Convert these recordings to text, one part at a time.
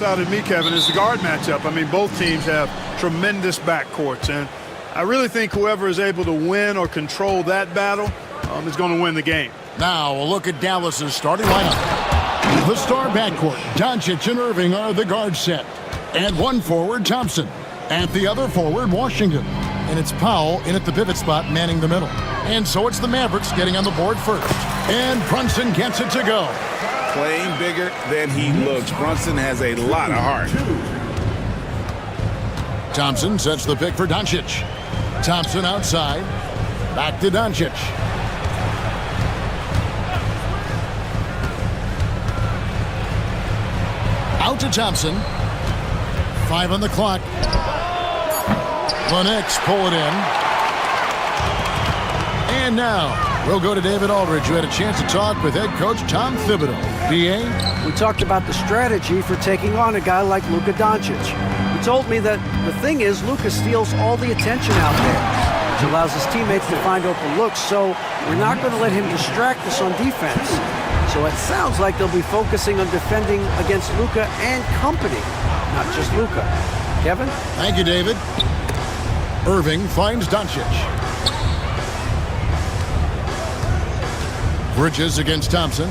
Out of me, Kevin, is the guard matchup. I mean, both teams have tremendous backcourts, and I really think whoever is able to win or control that battle is going to win the game. Now a look at Dallas's starting lineup. The star backcourt, Doncic and Irving, are the guard set. And one forward, Thompson. And the other forward, Washington. And it's Powell in at the pivot spot, manning the middle. And so it's the Mavericks getting on the board first. And Brunson gets it to go. Playing bigger than he looks. Brunson has a lot of heart. Thompson sets the pick for Doncic. Thompson outside. Back to Doncic. Out to Thompson. 5 on the clock. The Knicks pull it in. And now we'll go to David Aldridge, who had a chance to talk with head coach Tom Thibodeau. D.A.? We talked about the strategy for taking on a guy like Luka Doncic. He told me that the thing is Luka steals all the attention out there, which allows his teammates to find open looks, so we're not going to let him distract us on defense. So it sounds like they'll be focusing on defending against Luka and company, not just Luka. Kevin? Thank you, David. Irving finds Doncic. Bridges against Thompson.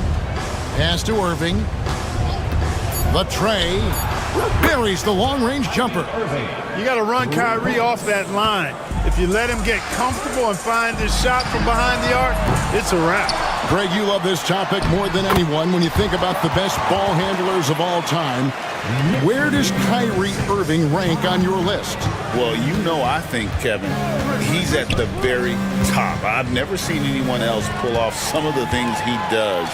Pass to Irving. The tray. Buries the long-range jumper. You got to run Kyrie off that line. If you let him get comfortable and find his shot from behind the arc, it's a wrap. Greg, you love this topic more than anyone when you think about the best ball handlers of all time. Where does Kyrie Irving rank on your list? Well, you know, I think, Kevin, he's at the very top. I've never seen anyone else pull off some of the things he does.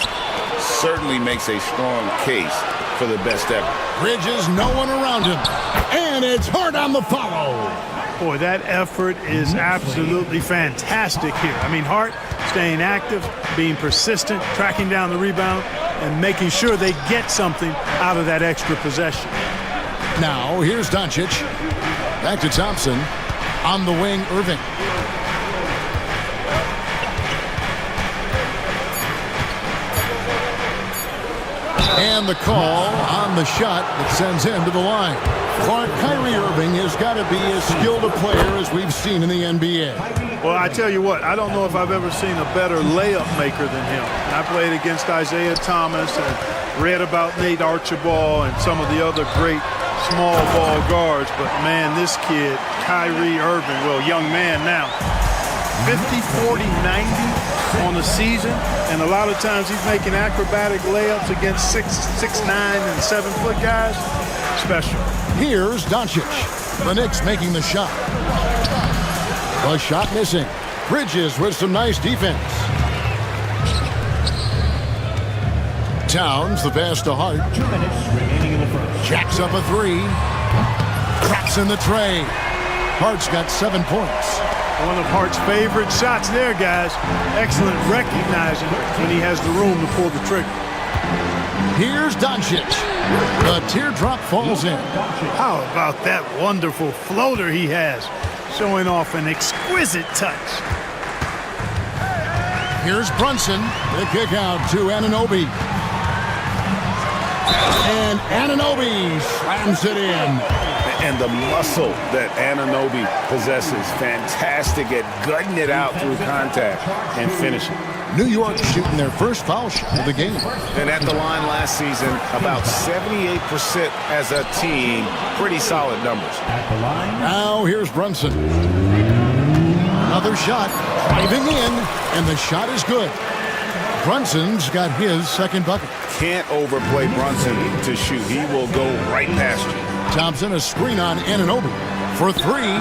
Certainly makes a strong case for the best ever. Bridges, no one around him. And it's hard on the follow. Boy, that effort is absolutely fantastic here. I mean, Hart staying active, being persistent, tracking down the rebound, and making sure they get something out of that extra possession. Now, here's Doncic. Back to Thompson. On the wing, Irving. And the call on the shot that sends him to the line. Clark, Kyrie Irving has got to be as skilled a player as we've seen in the NBA. Well, I tell you what, I don't know if I've ever seen a better layup maker than him. I played against Isaiah Thomas and read about Nate Archibald and some of the other great small ball guards, but man, this kid, Kyrie Irving, well, young man now, 50, 40, 90 on the season, and a lot of times he's making acrobatic layups against 6'9" and 7-foot guys. Special. Here's Doncic. The Knicks making the shot. The shot missing. Bridges with some nice defense. Towns, the pass to Hart. 2 minutes remaining in the first. Jacks up a three. Cracks in the tray. Hart's got 7 points. One of Hart's favorite shots there, guys. Excellent recognizing when he has the room to pull the trigger. Here's Doncic. The teardrop falls in. How about that wonderful floater he has, showing off an exquisite touch. Here's Brunson. The kick out to Anunoby. And Anunoby slams it in. And the muscle that Anunoby possesses, fantastic at gutting it out through contact and finishing. New York shooting their first foul shot of the game. And at the line last season, about 78% as a team. Pretty solid numbers. At the line. Now here's Brunson. Another shot, driving in, and the shot is good. Brunson's got his second bucket. Can't overplay Brunson to shoot. He will go right past you. Thompson, a screen on Anunoby for three.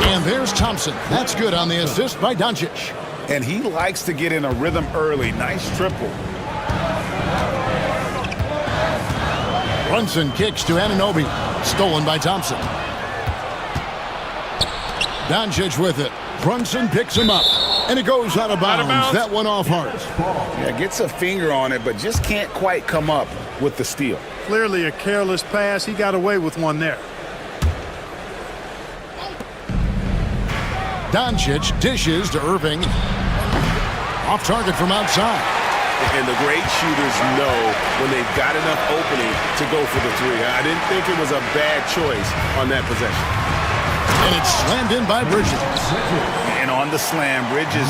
And there's Thompson. That's good on the assist by Doncic. And he likes to get in a rhythm early. Nice triple. Brunson kicks to Anunoby. Stolen by Thompson. Doncic with it. Brunson picks him up. And it goes out of bounds. That one off Hart. Yeah, gets a finger on it, but just can't quite come up with the steal. Clearly a careless pass. He got away with one there. Doncic dishes to Irving. Off target from outside. And the great shooters know when they've got enough opening to go for the three. I didn't think it was a bad choice on that possession. And it's slammed in by Bridges. And on the slam, Bridges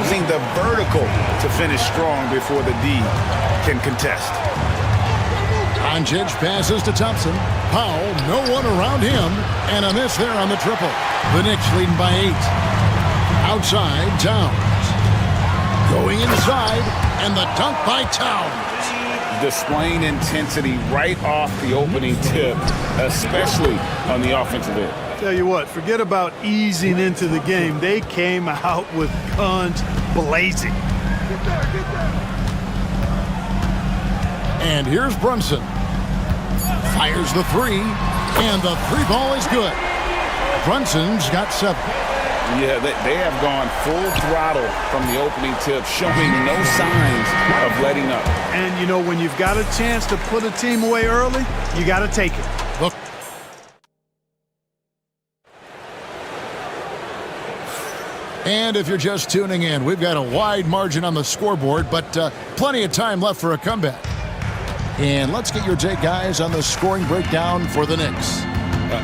using the vertical to finish strong before the D can contest. Doncic passes to Thompson. Powell, no one around him, and a miss there on the triple. The Knicks leading by 8. Outside, Towns. Going inside, and the dunk by Towns. Displaying intensity right off the opening tip, especially on the offensive end. Tell you what, forget about easing into the game. They came out with guns blazing. And here's Brunson. Fires the three, and the three ball is good. Brunson's got 7. Yeah, they have gone full throttle from the opening tip, showing no signs of letting up. And, you know, when you've got a chance to put a team away early, you got to take it. Look. And if you're just tuning in, we've got a wide margin on the scoreboard, but plenty of time left for a comeback. And let's get your take, guys, on the scoring breakdown for the Knicks.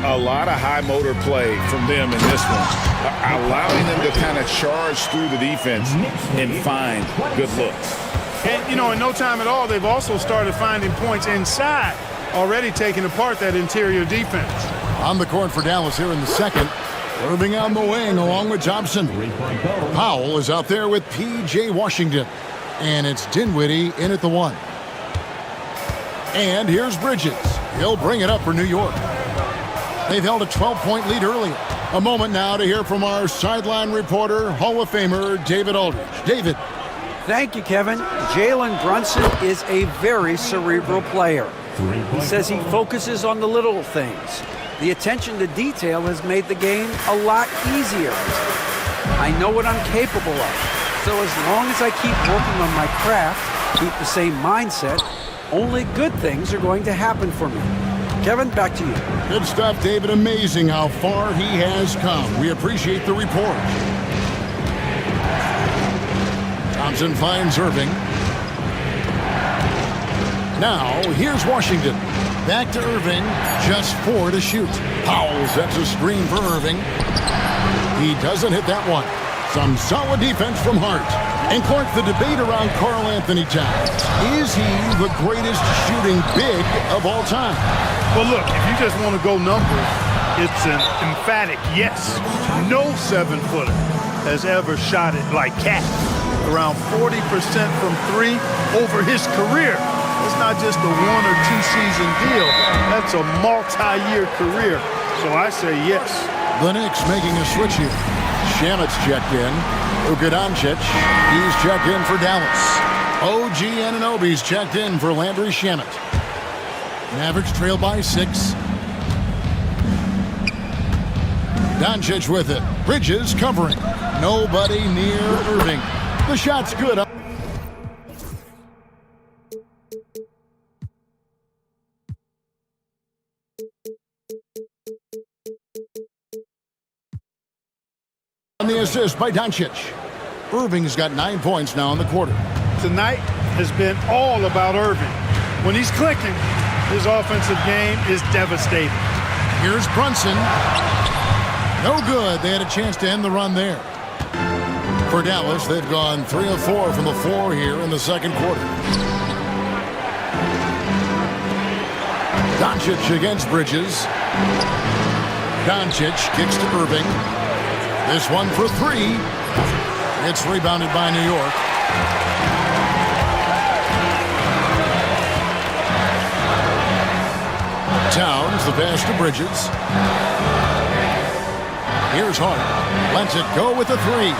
A lot of high motor play from them in this one, allowing them to kind of charge through the defense and find good looks. And, you know, in no time at all, they've also started finding points inside, already taking apart that interior defense. On the court for Dallas here in the second. Irving on the wing along with Thompson. Powell is out there with P.J. Washington. And it's Dinwiddie in at the 1. And here's Bridges. He'll bring it up for New York. They've held a 12-point lead earlier. A moment now to hear from our sideline reporter, Hall of Famer David Aldridge. David. Thank you, Kevin. Jalen Brunson is a very cerebral player. He says he focuses on the little things. The attention to detail has made the game a lot easier. I know what I'm capable of. So as long as I keep working on my craft, keep the same mindset, only good things are going to happen for me. Kevin, back to you. Good stuff, David. Amazing how far he has come. We appreciate the report. Thompson finds Irving. Now, here's Washington. Back to Irving. Just 4 to shoot. Powell sets a screen for Irving. He doesn't hit that one. Some solid defense from Hart. And Clark, the debate around Karl Anthony Towns. Is he the greatest shooting big of all time? Well, look, if you just want to go numbers, it's an emphatic yes. No 7-footer has ever shot it like Cat. Around 40% from 3 over his career. It's not just a 1 or 2 season deal. That's a multi-year career. So I say yes. The Knicks making a switch here. Shamet's checked in. Luka Doncic, he's checked in for Dallas. OG Anunoby's checked in for Landry Shamet. Mavericks trail by 6. Doncic with it. Bridges covering. Nobody near Irving. The shot's good. On the assist by Doncic. Irving's got 9 points now in the quarter. Tonight has been all about Irving. When he's clicking, his offensive game is devastating. Here's Brunson. No good. They had a chance to end the run there. For Dallas, they've gone 3 of 4 from the floor here in the second quarter. Doncic against Bridges. Doncic kicks to Irving. This one for 3. It's rebounded by New York. Towns, the pass to Bridges. Here's Hart. Lets it go with the 3.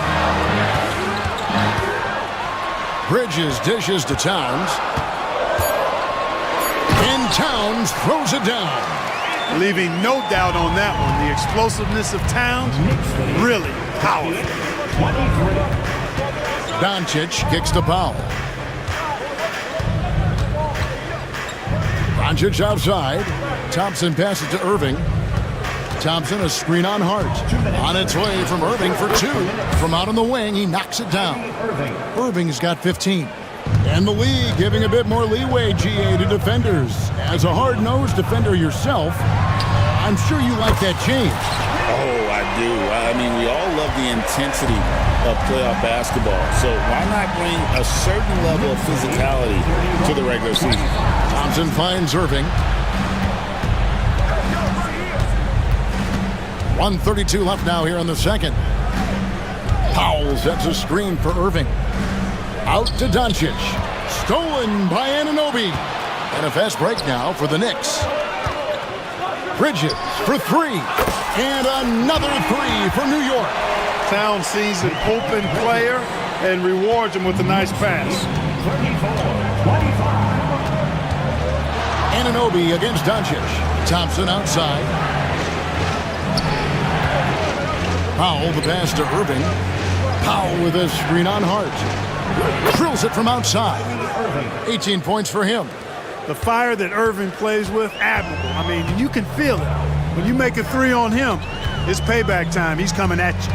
Bridges dishes to Towns. And Towns throws it down. Leaving no doubt on that one. The explosiveness of Towns, really powerful. Doncic kicks to Powell. Doncic outside. Thompson passes to Irving. Thompson, a screen on Hart. On its way from Irving for 2. From out on the wing, he knocks it down. Irving's got 15. And the league giving a bit more leeway, GA, to defenders. As a hard-nosed defender yourself, I'm sure you like that change. Oh, I do. I mean, we all love the intensity of playoff basketball. So why not bring a certain level of physicality to the regular season? Thompson finds Irving. 1:32 left now here in the second. Powell sets a screen for Irving. Out to Doncic. Stolen by Anunoby. And a fast break now for the Knicks. Bridges for three. And another three for New York. Town sees an open player and rewards him with a nice pass. 34-25. Anunoby against Doncic. Thompson outside. Powell, the pass to Irving. Powell with a screen on Hart. Drills it from outside. 18 points for him. The fire that Irving plays with, admirable. I mean, you can feel it. When you make a three on him, it's payback time. He's coming at you.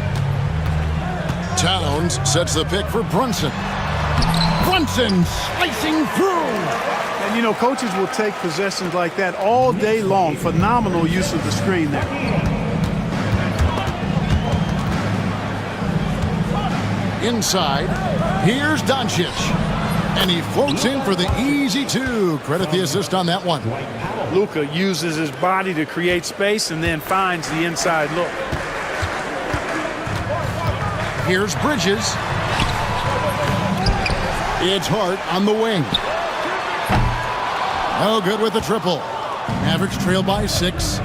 Towns sets the pick for Brunson. Brunson slicing through. And, you know, coaches will take possessions like that all day long. Phenomenal use of the screen there. Inside, here's Doncic. And he floats in for the easy two. Credit the assist on that one. Luka uses his body to create space and then finds the inside look. Here's Bridges. It's Hart on the wing. No good with the triple. Mavericks trail by 6.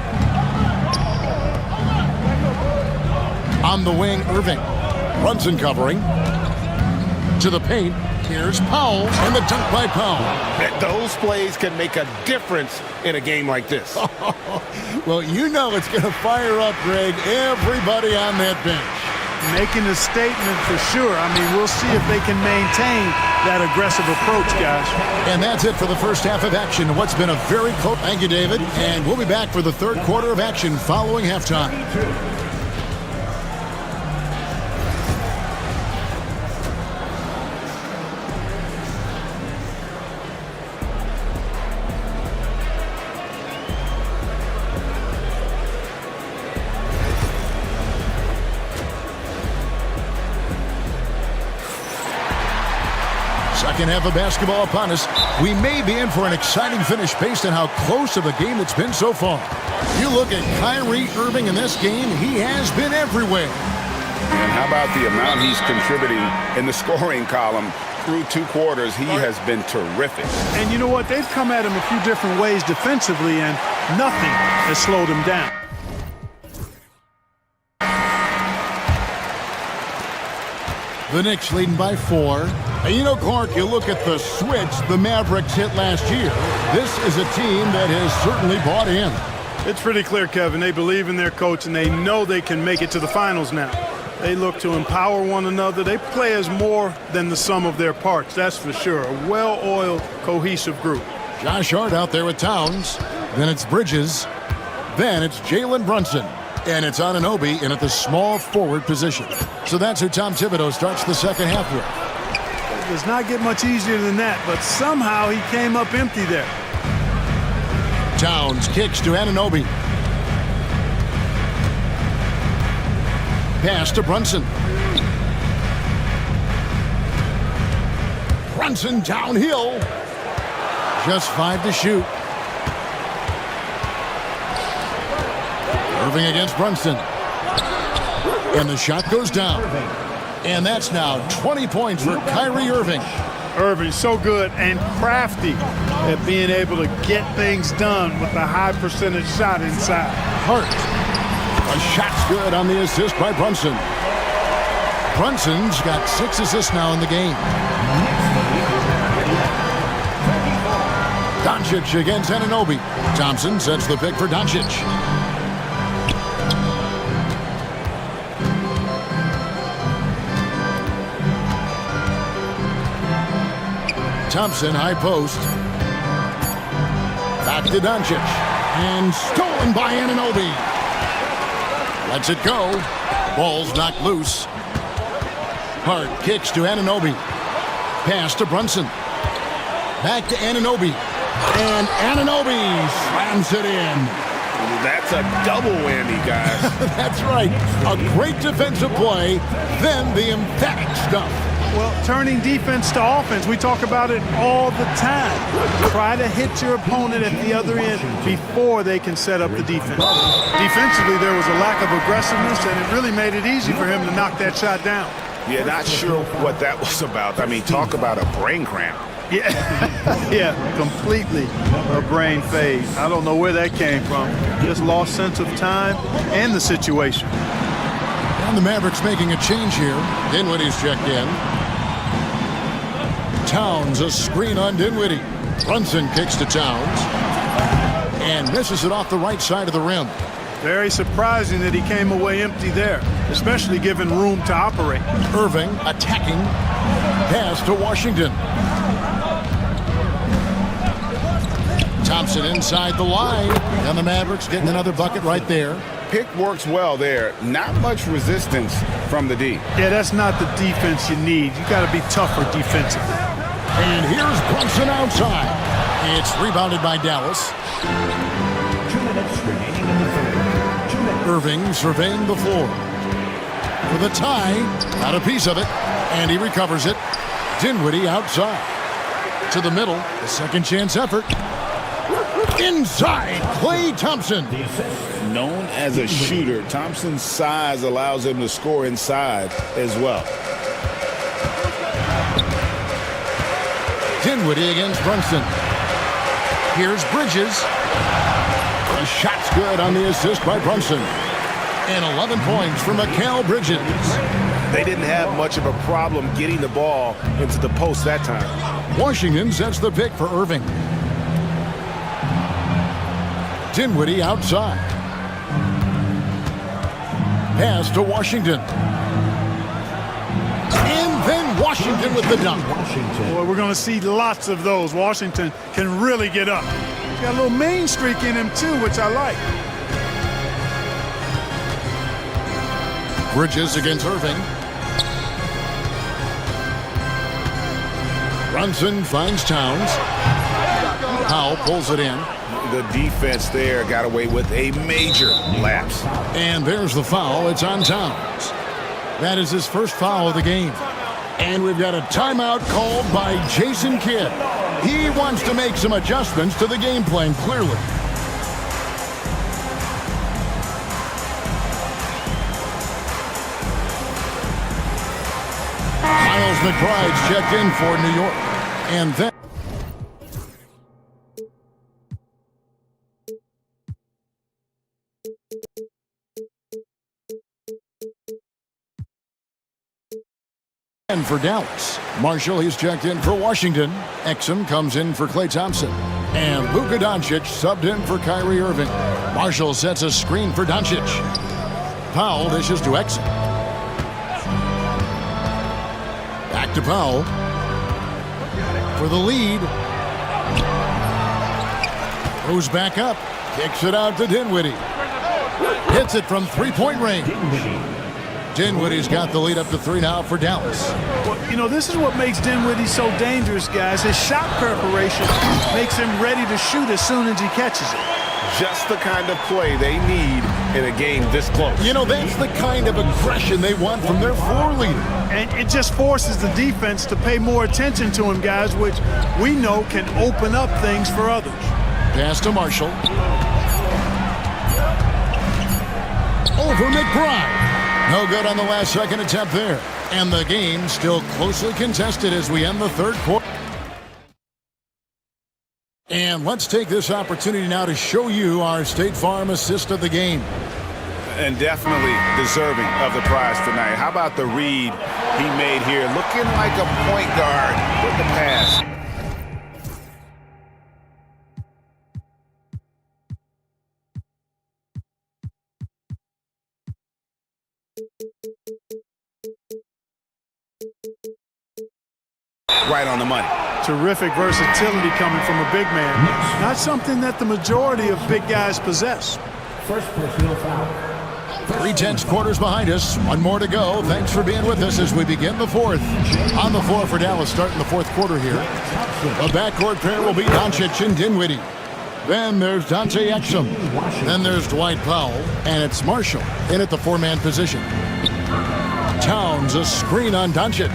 On the wing, Irving. Brunson covering. To the paint. Here's Powell, and the dunk by Powell. Those plays can make a difference in a game like this. Well, you know it's going to fire up, Greg, everybody on that bench. Making a statement for sure. I mean, we'll see if they can maintain that aggressive approach, guys. And that's it for the first half of action. What's been a very close. Thank you, David. And we'll be back for the third quarter of action following halftime. Second half of basketball upon us. We may be in for an exciting finish based on how close of a game it's been so far. You look at Kyrie Irving in this game, he has been everywhere. And how about the amount he's contributing in the scoring column through 2 quarters? He has been terrific. And you know what? They've come at him a few different ways defensively, and nothing has slowed him down. The Knicks leading by 4. And you know, Clark, you look at the switch the Mavericks hit last year. This is a team that has certainly bought in. It's pretty clear, Kevin. They believe in their coach, and they know they can make it to the finals now. They look to empower one another. They play as more than the sum of their parts, that's for sure. A well-oiled, cohesive group. Josh Hart out there with Towns. Then it's Bridges. Then it's Jalen Brunson. And it's Anunoby in at the small forward position. So that's who Tom Thibodeau starts the second half with. It does not get much easier than that, but somehow he came up empty there. Towns kicks to Anunoby. Pass to Brunson. Brunson downhill. Just 5 to shoot. Irving against Brunson. And the shot goes down. And that's now 20 points for Kyrie Irving. Irving, so good and crafty at being able to get things done with a high percentage shot inside. Hart. A shot's good on the assist by Brunson. Brunson's got 6 assists now in the game. Doncic against Anunoby. Thompson sets the pick for Doncic. Thompson, high post. Back to Doncic. And stolen by Anunoby. Lets it go. Ball's knocked loose. Hart kicks to Anunoby. Pass to Brunson. Back to Anunoby. And Anunoby slams it in. That's a double whammy, guys. That's right. A great defensive play, then the emphatic stuff. Well, turning defense to offense, we talk about it all the time. Try to hit your opponent at the other end before they can set up the defense. Defensively, there was a lack of aggressiveness, and it really made it easy for him to knock that shot down. Yeah, not sure what that was about. I mean, talk about a brain cramp. Yeah, yeah, completely a brain phase. I don't know where that came from. Just lost sense of time and the situation. And the Mavericks making a change here. Dinwiddie's checked in. Towns, a screen on Dinwiddie. Brunson kicks to Towns. And misses it off the right side of the rim. Very surprising that he came away empty there, especially given room to operate. Irving attacking. Pass to Washington. Thompson inside the line. And the Mavericks getting another bucket right there. Pick works well there. Not much resistance from the D. Yeah, that's not the defense you need. You got to be tougher defensively. And here's Brunson outside. It's rebounded by Dallas. 2 minutes remaining in the third. Irving surveying the floor. For the tie, got a piece of it, and he recovers it. Dinwiddie outside. To the middle, a second chance effort. Inside, Klay Thompson. Known as a shooter, Thompson's size allows him to score inside as well. Dinwiddie against Brunson. Here's Bridges. The shot's good on the assist by Brunson. And 11 points for Mikal Bridges. They didn't have much of a problem getting the ball into the post that time. Washington sets the pick for Irving. Dinwiddie outside. Pass to Washington. And then Washington with the dunk. Boy, we're going to see lots of those. Washington can really get up. He's got a little main streak in him, too, which I like. Bridges against Irving. Brunson finds Towns. Powell pulls it in. The defense there got away with a major lapse. And there's the foul. It's on Towns. That is his first foul of the game. And we've got a timeout called by Jason Kidd. He wants to make some adjustments to the game plan, clearly. Miles McBride's checked in for New York. And then for Dallas. Marshall, he's checked in for Washington. Exum comes in for Klay Thompson. And Luka Doncic subbed in for Kyrie Irving. Marshall sets a screen for Doncic. Powell dishes to Exum. Back to Powell. For the lead. Goes back up. Kicks it out to Dinwiddie. Hits it from three-point range. Dinwiddie's got the lead up to 3 now for Dallas. Well, you know, this is what makes Dinwiddie so dangerous, guys. His shot preparation makes him ready to shoot as soon as he catches it. Just the kind of play they need in a game this close. You know, that's the kind of aggression they want from their floor leader. And it just forces the defense to pay more attention to him, guys, which we know can open up things for others. Pass to Marshall. Over McBride. No good on the last second attempt there. And the game still closely contested as we end the third quarter. And let's take this opportunity now to show you our State Farm assist of the game. And definitely deserving of the prize tonight. How about the read he made here? Looking like a point guard with the pass. Right on the money. Terrific versatility coming from a big man. Not something that the majority of big guys possess. First personal foul. 3 quarters behind us. One more to go. Thanks for being with us as we begin the fourth. On the floor for Dallas starting the fourth quarter here. The backcourt pair will be Doncic and Dinwiddie. Then there's Dante Exum. Then there's Dwight Powell. And it's Marshall in at the four-man position. Towns, a screen on Doncic.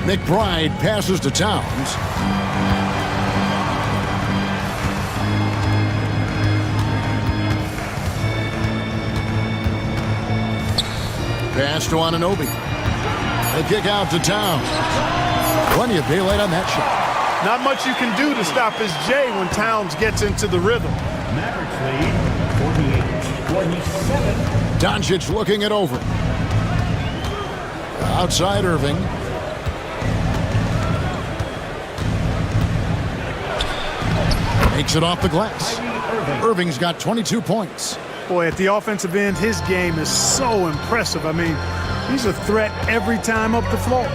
McBride passes to Towns. Pass to Anunoby. The kick out to Towns. Plenty of daylight on that shot. Not much you can do to stop his J when Towns gets into the rhythm. Mavericks lead 48-27. Doncic looking it over. Outside Irving. Makes it off the glass. Irving's got 22 points. Boy, at the offensive end, his game is so impressive. I mean, he's a threat every time up the floor.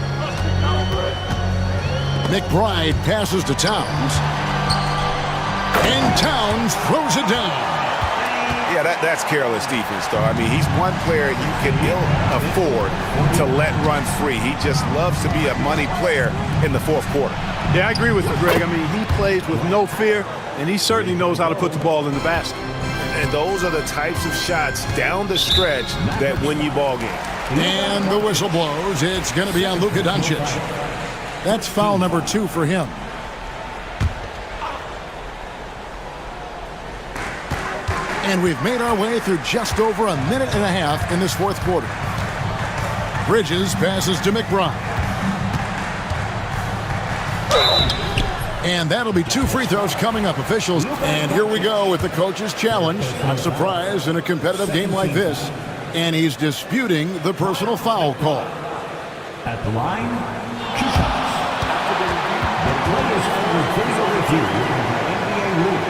McBride passes to Towns. And Towns throws it down. Yeah, that's careless defense, though. I mean, he's one player you can ill afford to let run free. He just loves to be a money player in the fourth quarter. Yeah, I agree with you, Greg. I mean, he plays with no fear, and he certainly knows how to put the ball in the basket. And those are the types of shots down the stretch that win you ball games. And the whistle blows. It's going to be on Luka Doncic. That's foul number 2 for him. And we've made our way through just over a minute and a half in this fourth quarter. Bridges passes to McBride. And that'll be 2 free throws coming up, officials. And here we go with the coach's challenge. Not surprised in a competitive game like this. And he's disputing the personal foul call. At the line, 2 shots. The play is under video review NBA rules.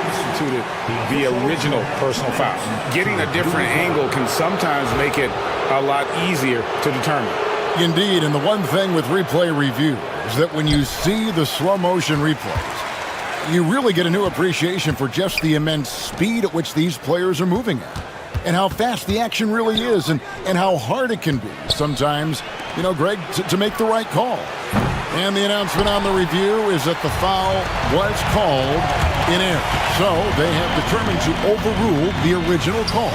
The original personal foul. Getting a different angle can sometimes make it a lot easier to determine. Indeed, and the one thing with replay review is that when you see the slow motion replays, you really get a new appreciation for just the immense speed at which these players are moving at, and how fast the action really is, and how hard it can be sometimes, you know, Greg, to make the right call. And the announcement on the review is that the foul was called in error. So they have determined to overrule the original call.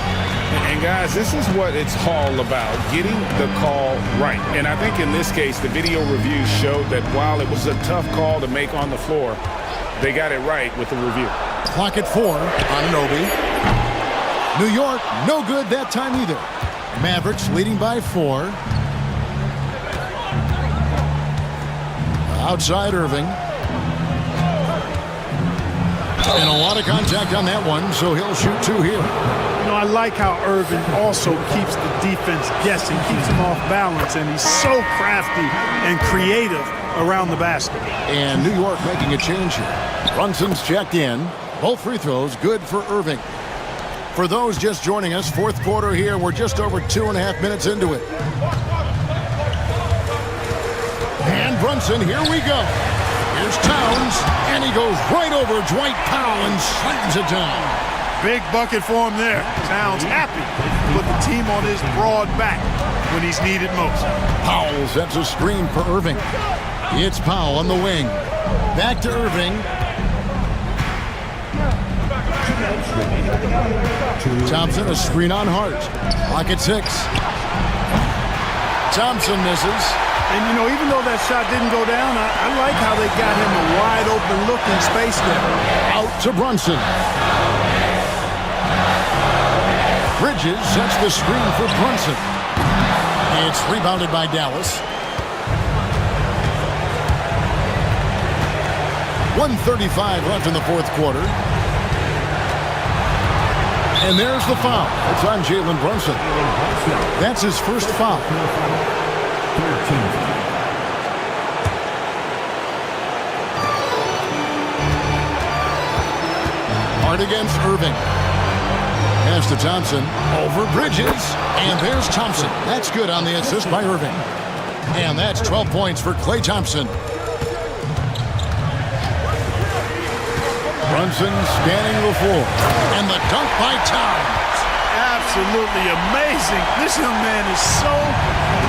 And guys, this is what it's all about, getting the call right. And I think in this case, the video review showed that while it was a tough call to make on the floor, they got it right with the review. Clock at 4 on Anunoby. New York, no good that time either. Mavericks leading by 4. Outside Irving. And a lot of contact on that one, so he'll shoot 2 here. You know, I like how Irving also keeps the defense guessing, keeps them off balance, and he's so crafty and creative around the basket. And New York making a change here. Brunson's checked in. Both free throws good for Irving. For those just joining us, fourth quarter here. We're just over 2.5 minutes into it. And Brunson, here we go. Here's Towns, and he goes right over Dwight Powell and slams it down. Big bucket for him there. Towns happy to put the team on his broad back when he's needed most. Powell sets a screen for Irving. It's Powell on the wing. Back to Irving. Thompson, a screen on Hart. Clock at 6. Thompson misses. And, you know, even though that shot didn't go down, I like how they got him a wide-open look in space there. Out to Brunson. Bridges sets the screen for Brunson. It's rebounded by Dallas. 1:35 left in the fourth quarter. And there's the foul. It's on Jalen Brunson. That's his first foul. Hard against Irving. Pass to Thompson. Over Bridges. And there's Thompson. That's good on the assist by Irving. And that's 12 points for Klay Thompson. Brunson scanning the floor. And the dunk by Towns. absolutely amazing. This young man is so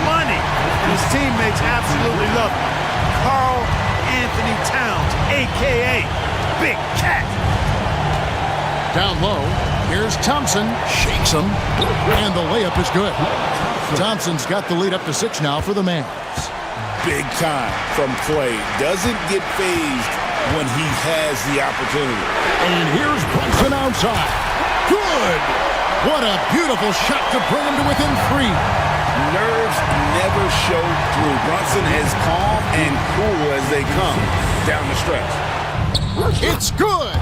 money, and his teammates absolutely love him. Carl Anthony Towns, a.k.a. Big Cat. Down low, here's Thompson, shakes him, and the layup is good. Thompson's got the lead up to 6 now for the Mavs. Big time from Clay. Doesn't get phased when he has the opportunity. And here's Brunson outside. Good! What a beautiful shot to bring him to within 3. Nerves never show through. Brunson as calm and cool as they come down the stretch. It's good!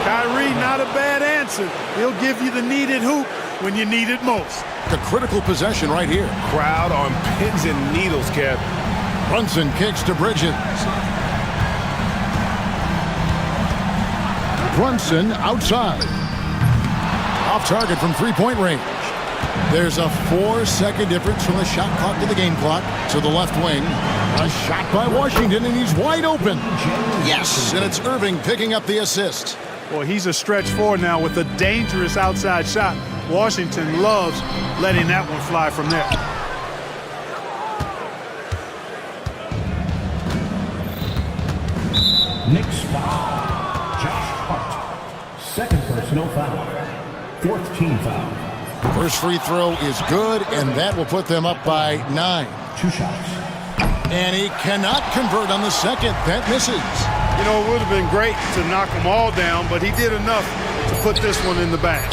Kyrie, not a bad answer. He'll give you the needed hoop when you need it most. The critical possession right here. Crowd on pins and needles, Kev. Brunson kicks to Bridges. Brunson outside. Off target from three-point range. There's a 4-second difference from the shot clock to the game clock. To the left wing. A shot by Washington, and he's wide open. Yes, and it's Irving picking up the assist. Boy, he's a stretch forward now with a dangerous outside shot. Washington loves letting that one fly from there. Knicks foul. Josh Hart. Second personal foul. 4th team foul. First free throw is good, and that will put them up by 9. 2 shots. And he cannot convert on the second. That misses. You know, it would have been great to knock them all down, but he did enough to put this one in the bag.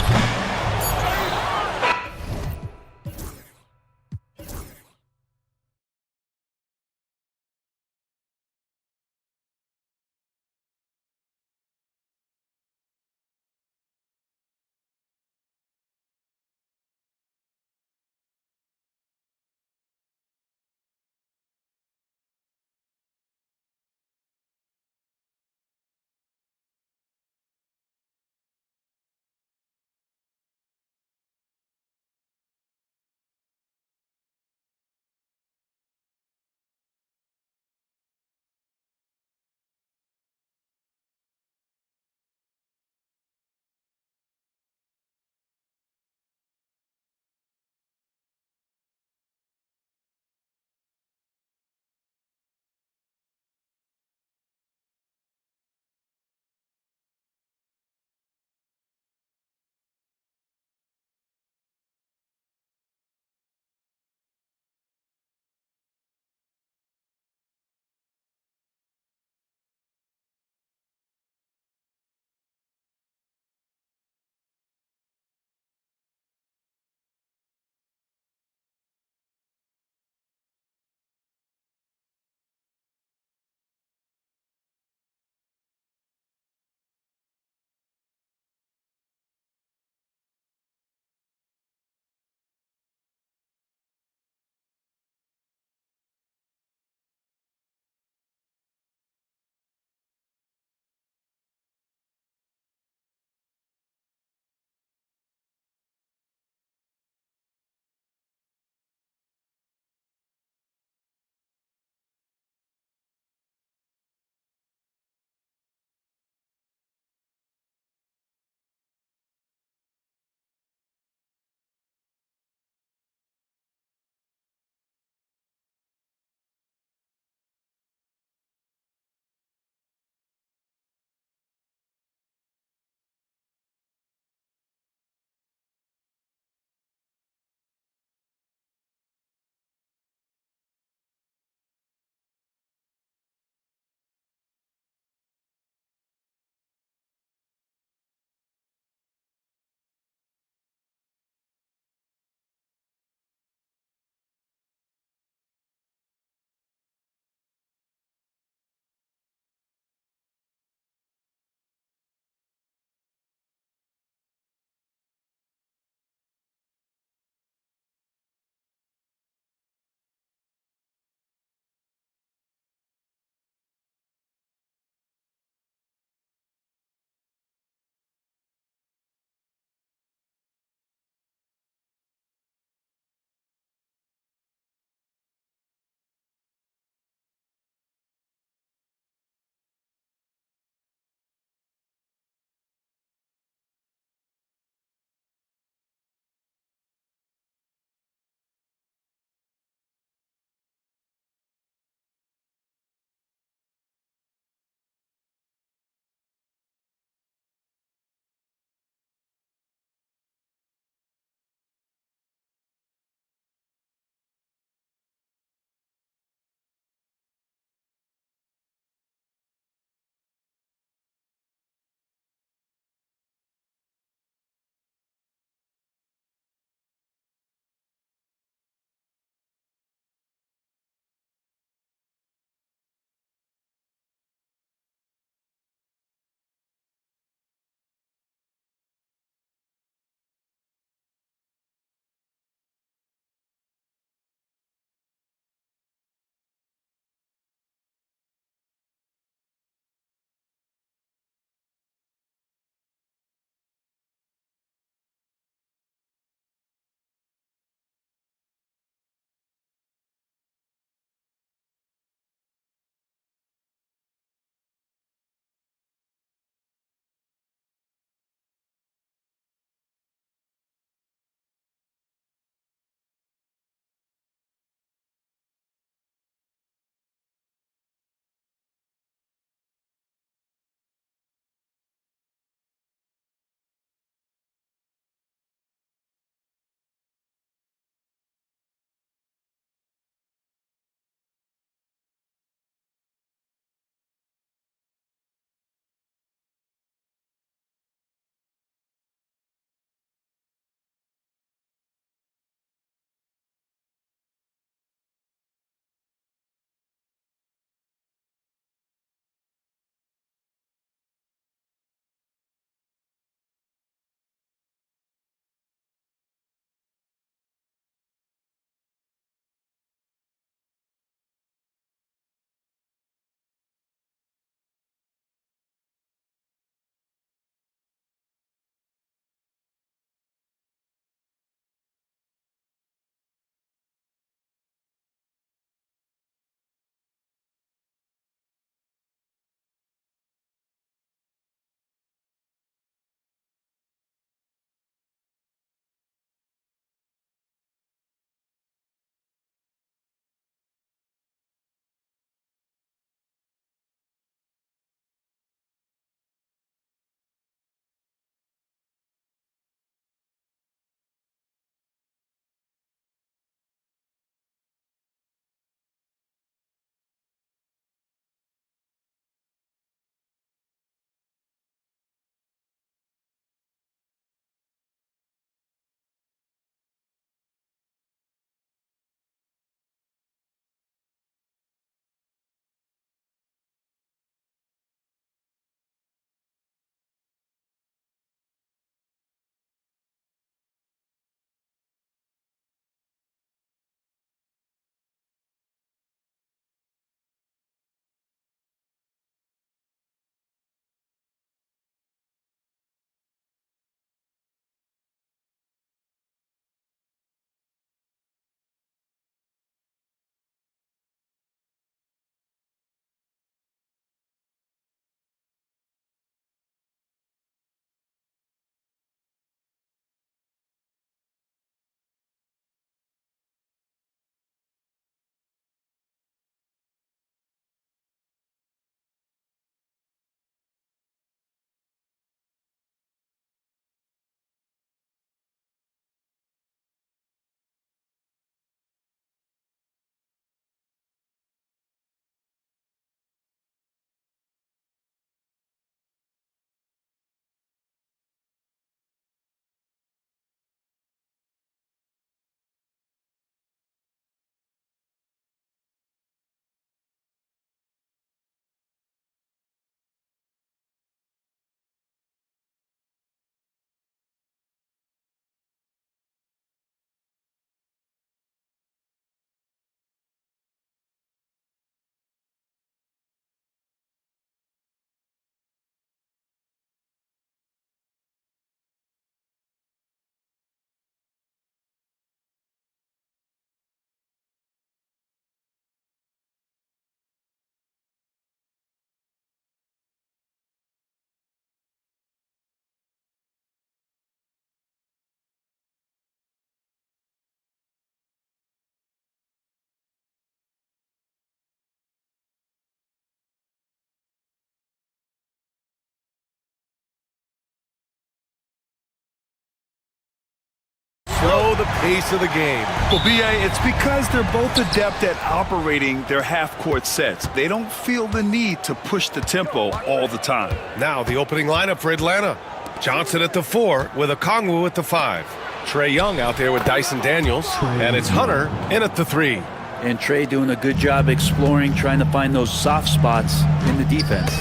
control the pace of the game. Well, B.A., it's because they're both adept at operating their half-court sets. They don't feel the need to push the tempo all the time. Now the opening lineup for Atlanta. Johnson at the 4 with Okongwu at the 5. Trae Young out there with Dyson Daniels. And it's Hunter in at the 3. And Trae doing a good job exploring, trying to find those soft spots in the defense.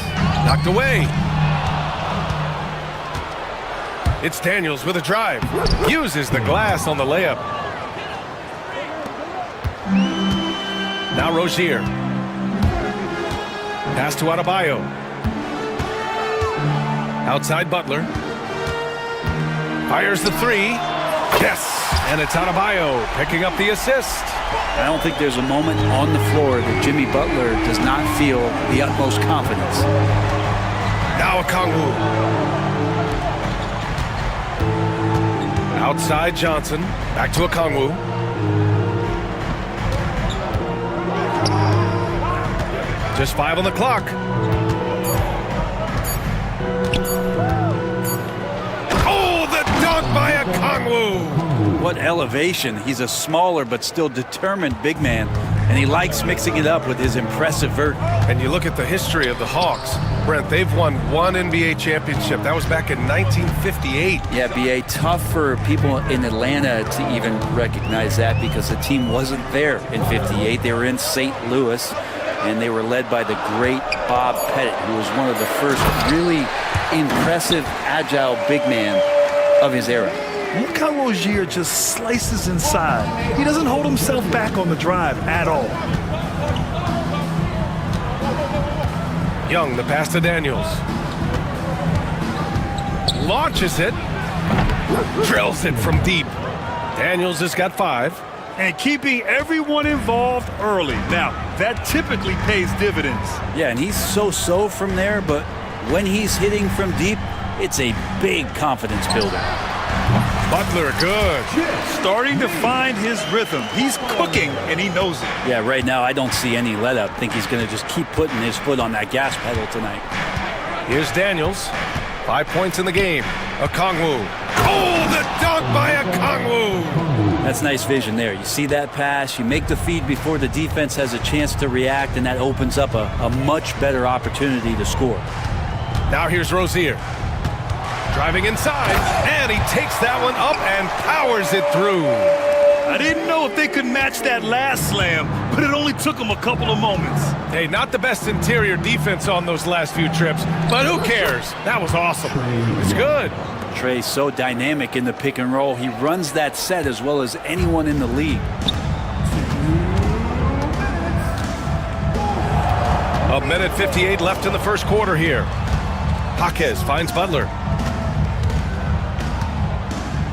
Knocked away. It's Daniels with a drive. Uses the glass on the layup. Now Rozier. Pass to Adebayo. Outside Butler. Fires the 3. Yes! And it's Adebayo picking up the assist. I don't think there's a moment on the floor that Jimmy Butler does not feel the utmost confidence. Now Okongwu. Outside Johnson. Back to Okongwu. Just 5 on the clock. Oh, the dunk by Okongwu! What elevation. He's a smaller but still determined big man, and he likes mixing it up with his impressive vert. And you look at the history of the Hawks. Brent, they've won 1 NBA championship. That was back in 1958. Yeah, B.A., tough for people in Atlanta to even recognize that because the team wasn't there in 58. They were in St. Louis, and they were led by the great Bob Pettit, who was one of the first really impressive, agile big man of his era. Look how Rozier just slices inside. He doesn't hold himself back on the drive at all. Young, the pass to Daniels. Launches it. Drills it from deep. Daniels has got 5. And keeping everyone involved early. Now, that typically pays dividends. Yeah, and he's so-so from there, but when he's hitting from deep, it's a big confidence builder. Butler, good. Starting to find his rhythm. He's cooking, and he knows it. Yeah, right now I don't see any let-up. I think he's going to just keep putting his foot on that gas pedal tonight. Here's Daniels. 5 points in the game. Okongwu. Oh, the dunk by Okongwu! That's nice vision there. You see that pass, you make the feed before the defense has a chance to react, and that opens up a much better opportunity to score. Now here's Rozier. Driving inside, and he takes that one up and powers it through. I didn't know if they could match that last slam, but it only took them a couple of moments. Hey, not the best interior defense on those last few trips, but who cares? That was awesome. It's good. Trae's so dynamic in the pick and roll. He runs that set as well as anyone in the league. A minute 58 left in the first quarter here. Jaquez finds Butler.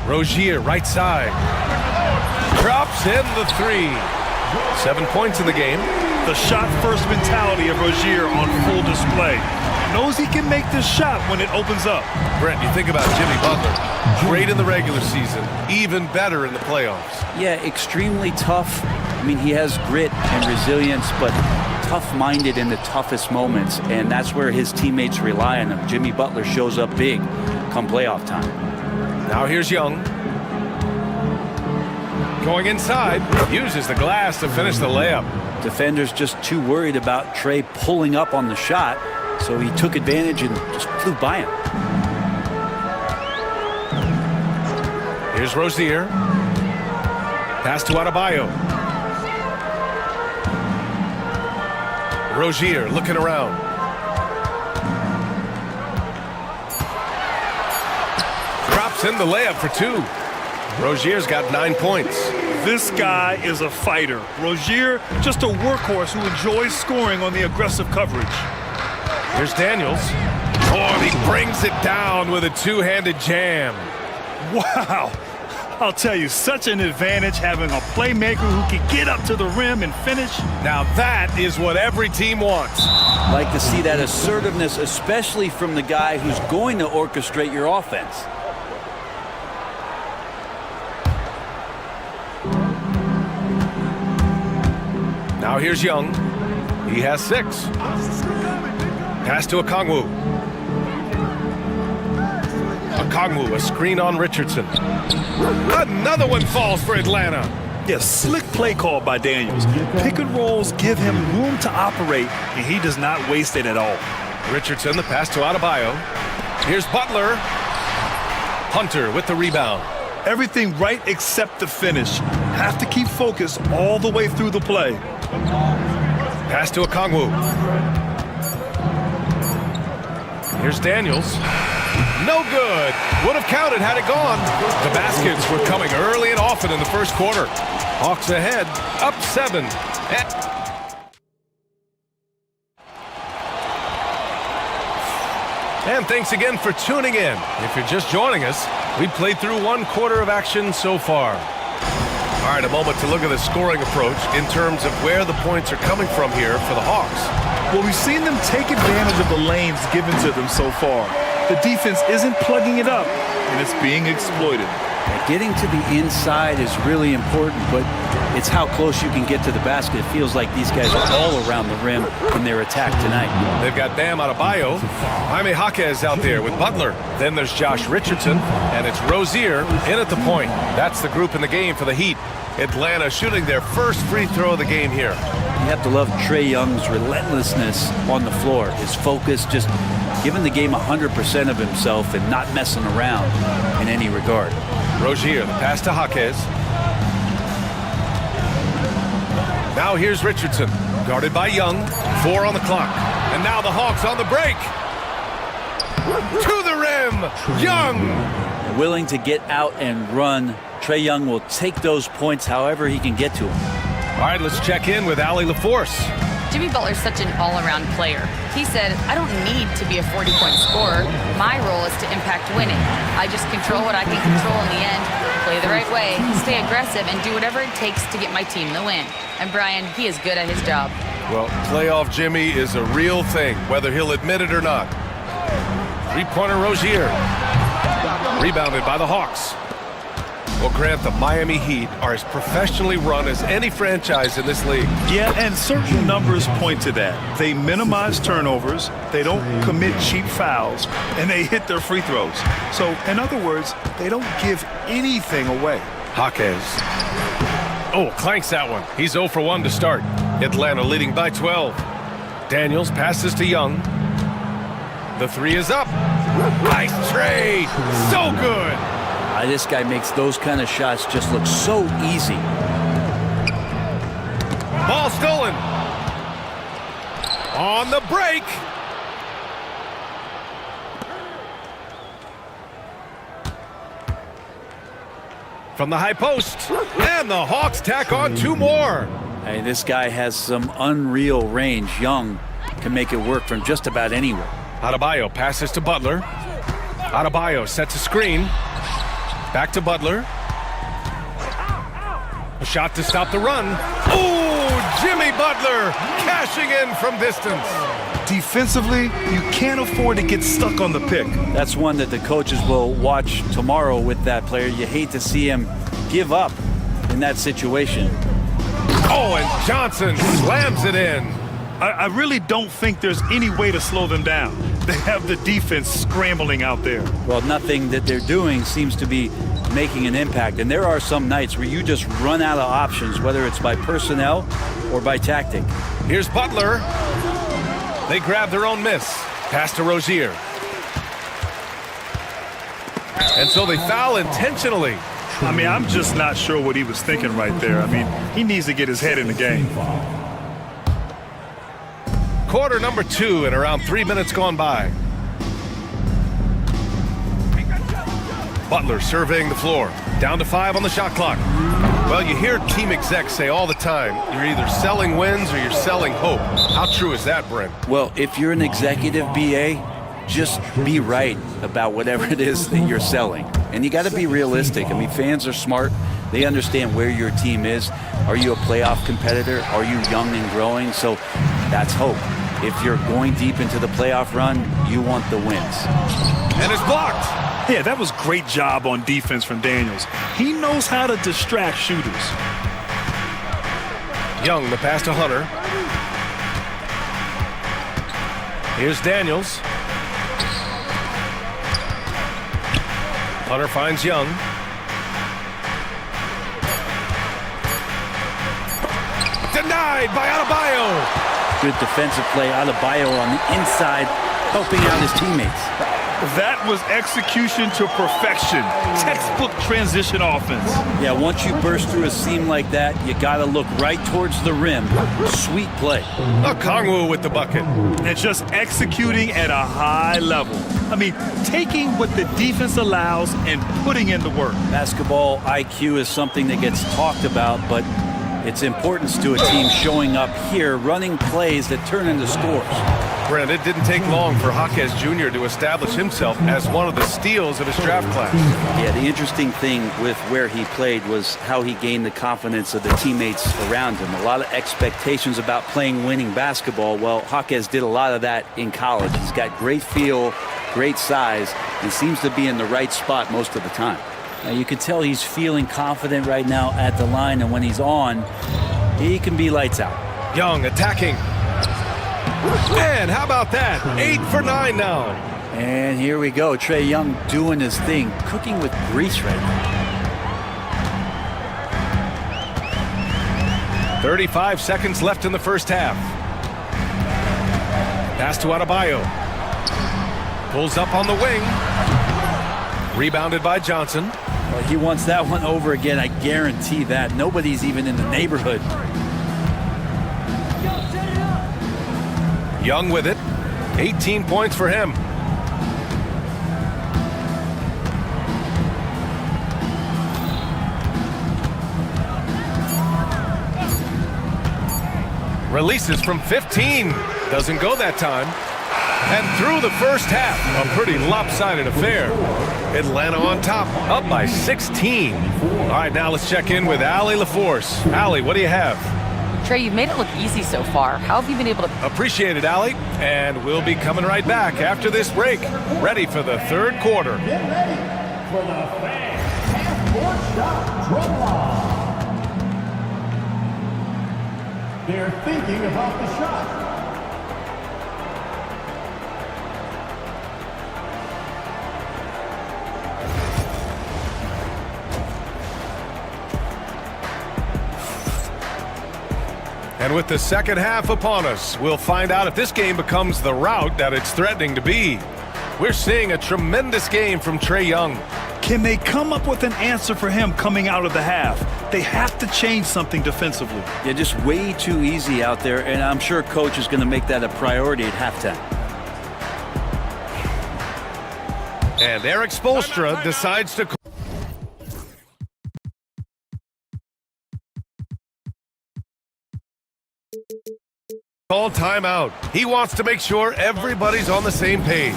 Rozier, right side. Drops in the 3. 7 points in the game. The shot-first mentality of Rozier on full display. Knows he can make this shot when it opens up. Brent, you think about Jimmy Butler. Great in the regular season. Even better in the playoffs. Yeah, extremely tough. I mean, he has grit and resilience, but tough-minded in the toughest moments, and that's where his teammates rely on him. Jimmy Butler shows up big come playoff time. Now here's Young. Going inside, uses the glass to finish the layup. Defenders just too worried about Trae pulling up on the shot, so he took advantage and just flew by him. Here's Rozier. Pass to Adebayo. Rozier looking around. Drops in the layup for 2. Rozier's got 9 points. This guy is a fighter. Rozier, just a workhorse who enjoys scoring on the aggressive coverage. Here's Daniels. Oh, and he brings it down with a two-handed jam. Wow. I'll tell you, such an advantage having a playmaker who can get up to the rim and finish. Now that is what every team wants. Like to see that assertiveness, especially from the guy who's going to orchestrate your offense. Now here's Young. He has 6. Pass to Okongwu. Okongwu, a screen on Richardson. Another one falls for Atlanta. Yeah, slick play call by Daniels. Pick and rolls give him room to operate, and he does not waste it at all. Richardson, the pass to Adebayo. Here's Butler. Hunter with the rebound. Everything right except the finish. Have to keep focus all the way through the play. Pass to Okongwu. Here's Daniels. No good. Would have counted had it gone. The baskets were coming early and often in the first quarter. Hawks ahead, up 7. And thanks again for tuning in. If you're just joining us, we played through 1 quarter of action so far. All right, a moment to look at the scoring approach in terms of where the points are coming from here for the Hawks. Well, we've seen them take advantage of the lanes given to them so far. The defense isn't plugging it up, and it's being exploited. Getting to the inside is really important, but it's how close you can get to the basket. It feels like these guys are all around the rim in their attack tonight. They've got Bam Adebayo. Jaime Jaquez out there with Butler. Then there's Josh Richardson, and it's Rozier in at the point. That's the group in the game for the Heat. Atlanta shooting their first free throw of the game here. You have to love Trae Young's relentlessness on the floor. His focus, just giving the game 100% of himself and not messing around in any regard. Rozier, the pass to Jaquez. Now here's Richardson, guarded by Young. 4 on the clock. And now the Hawks on the break. To the rim, Young. Willing to get out and run. Trae Young will take those points however he can get to them. All right, let's check in with Allie LaForce. Jimmy Butler's such an all-around player. He said, I don't need to be a 40-point scorer. My role is to impact winning. I just control what I can control in the end, play the right way, stay aggressive, and do whatever it takes to get my team the win. And Brian, he is good at his job. Well, playoff Jimmy is a real thing, whether he'll admit it or not. Three-pointer Rozier. Rebounded by the Hawks. Well, Grant, the Miami Heat are as professionally run as any franchise in this league. Yeah, and certain numbers point to that. They minimize turnovers, they don't commit cheap fouls, and they hit their free throws. So, in other words, they don't give anything away. Jaquez. Oh, clanks that one. He's 0 for 1 to start. Atlanta leading by 12. Daniels passes to Young. The 3 is up. Nice trade. So good. This guy makes those kind of shots just look so easy. Ball stolen. On the break. From the high post. And the Hawks tack on 2 more. Hey, this guy has some unreal range. Young can make it work from just about anywhere. Adebayo passes to Butler. Adebayo sets a screen. Back to Butler. A shot to stop the run. Oh, Jimmy Butler cashing in from distance. Defensively, you can't afford to get stuck on the pick. That's one that the coaches will watch tomorrow with that player. You hate to see him give up in that situation. Oh, and Johnson slams it in. I really don't think there's any way to slow them down. They have the defense scrambling out there. Well, nothing that they're doing seems to be making an impact. And there are some nights where you just run out of options, whether it's by personnel or by tactic. Here's Butler. They grab their own miss. Pass to Rozier. And so they foul intentionally. I mean, I'm just not sure what he was thinking right there. I mean, he needs to get his head in the game. Quarter number 2 and around 3 minutes gone by. Butler surveying the floor. Down to 5 on the shot clock. Well, you hear team execs say all the time, you're either selling wins or you're selling hope. How true is that, Brent? Well, if you're an executive BA, just be right about whatever it is that you're selling. And you got to be realistic. I mean, fans are smart. They understand where your team is. Are you a playoff competitor? Are you young and growing? So that's hope. If you're going deep into the playoff run, you want the wins. And it's blocked. Yeah, that was great job on defense from Daniels. He knows how to distract shooters. Young, the pass to Hunter. Here's Daniels. Hunter finds Young. Denied by Adebayo. Good defensive play. Adebayo on the inside, helping out his teammates. That was execution to perfection. Textbook transition offense. Yeah, once you burst through a seam like that, you got to look right towards the rim. Sweet play. Okongwu with the bucket. And just executing at a high level. I mean, taking what the defense allows and putting in the work. Basketball IQ is something that gets talked about, but its importance to a team showing up here, running plays that turn into scores. Brent, it didn't take long for Jaquez Jr. to establish himself as one of the steals of his draft class. Yeah, the interesting thing with where he played was how he gained the confidence of the teammates around him. A lot of expectations about playing winning basketball. Well, Jaquez did a lot of that in college. He's got great feel, great size, and seems to be in the right spot most of the time. Now, you can tell he's feeling confident right now at the line, and when he's on, he can be lights out. Young attacking. Man, how about that? 8 for 9 now. And here we go. Trae Young doing his thing, cooking with grease right now. 35 seconds left in the first half. Pass to Adebayo. Pulls up on the wing. Rebounded by Johnson. Well, he wants that one over again, I guarantee that. Nobody's even in the neighborhood. Young with it. 18 points for him. Releases from 15. Doesn't go that time. And through the first half, a pretty lopsided affair. Atlanta on top, up by 16. All right, now let's check in with Allie LaForce. Allie, what do you have? Trey, you've made it look easy so far. How have you been able to... Appreciate it, Allie. And we'll be coming right back after this break. Ready for the third quarter. Get ready for the fans half-court shot drum line. They're thinking about the shot. And with the second half upon us, we'll find out if this game becomes the rout that it's threatening to be. We're seeing a tremendous game from Trae Young. Can they come up with an answer for him coming out of the half? They have to change something defensively. Yeah, just way too easy out there, and I'm sure coach is going to make that a priority at halftime. And Eric Spoelstra decides to... call timeout. He wants to make sure everybody's on the same page.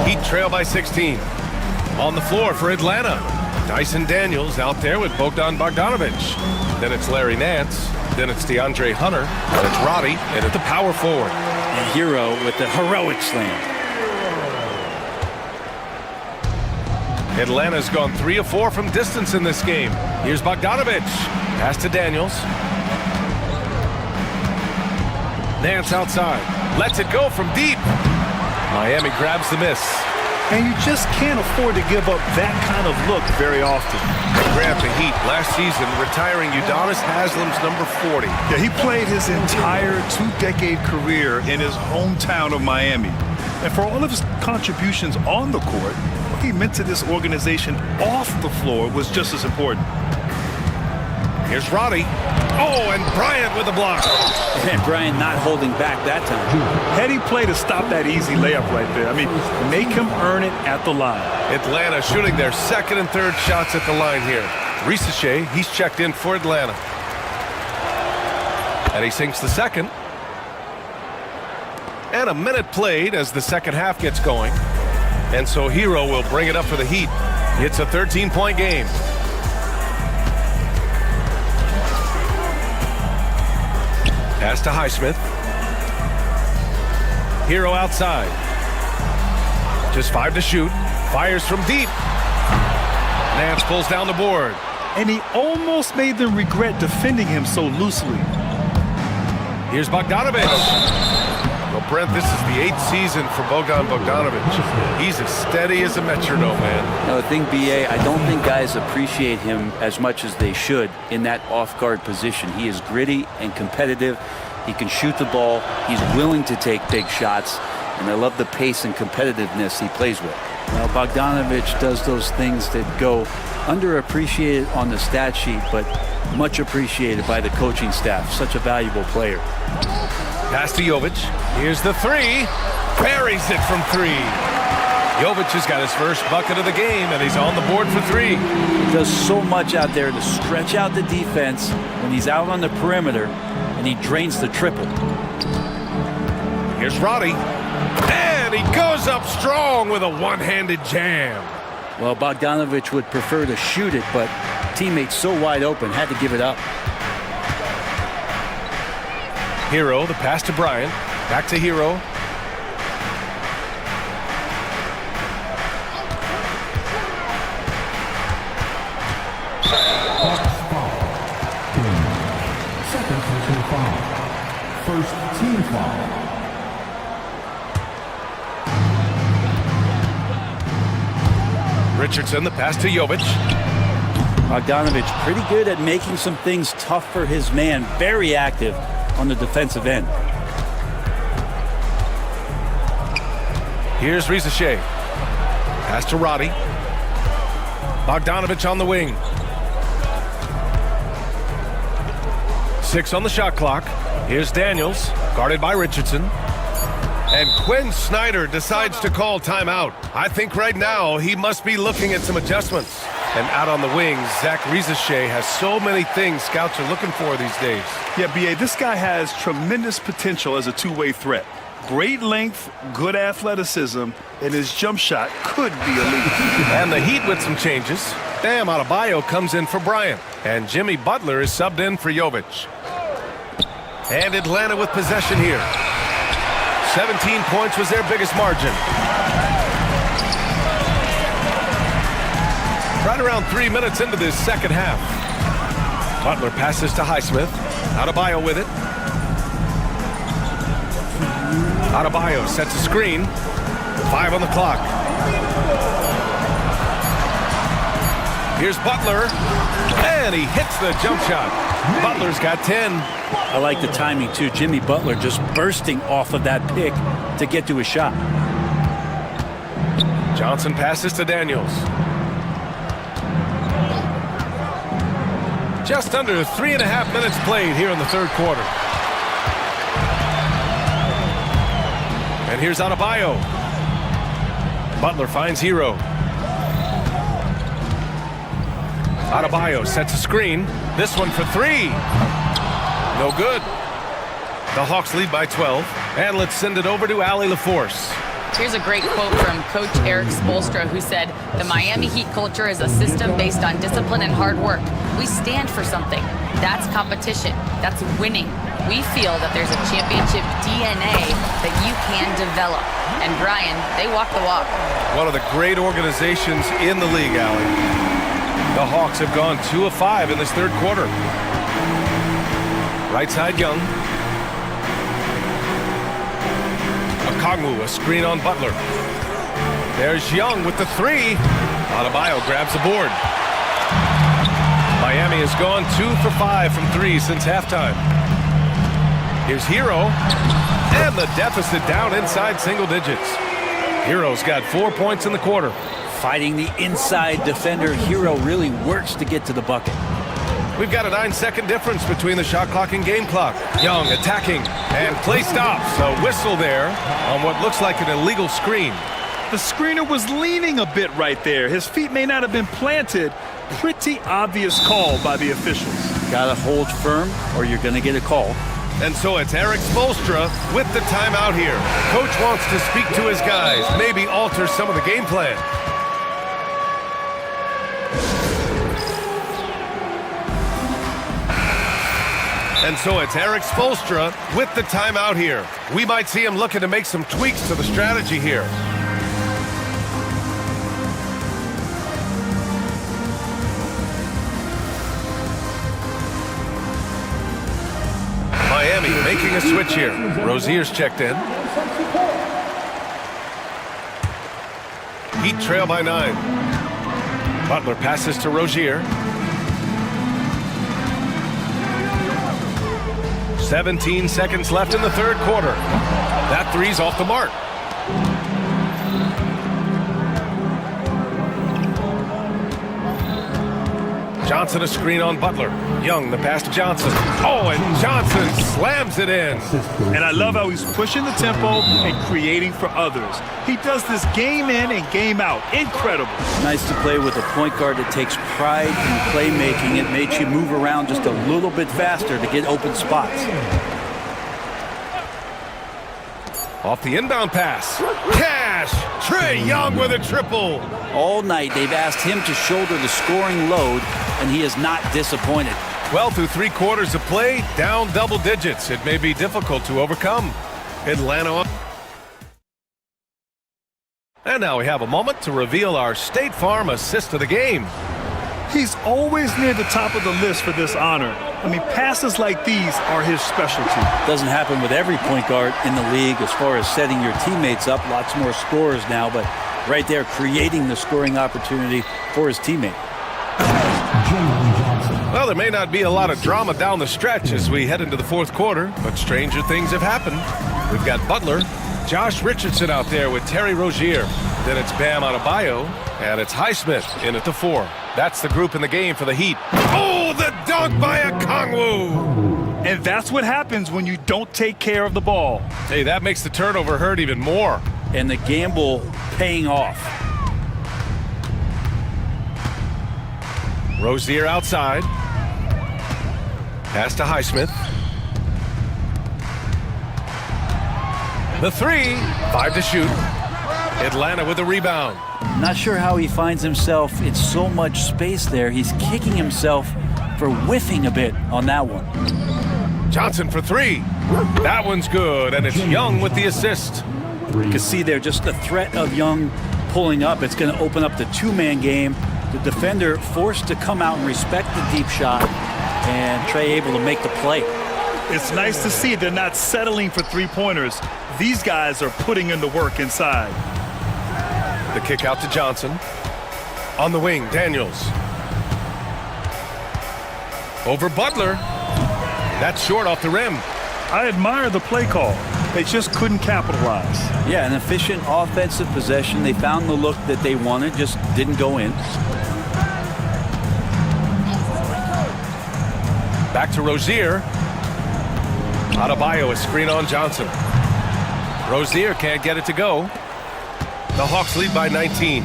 Heat trail by 16. On the floor for Atlanta. Dyson Daniels out there with Bogdan Bogdanovic. Then it's Larry Nance. Then it's DeAndre Hunter. Then it's Roddy. And at the power forward. And Hero with the heroic slam. Atlanta's gone 3 of 4 from distance in this game. Here's Bogdanovic. Pass to Daniels. Nance outside. Lets it go from deep. Miami grabs the miss. And you just can't afford to give up that kind of look very often. Grabbed the Heat last season, retiring Udonis Haslam's number 40. Yeah, he played his entire 2-decade career in his hometown of Miami. And for all of his contributions on the court, what he meant to this organization off the floor was just as important. Here's Roddy. Oh, and Bryant with a block. And Bryant not holding back that time. Heady play to stop that easy layup right there. I mean, make him earn it at the line. Atlanta shooting their second and third shots at the line here. Risache, he's checked in for Atlanta. And he sinks the second. And a minute played as the second half gets going. And so Hero will bring it up for the Heat. It's a 13-point game. Pass to Highsmith. Hero outside. Just 5 to shoot. Fires from deep. Nance pulls down the board. And he almost made them regret defending him so loosely. Here's Bogdanovic. Well, Brent, this is the 8th season for Bogdan Bogdanovic. He's as steady as a metronome, man. No, the thing, BA, I don't think guys appreciate him as much as they should in that off-guard position. He is gritty and competitive. He can shoot the ball. He's willing to take big shots. And I love the pace and competitiveness he plays with. Well, Bogdanovic does those things that go underappreciated on the stat sheet, but much appreciated by the coaching staff. Such a valuable player. Pass to Jovic. Here's the three. Buries it from 3. Jovic has got his first bucket of the game, and he's on the board for 3. He does so much out there to stretch out the defense when he's out on the perimeter, and he drains the triple. Here's Roddy. And he goes up strong with a one-handed jam. Well, Bogdanovic would prefer to shoot it, but teammates so wide open, had to give it up. Hero, the pass to Bryant. Back to Hero. Second personal foul. First team foul. Richardson, the pass to Jovic. Bogdanovic pretty good at making some things tough for his man. Very active on the defensive end. Here's Rizashe. Pass to Roddy. Bogdanovic on the wing. 6 on the shot clock. Here's Daniels, guarded by Richardson. And Quinn Snyder decides to call timeout. I think right now he must be looking at some adjustments. And out on the wing, Zach Rizashe has so many things scouts are looking for these days. Yeah, B.A., this guy has tremendous potential as a two-way threat. Great length, good athleticism, and his jump shot could be elite. And the Heat with some changes. Bam Adebayo comes in for Bryant. And Jimmy Butler is subbed in for Jovic. And Atlanta with possession here. 17 points was their biggest margin. Right around 3 minutes into this second half. Butler passes to Highsmith. Adebayo with it. Adebayo sets a screen. 5 on the clock. Here's Butler. And he hits the jump shot. Butler's got 10. I like the timing, too. Jimmy Butler just bursting off of that pick to get to a shot. Johnson passes to Daniels. Just under 3.5 minutes played here in the third quarter. And here's Adebayo. Butler finds Hero. Adebayo sets a screen. This one for 3. No good. The Hawks lead by 12. And let's send it over to Allie LaForce. Here's a great quote from Coach Eric Spoelstra, who said, "The Miami Heat culture is a system based on discipline and hard work. We stand for something. That's competition. That's winning. We feel that there's a championship DNA that you can develop." And Brian, they walk the walk. One of the great organizations in the league, Allie. The Hawks have gone 2 of 5 in this third quarter. Right side, Young. Okongwu, a screen on Butler. There's Young with the 3. Adebayo grabs the board. Miami has gone 2 for 5 from 3 since halftime. Here's Hero. And the deficit down inside single digits. Hero's got 4 points in the quarter. Fighting the inside defender, Hero really works to get to the bucket. We've got a 9-second difference between the shot clock and game clock. Young attacking, and play stops. A whistle there on what looks like an illegal screen. The screener was leaning a bit right there. His feet may not have been planted. Pretty obvious call by the officials. Gotta hold firm or you're gonna get a call. And so it's Eric Spoelstra with the timeout here. Coach wants to speak to his guys, maybe alter some of the game plan. And so it's Eric Spoelstra with the timeout here. We might see him looking to make some tweaks to the strategy here. Making a switch here. Rozier's checked in. Heat trail by 9. Butler passes to Rozier. 17 seconds left in the third quarter. That three's off the mark. Johnson a screen on Butler. Young the pass to Johnson. Oh, and Johnson slams it in. And I love how he's pushing the tempo and creating for others. He does this game in and game out. Incredible. Nice to play with a point guard that takes pride in playmaking. It makes you move around just a little bit faster to get open spots. Off the inbound pass. Cash! Trae Young with a triple. All night they've asked him to shoulder the scoring load, and he is not disappointed. Well, through 3 quarters of play, down double digits. It may be difficult to overcome. Atlanta. And now we have a moment to reveal our State Farm assist of the game. He's always near the top of the list for this honor. I mean, passes like these are his specialty. Doesn't happen with every point guard in the league as far as setting your teammates up. Lots more scorers now, but right there creating the scoring opportunity for his teammate. Well, there may not be a lot of drama down the stretch as we head into the fourth quarter, but stranger things have happened. We've got Butler, Josh Richardson out there with Terry Rozier. Then it's Bam Adebayo, and it's Highsmith in at the 4. That's the group in the game for the Heat. Oh, the dunk by Okongwu! And that's what happens when you don't take care of the ball. Hey, that makes the turnover hurt even more. And the gamble paying off. Rozier outside. Pass to Highsmith. The 3, 5 to shoot. Atlanta with the rebound. Not sure how he finds himself in so much space there. He's kicking himself for whiffing a bit on that one. Johnson for 3. That one's good, and it's Young with the assist. You can see there just the threat of Young pulling up. It's going to open up the 2-man game. The defender forced to come out and respect the deep shot, and Trae able to make the play. It's nice to see they're not settling for 3-pointers. These guys are putting in the work inside. The kick out to Johnson. On the wing, Daniels. Over Butler. That's short off the rim. I admire the play call. They just couldn't capitalize. Yeah, an efficient offensive possession. They found the look that they wanted, just didn't go in. Back to Rozier. Adebayo, a screen on Johnson. Rozier can't get it to go. The Hawks lead by 19.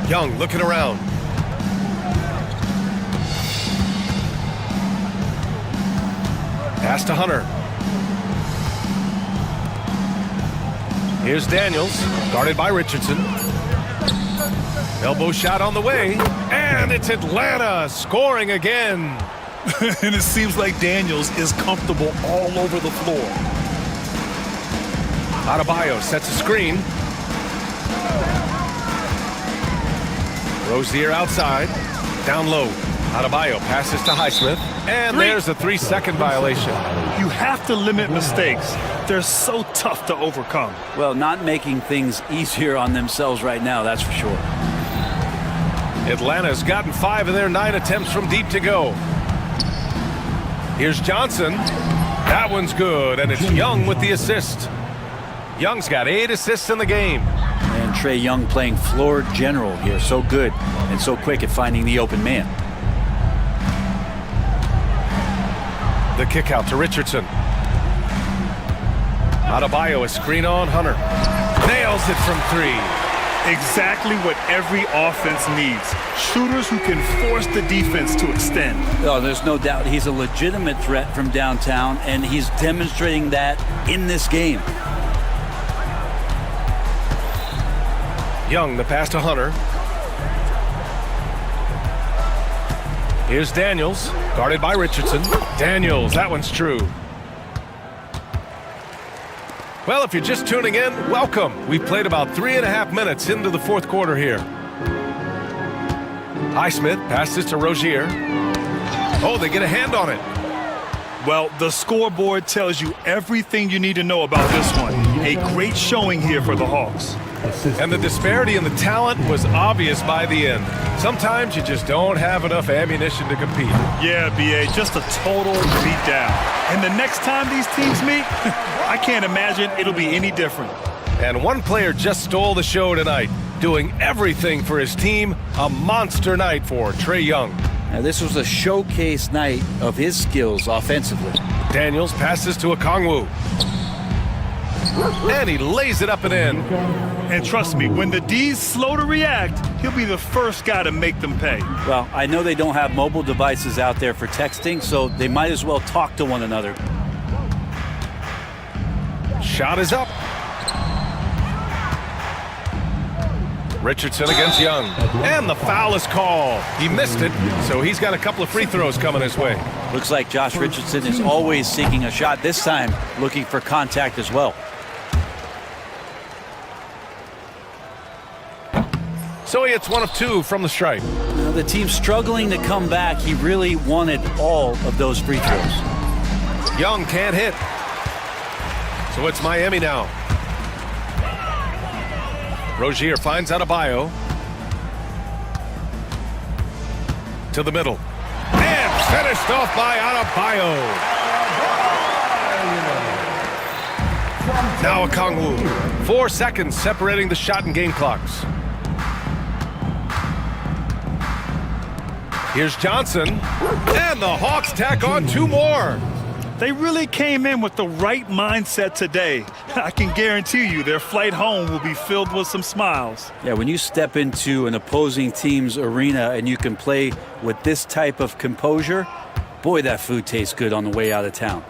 Young looking around. Pass to Hunter. Here's Daniels, guarded by Richardson. Elbow shot on the way, and it's Atlanta scoring again. And it seems like Daniels is comfortable all over the floor. Adebayo sets a screen. Rozier outside, down low. Adebayo passes to Highsmith, and there's a 3-second violation. You have to limit mistakes. They're so tough to overcome. Well, not making things easier on themselves right now, that's for sure. Atlanta's gotten 5 of their 9 attempts from deep to go. Here's Johnson. That one's good, and it's Young with the assist. Young's got 8 assists in the game. And Trae Young playing floor general here. So good and so quick at finding the open man. The kick out to Richardson. Adebayo, a screen on Hunter. Nails it from 3. Exactly what every offense needs. Shooters who can force the defense to extend. Oh, there's no doubt he's a legitimate threat from downtown, and he's demonstrating that in this game. Young, the pass to Hunter. Here's Daniels, guarded by Richardson. Daniels, that one's true. Well, if you're just tuning in, welcome. We've played about 3.5 minutes into the fourth quarter here. Highsmith passes to Rozier. Oh, they get a hand on it. Well, the scoreboard tells you everything you need to know about this one. A great showing here for the Hawks. And the disparity in the talent was obvious by the end. Sometimes you just don't have enough ammunition to compete. Yeah, BA, just a total beatdown. And the next time these teams meet, I can't imagine it'll be any different. And one player just stole the show tonight, doing everything for his team. A monster night for Trae Young. Now, this was a showcase night of his skills offensively. Daniels passes to Okongwu. And he lays it up and in. And trust me, when the D's slow to react, he'll be the first guy to make them pay. Well, I know they don't have mobile devices out there for texting, so they might as well talk to one another. Shot is up. Richardson against Young. And the foul is called. He missed it, so he's got a couple of free throws coming his way. Looks like Josh Richardson is always seeking a shot, this time looking for contact as well. So he hits one of two from the stripe. Now, the team's struggling to come back. He really wanted all of those free throws. Young can't hit. So it's Miami now. Rozier finds Adebayo. To the middle. And finished off by Adebayo. Now Okongwu. 4 seconds separating the shot and game clocks. Here's Johnson. And the Hawks tack on 2 more. They really came in with the right mindset today. I can guarantee you their flight home will be filled with some smiles. Yeah, when you step into an opposing team's arena and you can play with this type of composure, boy, that food tastes good on the way out of town.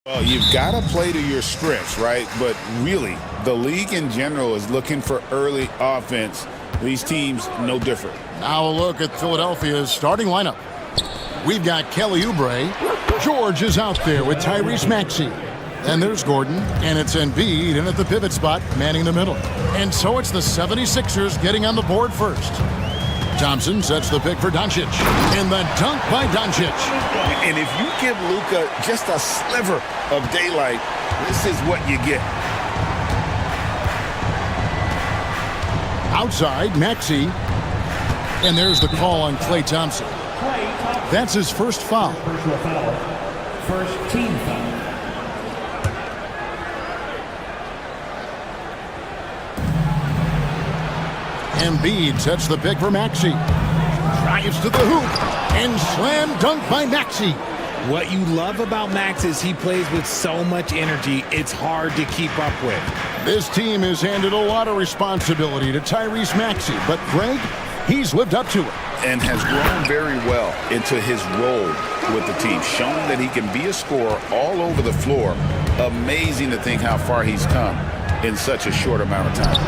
Well, you've got to play to your strengths, right? But really, the league in general is looking for early offense. These teams, no different. Now a look at Philadelphia's starting lineup. We've got Kelly Oubre. George is out there with Tyrese Maxey. And there's Gordon, and it's Embiid in at the pivot spot, manning the middle. And so it's the 76ers getting on the board first. Thompson sets the pick for Doncic. And the dunk by Doncic. And if you give Luka just a sliver of daylight, this is what you get. Outside, Maxey. And there's the call on Klay Thompson. That's his first foul. Personal foul. First team foul. Embiid sets the pick for Maxey. Drives to the hoop. And slam dunk by Maxey. What you love about Max is he plays with so much energy, it's hard to keep up with. This team has handed a lot of responsibility to Tyrese Maxey, but Greg, he's lived up to it. And has grown very well into his role with the team, shown that he can be a scorer all over the floor. Amazing to think how far he's come in such a short amount of time.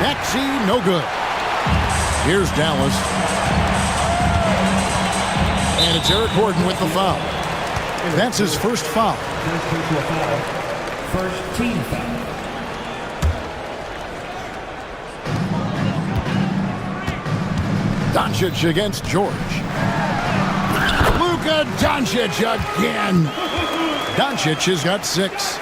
Maxey, no good. Here's Dallas. And it's Eric Gordon with the foul. That's his first foul. First team foul. Doncic against George. Luka Doncic again. Doncic has got 6.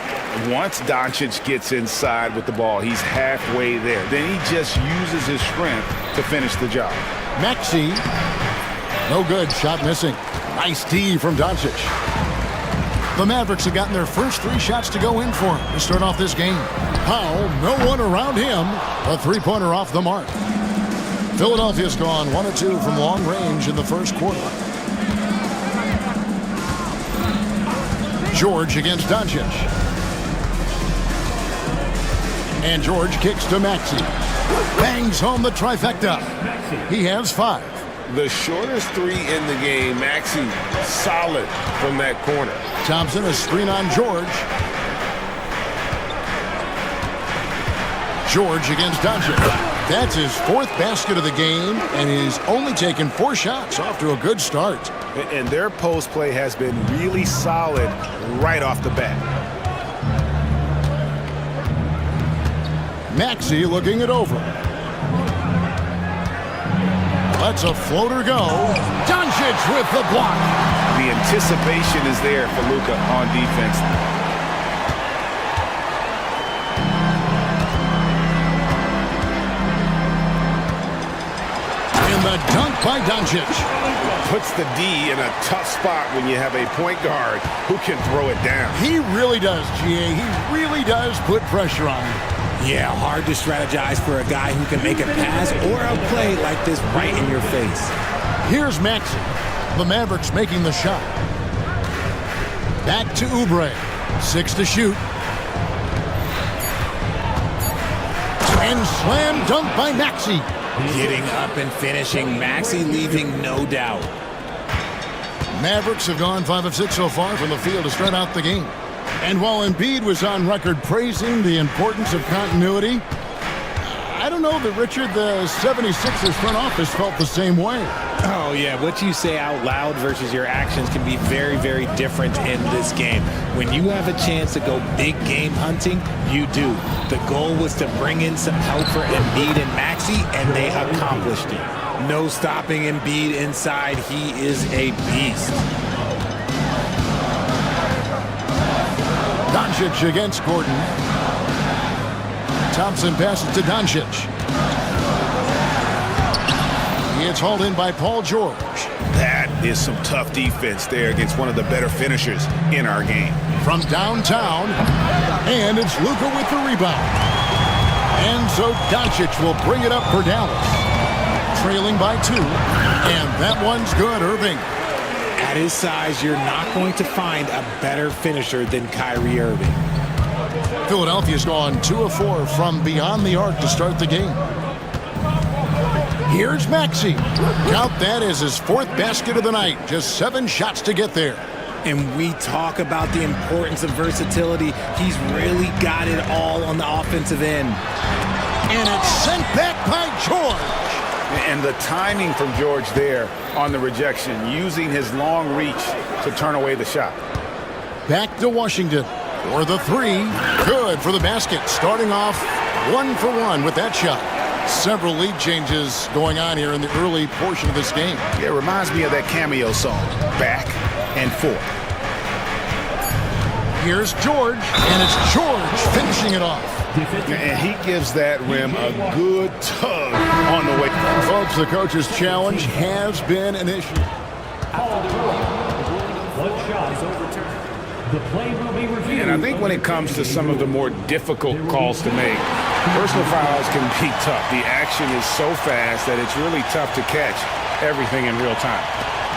Once Doncic gets inside with the ball, he's halfway there. Then he just uses his strength to finish the job. Maxey, no good, shot missing. Nice D from Doncic. The Mavericks have gotten their first 3 shots to go in for him to start off this game. Powell, no one around him. A 3-pointer off the mark. Philadelphia's gone 1 of 2 from long range in the first quarter. George against Doncic. And George kicks to Maxey. Bangs home the trifecta. He has 5. The shortest 3 in the game, Maxey solid from that corner. Thompson, a screen on George. George against Doncic. That's his 4th basket of the game, and he's only taken 4 shots, off to a good start. And their post play has been really solid right off the bat. Maxey looking it over. Lets a floater go. Doncic with the block. The anticipation is there for Luka on defense. And the dunk by Doncic. Puts the D in a tough spot when you have a point guard who can throw it down. He really does, GA. He really does put pressure on him. Yeah, hard to strategize for a guy who can make a pass or a play like this right in your face. Here's Maxey. The Mavericks making the shot. Back to Oubre. 6 to shoot. And slam dunk by Maxey. Getting up and finishing, Maxey leaving no doubt. Mavericks have gone 5 of 6 so far from the field to start out the game. And while Embiid was on record praising the importance of continuity, I don't know that, Richard, the 76ers front office felt the same way. Oh, yeah. What you say out loud versus your actions can be very, very different in this game. When you have a chance to go big game hunting, you do. The goal was to bring in some help for Embiid and Maxey, and they accomplished it. No stopping Embiid inside. He is a beast. Doncic against Gordon. Thompson passes to Doncic. It's hauled in by Paul George. That is some tough defense there against one of the better finishers in our game. From downtown, and it's Luka with the rebound. And so Doncic will bring it up for Dallas. Trailing by 2, and that one's good, Irving. At his size, you're not going to find a better finisher than Kyrie Irving. Philadelphia's gone 2 of 4 from beyond the arc to start the game. Here's Maxey. Count that as his 4th basket of the night. Just 7 shots to get there. And we talk about the importance of versatility. He's really got it all on the offensive end. And it's sent back by George. And the timing from George there on the rejection, using his long reach to turn away the shot. Back to Washington for the three. Good for the basket. Starting off 1 for 1 with that shot. Several lead changes going on here in the early portion of this game. It reminds me of that cameo song, Back and Forth. Here's George, and it's George finishing it off. And he gives that rim a good tug on the way. Folks, the coach's challenge has been an issue. One shot is overturned. The play will be reviewed. And I think when it comes to some of the more difficult calls to make, personal fouls can be tough. The action is so fast that it's really tough to catch everything in real time.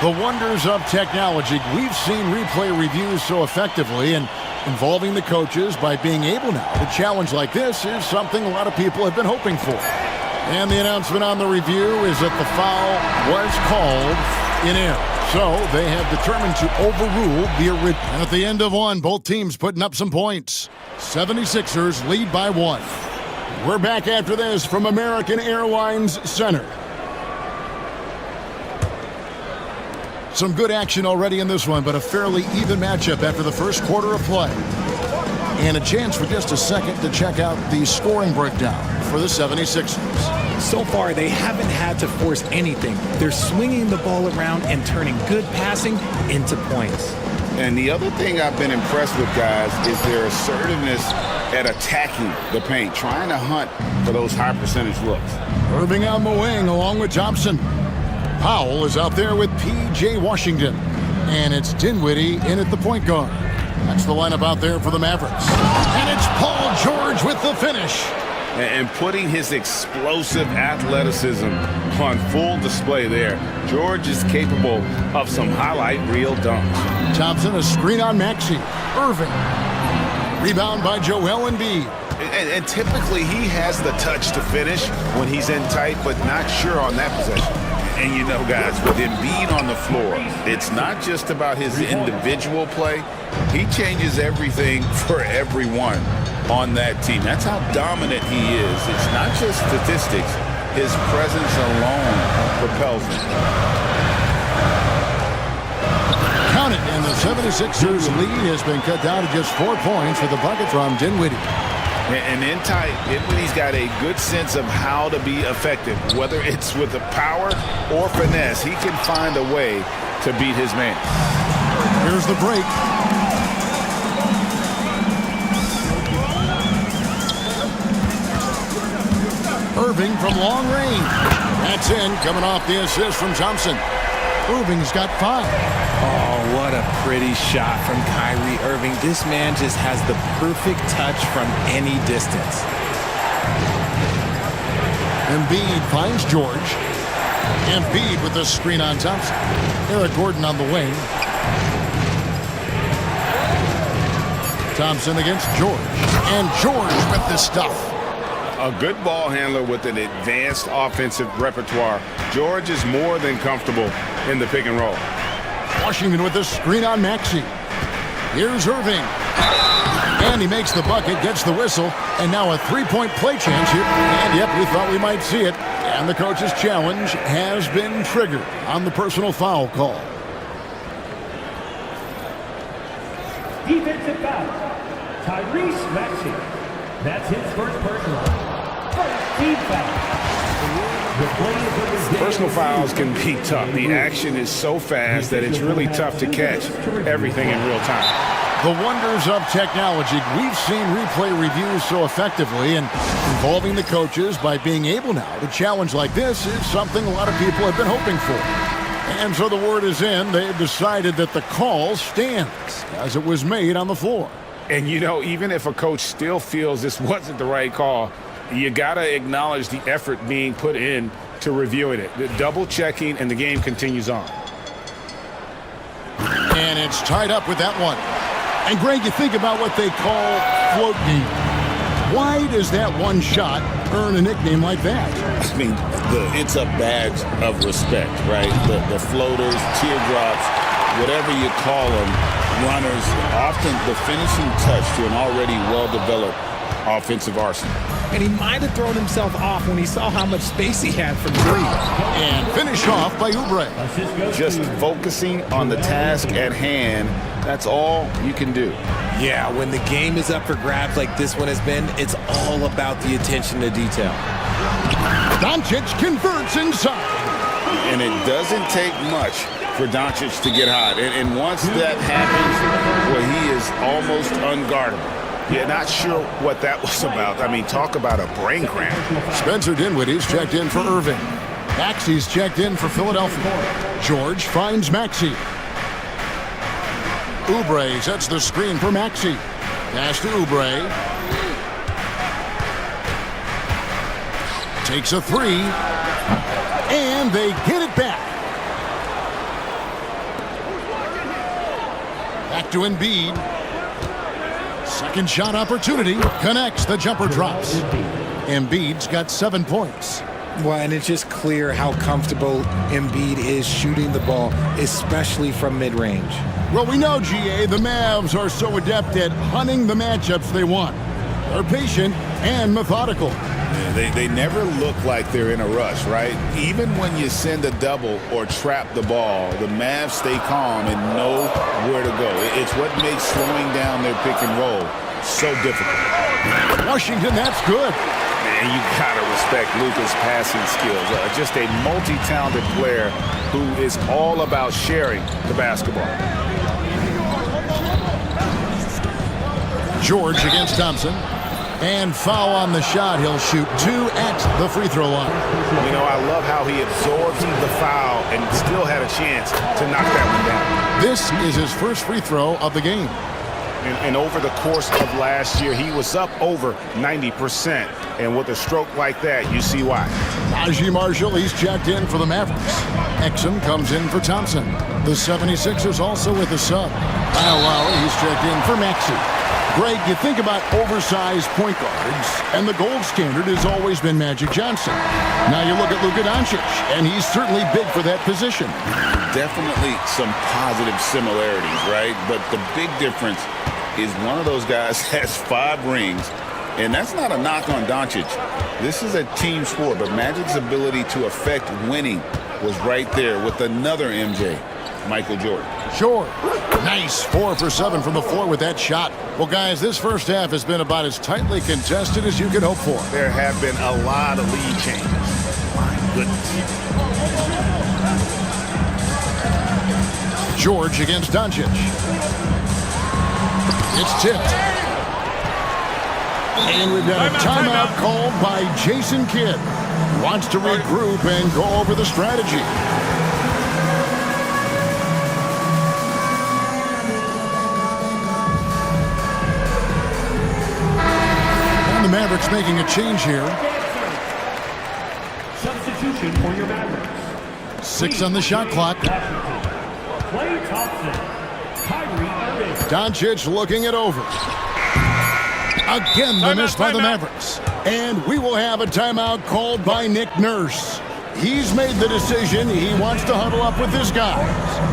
The wonders of technology. We've seen replay reviews so effectively, and involving the coaches by being able now to challenge like this is something a lot of people have been hoping for. And the announcement on the review is that the foul was called in air. So they have determined to overrule the original. And at the end of one, both teams putting up some points. 76ers lead by 1. We're back after this from American Airlines Center. Some good action already in this one, but a fairly even matchup after the first quarter of play. And a chance for just a second to check out the scoring breakdown for the 76ers. So far, they haven't had to force anything. They're swinging the ball around and turning good passing into points. And the other thing I've been impressed with, guys, is their assertiveness at attacking the paint, trying to hunt for those high percentage looks. Irving on the wing along with Thompson. Powell is out there with P.J. Washington. And it's Dinwiddie in at the point guard. That's the lineup out there for the Mavericks. And it's Paul George with the finish. And putting his explosive athleticism on full display there. George is capable of some highlight reel dunks. Thompson, a screen on Maxey. Irving. Rebound by Joel Embiid. And typically he has the touch to finish when he's in tight, but not sure on that possession. And you know, guys, with Embiid on the floor, it's not just about his individual play. He changes everything for everyone on that team. That's how dominant he is. It's not just statistics. His presence alone propels him. Count it, and the 76ers lead has been cut down to just 4 points with the bucket from Dinwiddie. And in tight, Dinwiddie's got a good sense of how to be effective. Whether it's with the power or finesse, he can find a way to beat his man. Here's the break. Irving from long range. That's in, coming off the assist from Thompson. Irving's got 5. Oh, what a pretty shot from Kyrie Irving. This man just has the perfect touch from any distance. Embiid finds George. Embiid with the screen on Thompson. Eric Gordon on the wing. Thompson against George. And George with the stuff. A good ball handler with an advanced offensive repertoire. George is more than comfortable in the pick and roll. Washington with the screen on Maxey. Here's Irving. And he makes the bucket, gets the whistle, and now a three-point play chance here. And yep, we thought we might see it. And the coach's challenge has been triggered on the personal foul call. Defensive foul. Tyrese Maxey. That's his first personal. First team foul. Personal fouls can be tough. The action is so fast that it's really tough to catch everything in real time. The wonders of technology. We've seen replay reviews so effectively, and involving the coaches by being able now to challenge like this is something a lot of people have been hoping for. And so the word is in. They've decided that the call stands as it was made on the floor. And you know, even if a coach still feels this wasn't the right call, you gotta acknowledge the effort being put in to reviewing it. The double checking, and the game continues on. And it's tied up with that one. And Greg, you think about what they call float game. Why does that one shot earn a nickname like that? I mean, it's a badge of respect, right? The floaters, teardrops, whatever you call them, runners, often the finishing touch to an already well-developed offensive arsenal. And he might have thrown himself off when he saw how much space he had from three. And finish off by Oubre. Just focusing on the task at hand, that's all you can do. Yeah, when the game is up for grabs like this one has been, it's all about the attention to detail. Doncic converts inside. And it doesn't take much for Doncic to get hot. And once that happens, well, he is almost unguardable. Yeah, not sure what that was about. I mean, talk about a brain cramp. Spencer Dinwiddie's checked in for Irving. Maxey's checked in for Philadelphia. George finds Maxey. Oubre sets the screen for Maxey. Pass to Oubre. Takes a three. And they get it back. Back to Embiid. Second shot opportunity. Connects. The jumper drops. Embiid's got 7 points. Well, and it's just clear how comfortable Embiid is shooting the ball, especially from mid-range. Well, we know, GA, the Mavs are so adept at hunting the matchups they want. They're patient and methodical. Yeah, they never look like they're in a rush, right? Even when you send a double or trap the ball, the Mavs stay calm and know where to go. It's what makes slowing down their pick and roll so difficult. Washington, that's good. Man, you gotta respect Luka's passing skills. Just a multi-talented player who is all about sharing the basketball. George against Thompson. And foul on the shot. He'll shoot 2 at the free throw line. You know, I love how he absorbed the foul and still had a chance to knock that one down. This is his first free throw of the game. And over the course of last year, he was up over 90%. And with a stroke like that, you see why. Najee Marshall, he's checked in for the Mavericks. Exum comes in for Thompson. The 76ers also with a sub. Kyle Lowry, he's checked in for Maxey. Greg, you think about oversized point guards, and the gold standard has always been Magic Johnson. Now you look at Luka Doncic, and he's certainly big for that position. Definitely some positive similarities, right? But the big difference is one of those guys has 5 rings, and that's not a knock on Doncic. This is a team sport, but Magic's ability to affect winning was right there with another MJ, Michael Jordan. Sure. Nice 4 for 7 from the floor with that shot. Well, guys, this first half has been about as tightly contested as you could hope for. There have been a lot of lead changes. My goodness. George against Doncic. It's tipped. And we've got a timeout called by Jason Kidd. Wants to regroup and go over the strategy. The Mavericks making a change here. Substitution for your Mavericks. 6 on the shot clock. Klay Thompson. Kyrie Irving. Doncic looking it over. Again, the miss by the Mavericks. And we will have a timeout called by Nick Nurse. He's made the decision. He wants to huddle up with his guys.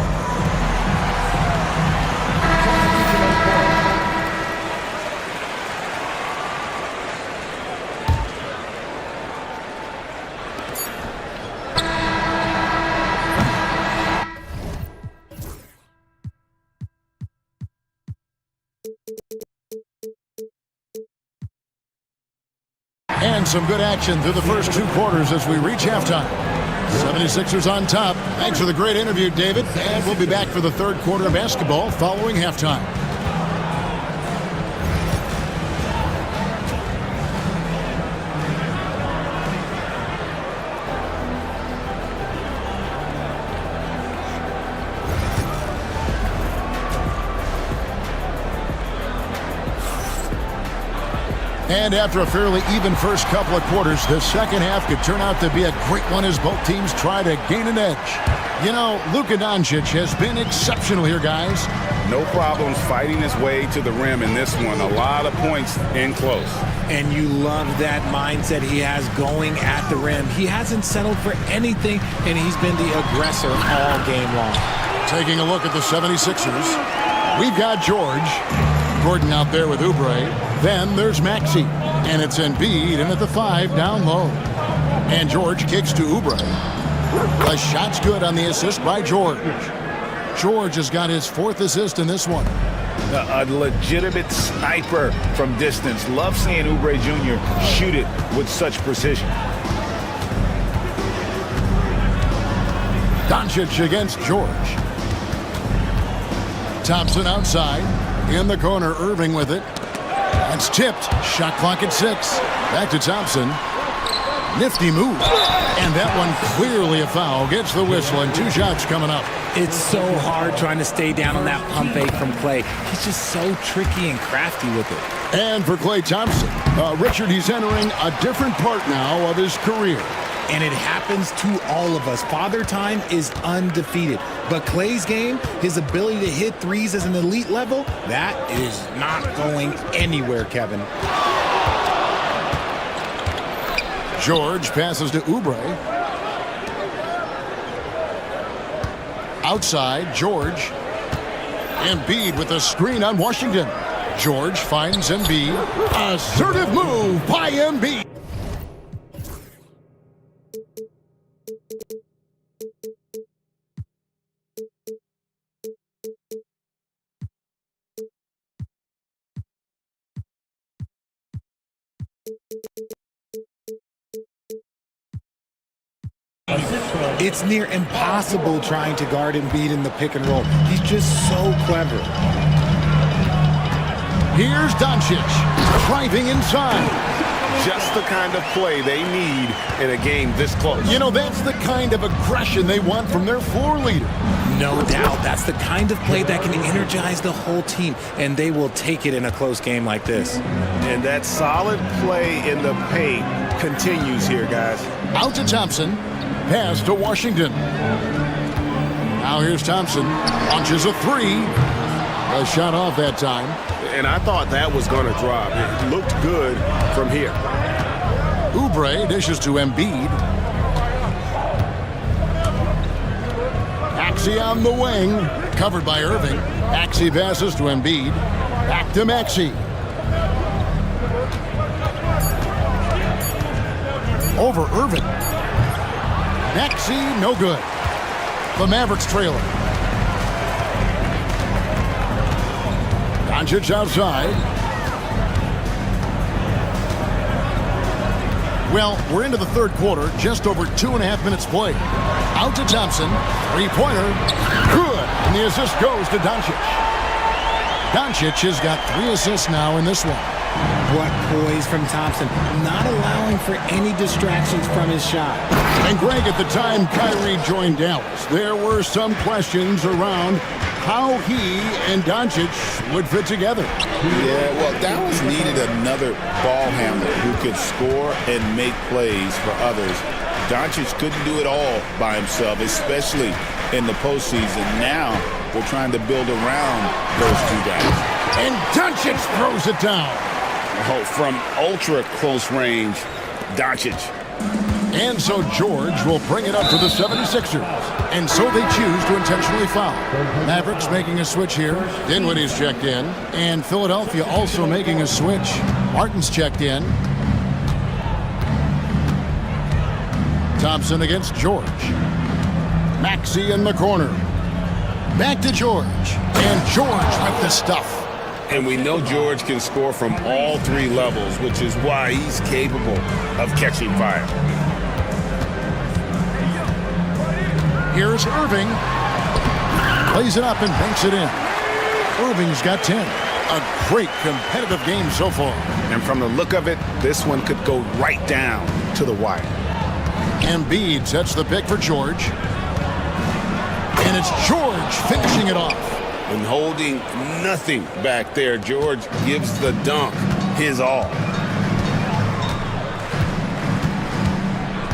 And some good action through the first 2 quarters as we reach halftime. 76ers on top. Thanks for the great interview, David. And we'll be back for the 3rd quarter of basketball following halftime. And after a fairly even first couple of quarters, the second half could turn out to be a great one as both teams try to gain an edge. You know, Luka Doncic has been exceptional here, guys. No problems fighting his way to the rim in this one. A lot of points in close. And you love that mindset he has going at the rim. He hasn't settled for anything, and he's been the aggressor all game long. Taking a look at the 76ers, we've got George. Gordon out there with Oubre. Then there's Maxey. And it's Embiid in at the 5 down low. And George kicks to Oubre. The shot's good on the assist by George. George has got his 4th assist in this one. A legitimate sniper from distance. Love seeing Oubre Jr. shoot it with such precision. Doncic against George. Thompson outside. In the corner, Irving with it. It's tipped. Shot clock at 6. Back to Thompson. Nifty move. And that one clearly a foul. Gets the whistle and 2 shots coming up. It's so hard trying to stay down on that pump fake from Klay. He's just so tricky and crafty with it. And for Klay Thompson, Richard, he's entering a different part now of his career. And it happens to all of us. Father Time is undefeated. But Klay's game, his ability to hit threes as an elite level, that is not going anywhere, Kevin. George passes to Oubre. Outside, George. Embiid with a screen on Washington. George finds Embiid. Assertive move by Embiid. It's near impossible trying to guard Embiid in the pick and roll. He's just so clever. Here's Doncic driving inside. Just the kind of play they need in a game this close. You know, that's the kind of aggression they want from their floor leader. No doubt. That's the kind of play that can energize the whole team, and they will take it in a close game like this. And that solid play in the paint continues here, guys. Out to Thompson. Pass to Washington. Now here's Thompson. Launches a 3. A shot off that time. And I thought that was going to drop. It looked good from here. Oubre dishes to Embiid. Maxey on the wing. Covered by Irving. Maxey passes to Embiid. Back to Maxey. Over Irving. Maxey, no good. The Mavericks trailer. Doncic outside. Well, we're into the 3rd quarter, just over 2.5 minutes played. Out to Thompson, 3-pointer, good, and the assist goes to Doncic. Doncic has got 3 assists now in this one. What poise from Thompson, not allowing for any distractions from his shot. And Greg, at the time Kyrie joined Dallas, there were some questions around how he and Doncic would fit together. Yeah, well, Dallas needed another ball handler who could score and make plays for others. Doncic couldn't do it all by himself, especially in the postseason. Now they're trying to build around those 2 guys. And Doncic throws it down. Oh, from ultra close range, Doncic. And so George will bring it up to the 76ers. And so they choose to intentionally foul. Mavericks making a switch here. Dinwiddie's checked in. And Philadelphia also making a switch. Martin's checked in. Thompson against George. Maxey in the corner. Back to George. And George with the stuff. And we know George can score from all 3 levels, which is why he's capable of catching fire. Here's Irving. Plays it up and banks it in. Irving's got 10. A great competitive game so far. And from the look of it, this one could go right down to the wire. Embiid sets the pick for George. And it's George finishing it off. And holding nothing back there, George gives the dunk his all.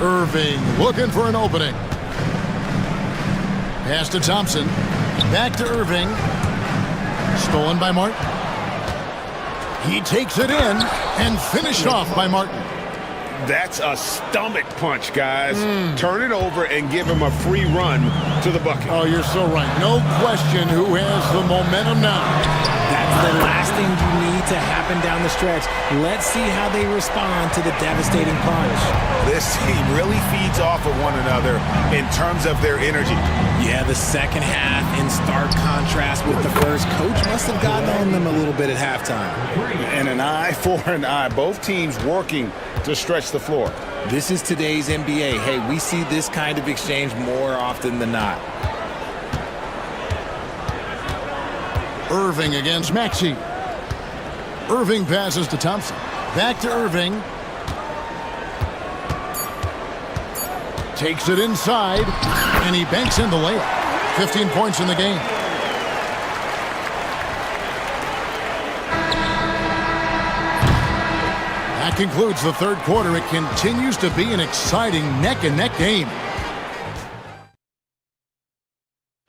Irving looking for an opening. Pass to Thompson. Back to Irving. Stolen by Martin. He takes it in and finished off by Martin. That's a stomach punch, guys. Turn it over and give him a free run to the bucket. Oh, you're so right. No question who has the momentum now. That's the last thing you need to happen down the stretch. Let's see how they respond to the devastating punch. This team really feeds off of one another in terms of their energy. Yeah, the second half in stark contrast with the first. Coach must have gotten on them a little bit at halftime. And an eye for an eye. Both teams working to stretch the floor. This is today's NBA. Hey, we see this kind of exchange more often than not. Irving against Maxey. Irving passes to Thompson. Back to Irving. Takes it inside, and he banks in the layup. 15 points in the game. That concludes the third quarter. It continues to be an exciting neck-and-neck game.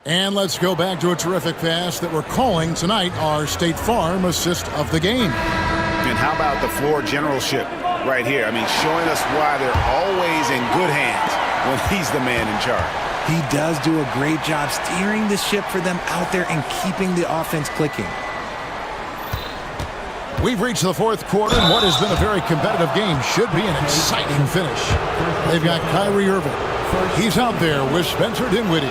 And let's go back to a terrific pass that we're calling tonight our State Farm assist of the game. And how about the floor generalship right here? I mean, showing us why they're always in good hands when he's the man in charge. He does do a great job steering the ship for them out there and keeping the offense clicking. We've reached the fourth quarter, and what has been a very competitive game should be an exciting finish. They've got Kyrie Irving. He's out there with Spencer Dinwiddie.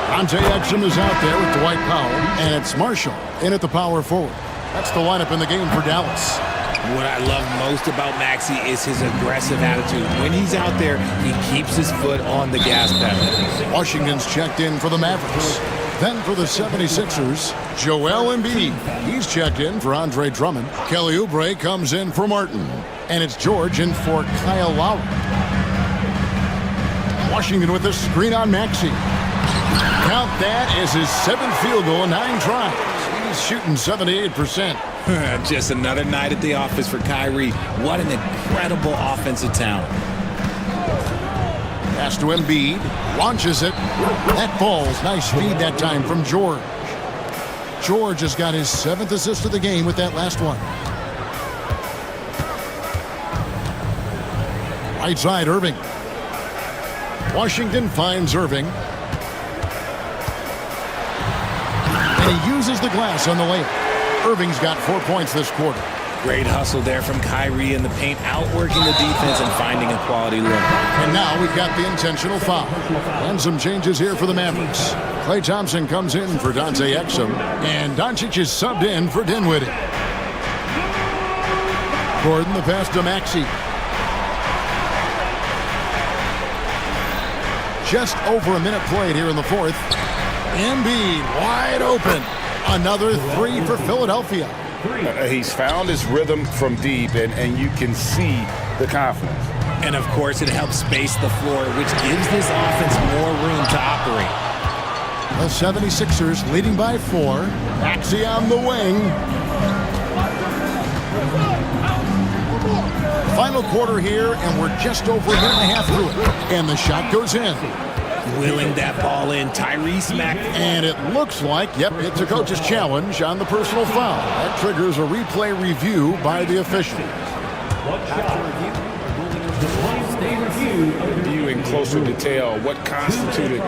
Dante Exum is out there with Dwight Powell, and it's Marshall in at the power forward. That's the lineup in the game for Dallas. What I love most about Maxey is his aggressive attitude. When he's out there, he keeps his foot on the gas pedal. Washington's checked in for the Mavericks. Then for the 76ers, Joel Embiid. He's checked in for Andre Drummond. Kelly Oubre comes in for Martin. And it's George in for Kyle Lowry. Washington with a screen on Maxey. Count that as his 7th field goal in 9 tries. He's shooting 78%. Just another night at the office for Kyrie. What an incredible offensive talent. Pass to Embiid. Launches it. That ball's nice speed that time from George. George has got his 7th assist of the game with that last one. Right side, Irving. Washington finds Irving. And he uses the glass on the layup. Irving's got 4 points this quarter. Great hustle there from Kyrie in the paint, outworking the defense and finding a quality look. And now we've got the intentional foul. And some changes here for the Mavericks. Klay Thompson comes in for Dante Exum. And Doncic is subbed in for Dinwiddie. Gordon the pass to Maxey. Just over a minute played here in the fourth. Embiid wide open. Another 3 for Philadelphia. He's found his rhythm from deep, and you can see the confidence. And, of course, it helps space the floor, which gives this offense more room to operate. The 76ers leading by 4. Maxey on the wing. Final quarter here, and we're just over a minute and a half through it. And the shot goes in. Willing that ball in. Tyrese Maxey. And it looks like, yep, it's a coach's challenge on the personal foul. That triggers a replay review by the official. Review in closer detail what constituted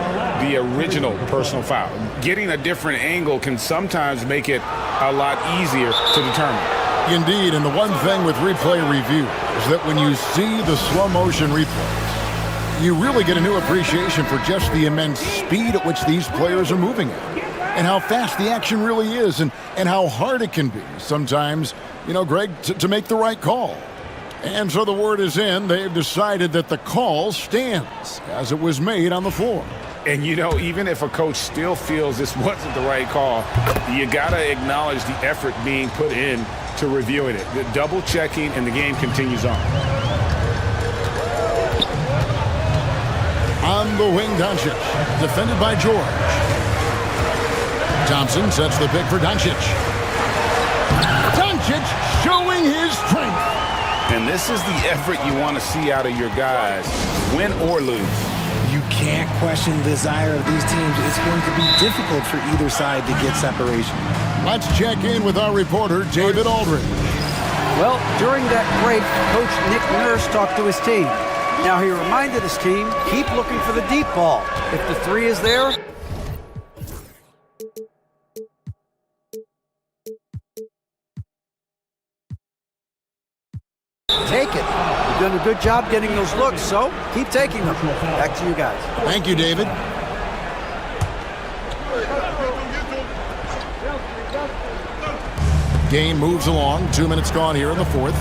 the original personal foul. Getting a different angle can sometimes make it a lot easier to determine. Indeed, and the one thing with replay review is that when you see the slow motion replay, you really get a new appreciation for just the immense speed at which these players are moving at, and how fast the action really is, and how hard it can be sometimes, you know, Greg, to make the right call. And so the word is in. They've decided that the call stands as it was made on the floor. And, you know, even if a coach still feels this wasn't the right call, you got to acknowledge the effort being put in to reviewing it. The double checking, and the game continues on. On the wing, Doncic, defended by George. Thompson sets the pick for Doncic. Doncic showing his strength. And this is the effort you want to see out of your guys, win or lose. You can't question the desire of these teams. It's going to be difficult for either side to get separation. Let's check in with our reporter, David Aldridge. Well, during that break, Coach Nick Nurse talked to his team. Now he reminded his team, keep looking for the deep ball. If the three is there, take it. You've done a good job getting those looks, so keep taking them. Back to you guys. Thank you, David. Game moves along. 2 minutes gone here in the fourth.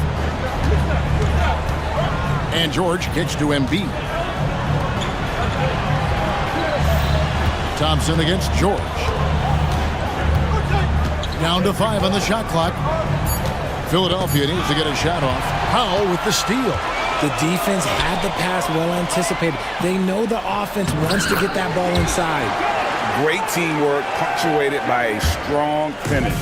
And George kicks to Embiid. Thompson against George. Down to 5 on the shot clock. Philadelphia needs to get a shot off. Powell with the steal. The defense had the pass well anticipated. They know the offense wants to get that ball inside. Great teamwork, punctuated by a strong finish.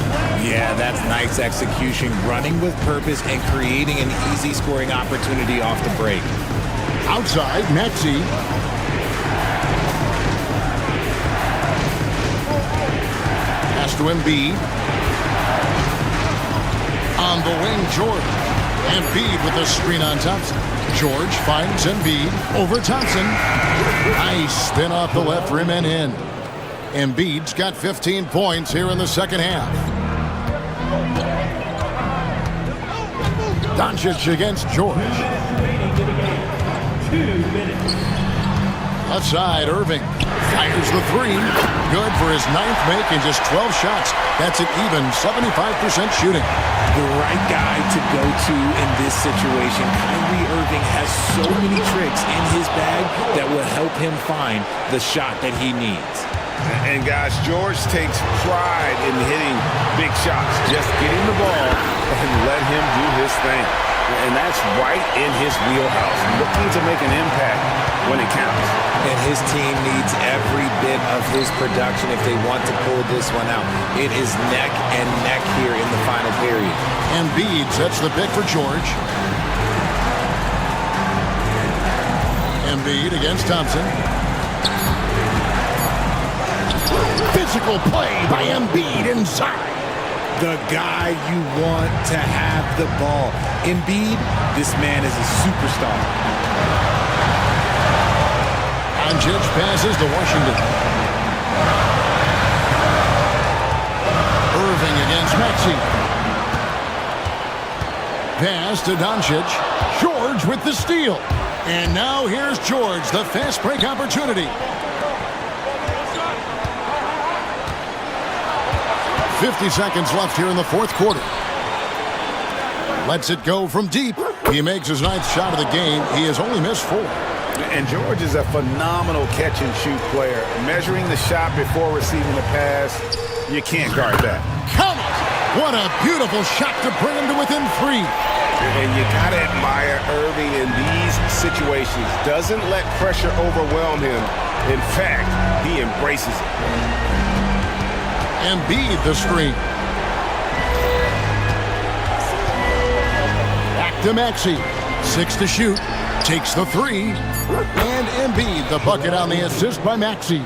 Yeah, that's nice execution, running with purpose and creating an easy scoring opportunity off the break. Outside, Maxey. Pass to Embiid. On the wing, George. Embiid with the screen on Thompson. George finds Embiid over Thompson. Nice spin off the left rim and in. Embiid's got 15 points here in the second half. Doncic against George. Left side, Irving fires the three. Good for his 9th make in just 12 shots. That's an even 75% shooting. The right guy to go to in this situation. Kyrie Irving has so many tricks in his bag that will help him find the shot that he needs. And guys, George takes pride in hitting big shots. Just get him the ball and let him do his thing. And that's right in his wheelhouse. Looking to make an impact when it counts. And his team needs every bit of his production if they want to pull this one out. It is neck and neck here in the final period. Embiid sets the pick for George. Embiid against Thompson. Physical play by Embiid inside. The guy you want to have the ball. Embiid, this man is a superstar. Doncic passes to Washington. Irving against Maxey. Pass to Doncic. George with the steal. And now here's George, the fast break opportunity. 50 seconds left here in the fourth quarter. Lets it go from deep. He makes his 9th shot of the game. He has only missed 4. And George is a phenomenal catch-and-shoot player. Measuring the shot before receiving the pass, you can't guard that. Count it! What a beautiful shot to bring him to within 3. And you got to admire Irving in these situations. Doesn't let pressure overwhelm him. In fact, he embraces it. Embiid the screen. Back to Maxey. 6 to shoot. Takes the 3. And Embiid the bucket on the assist by Maxey.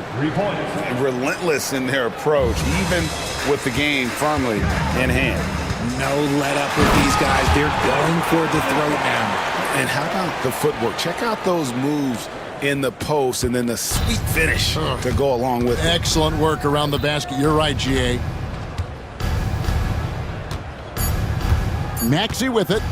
Relentless in their approach, even with the game firmly in hand. No let up with these guys. They're going for the throat now. And how about the footwork? Check out those moves in the post and then the sweet finish to go along with it. Excellent work around the basket. You're right, GA. Maxey with it.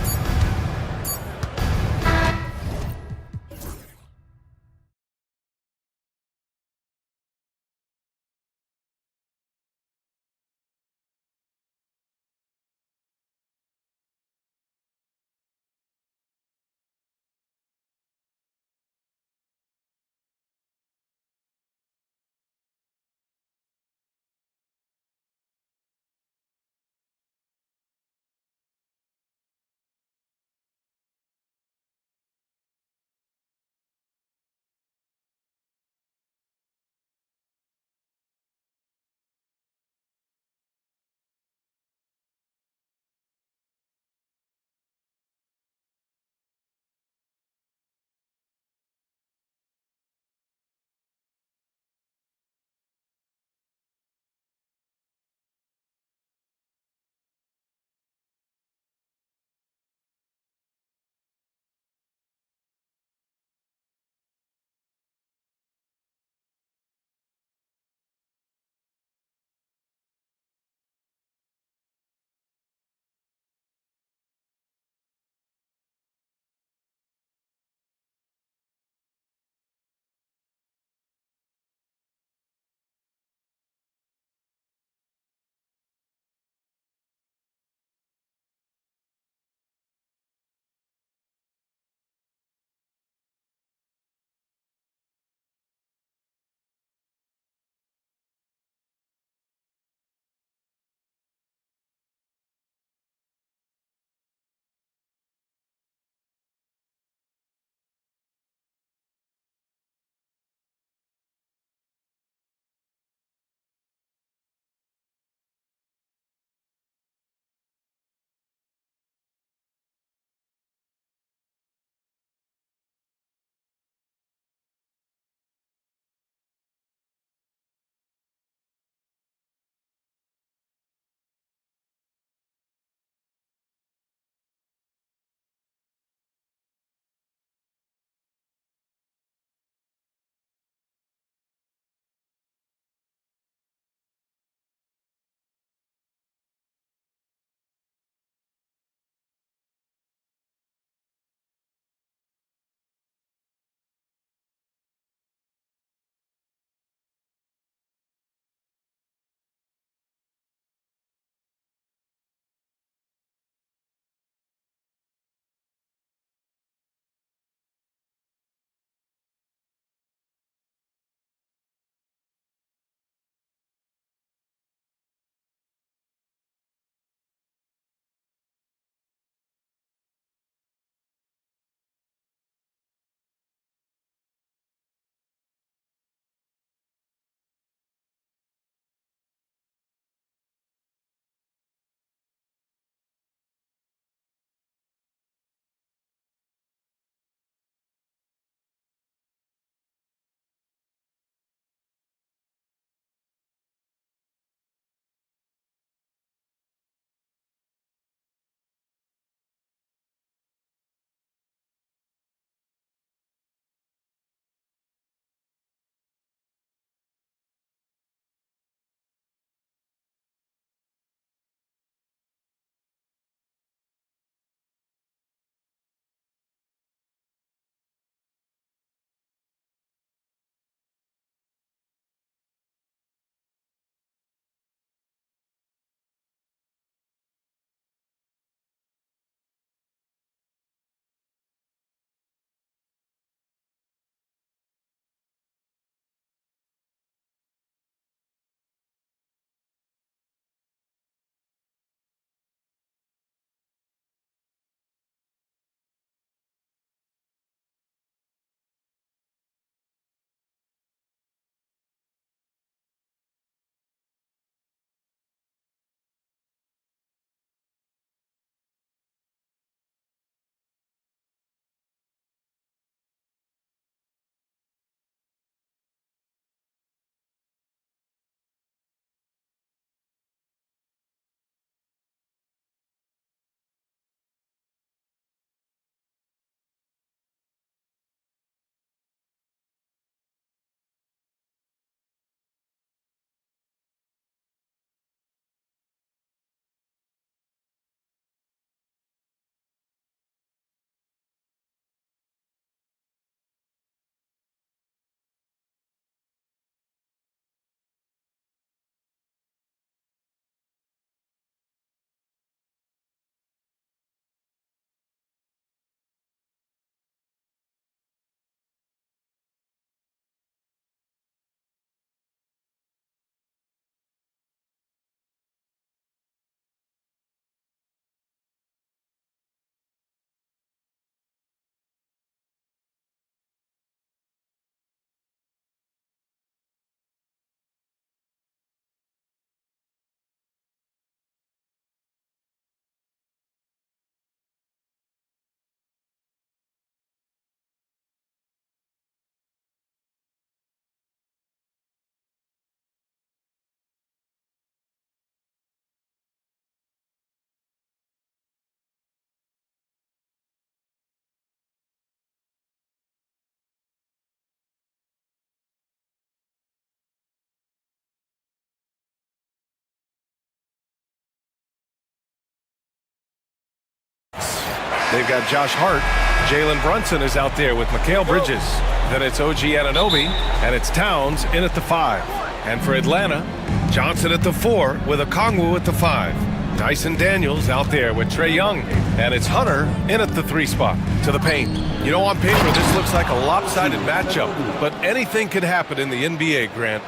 They've got Josh Hart. Jalen Brunson is out there with Mikal Bridges. Then it's OG Anunoby, and it's Towns in at the 5. And for Atlanta, Johnson at the 4 with Okongwu at the 5. Dyson Daniels out there with Trae Young, and it's Hunter in at the 3 spot to the paint. You know, on paper, this looks like a lopsided matchup, but anything could happen in the NBA, Grant.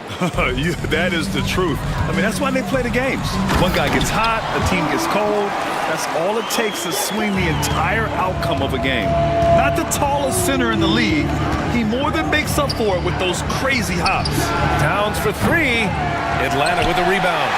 Yeah, that is the truth. I mean, that's why they play the games. One guy gets hot, the team gets cold. That's all it takes to swing the entire outcome of a game. Not the tallest center in the league. He more than makes up for it with those crazy hops. Towns for 3. Atlanta with a rebound.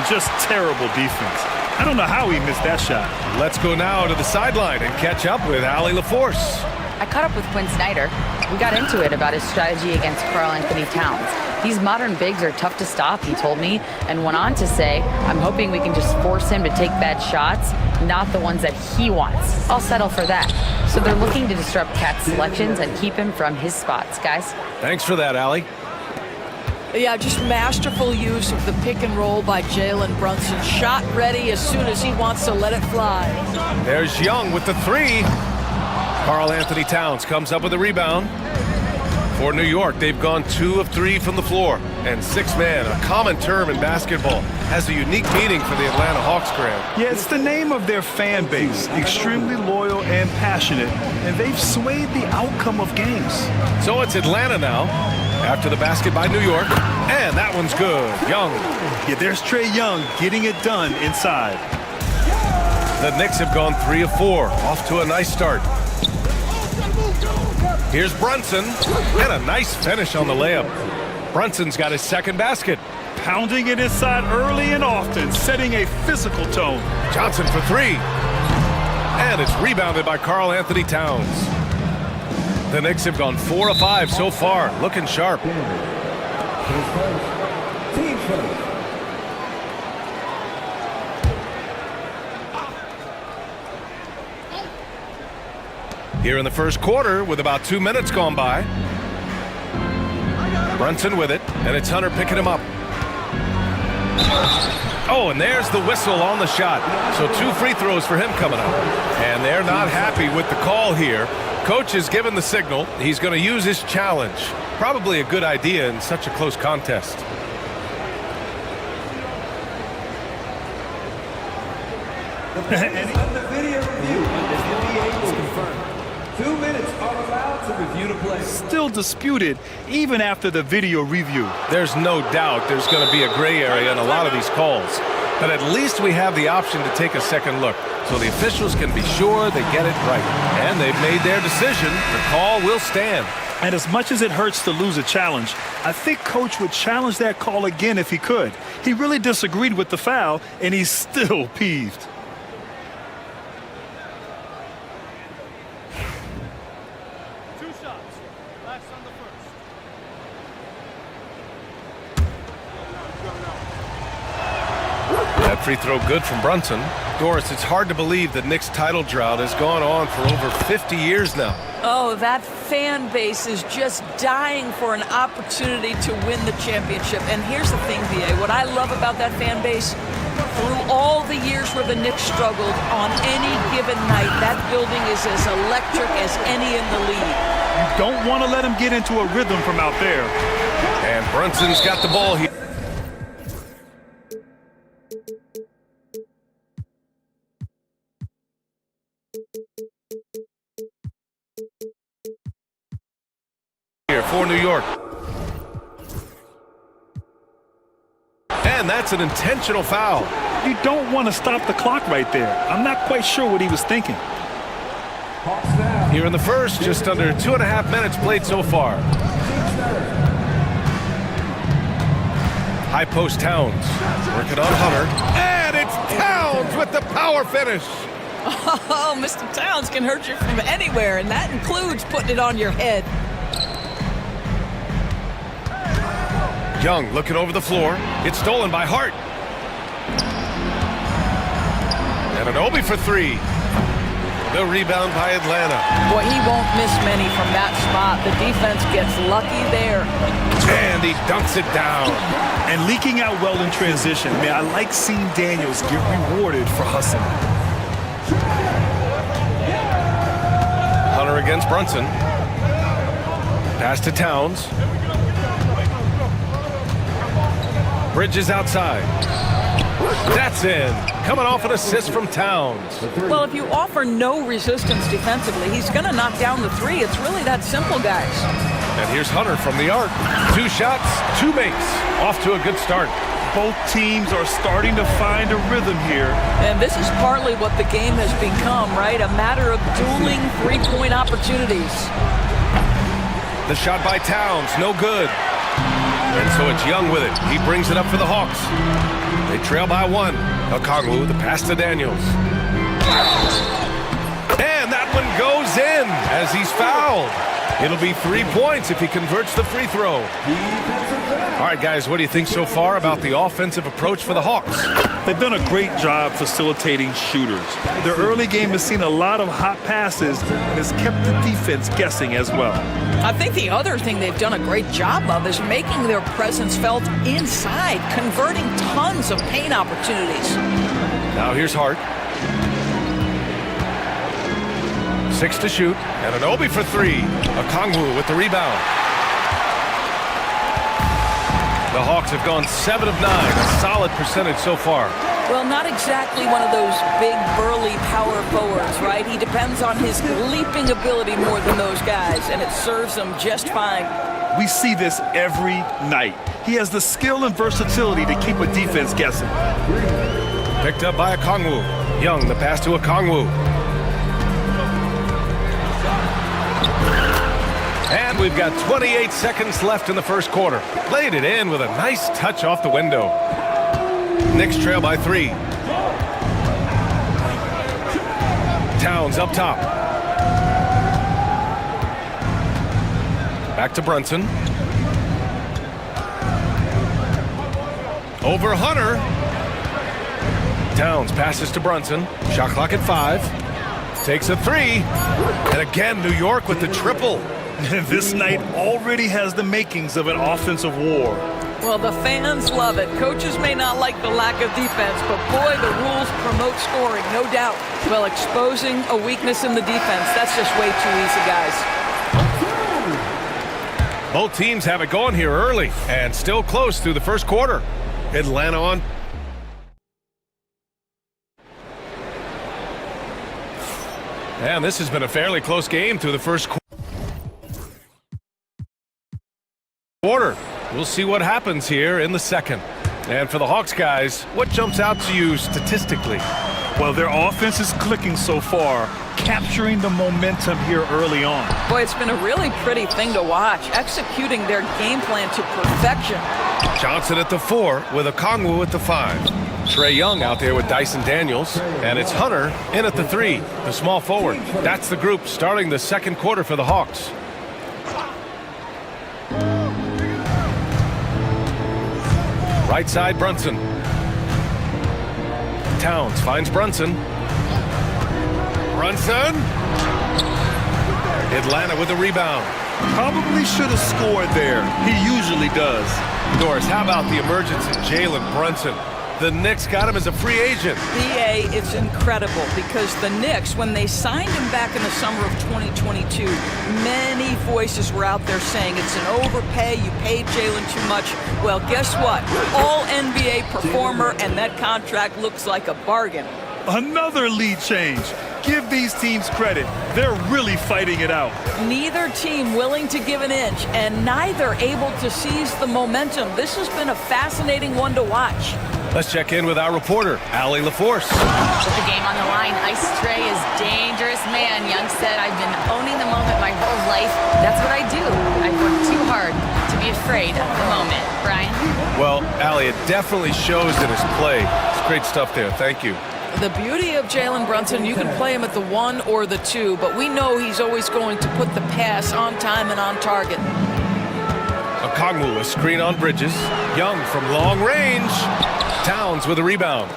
Just terrible defense. I don't know how he missed that shot. Let's go now to the sideline and catch up with Allie LaForce. I caught up with Quinn Snyder. We got into it about his strategy against Karl Anthony Towns. These modern bigs are tough to stop, he told me, and went on to say, I'm hoping we can just force him to take bad shots, not the ones that he wants. I'll settle for that. So they're looking to disrupt Cat's selections and keep him from his spots, guys. Thanks for that, Allie. Yeah, just masterful use of the pick and roll by Jalen Brunson. Shot ready as soon as he wants to let it fly. There's Young with the 3. Karl Anthony Towns comes up with a rebound. For New York, they've gone 2 of 3 from the floor. And 6-man, a common term in basketball, has a unique meaning for the Atlanta Hawks, Grant. Yeah, it's the name of their fan base. Extremely loyal and passionate. And they've swayed the outcome of games. So it's Atlanta now, after the basket by New York. And that one's good. Young. Yeah, there's Trae Young getting it done inside. The Knicks have gone 3 of 4, off to a nice start. Here's Brunson, and a nice finish on the layup. Brunson's got his second basket. Pounding it inside early and often, setting a physical tone. Johnson for 3. And it's rebounded by Karl Anthony Towns. The Knicks have gone 4 of 5 so far, looking sharp. Here in the first quarter, with about 2 minutes gone by. Brunson with it, and it's Hunter picking him up. Oh, and there's the whistle on the shot. So 2 free throws for him coming up. And they're not happy with the call here. Coach has given the signal. He's going to use his challenge. Probably a good idea in such a close contest. And the video review, the NBA is confirmed. 2 minutes are allowed to review the play. Still disputed even after the video review. There's no doubt there's going to be a gray area in a lot of these calls. But at least we have the option to take a second look, so the officials can be sure they get it right. And they've made their decision. The call will stand. And as much as it hurts to lose a challenge, I think Coach would challenge that call again if he could. He really disagreed with the foul, and he's still peeved. That free throw good from Brunson. Doris, it's hard to believe the Knicks title drought has gone on for over 50 years now. Oh, that fan base is just dying for an opportunity to win the championship. And here's the thing, VA, what I love about that fan base, through all the years where the Knicks struggled, on any given night, that building is as electric as any in the league. You don't want to let him get into a rhythm from out there. And Brunson's got the ball here. For New York. And that's an intentional foul. You don't want to stop the clock right there. I'm not quite sure what he was thinking. Here in the first, just under 2.5 minutes played so far. High post Towns. Working on Hunter. And it's Towns with the power finish. Oh, Mr. Towns can hurt you from anywhere, and that includes putting it on your head. Young looking over the floor. It's stolen by Hart. And Anunoby for 3. The rebound by Atlanta. Boy, he won't miss many from that spot. The defense gets lucky there. And he dunks it down. And leaking out well in transition. Man, I like seeing Daniels get rewarded for hustling. against Brunson. Pass to Towns. Bridges outside. That's in. Coming off an assist from Towns. Well, if you offer no resistance defensively, he's going to knock down the three. It's really that simple, guys. And here's Hunter from the arc. 2 shots, 2 makes. Off to a good start. Both teams are starting to find a rhythm here. And this is partly what the game has become, right? A matter of dueling three-point opportunities. The shot by Towns, no good. And so it's Young with it. He brings it up for the Hawks. They trail by 1. Okongwu, the pass to Daniels. And that one goes in as he's fouled. It'll be 3 points if he converts the free throw. All right, guys, what do you think so far about the offensive approach for the Hawks? They've done a great job facilitating shooters. Their early game has seen a lot of hot passes and has kept the defense guessing as well. I think the other thing they've done a great job of is making their presence felt inside, converting tons of paint opportunities. Now here's Hart. 6 to shoot, and an Obi for 3. Okongwu with the rebound. The Hawks have gone 7 of 9, a solid percentage so far. Well, not exactly one of those big, burly power forwards, right? He depends on his leaping ability more than those guys, and it serves him just fine. We see this every night. He has the skill and versatility to keep a defense guessing. Picked up by Okongwu. Young, the pass to Okongwu. And we've got 28 seconds left in the first quarter. Played it in with a nice touch off the window. Knicks trail by 3. Towns up top. Back to Brunson. Over Hunter. Towns passes to Brunson. Shot clock at 5. Takes a 3. And again, New York with the triple. This night already has the makings of an offensive war. Well, the fans love it. Coaches may not like the lack of defense, but boy, the rules promote scoring, no doubt. Well, exposing a weakness in the defense, that's just way too easy, guys. Both teams have it going here early and still close through the first quarter. Atlanta on. And this has been a fairly close game through the first quarter. We'll see what happens here in the second. And for the Hawks guys, what jumps out to you statistically? Well, their offense is clicking so far, capturing the momentum here early on. Boy, it's been a really pretty thing to watch, executing their game plan to perfection. Johnson at the 4 with Okongwu at the 5. Trey Young out there with Dyson Daniels. And it's Hunter in at the 3, the small forward. That's the group starting the second quarter for the Hawks. Right side, Brunson. Towns finds Brunson. Brunson. Atlanta with the rebound. Probably should have scored there. He usually does. Doris, how about the emergence of Jalen Brunson? The Knicks got him as a free agent. BA, it's incredible because the Knicks, when they signed him back in the summer of 2022, many voices were out there saying it's an overpay, you paid Jalen too much. Well, guess what? All NBA performer, and that contract looks like a bargain. Another lead change. Give these teams credit. They're really fighting it out. Neither team willing to give an inch, and neither able to seize the momentum. This has been a fascinating one to watch. Let's check in with our reporter, Allie LaForce. With the game on the line, Ice Trey is dangerous man. Young said, I've been owning the moment my whole life. That's what I do. I've worked too hard to be afraid of the moment. Brian? Well, Allie, it definitely shows in his play. It's great stuff there. Thank you. The beauty of Jalen Brunson, you can play him at the 1 or the 2, but we know he's always going to put the pass on time and on target. Okongwu, a screen on Bridges. Young from long range. Towns with a rebound.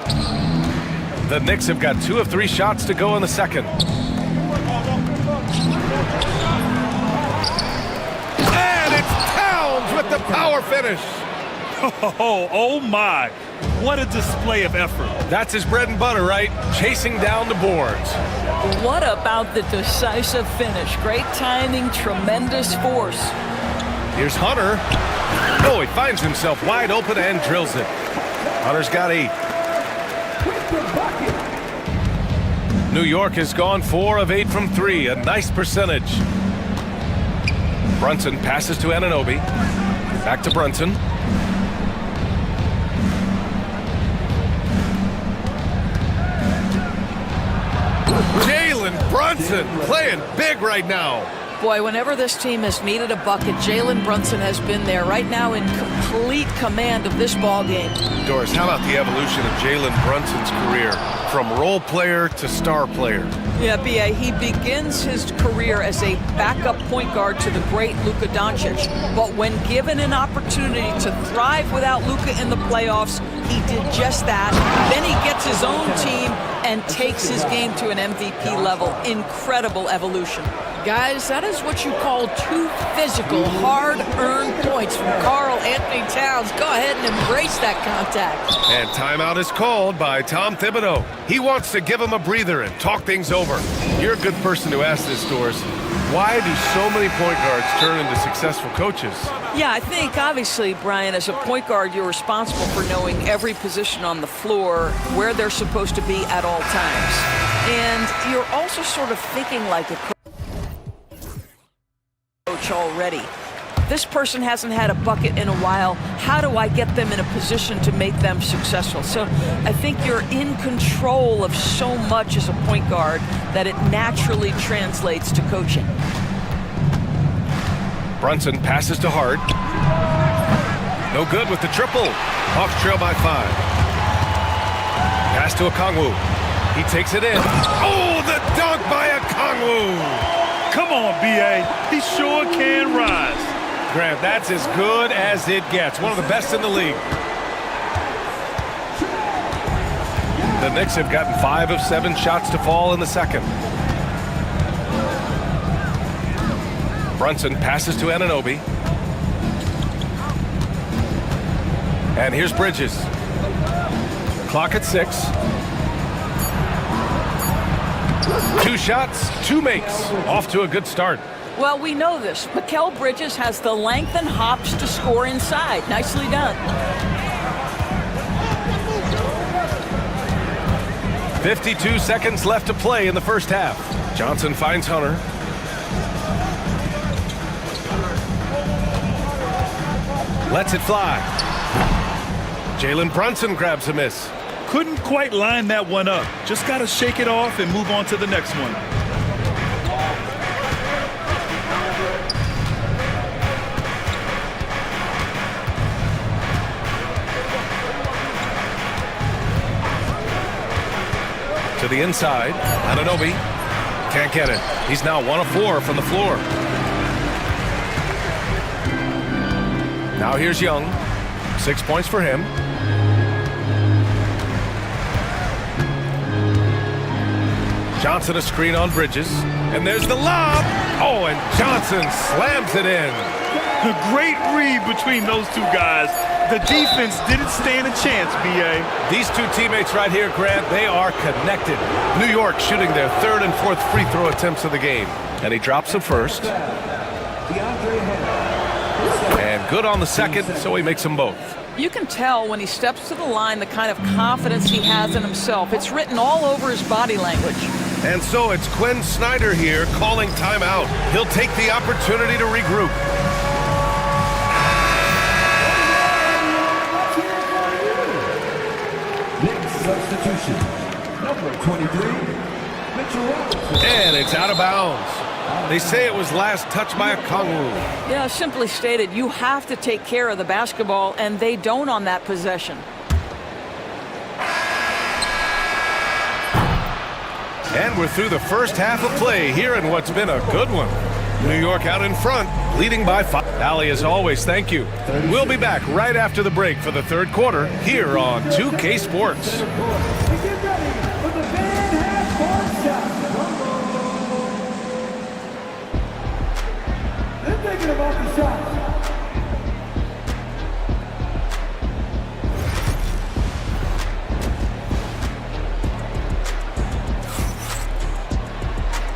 The Knicks have got 2 of 3 shots to go in the second. And it's Towns with the power finish. Oh my. What a display of effort. That's his bread and butter, right? Chasing down the boards. What about the decisive finish? Great timing, tremendous force. Here's Hunter. Oh, he finds himself wide open and drills it. Hunter's got 8. New York has gone 4 of 8 from 3, a nice percentage. Brunson passes to Anunoby. Back to Brunson. Jalen Brunson playing big right now. Boy, whenever this team has needed a bucket, Jalen Brunson has been there right now in complete command of this ball game. Doris, how about the evolution of Jalen Brunson's career from role player to star player? Yeah, B.A., he begins his career as a backup point guard to the great Luka Doncic. But when given an opportunity to thrive without Luka in the playoffs, he did just that. Then he gets his own team and takes his game to an MVP level. Incredible evolution. Guys, that is what you call 2 physical, hard-earned points from Karl Anthony Towns. Go ahead and embrace that contact. And timeout is called by Tom Thibodeau. He wants to give him a breather and talk things over. You're a good person to ask this, Doris. Why do so many point guards turn into successful coaches? Yeah, I think obviously, Brian, as a point guard, you're responsible for knowing every position on the floor, where they're supposed to be at all times. And you're also sort of thinking like a coach already. This person hasn't had a bucket in a while. How do I get them in a position to make them successful? So I think you're in control of so much as a point guard that it naturally translates to coaching. Brunson passes to Hart. No good with the triple. Hawks trail by 5. Pass to Okongwu. He takes it in. Oh, the dunk by Okongwu! Come on, B.A. He sure can rise. Grant, that's as good as it gets. One of the best in the league. The Knicks have gotten 5 of 7 shots to fall in the second. Brunson passes to Anunoby. And here's Bridges. Clock at 6. 2 shots, 2 makes. Off to a good start. Well, we know this. Mikal Bridges has the length and hops to score inside. Nicely done. 52 seconds left to play in the first half. Johnson finds Hunter. Lets it fly. Jalen Brunson grabs a miss. Couldn't quite line that one up. Just got to shake it off and move on to the next one. To the inside. Anunoby can't get it. He's now 1 of 4 from the floor. Now here's Young. 6 points for him. Johnson a screen on Bridges. And there's the lob. Oh, and Johnson slams it in. A great read between those 2 guys. The defense didn't stand a chance, B.A. These 2 teammates right here, Grant, they are connected. New York shooting their 3rd and 4th free throw attempts of the game. And he drops them first. And good on the second, so he makes them both. You can tell when he steps to the line the kind of confidence he has in himself. It's written all over his body language. And so it's Quinn Snyder here calling timeout. He'll take the opportunity to regroup. Substitution. Number 23, Mitchell Robinson. And it's out of bounds. They say it was last touched by Okongwu. Yeah, simply stated, you have to take care of the basketball, and they don't on that possession. And we're through the first half of play here in what's been a good one. New York out in front, leading by 5. Allie, as always, thank you. We'll be back right after the break for the 3rd quarter here on 2K Sports. Get ready for the band half-court shot. They're thinking about the shot.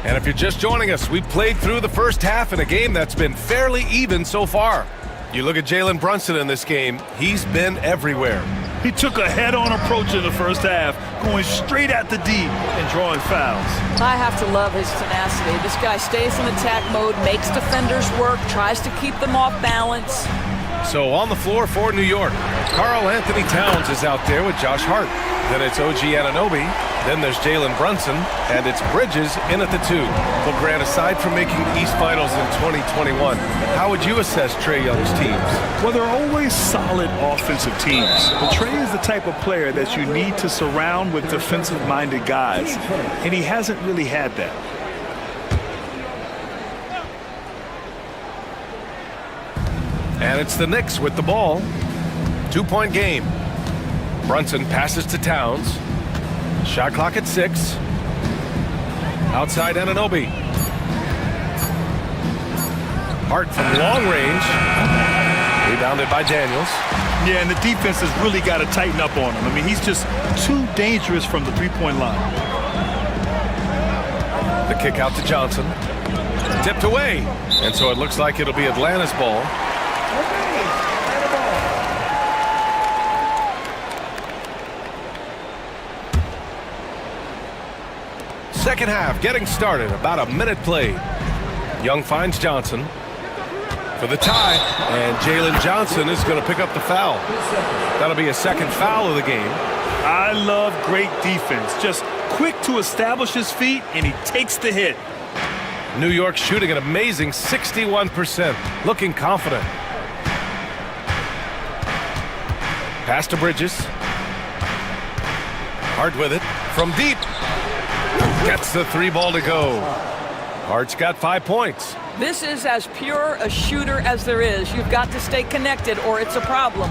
And if you're just joining us, we played through the first half in a game that's been fairly even so far. You look at Jalen Brunson in this game, he's been everywhere. He took a head-on approach in the first half, going straight at the D and drawing fouls. I have to love his tenacity. This guy stays in attack mode, makes defenders work, tries to keep them off balance. So on the floor for New York, Karl Anthony Towns is out there with Josh Hart. Then it's OG Anunoby. Then there's Jalen Brunson. And it's Bridges in at the 2. Well, Grant, aside from making the East Finals in 2021, how would you assess Trae Young's teams? Well, they're always solid offensive teams. But Trae is the type of player that you need to surround with defensive-minded guys. And he hasn't really had that. And it's the Knicks with the ball. 2-point game. Brunson passes to Towns. Shot clock at 6. Outside Anunoby. Hart from long range. Rebounded by Daniels. Yeah, and the defense has really got to tighten up on him. I mean, he's just too dangerous from the three-point line. The kick out to Johnson. Tipped away. And so it looks like it'll be Atlanta's ball. Second half getting started, about a minute played. Young finds Johnson for the tie, and Jalen Johnson is going to pick up the foul. That'll be a second foul of the game. I love great defense. Just quick to establish his feet, and he takes the hit. New York shooting an amazing 61%, looking confident. Pass to Bridges. Hart with it from deep. Gets the 3 ball to go. Hart's got 5 points. This is as pure a shooter as there is. You've got to stay connected or it's a problem.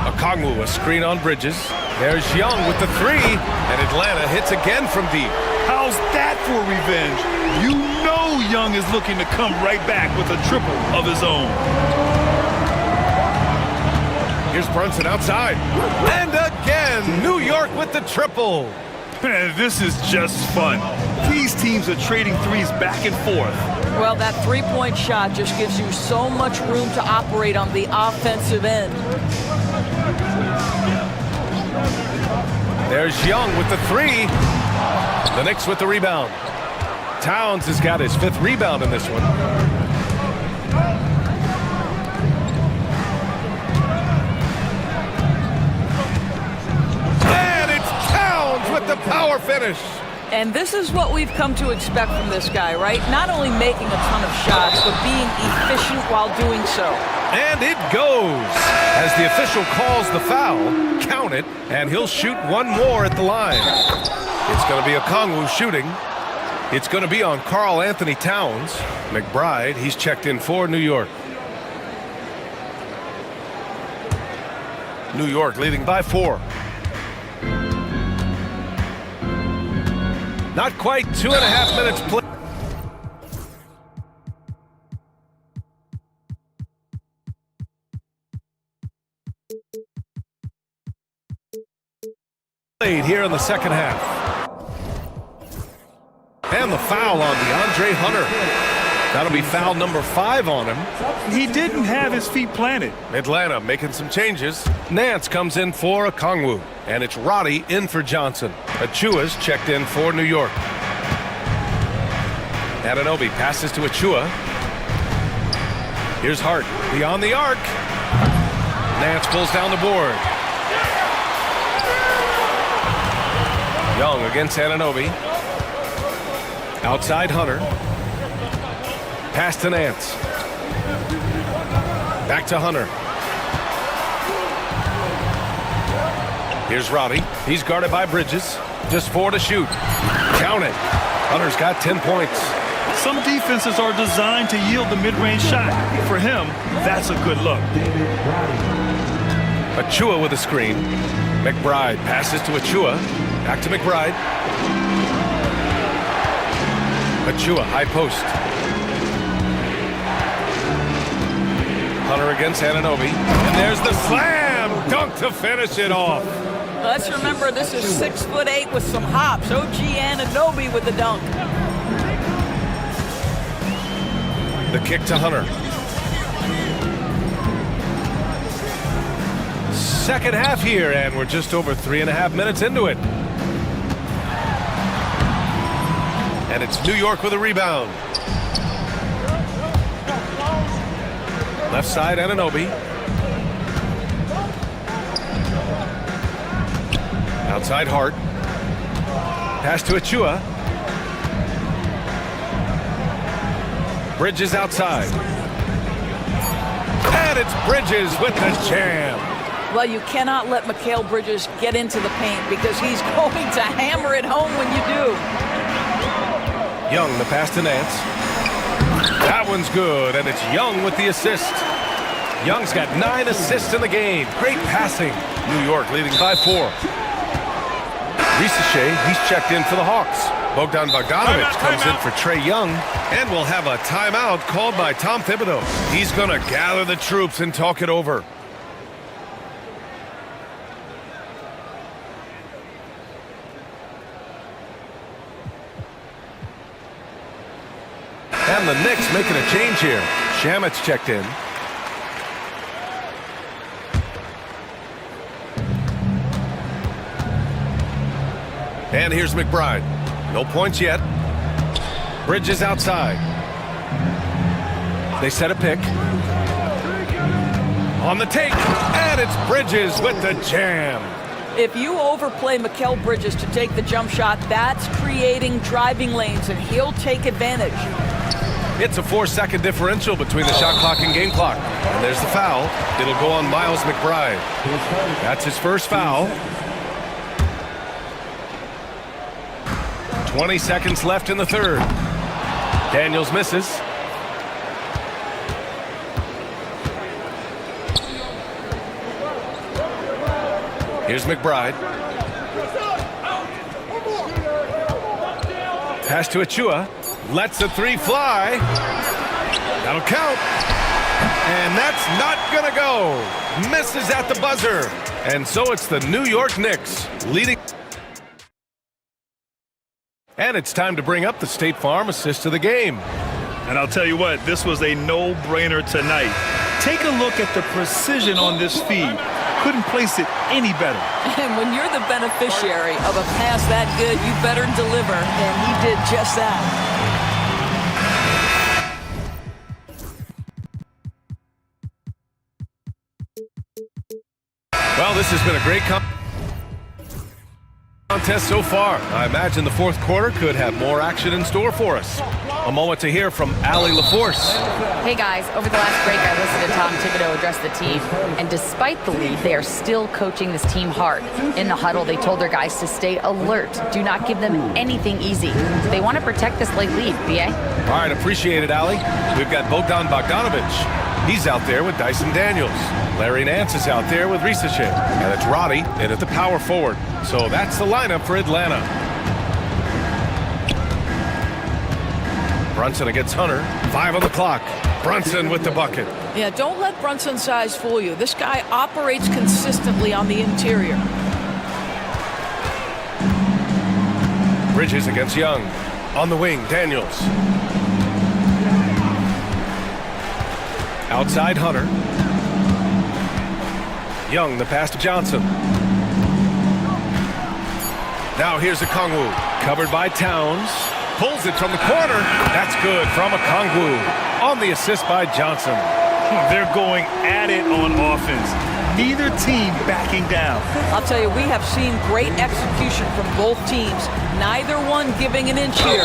Okongwu, a screen on Bridges. There's Young with the 3, and Atlanta hits again from deep. How's that for revenge? You know Young is looking to come right back with a triple of his own. Here's Brunson outside. And again, New York with the triple. Man, this is just fun. These teams are trading threes back and forth. Well, that three-point shot just gives you so much room to operate on the offensive end. There's Young with the 3. The Knicks with the rebound. Towns has got his 5th rebound in this one. With the power finish. And this is what we've come to expect from this guy, right? Not only making a ton of shots, but being efficient while doing so. And it goes. As the official calls the foul, count it, and he'll shoot one more at the line. It's going to be Okongwu shooting. It's going to be on Karl Anthony Towns. McBride, he's checked in for New York. New York leading by 4. Not quite 2.5 minutes play. Played here in the second half. And the foul on DeAndre Hunter. That'll be foul number 5 on him. He didn't have his feet planted. Atlanta making some changes. Nance comes in for Okongwu. And it's Roddy in for Johnson. Achua's checked in for New York. Anunoby passes to Achua. Here's Hart beyond the arc. Nance pulls down the board. Young against Anunoby. Outside Hunter. Pass to Nance. Back to Hunter. Here's Roddy. He's guarded by Bridges. Just 4 to shoot. Count it. Hunter's got 10 points. Some defenses are designed to yield the mid-range shot. For him, that's a good look. Achua with a screen. McBride passes to Achua. Back to McBride. Achua, high post. Hunter against Anunoby. And there's the slam dunk to finish it off. Let's remember this is 6'8" with some hops. OG Anunoby with the dunk. The kick to Hunter. Second half here, and we're just over 3.5 minutes into it. And it's New York with a rebound. Left side, Anunoby. Outside, Hart. Pass to Achua. Bridges outside. And it's Bridges with the jam. Well, you cannot let Mikal Bridges get into the paint because he's going to hammer it home when you do. Young, the pass to Nance. That one's good, and it's Young with the assist. Young's got 9 assists in the game. Great passing. New York leading by 4. Ricochet, he's checked in for the Hawks. Bogdan Bogdanovic comes in for Trae Young, and we'll have a timeout called by Tom Thibodeau. He's going to gather the troops and talk it over. And the Knicks making a change here. Shamit's checked in. And here's McBride. No points yet. Bridges outside. They set a pick. On the take. And it's Bridges with the jam. If you overplay Mikal Bridges to take the jump shot, that's creating driving lanes, and he'll take advantage. It's a 4-second differential between the shot clock and game clock. And there's the foul. It'll go on Miles McBride. That's his first foul. 20 seconds left in the third. Daniels misses. Here's McBride. Pass to Achua. Lets the 3 fly. That'll count. And that's not gonna go. Misses at the buzzer. And so it's the New York Knicks leading. And it's time to bring up the State Farm assist of the game. And I'll tell you what, this was a no-brainer tonight. Take a look at the precision on this feed. Couldn't place it any better. And when you're the beneficiary of a pass that good, you better deliver, and he did just that. Well, this has been a great contest so far. I imagine the fourth quarter could have more action in store for us. A moment to hear from Allie LaForce. Hey guys, over the last break I listened to Tom Thibodeau address the team, and despite the lead, they are still coaching this team hard. In the huddle, they told their guys to stay alert. Do not give them anything easy. They want to protect this late lead, BA. All right, appreciate it, Allie. We've got Bogdan Bogdanovic. He's out there with Dyson Daniels. Larry Nance is out there with Ricochet. And it's Roddy in at the power forward. So that's the lineup for Atlanta. Brunson against Hunter. 5 on the clock. Brunson with the bucket. Yeah, don't let Brunson's size fool you. This guy operates consistently on the interior. Bridges against Young. On the wing, Daniels. Outside Hunter. Young, the pass to Johnson. Now here's Okongwu. Covered by Towns. Pulls it from the corner. That's good from Okongwu. On the assist by Johnson. They're going at it on offense. Neither team backing down. I'll tell you, we have seen great execution from both teams. Neither one giving an inch here.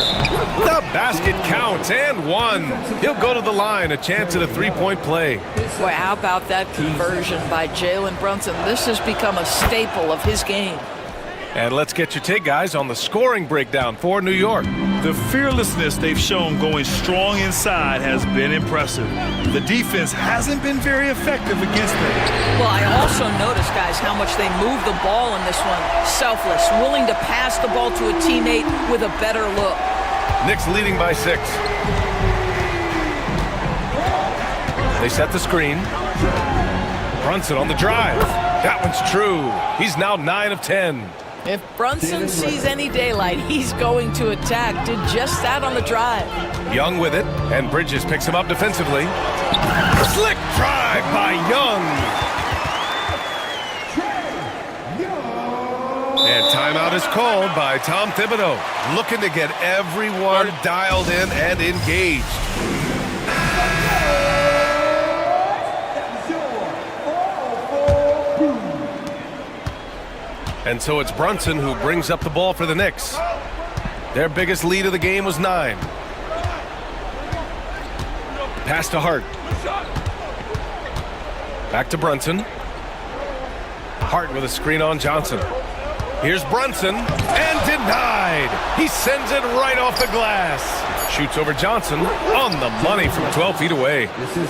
The basket counts, and one. He'll go to the line, a chance at a three-point play. Boy, how about that conversion by Jalen Brunson? This has become a staple of his game. And let's get your take, guys, on the scoring breakdown for New York. The fearlessness they've shown going strong inside has been impressive. The defense hasn't been very effective against them. Well, I also noticed, guys, how much they move the ball in this one. Selfless, willing to pass the ball to a teammate with a better look. Knicks leading by 6. They set the screen. Brunson on the drive. That one's true. He's now 9 of 10. If Brunson sees any daylight, he's going to attack. Did just that on the drive. Young with it, and Bridges picks him up defensively. Slick drive by Young. And timeout is called by Tom Thibodeau, looking to get everyone dialed in and engaged. And so it's Brunson who brings up the ball for the Knicks. Their biggest lead of the game was 9. Pass to Hart. Back to Brunson. Hart with a screen on Johnson. Here's Brunson, and denied. He sends it right off the glass. Shoots over Johnson on the money from 12 feet away.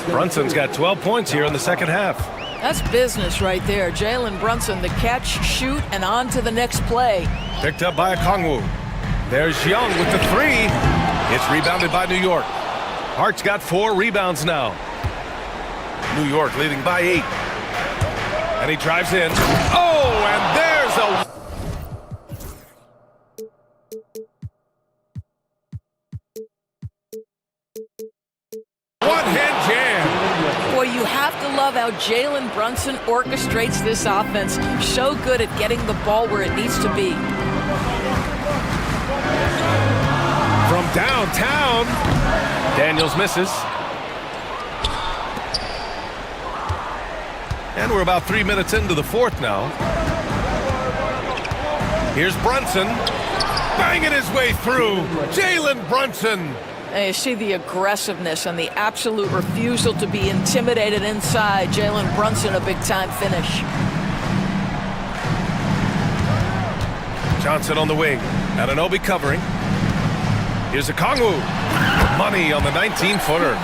Brunson's got 12 points here in the second half. That's business right there. Jalen Brunson, the catch, shoot, and on to the next play. Picked up by Okongwu. There's Young with the 3. It's rebounded by New York. Hart's got 4 rebounds now. New York leading by 8. And he drives in. Oh, and there's a... one-hand jam. Boy, you have to love how Jalen Brunson orchestrates this offense. So good at getting the ball where it needs to be. From downtown, Daniels misses. And we're about 3 minutes into the fourth now. Here's Brunson, banging his way through. Jalen Brunson. And you see the aggressiveness and the absolute refusal to be intimidated inside. Jalen Brunson, a big-time finish. Johnson on the wing. Anunoby covering. Here's Okongwu. Money on the 19-footer.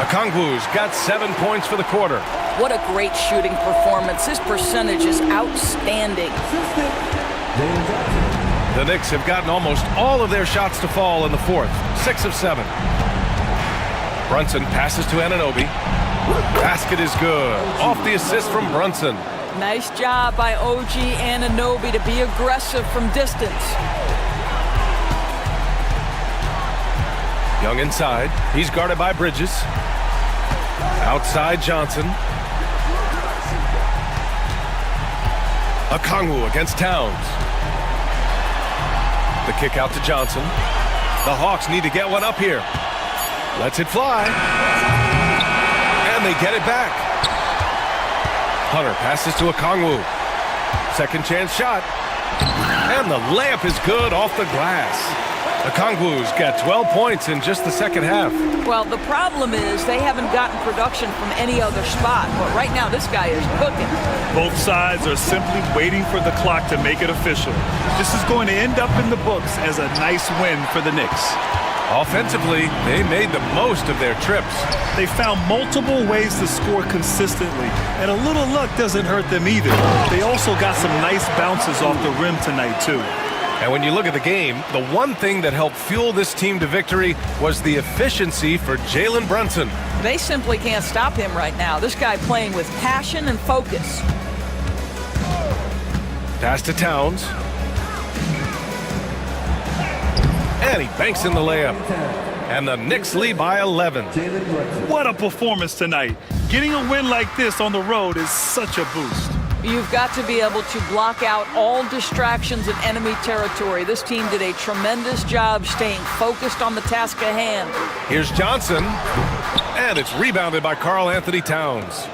Okongwu's got 7 points for the quarter. What a great shooting performance. His percentage is outstanding. The Knicks have gotten almost all of their shots to fall in the fourth. 6 of 7. Brunson passes to Anunoby. Basket is good. Off the assist from Brunson. Nice job by OG Anunoby to be aggressive from distance. Young inside. He's guarded by Bridges. Outside Johnson. Okongwu against Towns. The kick out to Johnson. The Hawks need to get one up here. Lets it fly. And they get it back. Hunter passes to Okongwu. Second chance shot. And the layup is good off the glass. Okongwu's got 12 points in just the second half. Well, the problem is they haven't gotten production from any other spot. But right now, this guy is cooking. Both sides are simply waiting for the clock to make it official. This is going to end up in the books as a nice win for the Knicks. Offensively, they made the most of their trips. They found multiple ways to score consistently, and a little luck doesn't hurt them either. They also got some nice bounces off the rim tonight, too. And when you look at the game, the one thing that helped fuel this team to victory was the efficiency for Jalen Brunson. They simply can't stop him right now. This guy playing with passion and focus. Pass to Towns. And he banks in the layup. And the Knicks lead by 11. What a performance tonight. Getting a win like this on the road is such a boost. You've got to be able to block out all distractions in enemy territory. This team did a tremendous job staying focused on the task at hand. Here's Johnson. And it's rebounded by Karl Anthony Towns.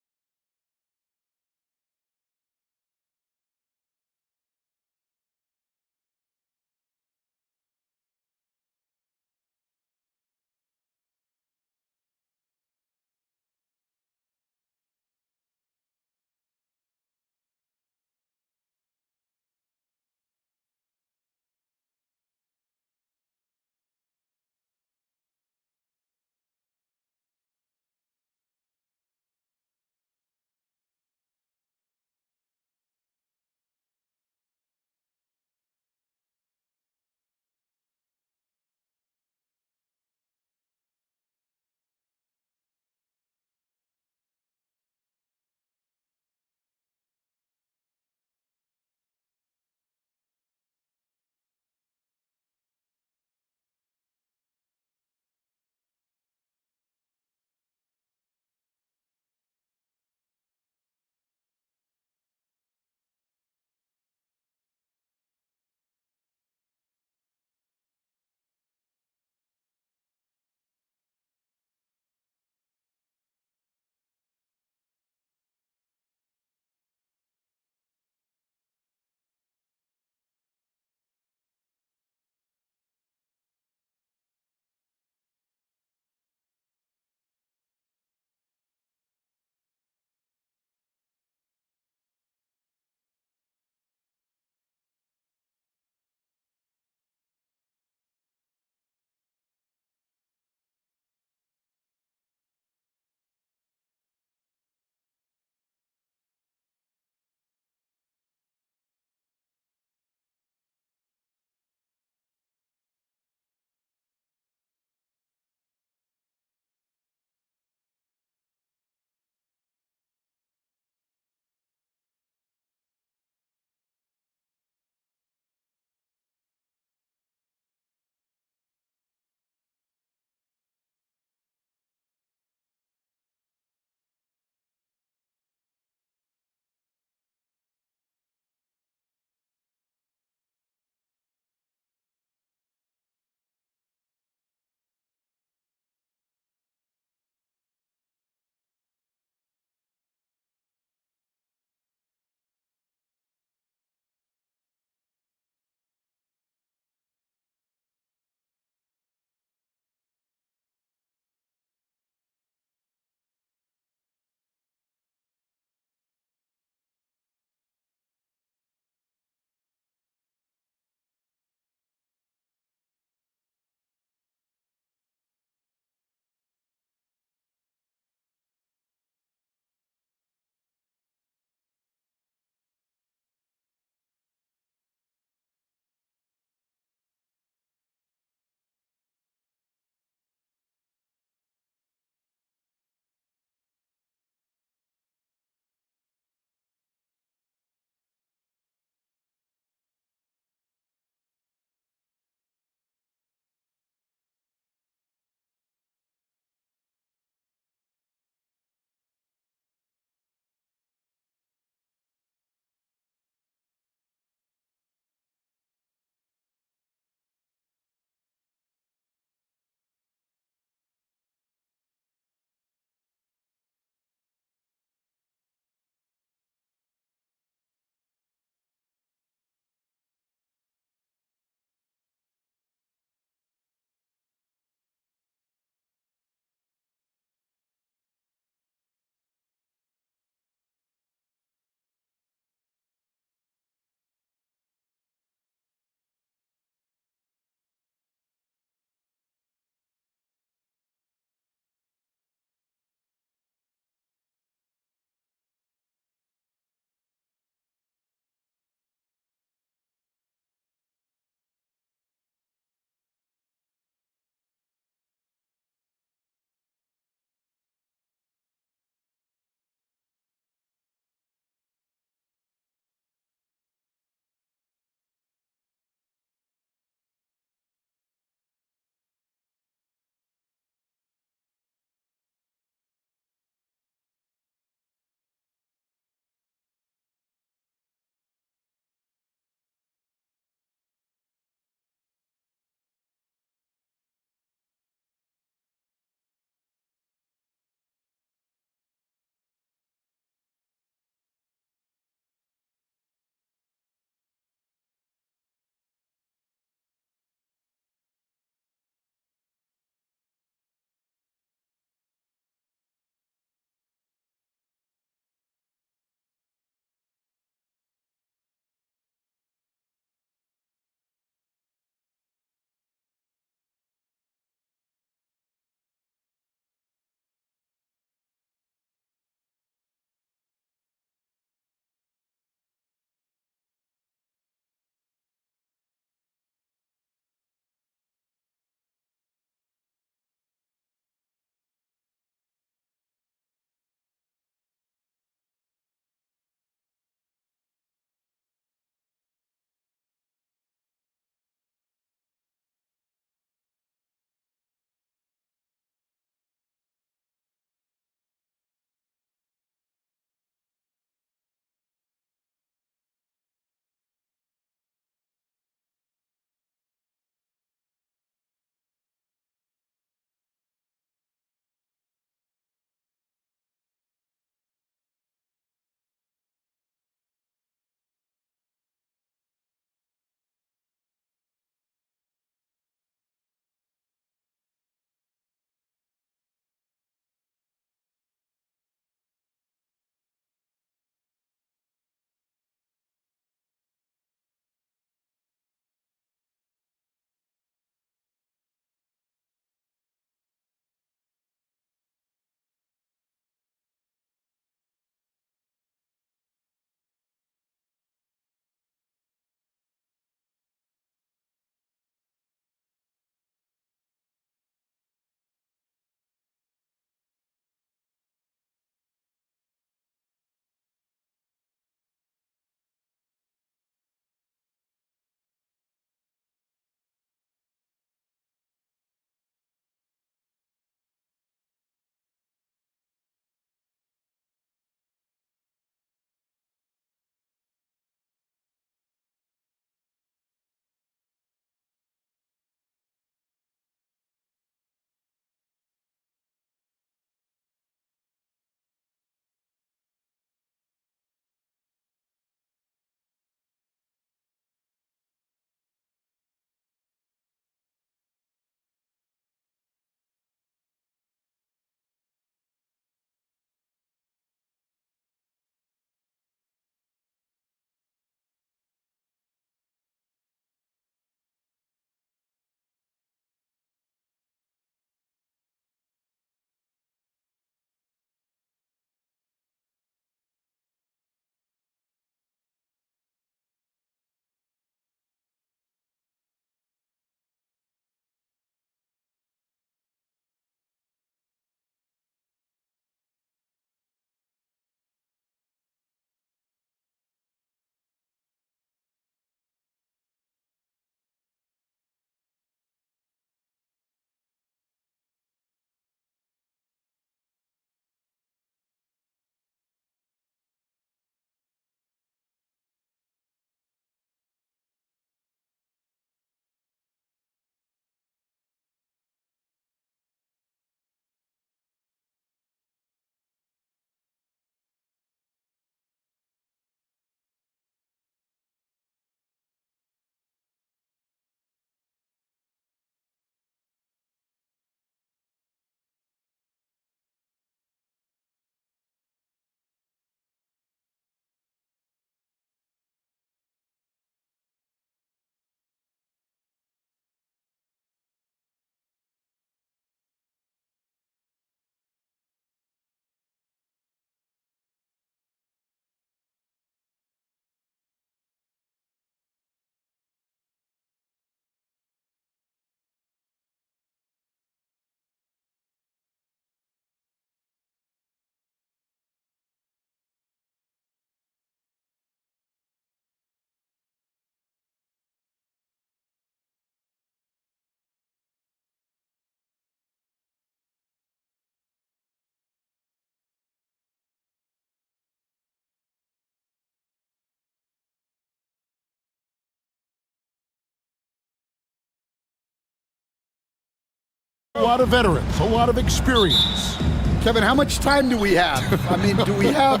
A lot of veterans, a lot of experience. Kevin, how much time do we have? I mean, do we have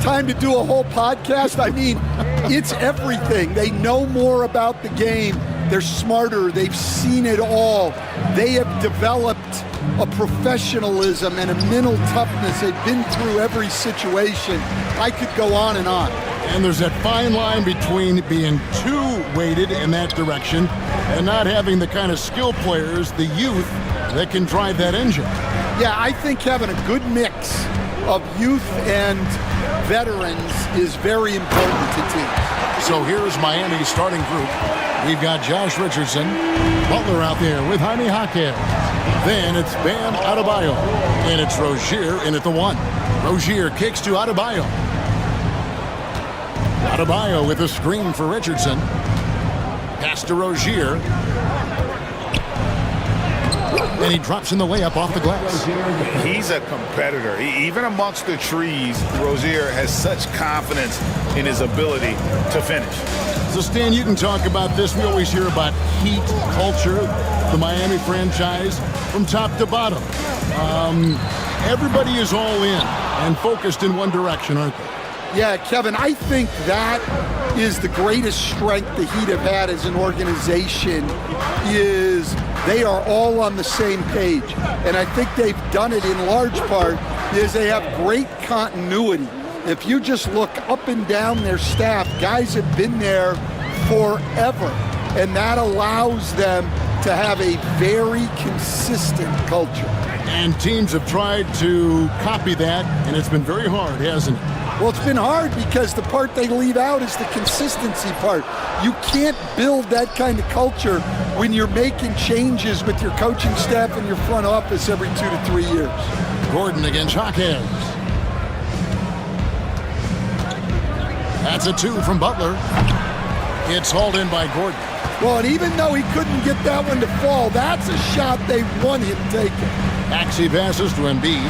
time to do a whole podcast? I mean, it's everything. They know more about the game. They're smarter. They've seen it all. They have developed a professionalism and a mental toughness. They've been through every situation. I could go on and on. And there's that fine line between being too weighted in that direction and not having the kind of skill players, the youth, that can drive that engine. Yeah, I think having a good mix of youth and veterans is very important to teams. So here's Miami's starting group. We've got Josh Richardson, Butler out there with Jaime Jaquez. Then it's Bam Adebayo, and it's Rozier in at the 1. Rozier kicks to Adebayo. Adebayo with a screen for Richardson. Pass to Rozier. And he drops in the layup off the glass. He's a competitor. Even amongst the trees, Rozier has such confidence in his ability to finish. So, Stan, you can talk about this. We always hear about Heat culture, the Miami franchise, from top to bottom. Everybody is all in and focused in one direction, aren't they? Yeah, Kevin, I think that is the greatest strength the Heat have had as an organization is they are all on the same page. And I think they've done it in large part is they have great continuity. If you just look up and down their staff, guys have been there forever. And that allows them to have a very consistent culture. And teams have tried to copy that, and it's been very hard, hasn't it? Well, it's been hard because the part they leave out is the consistency part. You can't build that kind of culture when you're making changes with your coaching staff and your front office every 2 to 3 years. Gordon against Jaquez. That's a 2 from Butler. It's hauled in by Gordon. Well, and even though he couldn't get that one to fall, that's a shot they want him taking. Maxey passes to Embiid.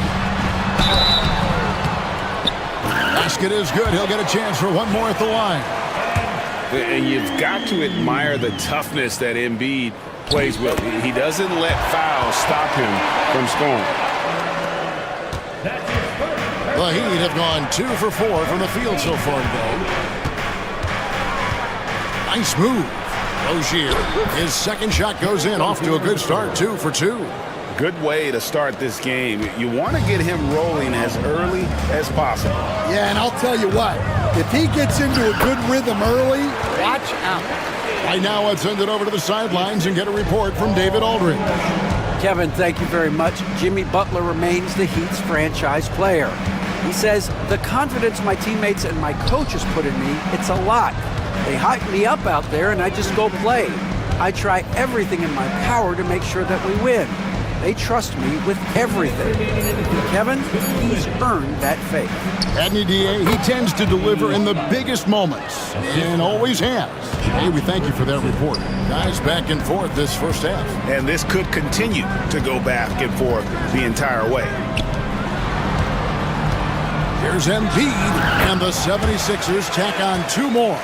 Basket is good. He'll get a chance for one more at the line. And you've got to admire the toughness that Embiid plays with. He doesn't let fouls stop him from scoring. The Heat have gone 2 for 4 from the field so far today. Nice move. Rozier, his second shot goes in, off to a good start, 2 for 2. Good way to start this game. You want to get him rolling as early as possible. Yeah, and I'll tell you what, if he gets into a good rhythm early, watch out. Right now, let's send it over to the sidelines and get a report from David Aldridge. Kevin, thank you very much. Jimmy Butler remains the Heat's franchise player. He says, the confidence my teammates and my coaches put in me, it's a lot. They hype me up out there and I just go play. I try everything in my power to make sure that we win. They trust me with everything. Kevin, he's earned that faith. Adney DA, he tends to deliver in the biggest moments and always has. Hey, we thank you for that report. Guys, back and forth this first half. And this could continue to go back and forth the entire way. Here's Embiid, and the 76ers tack on 2 more.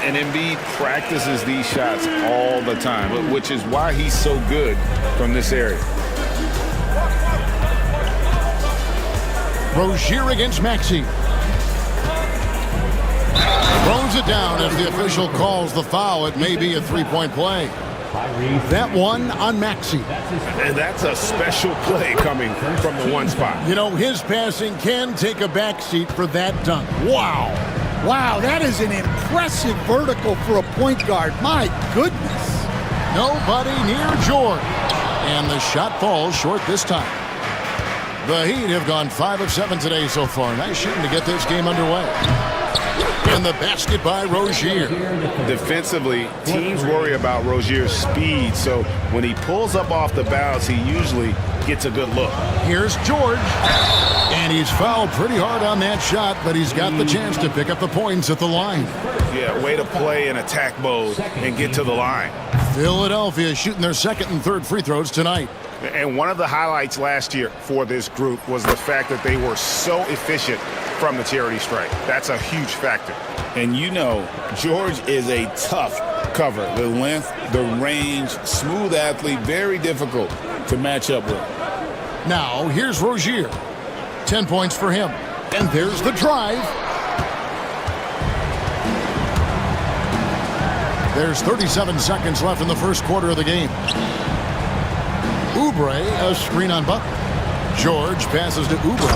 And Embiid practices these shots all the time, which is why he's so good from this area. Rozier against Maxey. Throws it down as the official calls the foul. It may be a 3-point play. That one on Maxey. And that's a special play coming from the 1 spot. You know, his passing can take a backseat for that dunk. Wow. Wow, that is an impressive vertical for a point guard. My goodness. Nobody near George. And the shot falls short this time. The Heat have gone 5 of 7 today so far. Nice shooting to get this game underway. And the basket by Rozier. Defensively, teams worry about Rozier's speed, so when he pulls up off the bounce, he usually gets a good look. Here's George. And he's fouled pretty hard on that shot, but he's got the chance to pick up the points at the line. Yeah, way to play in attack mode and get to the line. Philadelphia shooting their second and third free throws tonight. And one of the highlights last year for this group was the fact that they were so efficient from the charity stripe. That's a huge factor. And you know, George is a tough cover. The length, the range, smooth athlete, very difficult to match up with. Now, here's Rozier. 10 points for him. And there's the drive. There's 37 seconds left in the first quarter of the game. Oubre, a screen on Butler. George passes to Oubre,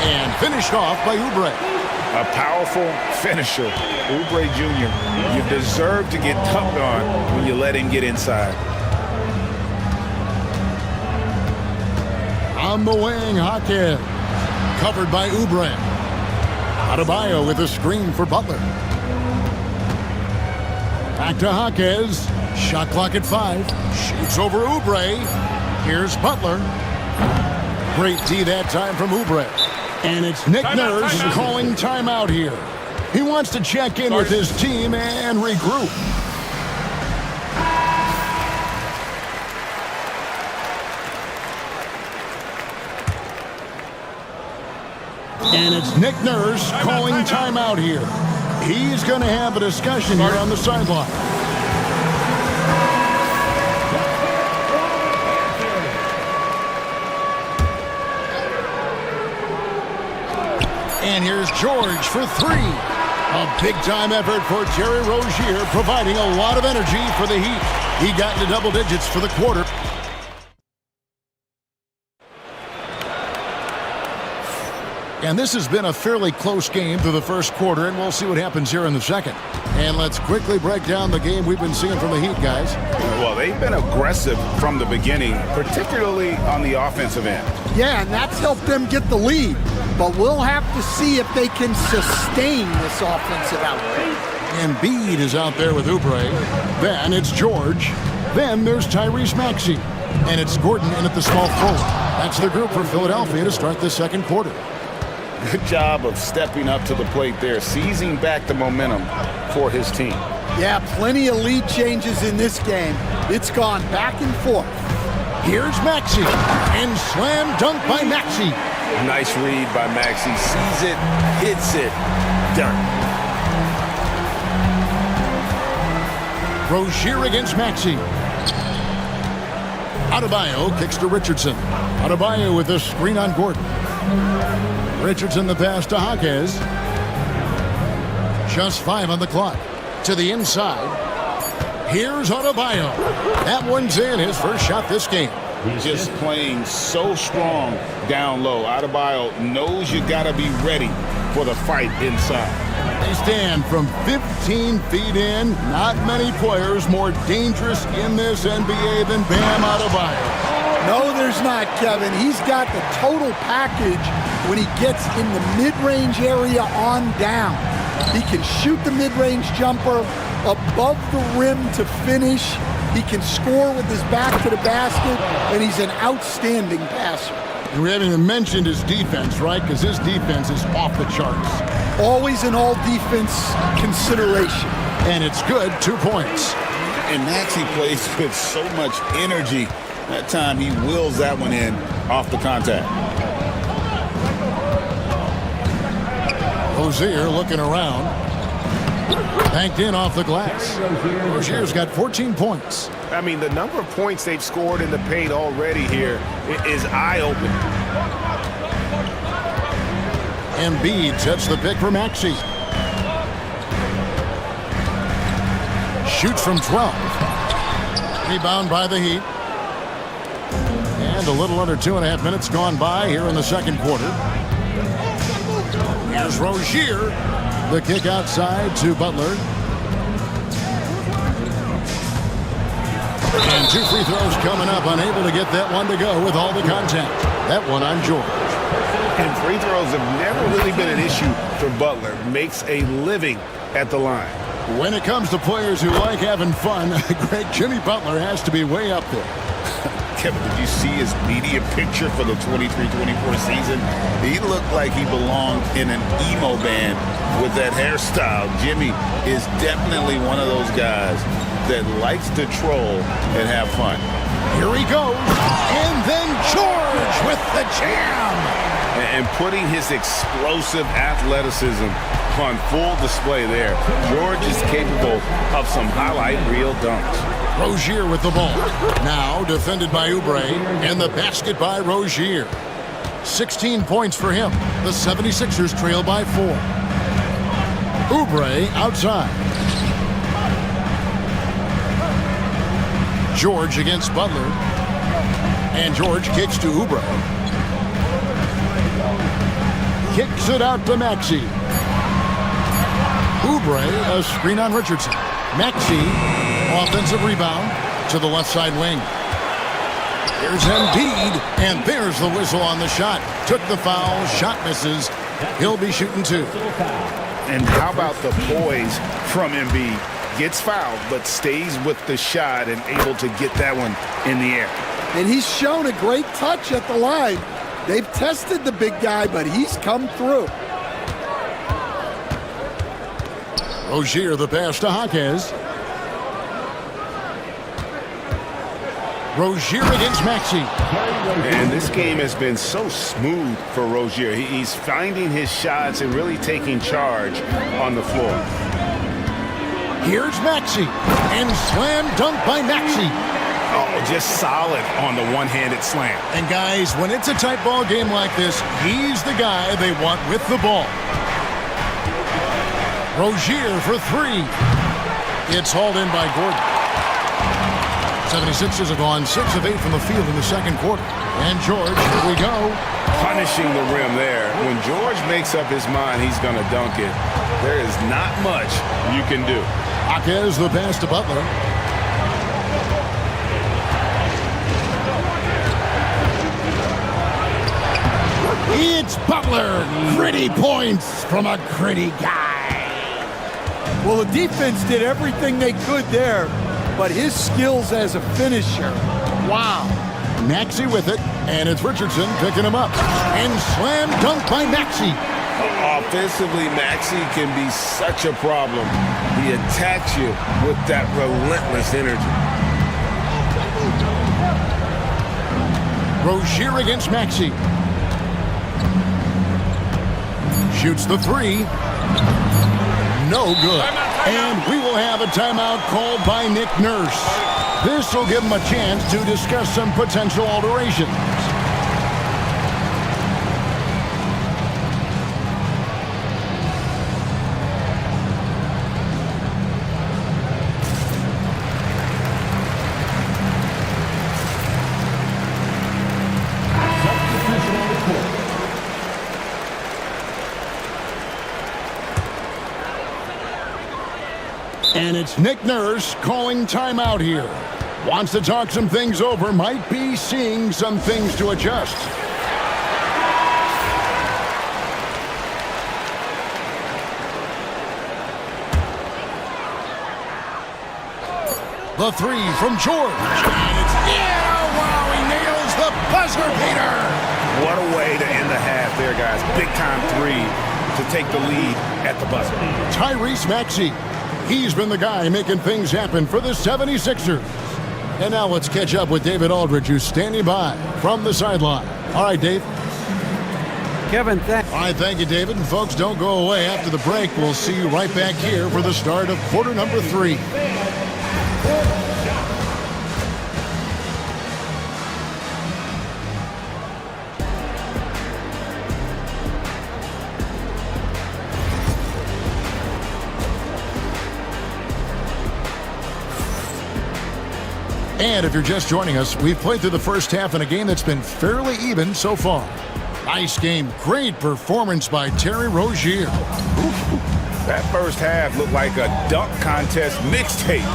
and finished off by Oubre. A powerful finisher, Oubre Jr. You deserve to get dunked on when you let him get inside. On the wing, Hawkins. Covered by Oubre. Adebayo with a screen for Butler. Back to Hawkins. Shot clock at 5. Shoots over Oubre. Here's Butler. Great D that time from Oubre. And it's Nick Nurse calling timeout here. He wants to check in with his team and regroup. And it's Nick Nurse calling timeout here. He's going to have a discussion here on the sideline. And here's George for 3. A big-time effort for Terry Rozier, providing a lot of energy for the Heat. He got into double digits for the quarter. And this has been a fairly close game through the first quarter, and we'll see what happens here in the second. And let's quickly break down the game we've been seeing from the Heat, guys. Well, they've been aggressive from the beginning, particularly on the offensive end. Yeah, and that's helped them get the lead. But we'll have to see if they can sustain this offensive output. Embiid is out there with Oubre. Then it's George. Then there's Tyrese Maxey. And it's Gordon in at the small forward. That's the group for Philadelphia to start the second quarter. Good job of stepping up to the plate there, seizing back the momentum for his team. Yeah, plenty of lead changes in this game. It's gone back and forth. Here's Maxey, and slam dunk by Maxey. Nice read by Maxey. Sees it, hits it, done. Rozier against Maxey. Adebayo kicks to Richardson. Adebayo with a screen on Gordon. Richardson the pass to Hawkins. Just 5 on the clock. To the inside. Here's Adebayo. That one's in, his first shot this game. Just playing so strong down low. Adebayo knows you got to be ready for the fight inside. They stand from 15 feet in. Not many players more dangerous in this NBA than Bam Adebayo. No, there's not, Kevin. He's got the total package when he gets in the mid-range area on down. He can shoot the mid-range jumper above the rim to finish. He can score with his back to the basket, and he's an outstanding passer. We haven't even mentioned his defense, right? Because his defense is off the charts. Always an all-defense consideration. And it's good, 2 points. And Maxey plays with so much energy. That time he wills that one in off the contact. Rozier looking around. Banked in off the glass. Rozier's got 14 points. I mean, the number of points they've scored in the paint already here is eye-opening. Embiid sets the pick for Maxey. Shoots from 12. Rebound by the Heat. And a little under 2.5 minutes gone by here in the second quarter. Here's Rozier. The kick outside to Butler. And 2 free throws coming up. Unable to get that one to go with all the contact. That one on George. And free throws have never really been an issue for Butler. Makes a living at the line. When it comes to players who like having fun, great Jimmy Butler has to be way up there. Kevin, did you see his media picture for the 23-24 season? He looked like he belonged in an emo band with that hairstyle. Jimmy is definitely one of those guys that likes to troll and have fun. Here he goes. And then George with the jam. And putting his explosive athleticism on full display there. George is capable of some highlight reel dunks. Rozier with the ball. Now defended by Oubre, and the basket by Rozier. 16 points for him. The 76ers trail by 4. Oubre outside. George against Butler. And George kicks to Oubre. Kicks it out to Maxey. Oubre, a screen on Richardson. Maxey, offensive rebound to the left side wing. Here's Embiid, and there's the whistle on the shot. Took the foul, shot misses. He'll be shooting 2. And how about the poise from Embiid? Gets fouled, but stays with the shot and able to get that one in the air. And he's shown a great touch at the line. They've tested the big guy, but he's come through. Rozier, the pass to Jaquez. Rozier against Maxey. And this game has been so smooth for Rozier. He's finding his shots and really taking charge on the floor. Here's Maxey, and slam dunk by Maxey. Oh, just solid on the one-handed slam. And guys, when it's a tight ball game like this, he's the guy they want with the ball. Rozier for 3. It's hauled in by Gordon. 76ers have gone 6 of 8 from the field in the second quarter. And George, here we go. Punishing the rim there. When George makes up his mind he's going to dunk it, there is not much you can do. Jaquez, the pass to Butler. It's Butler. Gritty points from a gritty guy. Well, the defense did everything they could there, but his skills as a finisher, wow. Maxey with it, and it's Richardson picking him up. And slam dunk by Maxey. Offensively, Maxey can be such a problem. He attacks you with that relentless energy. Rozier against Maxey. Shoots the 3. No good. And we will have a timeout called by Nick Nurse. This will give him a chance to discuss some potential alterations. And it's Nick Nurse calling timeout here. Wants to talk some things over, might be seeing some things to adjust. The 3 from George. And it's wow, he nails the buzzer beater. What a way to end the half there, guys. Big time 3 to take the lead at the buzzer. Tyrese Maxey. He's been the guy making things happen for the 76ers. And now let's catch up with David Aldridge, who's standing by from the sideline. All right, Dave. Kevin, thanks. All right, thank you, David. And folks, don't go away. After the break, we'll see you right back here for the start of quarter number 3. And if you're just joining us, we've played through the first half in a game that's been fairly even so far. Nice game. Great performance by Terry Rozier. That first half looked like a dunk contest mixtape.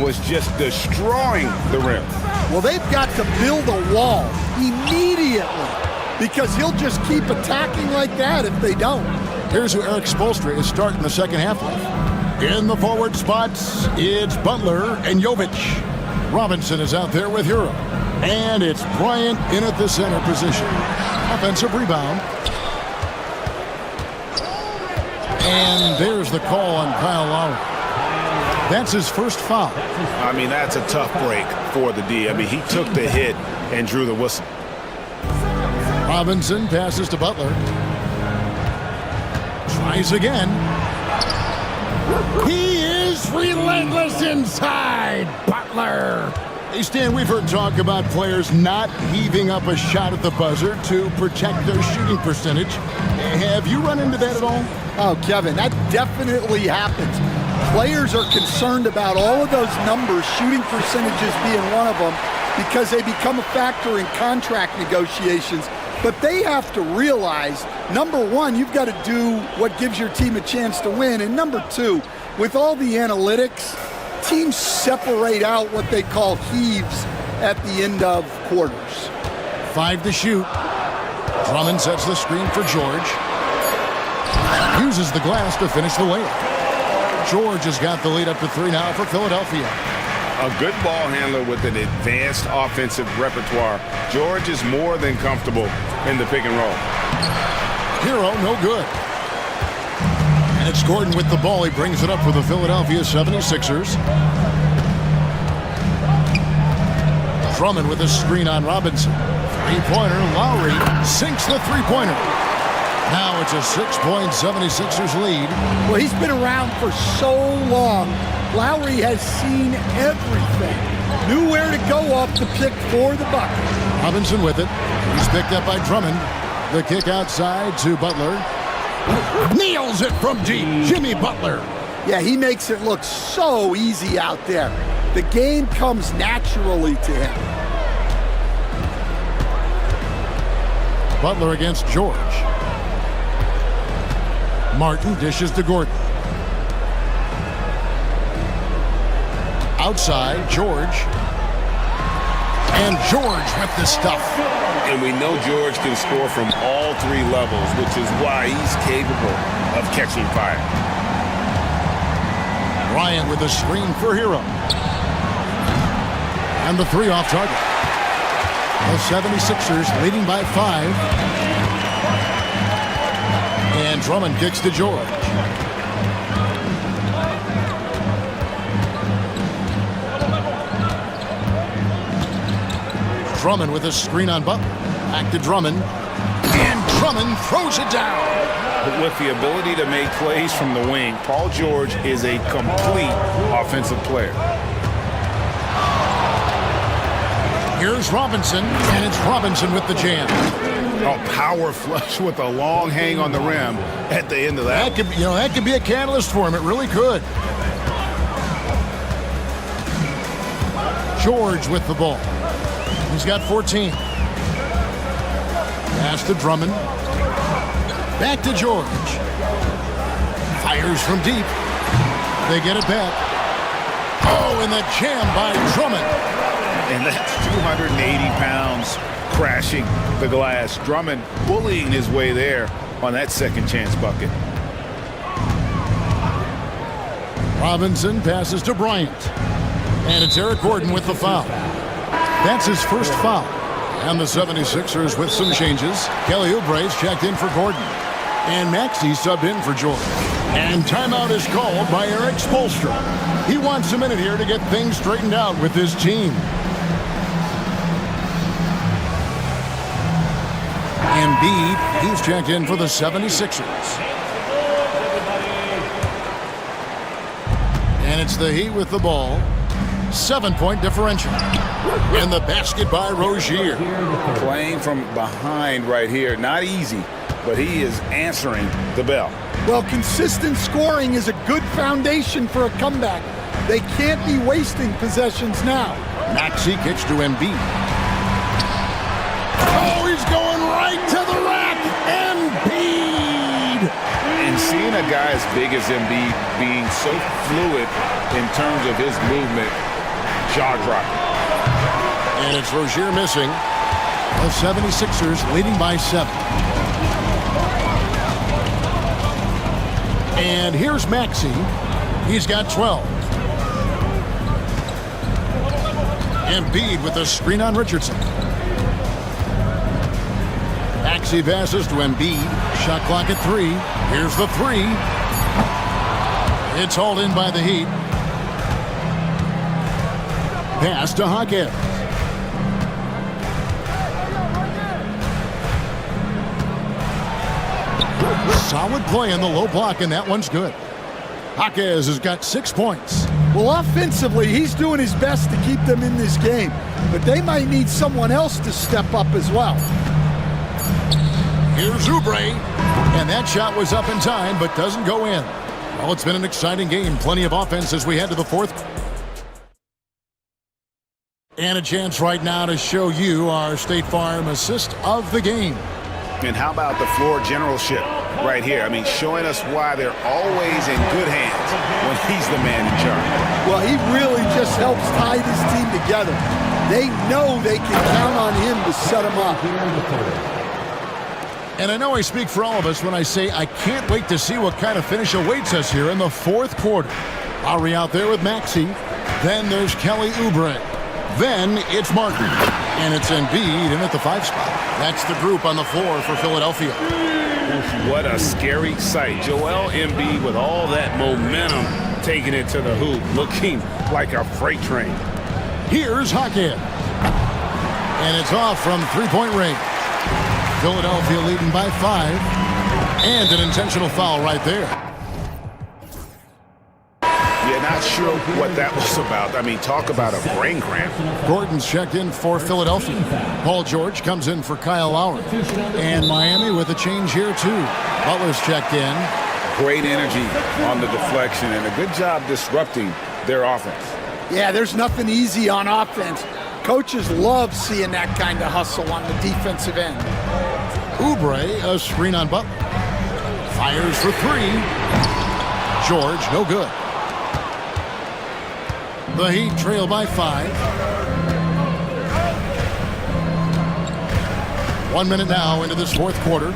Was just destroying the rim. Well, they've got to build a wall immediately because he'll just keep attacking like that if they don't. Here's who Eric Spoelstra is starting the second half with. In the forward spots, it's Butler and Jovic. Robinson is out there with Hero. And it's Bryant in at the center position. Offensive rebound. And there's the call on Kyle Lowry. That's his first foul. I mean, that's a tough break for the D. I mean, he took the hit and drew the whistle. Robinson passes to Butler. Tries again. He is relentless inside. Butler. Hey, Stan, we've heard talk about players not heaving up a shot at the buzzer to protect their shooting percentage. Have you run into that at all? Oh, Kevin, that definitely happens. Players are concerned about all of those numbers, shooting percentages being one of them, because they become a factor in contract negotiations. But they have to realize, number one, you've got to do what gives your team a chance to win. And number two, with all the analytics, teams separate out what they call heaves at the end of quarters. 5 to shoot. Drummond sets the screen for George. Uses the glass to finish the layup. George has got the lead up to 3 now for Philadelphia. A good ball handler with an advanced offensive repertoire. George is more than comfortable in the pick and roll. Hero, no good. And it's Gordon with the ball. He brings it up for the Philadelphia 76ers. Drummond with a screen on Robinson. Three-pointer, Lowry sinks the three-pointer. Now it's a 6-point 76ers lead. Well, he's been around for so long. Lowry has seen everything. Knew where to go off the pick for the bucket. Robinson with it. He's picked up by Drummond. The kick outside to Butler. Nails it from deep. Jimmy Butler. Yeah, he makes it look so easy out there. The game comes naturally to him. Butler against George. Martin dishes to Gordon. Outside, George. And George with the stuff. And we know George can score from all 3 levels, which is why he's capable of catching fire. Bryant with a screen for Hero. And the 3 off target. The 76ers leading by 5. And Drummond kicks to George. Drummond with a screen on Butler. Back to Drummond. And Drummond throws it down. With the ability to make plays from the wing, Paul George is a complete offensive player. Here's Robinson, and it's Robinson with the jam. A power flush with a long hang on the rim at the end of that. That could be a catalyst for him. It really could. George with the ball. He's got 14. Pass to Drummond. Back to George. Fires from deep. They get it back. Oh, and the jam by Drummond. And that's 280 pounds crashing the glass. Drummond bullying his way there on that second chance bucket. Robinson passes to Bryant. And it's Eric Gordon with the foul. That's his first foul. And the 76ers with some changes. Kelly Oubre's checked in for Gordon. And Maxey subbed in for George. And timeout is called by Eric Spoelstra. He wants a minute here to get things straightened out with his team. Embiid, he's checked in for the 76ers. And it's the Heat with the ball. 7-point differential. And the basket by Rozier. Playing from behind right here. Not easy, but he is answering the bell. Well, consistent scoring is a good foundation for a comeback. They can't be wasting possessions now. Maxey kicks to Embiid. Oh, he's going right to the rack. Embiid! And seeing a guy as big as Embiid being so fluid in terms of his movement, jaw-dropping. And it's Rozier missing. The 76ers leading by 7. And here's Maxey. He's got 12. Embiid with a screen on Richardson. Maxey passes to Embiid. Shot clock at 3. Here's the 3. It's hauled in by the Heat. Pass to Hawkins. Solid play in the low block, and that one's good. Jaquez has got 6 points. Well, offensively, he's doing his best to keep them in this game, but they might need someone else to step up as well. Here's Oubre, and that shot was up in time, but doesn't go in. Well, it's been an exciting game. Plenty of offense as we head to the fourth. And a chance right now to show you our State Farm assist of the game. And how about the floor generalship right here? I mean, showing us why they're always in good hands when he's the man in charge. Well, he really just helps tie this team together. They know they can count on him to set them up. And I know I speak for all of us when I say I can't wait to see what kind of finish awaits us here in the fourth quarter. Lowry out there with Maxey. Then there's Kelly Oubre. Then it's Martin. And it's Embiid in at the 5 spot. That's the group on the floor for Philadelphia. What a scary sight. Joel Embiid with all that momentum taking it to the hoop, looking like a freight train. Here's Jaquez. And it's off from three-point range. Philadelphia leading by 5. And an intentional foul right there. Yeah, not sure what that was about. I mean, talk about a brain cramp. Gordon's checked in for Philadelphia. Paul George comes in for Kyle Lowry. And Miami with a change here, too. Butler's checked in. Great energy on the deflection and a good job disrupting their offense. Yeah, there's nothing easy on offense. Coaches love seeing that kind of hustle on the defensive end. Oubre, a screen on Butler. Fires for 3. George, no good. The Heat trail by 5. 1 minute now into this fourth quarter.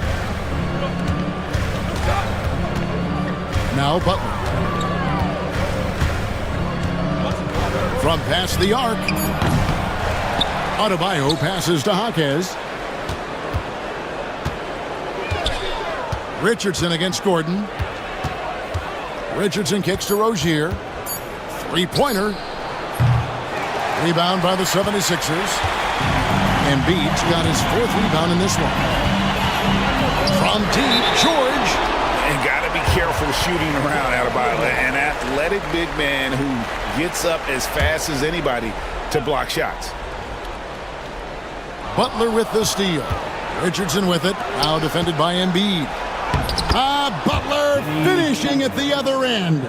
Now Butler. From past the arc. Adebayo passes to Jaquez. Richardson against Gordon. Richardson kicks to Rozier. Three-pointer. Rebound by the 76ers. Embiid's got his 4th rebound in this one. From deep, George. And got to be careful shooting around Adebayo. An athletic big man who gets up as fast as anybody to block shots. Butler with the steal. Richardson with it. Now defended by Embiid. Butler finishing at the other end.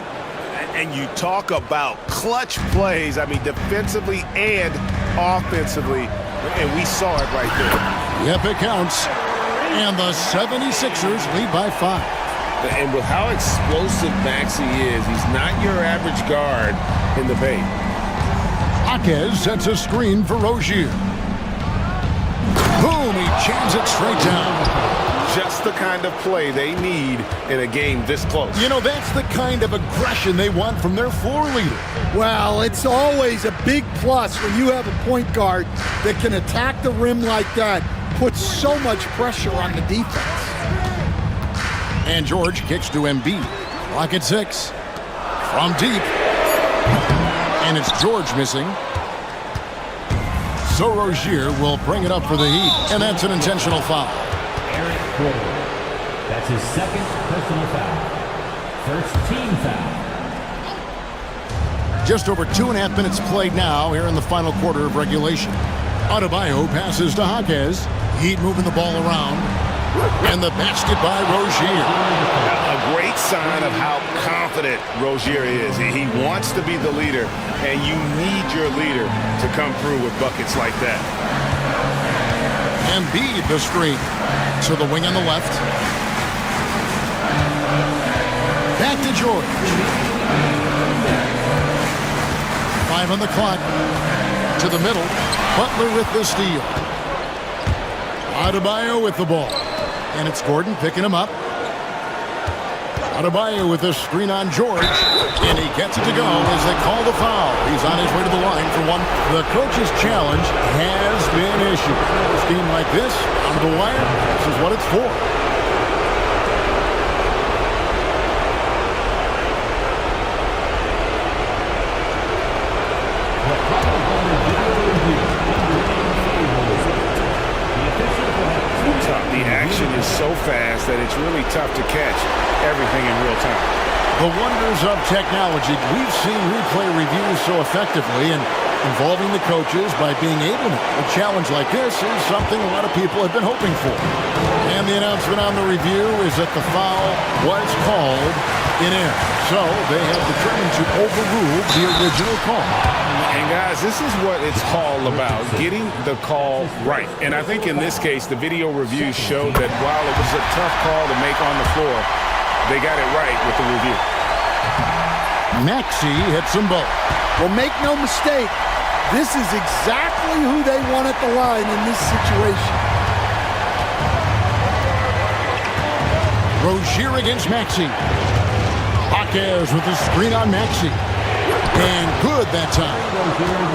And you talk about clutch plays, I mean, defensively and offensively, and we saw it right there. Yep, it counts. And the 76ers lead by 5. And with how explosive Maxey is, he's not your average guard in the paint. Jaquez sets a screen for Rozier. Boom, he jams it straight down. Just the kind of play they need in a game this close. You know, that's the kind of aggression they want from their floor leader. Well, it's always a big plus when you have a point guard that can attack the rim like that, puts so much pressure on the defense. And George kicks to Embiid. Clock at 6. From deep. And it's George missing. So Rozier will bring it up for the Heat. And that's an intentional foul. That's his 2nd personal foul. 1st team foul. Just over 2.5 minutes played now here in the final quarter of regulation. Adebayo passes to Jaquez. Heat moving the ball around. And the basket by Rozier. A great sign of how confident Rozier is. He wants to be the leader, and you need your leader to come through with buckets like that. Embiid the screen. To the wing on the left. Back to George. 5 on the clock. To the middle. Butler with the steal. Adebayo with the ball. And it's Gordon picking him up. Adebayo with the screen on George. And he gets it to go as they call the foul. He's on his way to the line for one. The coach's challenge has been issued. A scheme like this, on the wire, this is what it's for. The action is so fast that it's really tough to catch everything in real time. The wonders of technology. We've seen replay reviews so effectively and involving the coaches by being able to. A challenge like this is something a lot of people have been hoping for. And the announcement on the review is that the foul was called in air. So they have determined to overrule the original call. And guys, this is what it's all about, getting the call right. And I think in this case, the video review showed that while it was a tough call to make on the floor, they got it right with the review. Maxey hits them both. Well, make no mistake, this is exactly who they want at the line in this situation. Rozier against Maxey. Hawkes with the screen on Maxey. And good that time.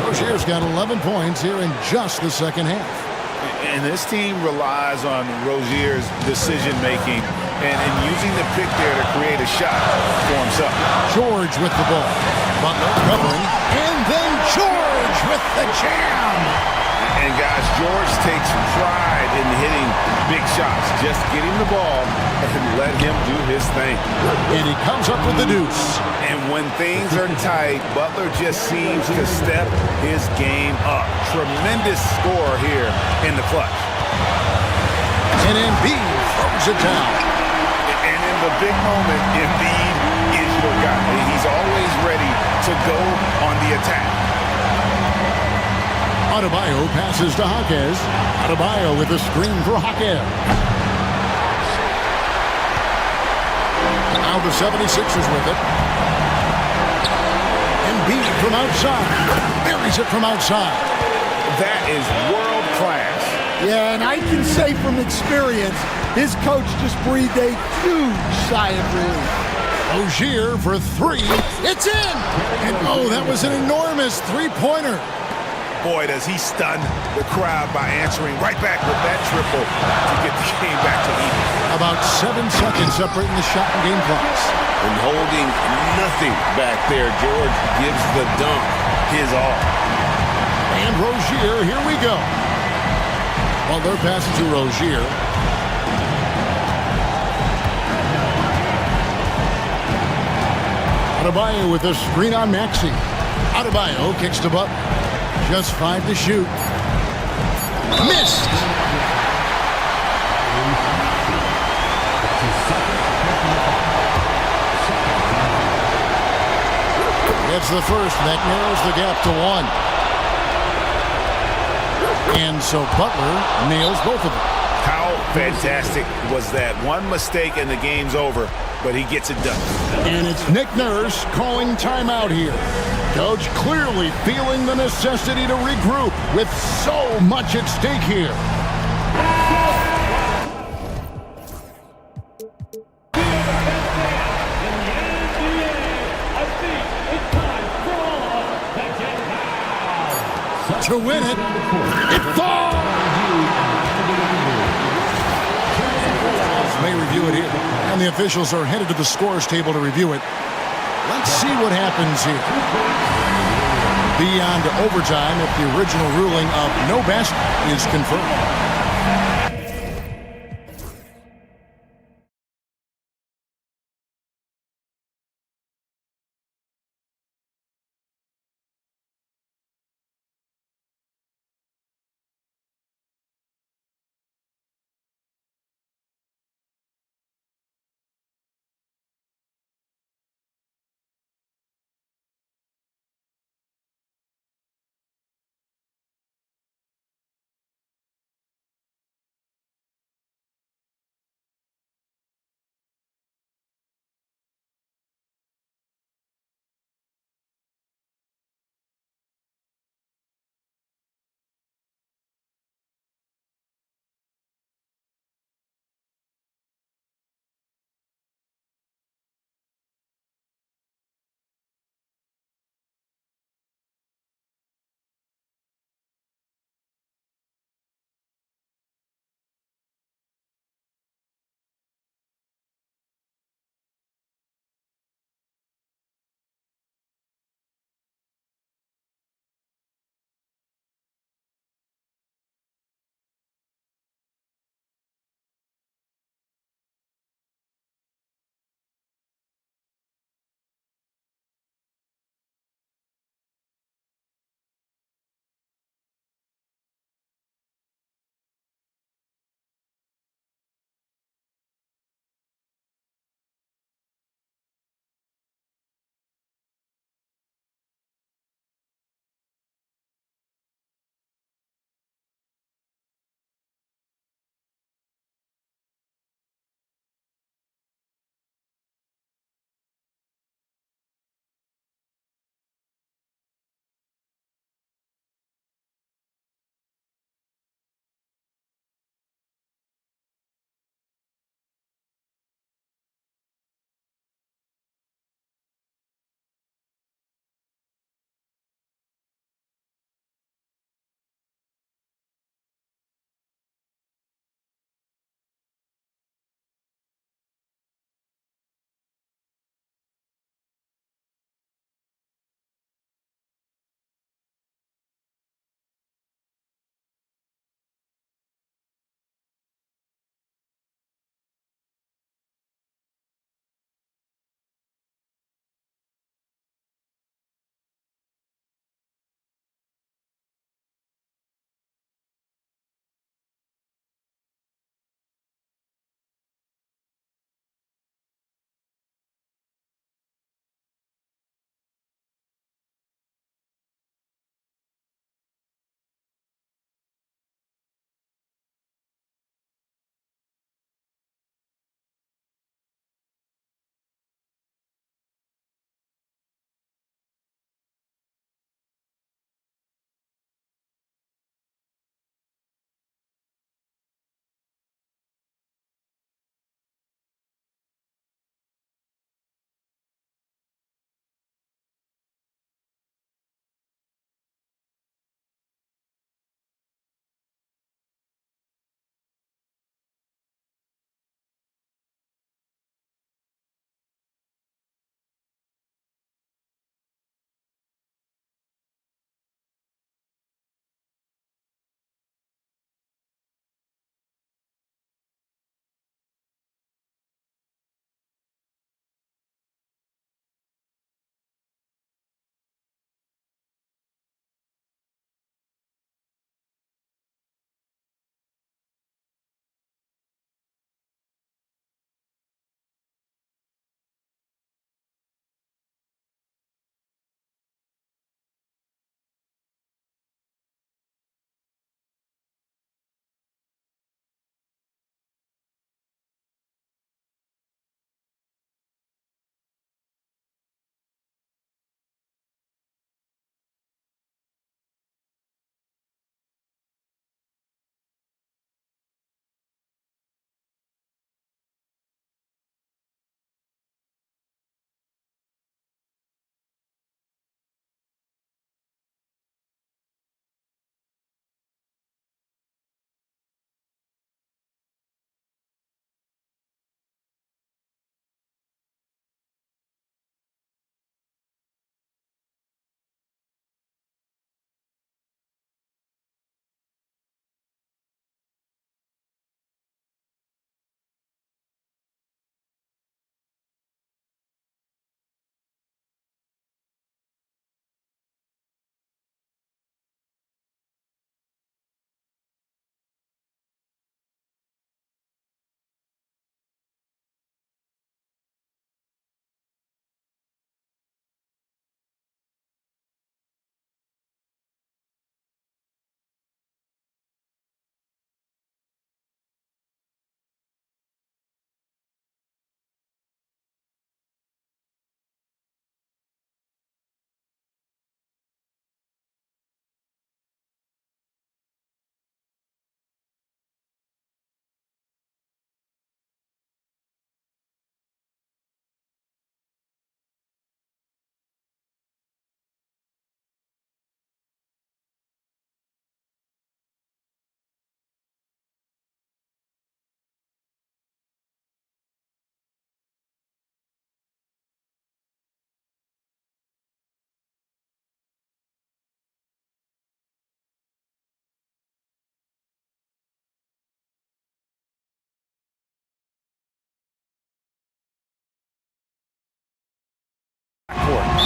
Rozier's got 11 points here in just the second half. And this team relies on Rozier's decision-making and using the pick there to create a shot for himself. George with the ball. Butler covering. And then George with the jam. And guys, George takes pride in hitting big shots. Just get him the ball and let him do his thing. And he comes up with the deuce. And when things are tight, Butler just seems to step his game up. Tremendous score here in the clutch. And Embiid throws it down. And in the big moment, Embiid is your guy. He's always ready to go on the attack. Adebayo passes to Hawkes. Adebayo with a screen for Hawkes. Now the 76ers with it. Embiid from outside. Buries it from outside. That is world class. Yeah, and I can say from experience, his coach just breathed a huge sigh of relief. Rozier for three. It's in! And oh, that was an enormous three-pointer. Boy, does he stun the crowd by answering right back with that triple to get the game back to even. About 7 seconds separating the shot and game clocks. And holding nothing back there, George gives the dunk his all. And Rozier, here we go. Well, they're passing to Rozier. Adebayo with a screen on Maxey. Adebayo kicks to Butler. Just 5 to shoot. Missed. It's the first. That narrows the gap to 1. And so Butler nails both of them. How fantastic was that? One mistake and the game's over, but he gets it done. And it's Nick Nurse calling timeout here. Coach clearly feeling the necessity to regroup with so much at stake here. To win it, it falls! May review it here. And the officials are headed to the scores table to review it. Let's see what happens here. Beyond overtime if the original ruling of no basket is confirmed.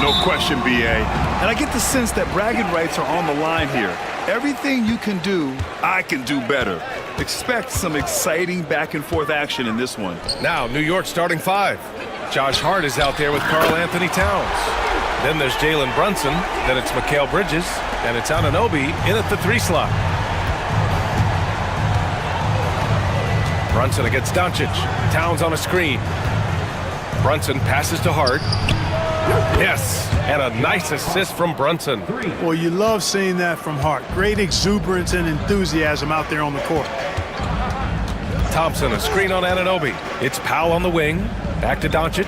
no question, B.A. And I get the sense that bragging rights are on the line here. Everything you can do, I can do better. Expect some exciting back-and-forth action in this one. Now, New York starting five. Josh Hart is out there with Karl Anthony Towns. Then there's Jalen Brunson. Then it's Mikal Bridges. And it's Anunoby in at the 3 slot. Brunson against Doncic. Towns on a screen. Brunson passes to Hart. Yes, and a nice assist from Brunson. Well, you love seeing that from Hart. Great exuberance and enthusiasm out there on the court. Thompson, a screen on Anunoby. It's Powell on the wing. Back to Doncic.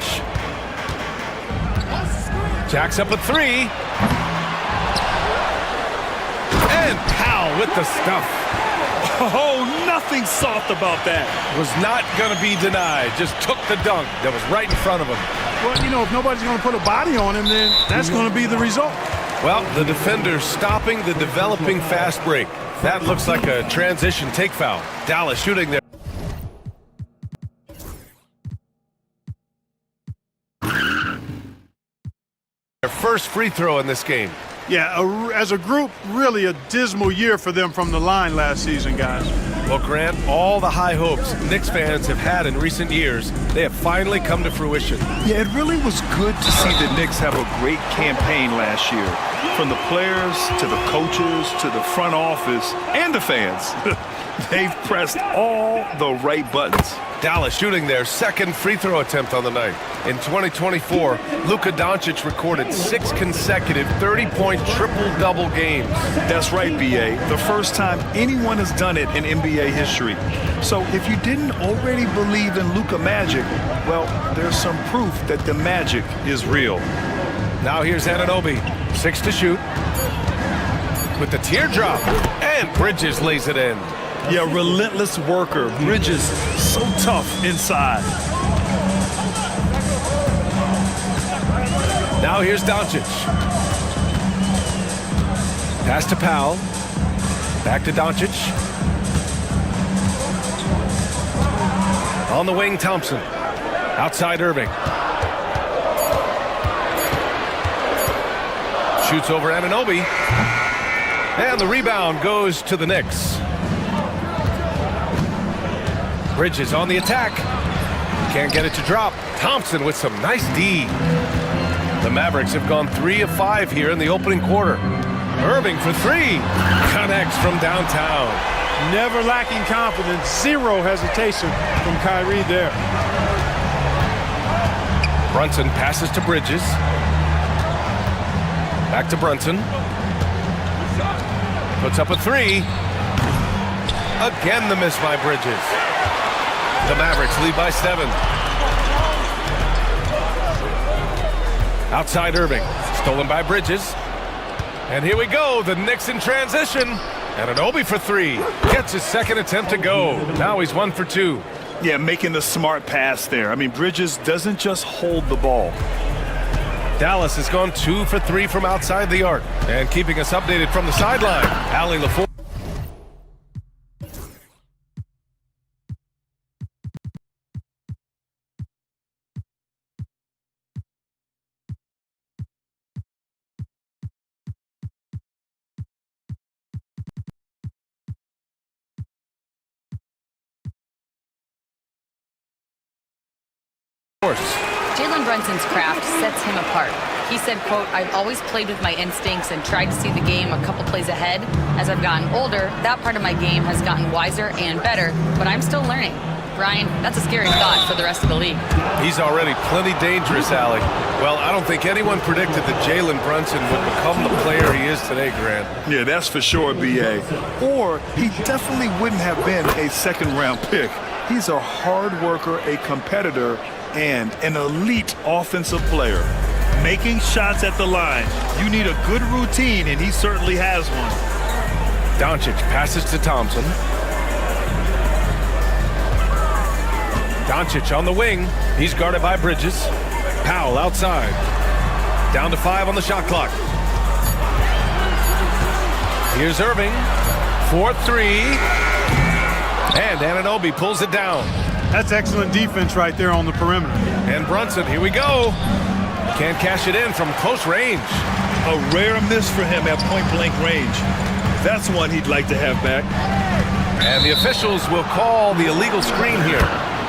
Jacks up a 3. And Powell with the stuff. Oh, nothing soft about that. Was not going to be denied. Just took the dunk that was right in front of him. Well, you know, if nobody's going to put a body on him, then that's going to be the result. Well, the defender stopping the developing fast break. That looks like a transition take foul. Dallas shooting there. Their first free throw in this game. Yeah, as a group, really a dismal year for them from the line last season, guys. Well, Grant, all the high hopes Knicks fans have had in recent years, they have finally come to fruition. Yeah, it really was good to see the Knicks have a great campaign last year. From the players, to the coaches, to the front office, and the fans. They've pressed all the right buttons. Dallas shooting their second free throw attempt on the night. In 2024, Luka Doncic recorded 6 consecutive 30-point triple-double games. That's right, B.A. The first time anyone has done it in NBA history. So if you didn't already believe in Luka magic, well, there's some proof that the magic is real. Now here's Anunoby, 6 to shoot. With the teardrop, and Bridges lays it in. Yeah, relentless worker. Bridges, so tough inside. Now here's Doncic. Pass to Powell. Back to Doncic. On the wing, Thompson. Outside Irving. Shoots over Anunoby. And the rebound goes to the Knicks. Bridges on the attack. Can't get it to drop. Thompson with some nice D. The Mavericks have gone 3 of 5 here in the opening quarter. Irving for 3. Connects from downtown. Never lacking confidence. Zero hesitation from Kyrie there. Brunson passes to Bridges. Back to Brunson. Puts up a 3. Again the miss by Bridges. The Mavericks lead by 7. Outside Irving. Stolen by Bridges. And here we go. The Knicks in transition. Anunoby for 3. Gets his second attempt to go. Now he's 1 for 2. Yeah, making the smart pass there. I mean, Bridges doesn't just hold the ball. Dallas has gone 2 for 3 from outside the arc. And keeping us updated from the sideline, Allie LaFour. Jalen Brunson's craft sets him apart. He said, quote, "I've always played with my instincts and tried to see the game a couple plays ahead. As I've gotten older, that part of my game has gotten wiser and better, but I'm still learning." Brian, that's a scary thought for the rest of the league. He's already plenty dangerous, Allie. Well, I don't think anyone predicted that Jalen Brunson would become the player he is today, Grant. Yeah, that's for sure, B.A. Or he definitely wouldn't have been a second-round pick. He's a hard worker, a competitor, and an elite offensive player. Making shots at the line. You need a good routine, and he certainly has one. Doncic passes to Thompson. Doncic on the wing. He's guarded by Bridges. Powell outside. Down to 5 on the shot clock. Here's Irving. 4-3. And Anunoby pulls it down. That's excellent defense right there on the perimeter. And Brunson, here we go. Can't cash it in from close range. A rare miss for him at point-blank range. That's one he'd like to have back. And the officials will call the illegal screen here.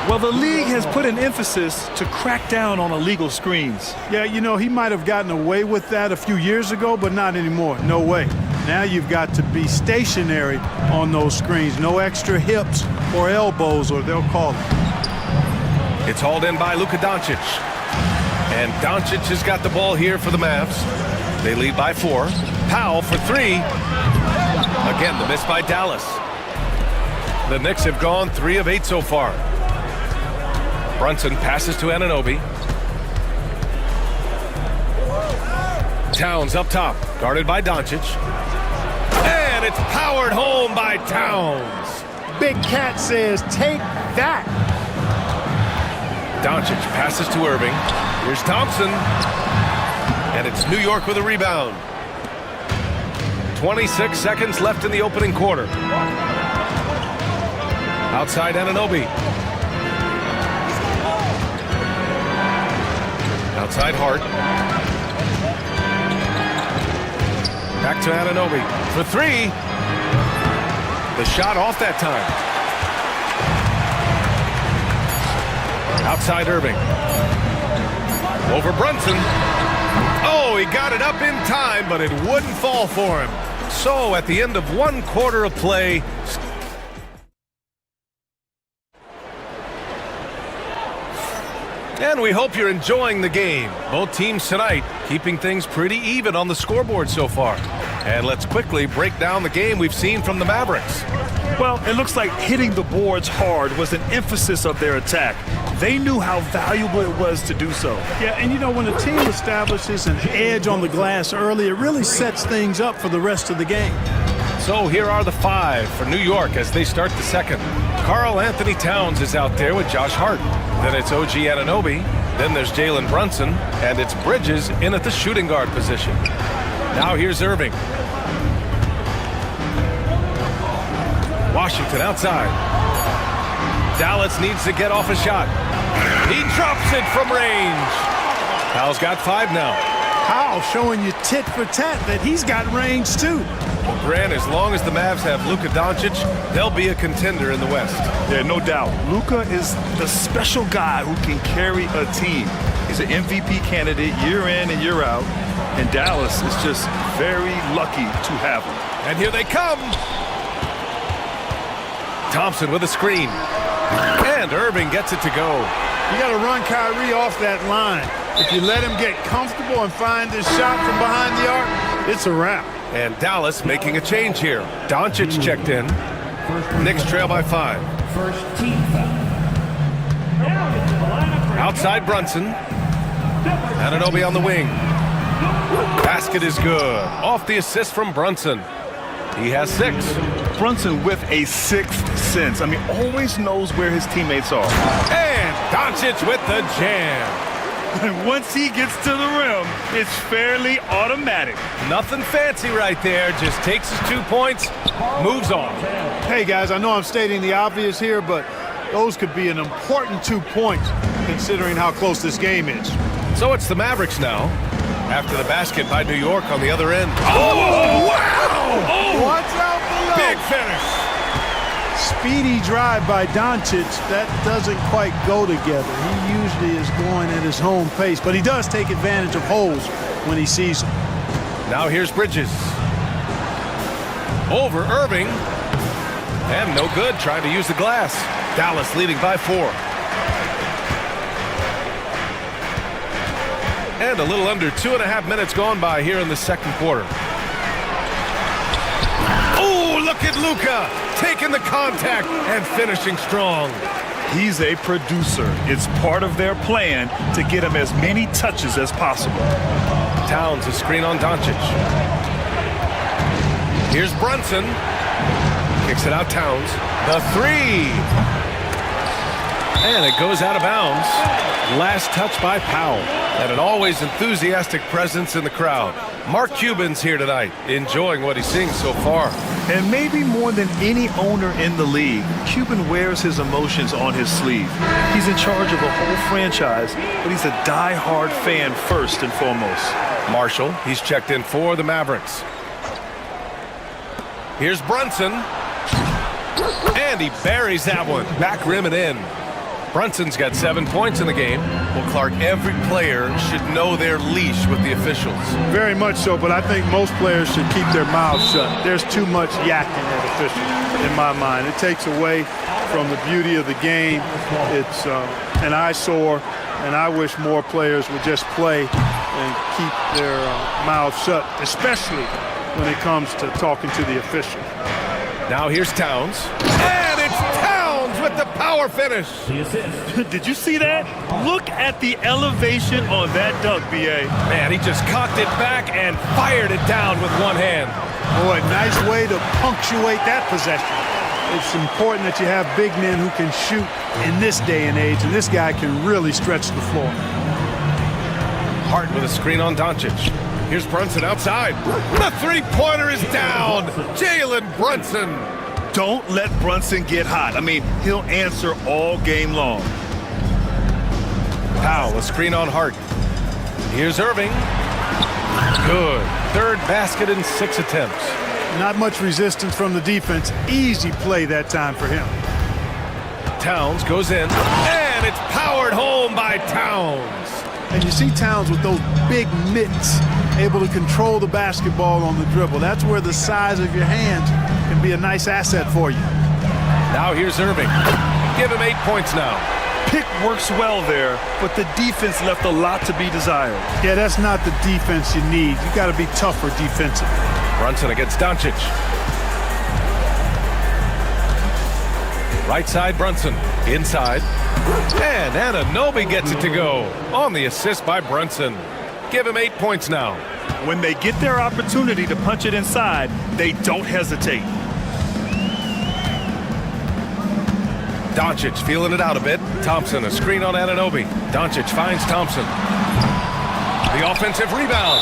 Well, the league has put an emphasis to crack down on illegal screens. Yeah, you know, he might have gotten away with that a few years ago, but not anymore. No way. Now you've got to be stationary on those screens. No extra hips or elbows, or they'll call it. It's hauled in by Luka Doncic. And Doncic has got the ball here for the Mavs. They lead by 4. Powell for 3. Again, the miss by Dallas. The Knicks have gone 3 of 8 so far. Brunson passes to Anunoby. Towns up top, guarded by Doncic. And it's powered home by Towns. Big Cat says, take that. Doncic passes to Irving. Here's Thompson. And it's New York with a rebound. 26 seconds left in the opening quarter. Outside Anunoby. Outside Hart. Back to Anunoby for 3. The shot off that time. Outside Irving. Over Brunson. Oh, he got it up in time, but it wouldn't fall for him. So at the end of 1 quarter of play, and we hope you're enjoying the game. Both teams tonight keeping things pretty even on the scoreboard so far. And let's quickly break down the game we've seen from the Mavericks. Well, it looks like hitting the boards hard was an emphasis of their attack. They knew how valuable it was to do so. Yeah, and you know, when a team establishes an edge on the glass early, it really sets things up for the rest of the game. So here are the 5 for New York as they start the second. Karl Anthony Towns is out there with Josh Hart. Then it's OG Anunoby. Then there's Jalen Brunson. And it's Bridges in at the shooting guard position. Now here's Irving. Washington outside. Dallas needs to get off a shot. He drops it from range. Powell's got 5 now. Powell showing you tit for tat that he's got range too. Well, Grant, as long as the Mavs have Luka Doncic, they'll be a contender in the West. Yeah, no doubt. Luka is the special guy who can carry a team. He's an MVP candidate year in and year out, and Dallas is just very lucky to have him. And here they come. Thompson with a screen. And Irving gets it to go. You got to run Kyrie off that line. If you let him get comfortable and find this shot from behind the arc, it's a wrap. And Dallas making a change here. Doncic checked in. Knicks trail by 5. First team foul. Outside Brunson. Anunoby on the wing. Basket is good. Off the assist from Brunson. He has 6. Brunson with a 6th sense. I mean, always knows where his teammates are. And Doncic with the jam. And once he gets to the rim, it's fairly automatic. Nothing fancy right there. Just takes his 2 points, moves on. Hey, guys, I know I'm stating the obvious here, but those could be an important 2 points considering how close this game is. So it's the Mavericks now. After the basket by New York on the other end. Oh, wow! Oh, watch out below. Big finish. Speedy drive by Doncic. That doesn't quite go together. He usually is going at his home pace, but he does take advantage of holes when he sees them. Now here's Bridges. Over Irving. And no good, trying to use the glass. Dallas leading by 4. And a little under 2.5 minutes gone by here in the second quarter. Oh, look at Luka taking the contact and finishing strong. He's a producer. It's part of their plan to get him as many touches as possible. Towns a screen on Doncic. Here's Brunson. Kicks it out Towns. The 3. And it goes out of bounds. Last touch by Powell. And an always enthusiastic presence in the crowd. Mark Cuban's here tonight, enjoying what he's seeing so far. And maybe more than any owner in the league, Cuban wears his emotions on his sleeve. He's in charge of a whole franchise, but he's a die-hard fan first and foremost. Marshall, he's checked in for the Mavericks. Here's Brunson. And he buries that one. Back rim and in. Brunson's got 7 points in the game. Well, Clark, every player should know their leash with the officials. Very much so, but I think most players should keep their mouths shut. There's too much yakking at officials, in my mind. It takes away from the beauty of the game. It's an eyesore, and I wish more players would just play and keep their mouths shut, especially when it comes to talking to the official. Now here's Towns. And it's Towns with the power finish. Did you see that? Look at the elevation on that dunk, B.A. Man, he just cocked it back and fired it down with one hand. Boy, nice way to punctuate that possession. It's important that you have big men who can shoot in this day and age, and this guy can really stretch the floor. Hart with a screen on Doncic. Here's Brunson outside. The three-pointer is down. Jalen Brunson. Don't let Brunson get hot. I mean, he'll answer all game long. Powell, a screen on Hart. Here's Irving. Good. Third basket in 6 attempts. Not much resistance from the defense. Easy play that time for him. Towns goes in, and it's powered home by Towns. And you see Towns with those big mitts, able to control the basketball on the dribble. That's where the size of your hands can be a nice asset for you. Now here's Irving. Give him 8 points now. Pick works well there, but the defense left a lot to be desired. Yeah, that's not the defense you need. You got to be tougher defensively. Brunson against Doncic. Right side Brunson. Inside. And Anunoby gets it to go. On the assist by Brunson. Give him 8 points now. When they get their opportunity to punch it inside, they don't hesitate. Doncic feeling it out a bit. Thompson, a screen on Anunoby. Doncic finds Thompson. The offensive rebound.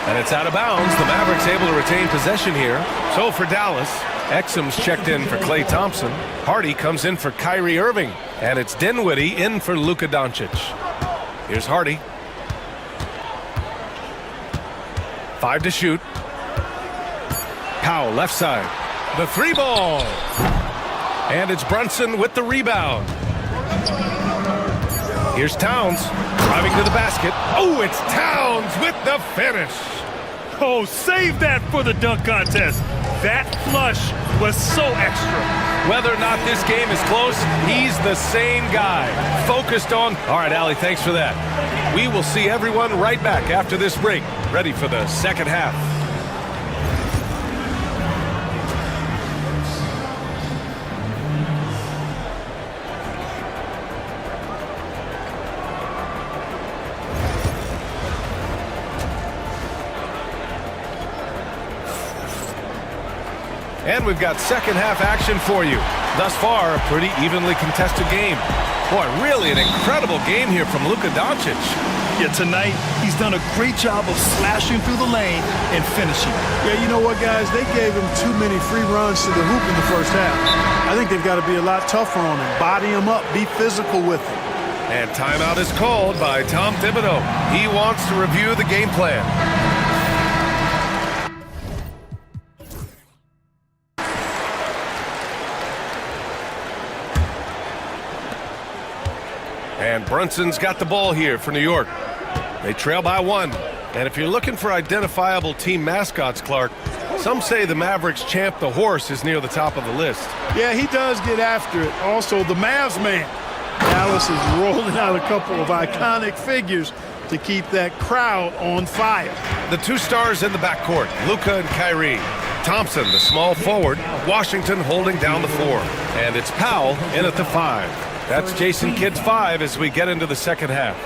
And it's out of bounds. The Mavericks able to retain possession here. So for Dallas, Exum's checked in for Klay Thompson. Hardy comes in for Kyrie Irving. And it's Dinwiddie in for Luka Doncic. Here's Hardy. 5 to shoot. Powell, left side. The three ball. And it's Brunson with the rebound. Here's Towns driving to the basket. Oh, it's Towns with the finish. Oh, save that for the dunk contest. That flush was so extra. Whether or not this game is close, he's the same guy. Focused on... All right, Allie, thanks for that. We will see everyone right back after this break. Ready for the second half. And we've got second half action for you. Thus far, a pretty evenly contested game. Boy, really an incredible game here from Luka Doncic. Yeah, tonight, he's done a great job of slashing through the lane and finishing. Yeah, you know what, guys? They gave him too many free runs to the hoop in the first half. I think they've got to be a lot tougher on him. Body him up. Be physical with him. And timeout is called by Tom Thibodeau. He wants to review the game plan. And Brunson's got the ball here for New York. They trail by 1. And if you're looking for identifiable team mascots, Clark, some say the Mavericks champ the horse is near the top of the list. Yeah, he does get after it. Also, the Mavs man. Dallas is rolling out a couple of iconic figures to keep that crowd on fire. The two stars in the backcourt, Luka and Kyrie. Thompson, the small forward. Washington holding down the 4. And it's Powell in at the 5. That's Jason Kidd's 5 as we get into the second half.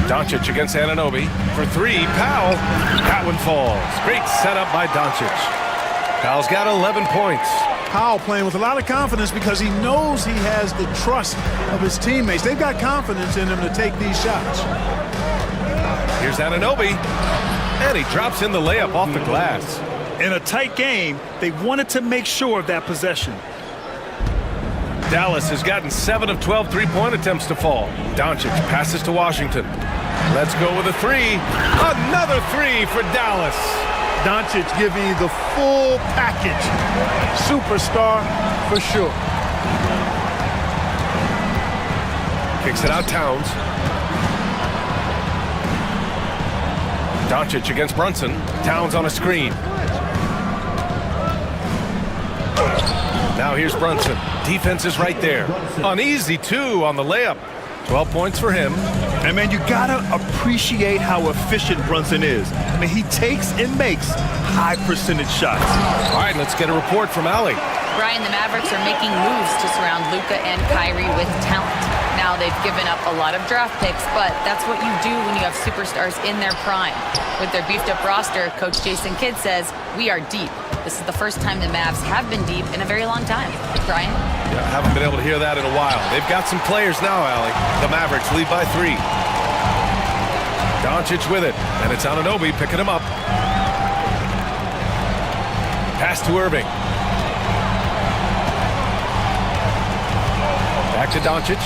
Doncic against Anunoby for 3. Powell. That one falls. Great setup by Doncic. Powell's got 11 points. Powell playing with a lot of confidence because he knows he has the trust of his teammates. They've got confidence in him to take these shots. Here's Anunoby, and he drops in the layup off the glass. In a tight game, they wanted to make sure of that possession. Dallas has gotten 7 of 12 three-point attempts to fall. Doncic passes to Washington. Let's go with a three. Another three for Dallas. Doncic giving you the full package. Superstar for sure. Kicks it out, Towns. Doncic against Brunson. Towns on a screen. Now here's Brunson. Defense is right there. Uneasy, too, on the layup. 12 points for him. And, man, you got to appreciate how efficient Brunson is. I mean, he takes and makes high-percentage shots. All right, let's get a report from Allie. Brian, the Mavericks are making moves to surround Luka and Kyrie with talent. Now they've given up a lot of draft picks, but that's what you do when you have superstars in their prime. With their beefed-up roster, Coach Jason Kidd says, we are deep. This is the first time the Mavs have been deep in a very long time. Brian? Yeah, haven't been able to hear that in a while. They've got some players now, Allie. The Mavericks lead by 3. Doncic with it, and it's Anunoby picking him up. Pass to Irving. Back to Doncic.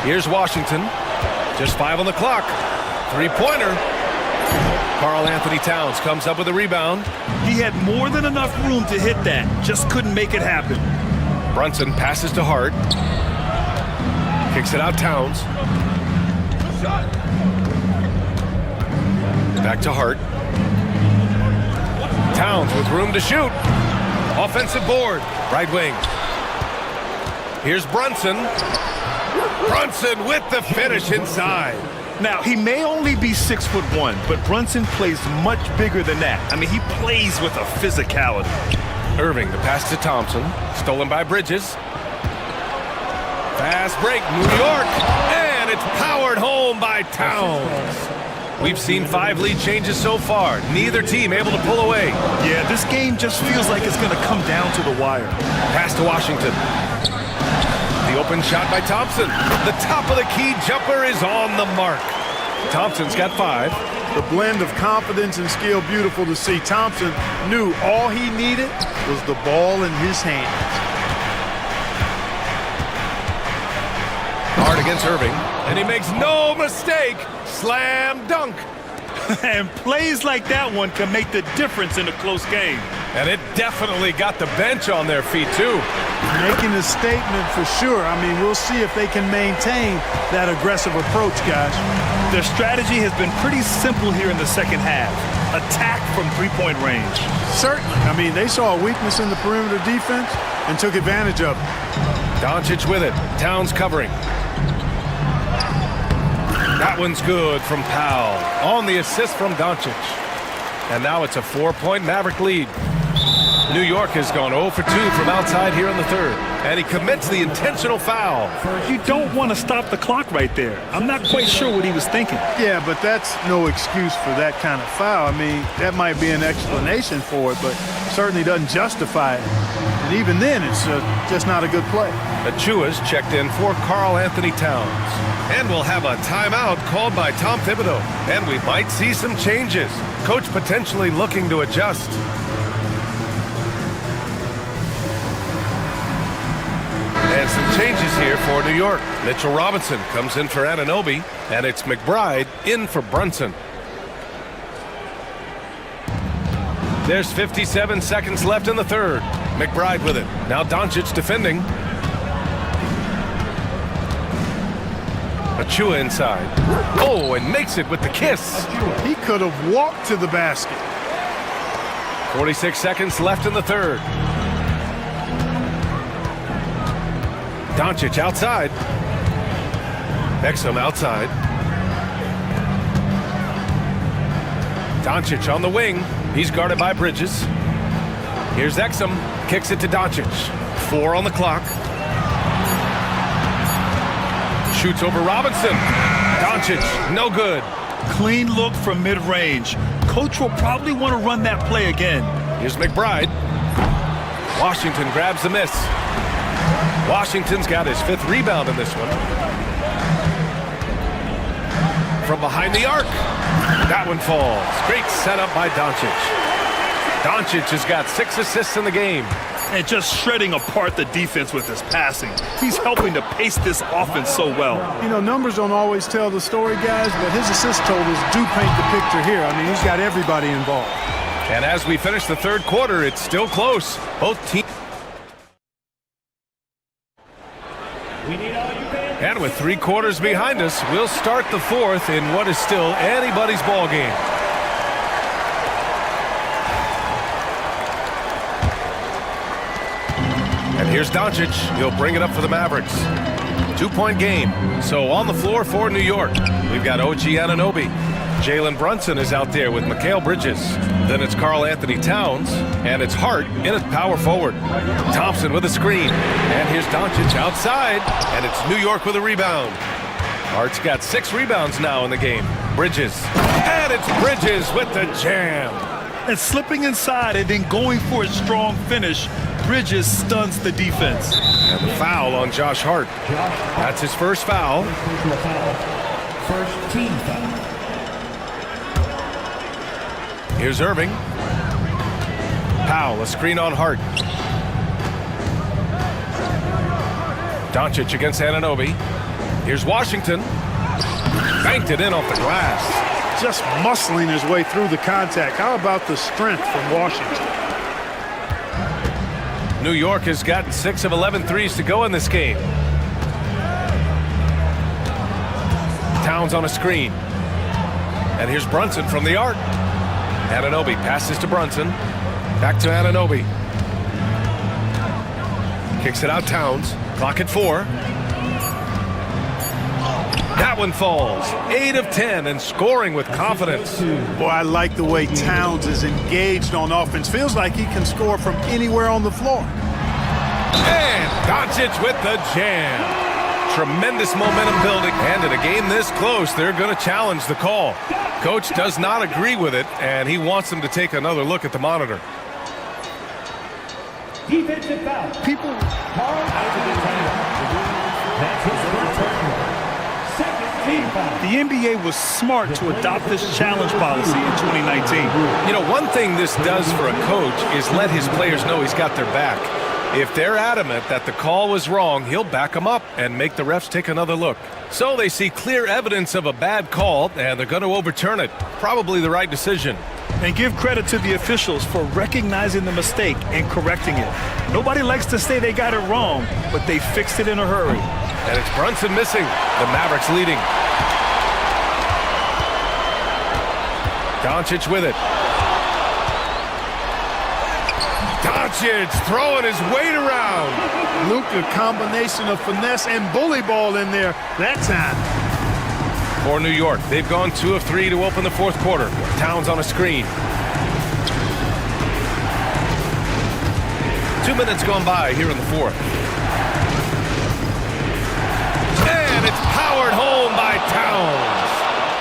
Here's Washington. Just 5 on the clock. Three-pointer. Karl Anthony Towns comes up with a rebound. He had more than enough room to hit that. Just couldn't make it happen. Brunson passes to Hart. Kicks it out, Towns. Back to Hart. Towns with room to shoot. Offensive board. Right wing. Here's Brunson. Brunson with the finish inside. Now, he may only be 6'1", but Brunson plays much bigger than that. I mean, he plays with a physicality. Irving, the pass to Thompson. Stolen by Bridges. Fast break, New York. And it's powered home by Towns. We've seen 5 lead changes so far. Neither team able to pull away. Yeah, this game just feels like it's going to come down to the wire. Pass to Washington. The open shot by Thompson. The top of the key jumper is on the mark. Thompson's got 5. The blend of confidence and skill, beautiful to see. Thompson knew all he needed was the ball in his hands. Hard against Irving, and he makes no mistake. Slam dunk. And plays like that one can make the difference in a close game. And it definitely got the bench on their feet, too. Making a statement for sure. I mean, we'll see if they can maintain that aggressive approach, guys. Their strategy has been pretty simple here in the second half. Attack from three-point range. Certainly. I mean, they saw a weakness in the perimeter defense and took advantage of it. Doncic with it. Towns covering. That one's good from Powell. On the assist from Doncic. And now it's a 4-point Maverick lead. New York has gone 0 for 2 from outside here in the third. And he commits the intentional foul. You don't want to stop the clock right there. I'm not quite sure what he was thinking. Yeah, but that's no excuse for that kind of foul. I mean, that might be an explanation for it, but certainly doesn't justify it. And even then, it's just not a good play. Achua's checked in for Karl Anthony Towns. And we'll have a timeout called by Tom Thibodeau. And we might see some changes. Coach potentially looking to adjust. And some changes here for New York. Mitchell Robinson comes in for Anunoby, and it's McBride in for Brunson. There's 57 seconds left in the third. McBride with it. Now Doncic defending. Achua inside. Oh, and makes it with the kiss. He could have walked to the basket. 46 seconds left in the third. Doncic outside. Exum outside. Doncic on the wing. He's guarded by Bridges. Here's Exum. Kicks it to Doncic. 4 on the clock. Shoots over Robinson. Doncic, no good. Clean look from mid-range. Coach will probably want to run that play again. Here's McBride. Washington grabs the miss. Washington's got his 5th rebound in this one. From behind the arc. That one falls. Great setup by Doncic. Doncic has got 6 assists in the game. And just shredding apart the defense with his passing. He's helping to pace this offense so well. You know, numbers don't always tell the story, guys, but his assist totals do paint the picture here. I mean, he's got everybody involved. And as we finish the 3rd quarter, it's still close. Both teams. And with 3 quarters behind us, we'll start the 4th in what is still anybody's ball game. And here's Doncic. He'll bring it up for the Mavericks. 2-point game. So on the floor for New York, we've got OG Anunoby. Jalen Brunson is out there with Mikal Bridges. Then it's Karl Anthony Towns, and it's Hart in at power forward. Thompson with a screen, and here's Doncic outside, and it's New York with a rebound. Hart's got 6 rebounds now in the game. Bridges, and it's Bridges with the jam. And slipping inside and then going for a strong finish, Bridges stuns the defense. And the foul on Josh Hart. That's his first foul. First team foul. Here's Irving. Powell, a screen on Hart. Doncic against Anunoby. Here's Washington. Banked it in off the glass. Just muscling his way through the contact. How about the strength from Washington? New York has gotten 6 of 11 threes to go in this game. Towns on a screen. And here's Brunson from the arc. Anunoby passes to Brunson. Back to Anunoby. Kicks it out Towns. Clock at 4. That one falls. 8 of 10 and scoring with confidence. Boy, I like the way Towns is engaged on offense. Feels like he can score from anywhere on the floor. And Doncic with the jam. Tremendous momentum building. And in a game this close, they're going to challenge the call. Coach does not agree with it, and he wants them to take another look at the monitor. Defensive foul. People. That's his first personal. Second team foul. The NBA was smart to adopt this challenge policy in 2019. You know, one thing this does for a coach is let his players know he's got their back. If they're adamant that the call was wrong, he'll back them up and make the refs take another look. So they see clear evidence of a bad call, and they're going to overturn it. Probably the right decision. And give credit to the officials for recognizing the mistake and correcting it. Nobody likes to say they got it wrong, but they fixed it in a hurry. And it's Brunson missing. The Mavericks leading. Doncic with it. Doncic throwing his weight around. Luka, combination of finesse and bully ball in there that time. For New York, they've gone 2 of 3 to open the 4th quarter. Towns on a screen. 2 minutes gone by here in the 4th. And it's powered home by Towns.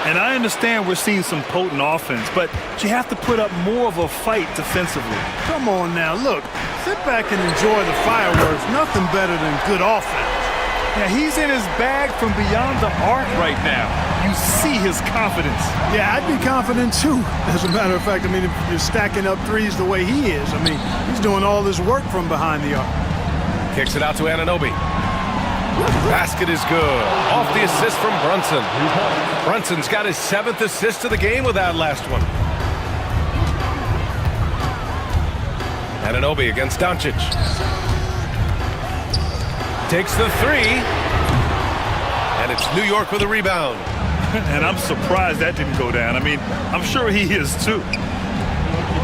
And I understand we're seeing some potent offense, but you have to put up more of a fight defensively. Come on now, look. Sit back and enjoy the fireworks. Nothing better than good offense. Yeah, he's in his bag from beyond the arc right now. You see his confidence. Yeah, I'd be confident too. As a matter of fact, I mean, if you're stacking up threes the way he is, I mean, he's doing all this work from behind the arc. Kicks it out to Anunoby. Basket is good. Off the assist from Brunson. Brunson's got his 7th assist of the game with that last one. Anunoby against Doncic. Takes the 3. And it's New York with a rebound. And I'm surprised that didn't go down. I mean, I'm sure he is too.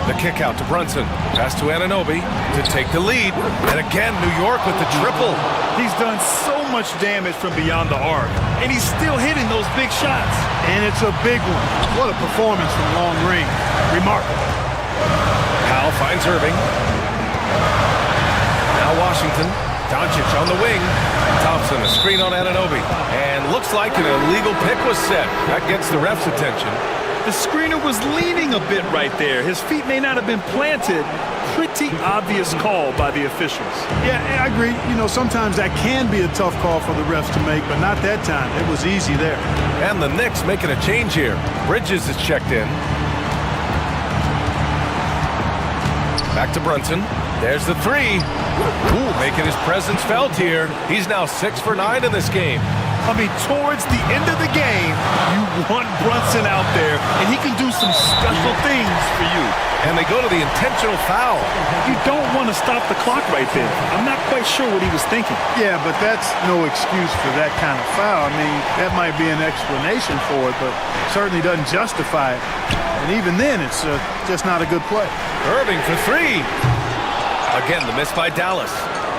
The kick out to Brunson. Pass to Anunoby to take the lead. And again, New York with the triple. He's done so much damage from beyond the arc. And he's still hitting those big shots. And it's a big one. What a performance from long range. Remarkable. Powell finds Irving. Now Washington. Doncic on the wing. Thompson, a screen on Anunoby. And looks like an illegal pick was set. That gets the ref's attention. The screener was leaning a bit right there. His feet may not have been planted. Pretty obvious call by the officials. Yeah, I agree. You know, sometimes that can be a tough call for the refs to make, but not that time. It was easy there. And the Knicks making a change here. Bridges is checked in. Back to Brunson. There's the three. Ooh, making his presence felt here. He's now 6 for 9 in this game. I mean, towards the end of the game, you want Brunson out there, and he can do some special things for you. And they go to the intentional foul. You don't want to stop the clock right there. I'm not quite sure what he was thinking. Yeah, but that's no excuse for that kind of foul. I mean, that might be an explanation for it, but certainly doesn't justify it. And even then, it's just not a good play. Irving for three. Again, the miss by Dallas.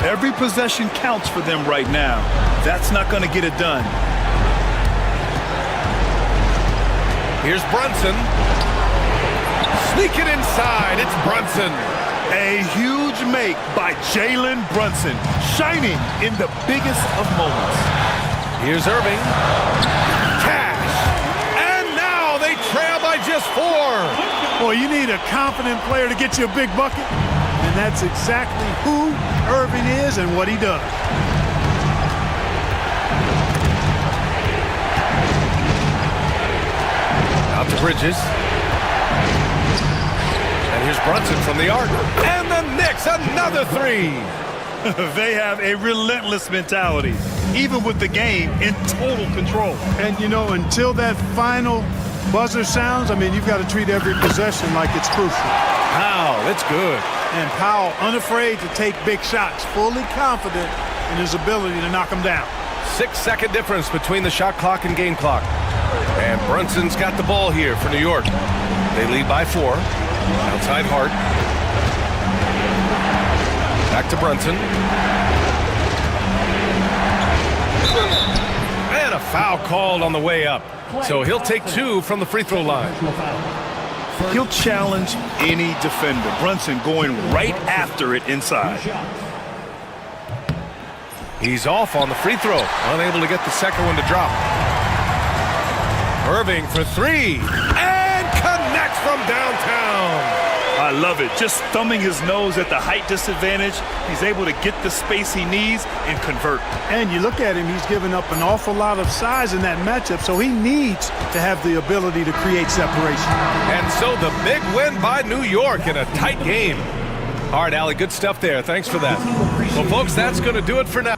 Every possession counts for them right now. That's not going to get it done. Here's Brunson. Sneaking inside, it's Brunson. A huge make by Jalen Brunson, shining in the biggest of moments. Here's Irving. Cash. And now they trail by just 4. Well, you need a confident player to get you a big bucket. And that's exactly who Irving is and what he does. Out to Bridges. And here's Brunson from the arc. And the Knicks, another 3. They have a relentless mentality, even with the game in total control. And, you know, until that final buzzer sounds, I mean, you've got to treat every possession like it's crucial. Powell, it's good. And Powell, unafraid to take big shots, fully confident in his ability to knock them down. 6-second difference between the shot clock and game clock. And Brunson's got the ball here for New York. They lead by 4. Outside Hart. Back to Brunson. And a foul called on the way up. So he'll take 2 from the free throw line. He'll challenge any defender. Brunson going right after it inside. He's off on the free throw. Unable to get the second one to drop. Irving for 3. And connects from downtown. I love it. Just thumbing his nose at the height disadvantage. He's able to get the space he needs and convert. And you look at him, he's given up an awful lot of size in that matchup, so he needs to have the ability to create separation. And so the big win by New York in a tight game. All right, Allie, good stuff there. Thanks for that. Well, folks, that's going to do it for now.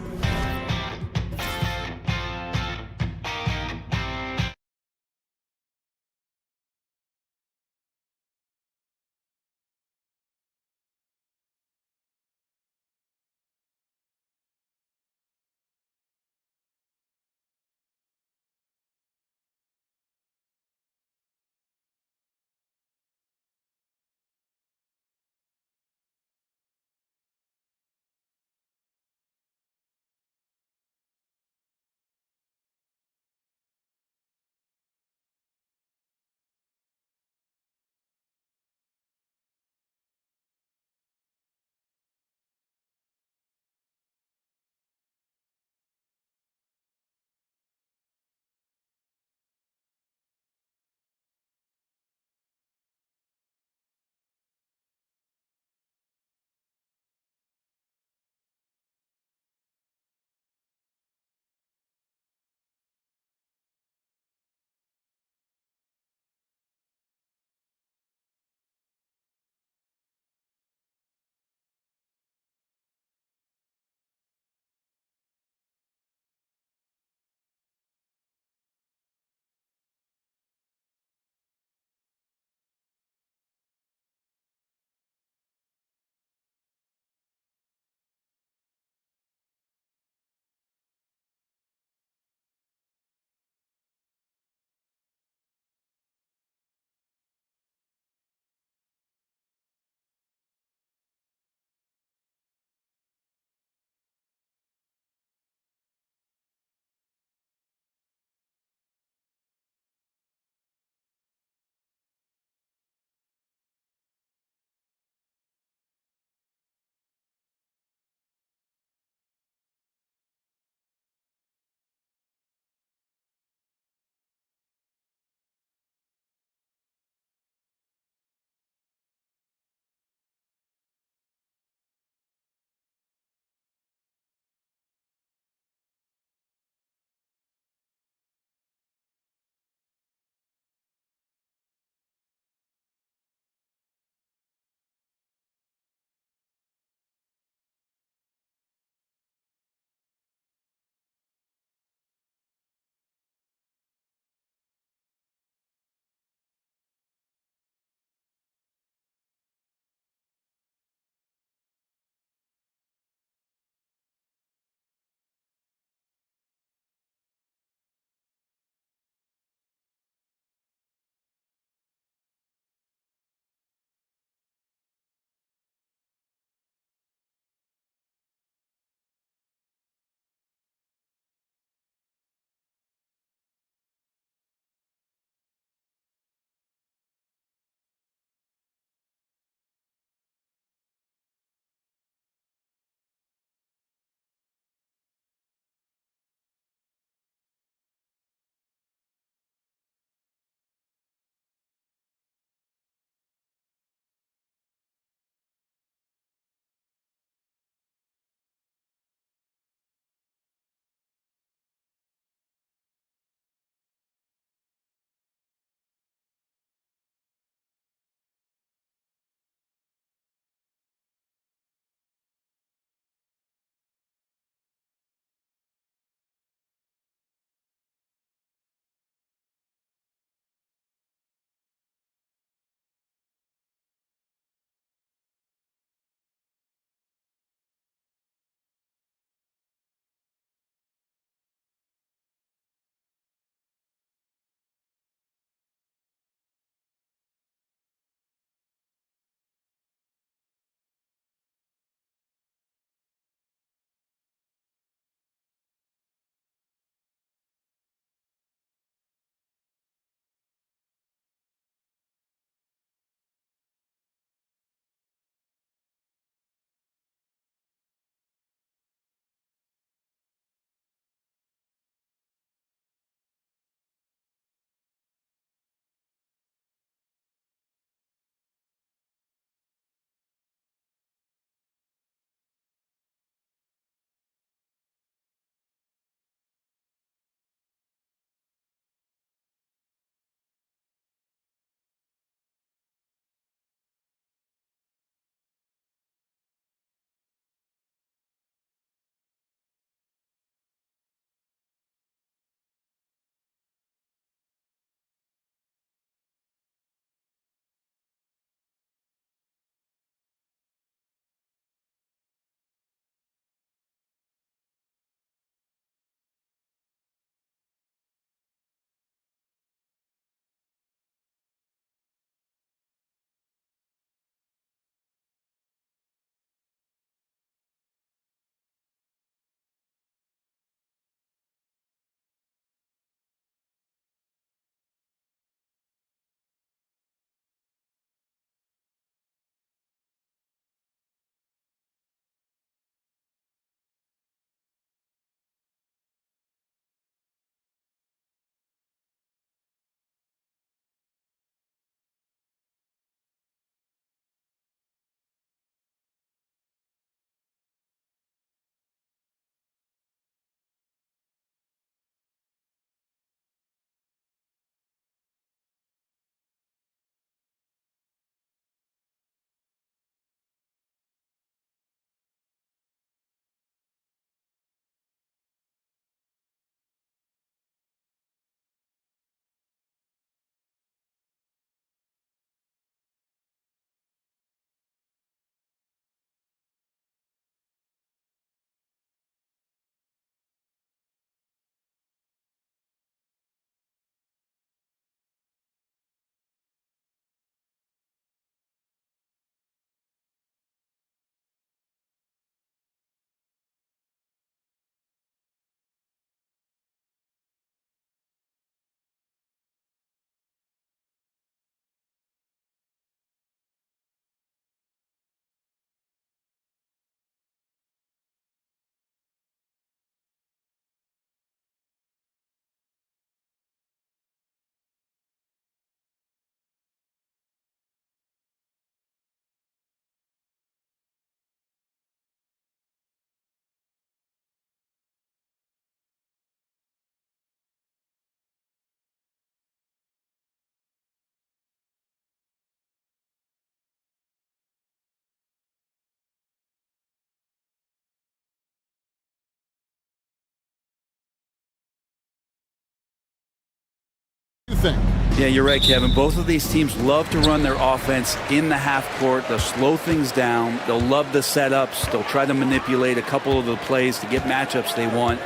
think? Yeah, you're right, Kevin. Both of these teams love to run their offense in the half court. They'll slow things down. They'll love the setups. They'll try to manipulate a couple of the plays to get matchups they want.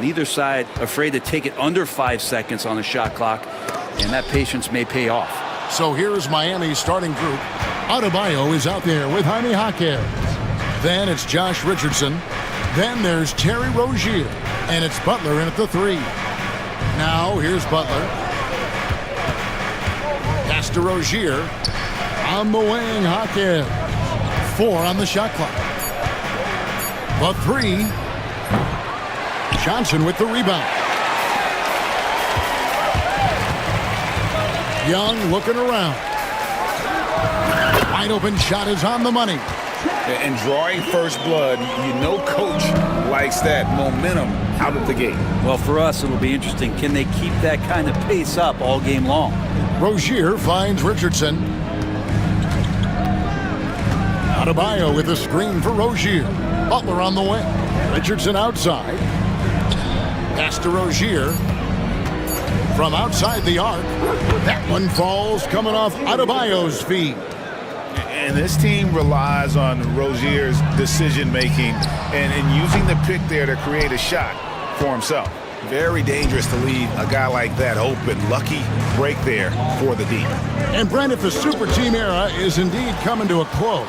Neither side afraid to take it under 5 seconds on a shot clock, and that patience may pay off. So here's Miami's starting group. Adebayo is out there with Jaime Jaquez. Then it's Josh Richardson. Then there's Terry Rozier. And it's Butler in at the 3. Now here's Butler. Pass to Rozier. On the wing, Jaquez. 4 on the shot clock. The 3. Johnson with the rebound. Young looking around. Wide open shot is on the money. And drawing first blood, you know coach likes that momentum out of the gate. Well, for us, it'll be interesting. Can they keep that kind of pace up all game long? Rozier finds Richardson. Adebayo with a screen for Rozier. Butler on the wing. Richardson outside. Pass to Rozier. From outside the arc. That one falls coming off Adebayo's feet. And this team relies on Rozier's decision-making and using the pick there to create a shot for himself. Very dangerous to leave a guy like that open. Lucky break there for the D. And Brent, if the super team era is indeed coming to a close,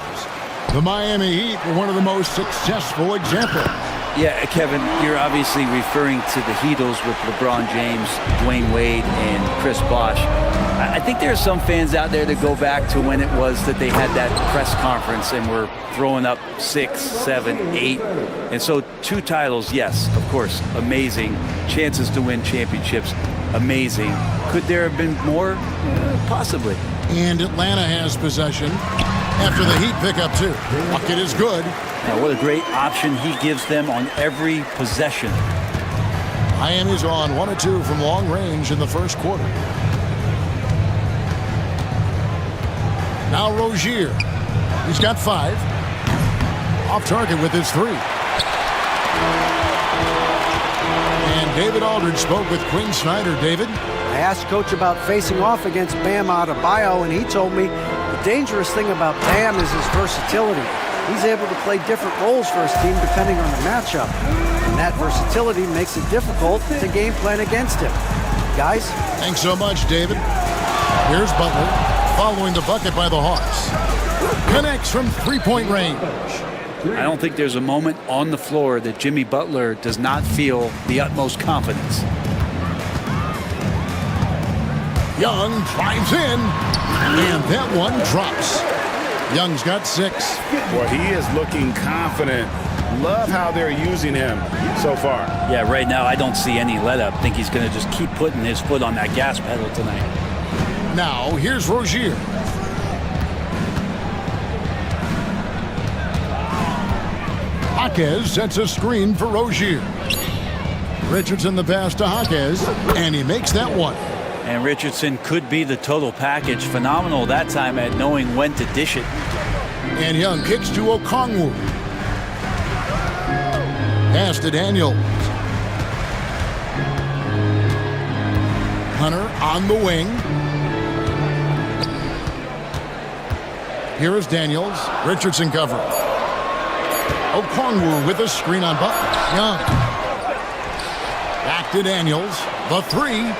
the Miami Heat were one of the most successful examples. Yeah, Kevin, you're obviously referring to the Heatles with LeBron James, Dwayne Wade, and Chris Bosh. I think there are some fans out there that go back to when it was that they had that press conference and were throwing up 6, 7, 8. And so 2 titles, yes, of course, amazing. Chances to win championships, amazing. Could there have been more? Possibly. And Atlanta has possession after the Heat pick up 2. Bucket is good. Now, what a great option he gives them on every possession. Miami's on 1 of 2 from long range in the first quarter. Now Rozier. He's got 5. Off target with his 3. And David Aldridge spoke with Quinn Snyder. David? I asked Coach about facing off against Bam Adebayo, and he told me the dangerous thing about Bam is his versatility. He's able to play different roles for his team depending on the matchup. And that versatility makes it difficult to game plan against him. Guys? Thanks so much, David. Here's Butler, following the bucket by the Hawks. Connects from 3-point range. I don't think there's a moment on the floor that Jimmy Butler does not feel the utmost confidence. Young drives in, and that one drops. Young's got 6. Well, he is looking confident. Love how they're using him so far. Yeah, right now I don't see any let up. I think he's going to just keep putting his foot on that gas pedal tonight. Now, here's Rozier. Jaquez sets a screen for Rozier. Richardson the pass to Jaquez, and he makes that one. And Richardson could be the total package. Phenomenal that time at knowing when to dish it. And Young kicks to Okongwu. Pass to Daniels. Hunter on the wing. Here is Daniels. Richardson covering. Okongwu with a screen on Butler. Young. Back to Daniels. The 3.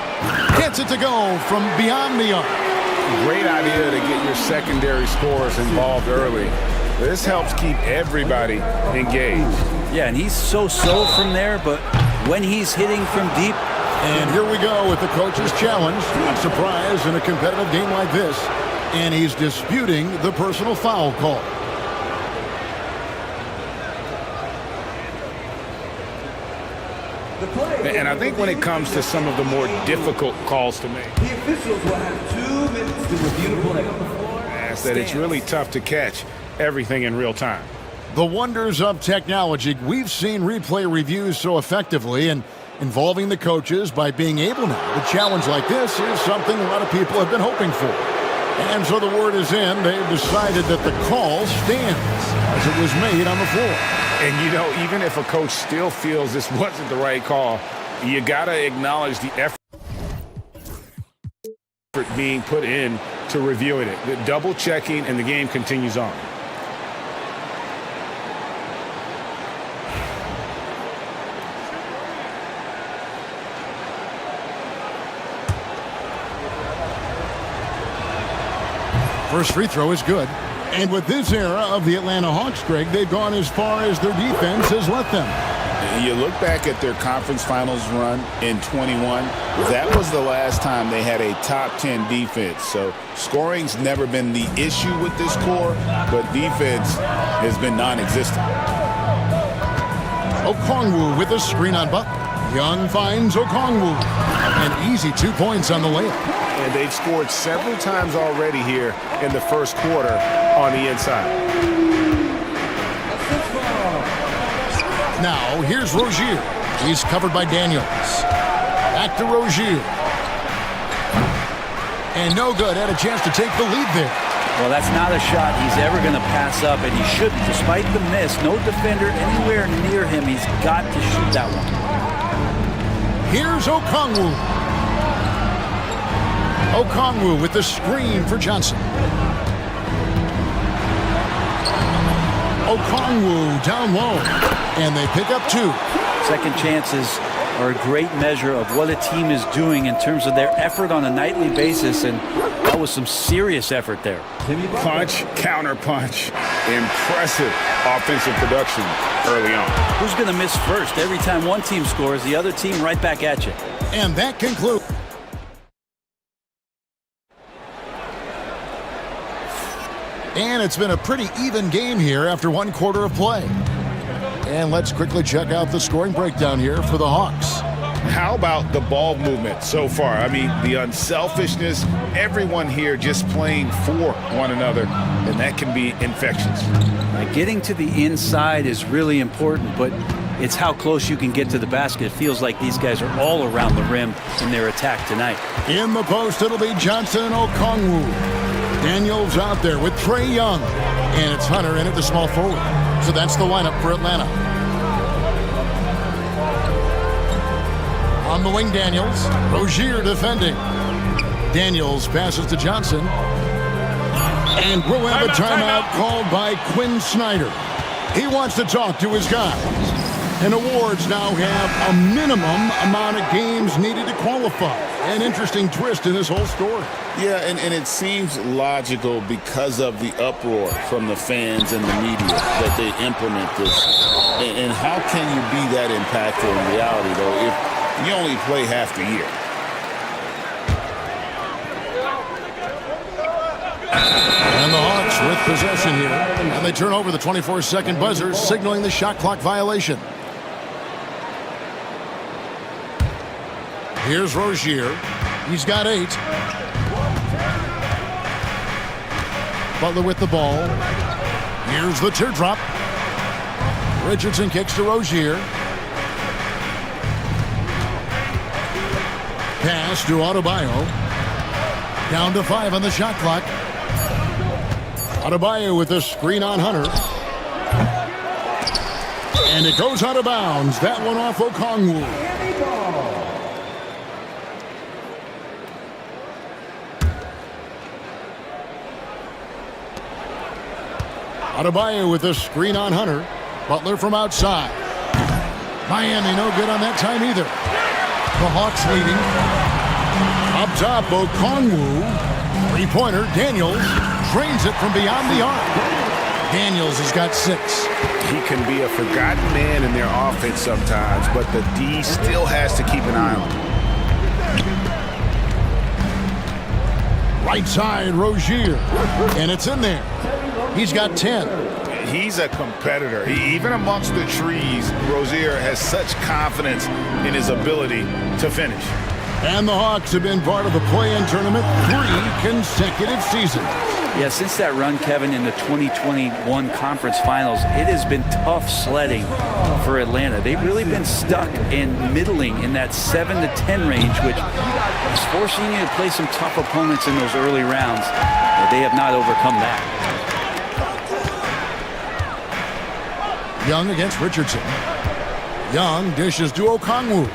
Gets it to go from beyond the arc. Great idea to get your secondary scorers involved early. This helps keep everybody engaged. Yeah, and he's so-so from there, but when he's hitting from deep. And here we go with the coach's challenge. Not surprised in a competitive game like this. And he's disputing the personal foul call. And I think when it comes to some of the more difficult calls to make, The officials will have 2 minutes to review the play. that it's really tough to catch everything in real time. The wonders of technology. We've seen replay reviews so effectively, and involving the coaches by being able now to challenge like this is something a lot of people have been hoping for. And so the word is in. They've decided that the call stands as it was made on the floor. And, you know, even if a coach still feels this wasn't the right call, you got to acknowledge the effort. being put in to reviewing it. The double checking, and the game continues on. First free throw is good. And with this era of the Atlanta Hawks, Greg, they've gone as far as their defense has let them. You look back at their conference finals run in 21, that was the last time they had a top 10 defense. So scoring's never been the issue with this core, but defense has been non-existent. Okongwu with a screen on Buck. Young finds Okongwu. An easy 2 points on the layup. And they've scored several times already here in the first quarter on the inside. Now, here's Rozier. He's covered by Daniels. Back to Rozier. And no good. Had a chance to take the lead there. Well, that's not a shot he's ever going to pass up, and he shouldn't. Despite the miss, no defender anywhere near him. He's got to shoot that one. Here's Okongwu. Okongwu with the screen for Johnson. Okongwu down low, and they pick up 2. Second chances are a great measure of what a team is doing in terms of their effort on a nightly basis, and that was some serious effort there. Punch, counter punch. Impressive offensive production early on. Who's going to miss first? Every time one team scores, the other team right back at you. And that concludes. And it's been a pretty even game here after 1 quarter of play. And let's quickly check out the scoring breakdown here for the Hawks. How about the ball movement so far? I mean, the unselfishness, everyone here just playing for one another, and that can be infectious. Getting to the inside is really important, but it's how close you can get to the basket. It feels like these guys are all around the rim in their attack tonight. In the post, it'll be Johnson, Okongwu. Daniels out there with Trae Young. And it's Hunter in at the small forward. So that's the lineup for Atlanta. On the wing, Daniels. Rozier defending. Daniels passes to Johnson. And we'll have a timeout called by Quinn Snyder. He wants to talk to his guys. And awards now have a minimum amount of games needed to qualify. An interesting twist in this whole story. Yeah, and it seems logical because of the uproar from the fans and the media that they implement this. And how can you be that impactful in reality, though, if you only play half the year? And the Hawks with possession here. And they turn over the 24-second buzzer, signaling the shot clock violation. Here's Rozier. He's got 8. Butler with the ball. Here's the teardrop. Richardson kicks to Rozier. Pass to Adebayo. Down to 5 on the shot clock. Adebayo with the screen on Hunter. And it goes out of bounds. That one off Okongwu. Adebayo with the screen on Hunter. Butler from outside. Miami no good on that time either. The Hawks leading. Up top, Okongwu. Three-pointer, Daniels. Drains it from beyond the arc. Daniels has got 6. He can be a forgotten man in their offense sometimes, but the D still has to keep an eye on him. Right side, Rozier. And it's in there. He's got 10. He's a competitor. Even amongst the trees, Rozier has such confidence in his ability to finish. And the Hawks have been part of the play-in tournament 3 consecutive seasons. Yeah, since that run, Kevin, in the 2021 conference finals, it has been tough sledding for Atlanta. They've really been stuck in middling in that 7 to 10 range, which is forcing you to play some tough opponents in those early rounds. They have not overcome that. Young against Richardson. Young dishes to Okongwu.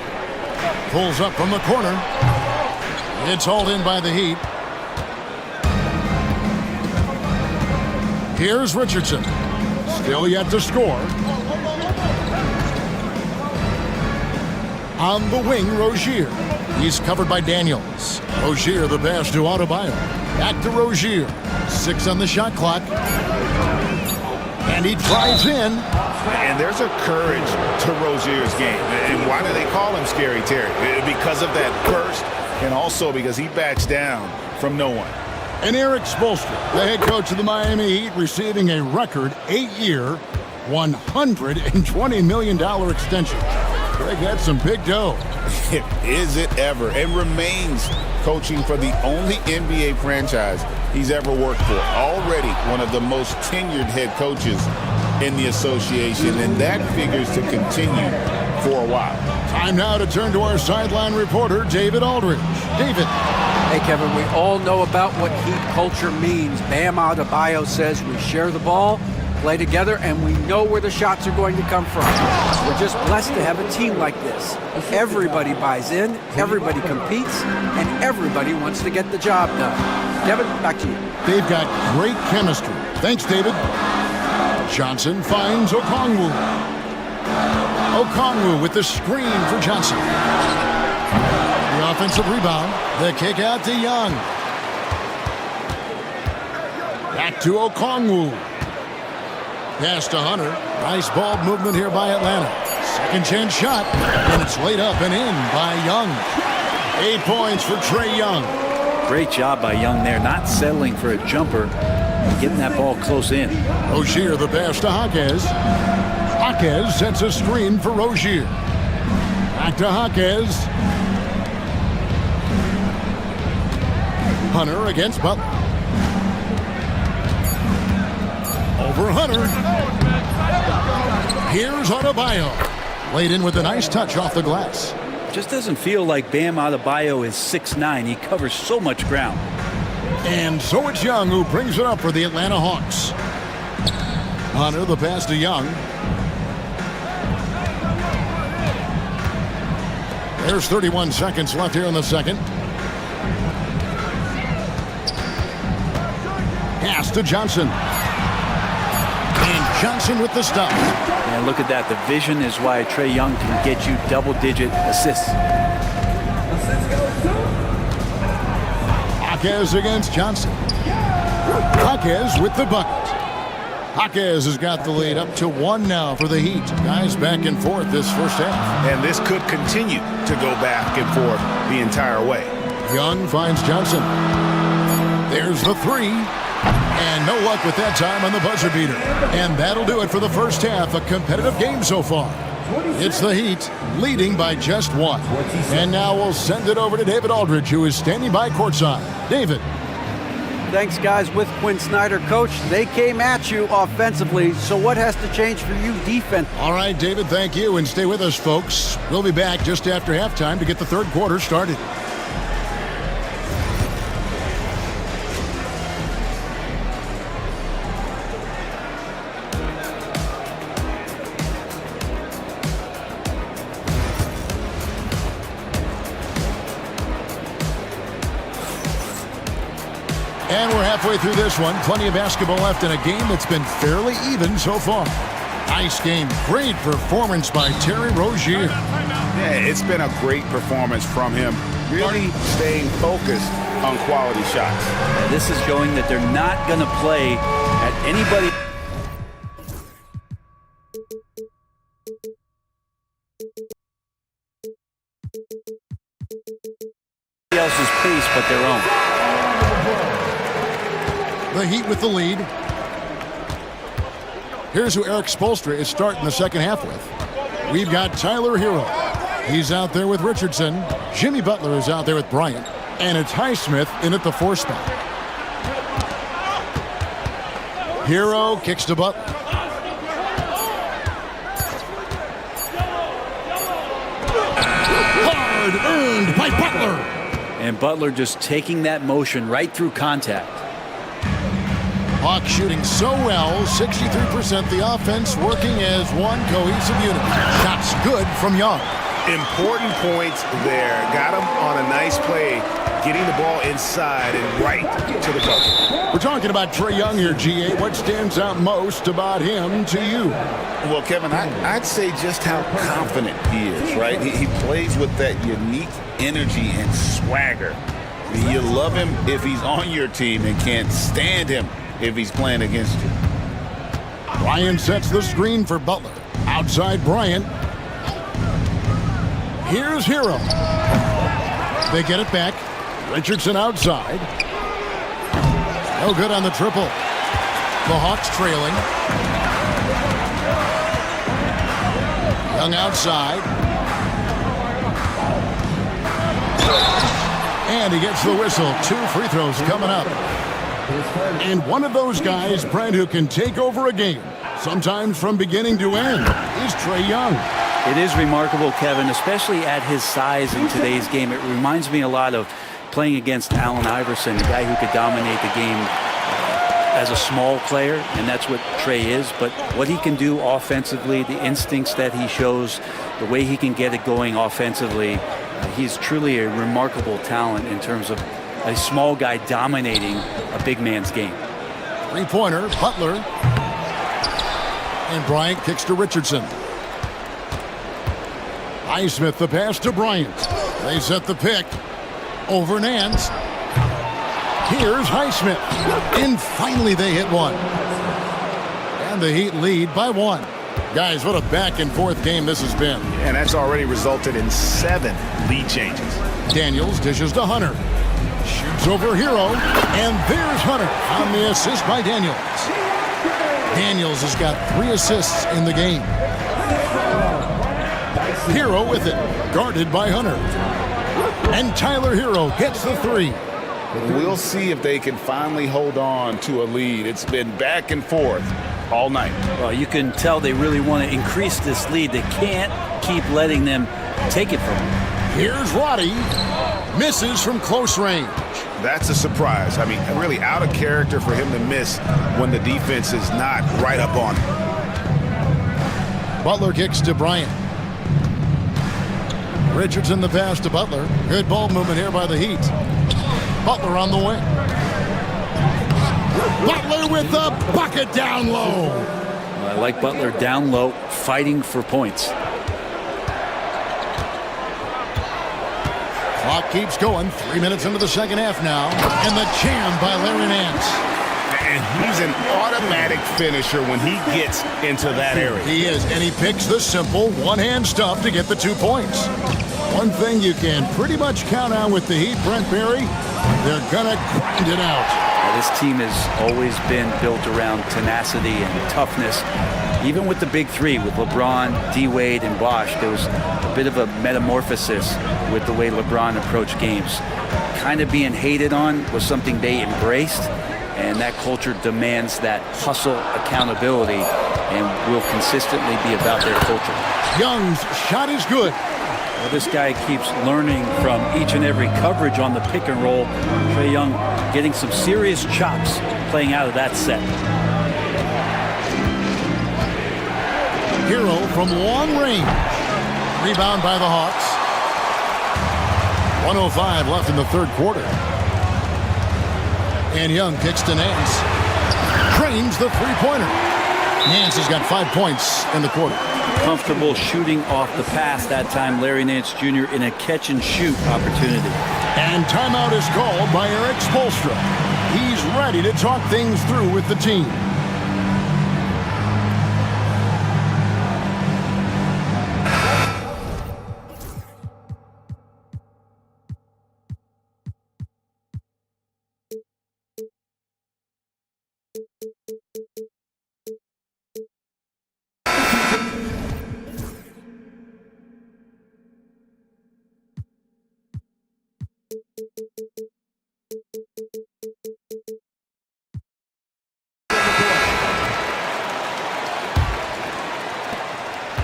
Pulls up from the corner. It's hauled in by the Heat. Here's Richardson. Still yet to score. On the wing, Rozier. He's covered by Daniels. Rozier the pass to Adebayo. Back to Rozier. 6 on the shot clock. And he drives in. And there's a courage to Rozier's game. And why do they call him Scary Terry? Because of that burst, and also because he backs down from no one. And Eric Spoelstra, the head coach of the Miami Heat, receiving a record 8-year, $120 million extension. Greg had some big dough. Is it ever? And remains coaching for the only NBA franchise he's ever worked for. Already one of the most tenured head coaches in the association, and that figures to continue for a while. Time now to turn to our sideline reporter, David Aldridge. David. Hey, Kevin, we all know about what Heat culture means. Bam Adebayo says we share the ball, play together, and we know where the shots are going to come from. We're just blessed to have a team like this. Everybody buys in, everybody competes, and everybody wants to get the job done. Kevin, back to you. They've got great chemistry. Thanks, David. Johnson finds Okongwu. Okongwu with the screen for Johnson. The offensive rebound. The kick out to Young. Back to Okongwu. Pass to Hunter. Nice ball movement here by Atlanta. Second chance shot. And it's laid up and in by Young. 8 points for Trae Young. Great job by Young there, not settling for a jumper, getting that ball close in. Rozier the pass to Jaquez. Jaquez sets a screen for Rozier. Back to Jaquez. Hunter against Butler. Over Hunter. Here's Adebayo. Laid in with a nice touch off the glass. Just doesn't feel like Bam Adebayo is 6'9". He covers so much ground. And so it's Young who brings it up for the Atlanta Hawks. Hunter the pass to Young. There's 31 seconds left here in the second. Pass to Johnson. And Johnson with the stop. And look at that. The vision is why Trae Young can get you double-digit assists. Jaquez against Johnson. Jaquez with the bucket. Jaquez has got the lead up to 1 now for the Heat. Guys back and forth this first half. And this could continue to go back and forth the entire way. Young finds Johnson. There's the three. And no luck with that time on the buzzer beater. And that'll do it for the first half. A competitive game so far. It's the Heat leading by just 1. And now we'll send it over to David Aldridge, who is standing by courtside. David. Thanks, guys. With Quinn Snyder, coach, they came at you offensively. So what has to change for you defense? All right, David, thank you. And stay with us, folks. We'll be back just after halftime to get the third quarter started. And we're halfway through this one. Plenty of basketball left in a game that's been fairly even so far. Nice game. Great performance by Terry Rozier. Yeah, it's been a great performance from him. Really staying focused on quality shots. And this is showing that they're not going to play at anybody else's pace but their own. The Heat with the lead. Here's who Eric Spoelstra is starting the second half with. We've got Tyler Hero. He's out there with Richardson. Jimmy Butler is out there with Bryant. And it's Highsmith in at the 4 spot. Hero kicks to Butler. Hard earned by Butler. And Butler just taking that motion right through contact. Hawks shooting so well, 63%. The offense working as one cohesive unit. Shots good from Young. Important points there. Got him on a nice play, getting the ball inside and right to the bucket. We're talking Talking about Trae Young here, GA, what stands out most about him to you? Well, Kevin, I'd say just how confident he is, right? He plays with that unique energy and swagger. You love him if he's on your team and can't stand him if he's playing against you. Bryant sets the screen for Butler. Outside Bryant. Here's Hero. They get it back. Richardson outside. No good on the triple. The Hawks trailing. Young outside. And he gets the whistle. 2 free throws coming up. And one of those guys, Brent, who can take over a game, sometimes from beginning to end, is Trae Young. It is remarkable, Kevin, especially at his size in today's game. It reminds me a lot of playing against Allen Iverson, the guy who could dominate the game as a small player, and that's what Trae is. But what he can do offensively, the instincts that he shows, the way he can get it going offensively, he's truly a remarkable talent in terms of a small guy dominating a big man's game. Three-pointer, Butler. And Bryant kicks to Richardson. Highsmith the pass to Bryant. They set the pick. Over Nance. Here's Highsmith. And finally they hit one. And the Heat lead by 1. Guys, what a back-and-forth game this has been. And that's already resulted in 7 lead changes. Daniels dishes to Hunter. Shoots over Hero. And there's Hunter on the assist by Daniels. Daniels has got 3 assists in the game. Hero with it. Guarded by Hunter. And Tyler Hero gets the 3. We'll see if they can finally hold on to a lead. It's been back and forth all night. Well, you can tell they really want to increase this lead. They can't keep letting them take it from them. Here's Roddy. Misses from close range. That's a surprise. I mean, really out of character for him to miss when the defense is not right up on him. Butler kicks to Bryant. Richardson the pass to Butler. Good ball movement here by the Heat. Butler on the wing. Butler with the bucket down low. I like Butler down low, fighting for points. Clock keeps going. 3 minutes into the second half now. And the jam by Larry Nance. And he's an automatic finisher when he gets into that area. He is, and he picks the simple one-hand stuff to get the 2 points. One thing you can pretty much count on with the Heat, Brent Berry, they're gonna grind it out. This team has always been built around tenacity and toughness. Even with the big 3, with LeBron, D-Wade, and Bosh, there was a bit of a metamorphosis with the way LeBron approached games. Kind of being hated on was something they embraced, and that culture demands that hustle accountability and will consistently be about their culture. Young's shot is good. Well, this guy keeps learning from each and every coverage on the pick and roll. Trae Young getting some serious chops playing out of that set. Hero from long range. Rebound by the Hawks. 1:05 left in the third quarter. And Young kicks to Nance. Drains the three-pointer. Nance has got 5 points in the quarter. Comfortable shooting off the pass that time, Larry Nance Jr. in a catch-and-shoot opportunity. And timeout is called by Eric Spoelstra. He's ready to talk things through with the team.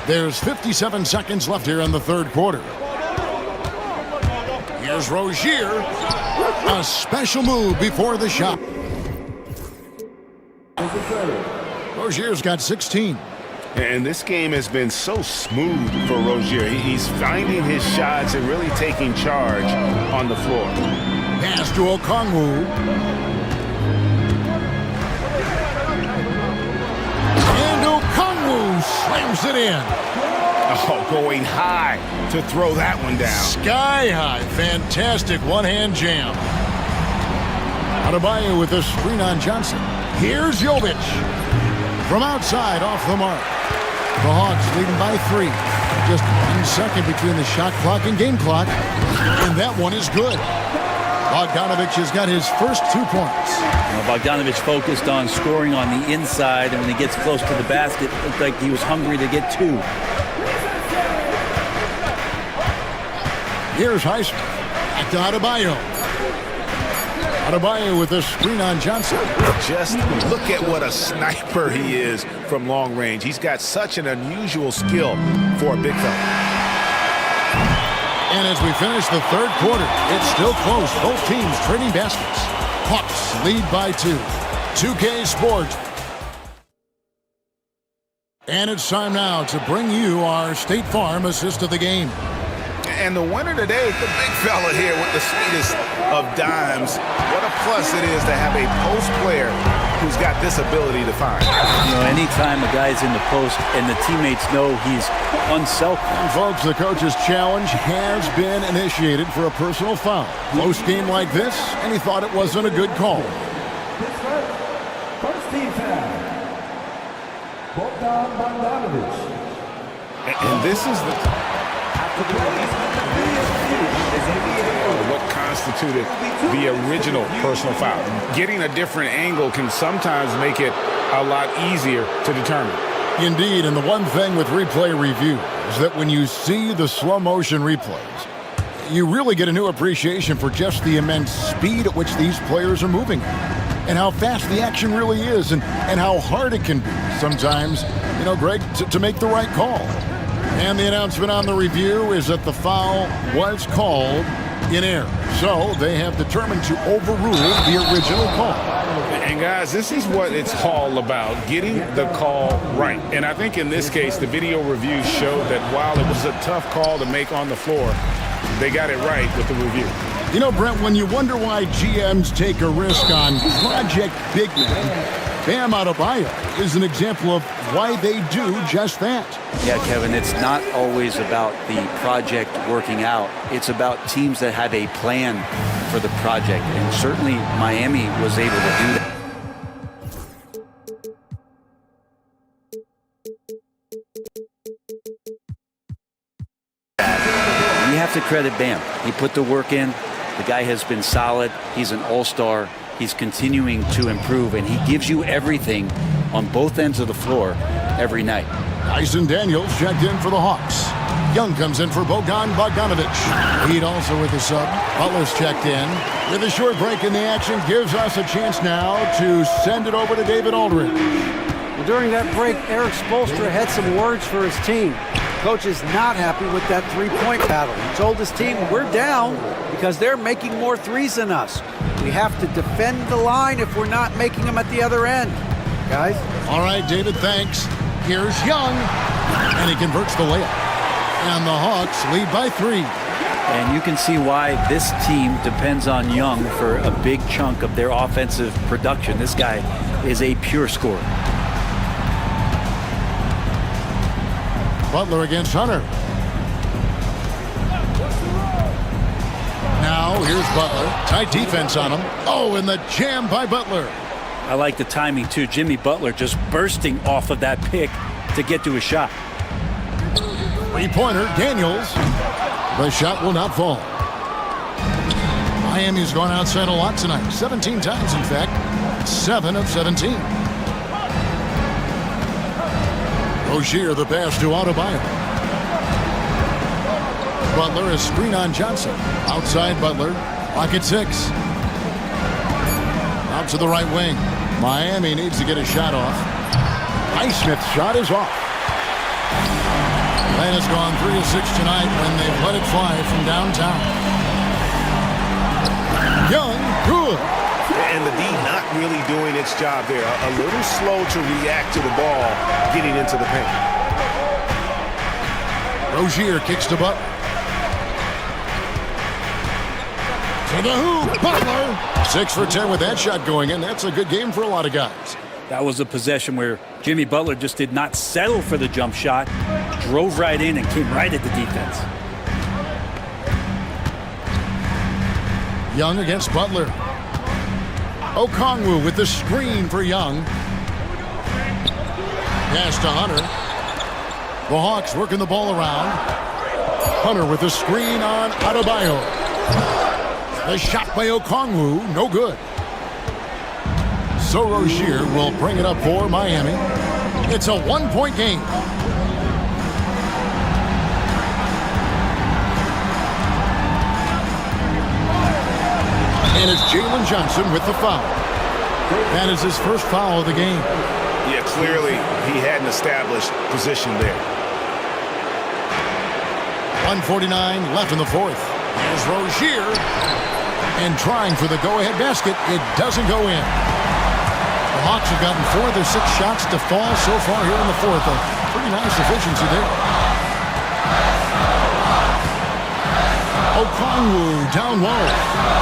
There's 57 seconds left here in the third quarter. Here's Rozier. A special move before the shot. Rozier's got 16. And this game has been so smooth for Rozier. He's finding his shots and really taking charge on the floor. Pass to Okongwu. and in. Oh, going high to throw that one down. Sky high. Fantastic one-hand jam. Adebayo with a screen on Johnson. Here's Jovic. From outside, off the mark. The Hawks leading by 3. Just 1 second between the shot clock and game clock. And that one is good. Bogdanovic has got his first 2 points. Bogdanovic focused on scoring on the inside, and when he gets close to the basket, it looked like he was hungry to get 2. Here's Heisman. Back to Adebayo. Adebayo with a screen on Johnson. Just look at what a sniper he is from long range. He's got such an unusual skill for a big fella. And as we finish the third quarter, it's still close. Both teams trading baskets. Hawks lead by 2. 2K Sports. And it's time now to bring you our State Farm assist of the game. And the winner today, the big fella here with the sweetest of dimes. What a plus it is to have a post player who's got this ability to find. Anytime a guy's in the post and the teammates know he's unselfish. And folks, the coach's challenge has been initiated for a personal foul. Close game like this, and he thought it wasn't a good call. First team foul. Bogdanovic. And this is what constituted the original personal foul. Getting a different angle can sometimes make it a lot easier to determine. Indeed, and the one thing with replay review is that when you see the slow motion replays, you really get a new appreciation for just the immense speed at which these players are moving and how fast the action really is and how hard it can be sometimes, Greg, to make the right call. And the announcement on the review is that the foul was called in error. So they have determined to overrule the original call. And guys, this is what it's all about, getting the call right. And I think in this case, the video review showed that while it was a tough call to make on the floor, they got it right with the review. Brent, when you wonder why GMs take a risk on Project Big Man, Bam Adebayo is an example of why they do just that. Yeah, Kevin, it's not always about the project working out. It's about teams that have a plan for the project, and certainly Miami was able to do that. You have to credit Bam. He put the work in. The guy has been solid. He's an all-star. He's continuing to improve, and he gives you everything on both ends of the floor every night. Dyson Daniels checked in for the Hawks. Young comes in for Bogdanovic. Heat also with the sub. Butler's checked in. With a short break in the action, gives us a chance now to send it over to David Aldridge. Well, during that break, Eric Spoelstra had some words for his team. Coach is not happy with that three-point battle. He told his team, we're down because they're making more threes than us. We have to defend the line if we're not making them at the other end. Guys? All right, David, thanks. Here's Young, and he converts the layup. And the Hawks lead by 3. And you can see why this team depends on Young for a big chunk of their offensive production. This guy is a pure scorer. Butler against Hunter. Now, here's Butler. Tight defense on him. Oh, and the jam by Butler. I like the timing, too. Jimmy Butler just bursting off of that pick to get to a shot. Three-pointer, Daniels. The shot will not fall. Miami's gone outside a lot tonight. 17 times, in fact. 7 of 17. Rozier, the pass to Adebayo. Butler, a screen on Johnson. Outside Butler. Pocket 6. Out to the right wing. Miami needs to get a shot off. Highsmith's shot is off. Atlanta's gone 3 of 6 tonight when they've let it fly from downtown. Young, good. And the D not really doing its job there. A little slow to react to the ball getting into the paint. Rozier kicks to Butler. To the hoop, Butler. 6 for 10 with that shot going in. That's a good game for a lot of guys. That was a possession where Jimmy Butler just did not settle for the jump shot, drove right in and came right at the defense. Young against Butler. Okongwu with the screen for Young. Pass to Hunter. The Hawks working the ball around. Hunter with the screen on Adebayo. The shot by Okongwu, no good. So Rozier will bring it up for Miami. It's a one-point game. And it's Jalen Johnson with the foul. That is his first foul of the game. Yeah, clearly he hadn't established position there. 1:49 left in the fourth. Here's Rozier. And trying for the go-ahead basket. It doesn't go in. The Hawks have gotten 4 of their 6 shots to fall so far here in the fourth. A pretty nice efficiency there. Okongwu down low.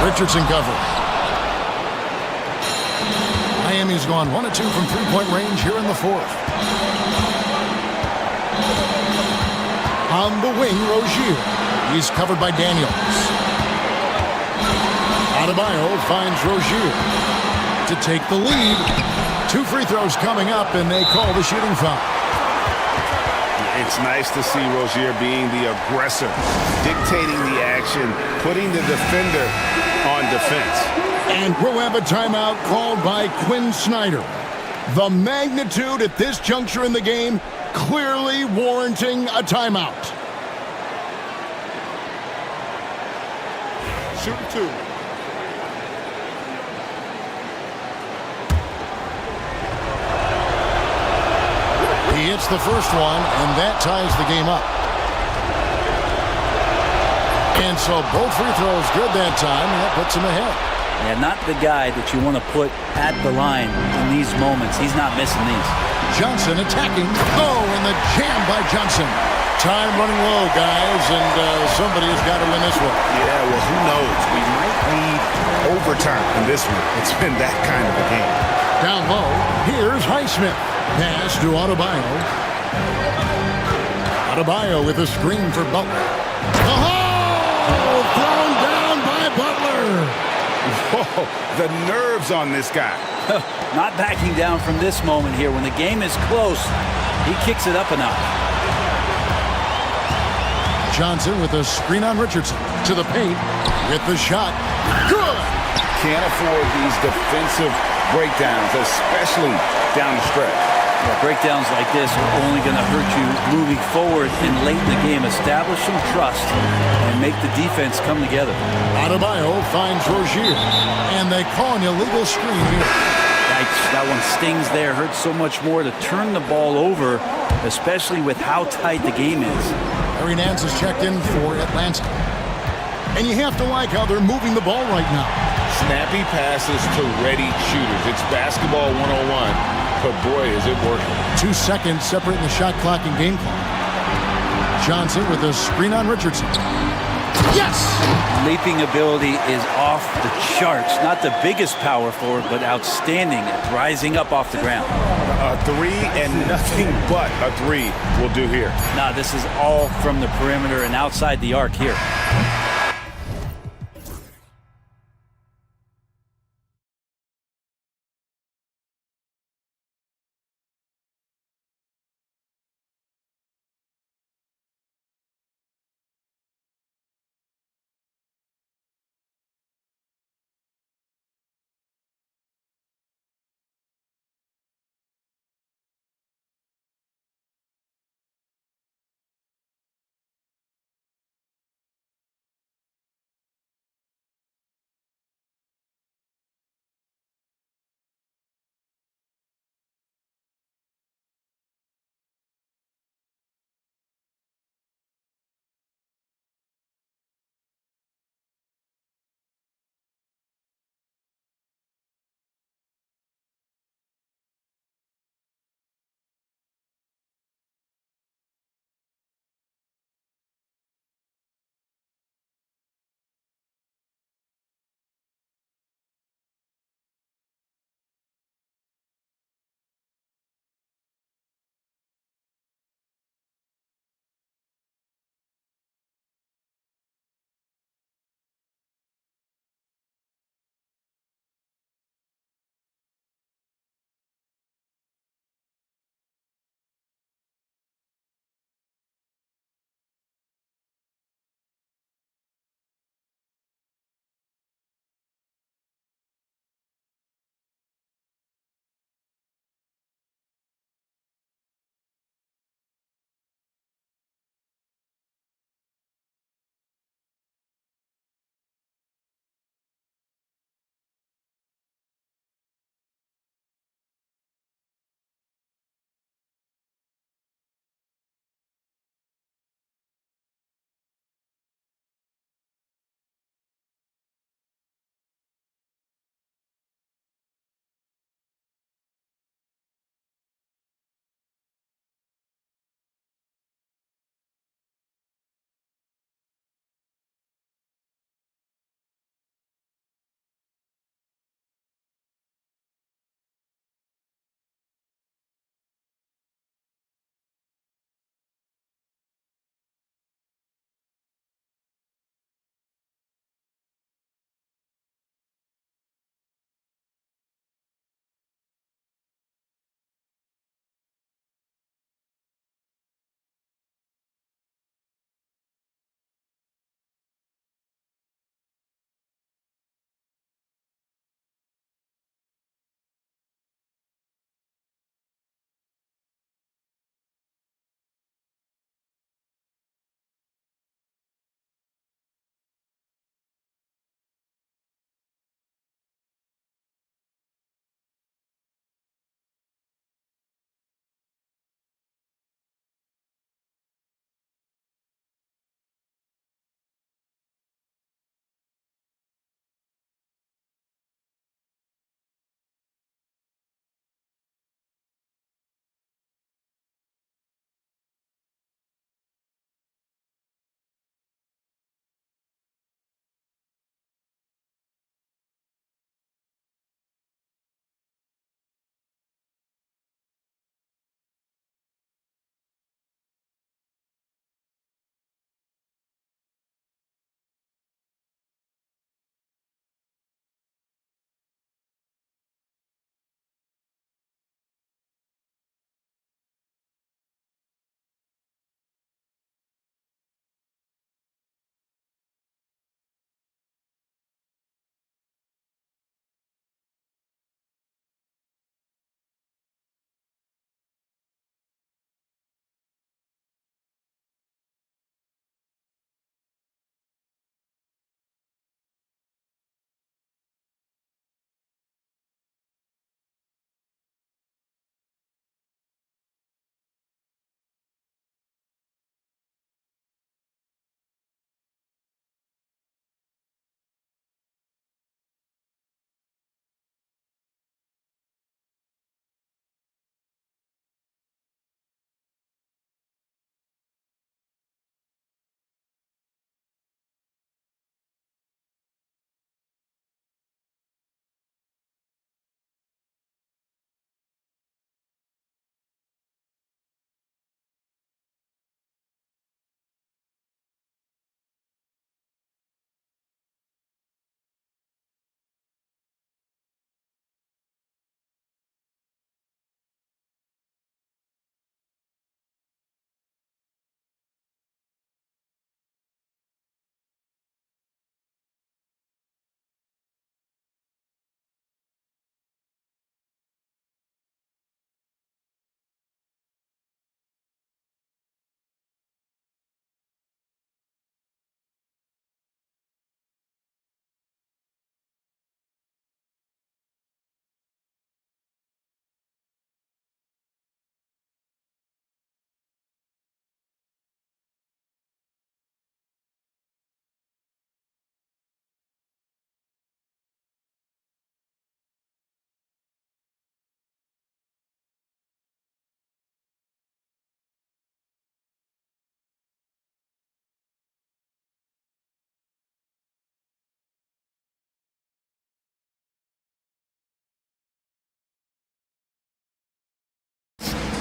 Richardson cover. Miami's gone 1 of 2 from three-point range here in the fourth. On the wing, Rozier. He's covered by Daniels. Adebayo finds Rozier to take the lead. 2 free throws coming up, and they call the shooting foul. It's nice to see Rozier being the aggressor, dictating the action, putting the defender on defense. And we'll have a timeout called by Quinn Snyder. The magnitude at this juncture in the game clearly warranting a timeout. Shooting 2. He hits the first one, and that ties the game up. And so both free throws good that time, and that puts him ahead. Yeah, not the guy that you want to put at the line in these moments. He's not missing these. Johnson attacking. Oh, and the jam by Johnson. Time running low, guys, and somebody has got to win this one. Yeah, well, who knows? We might need overtime in this one. It's been that kind of a game. Down low, here's Highsmith. Pass to Adebayo. Adebayo with a screen for Butler. Oh! Thrown down by Butler. Whoa, the nerves on this guy. Not backing down from this moment here. When the game is close, he kicks it up a notch. Johnson with a screen on Richardson. To the paint with the shot. Good! Can't afford these defensive breakdowns, especially down the stretch. Yeah, breakdowns like this are only going to hurt you moving forward and late in the game. Establish some trust and make the defense come together. Adebayo finds Rozier, and they call an illegal screen here. Yikes, that one stings there. Hurts so much more to turn the ball over, especially with how tight the game is. Larry Nance has checked in for Atlanta. And you have to like how they're moving the ball right now. Snappy passes to ready shooters. It's basketball 101, but boy, is it working. 2 seconds separating the shot clock and game clock. Johnson with a screen on Richardson. Yes! Leaping ability is off the charts. Not the biggest power forward, but outstanding at rising up off the ground. A 3 and nothing but a 3 will do here. Nah, this is all from the perimeter and outside the arc here.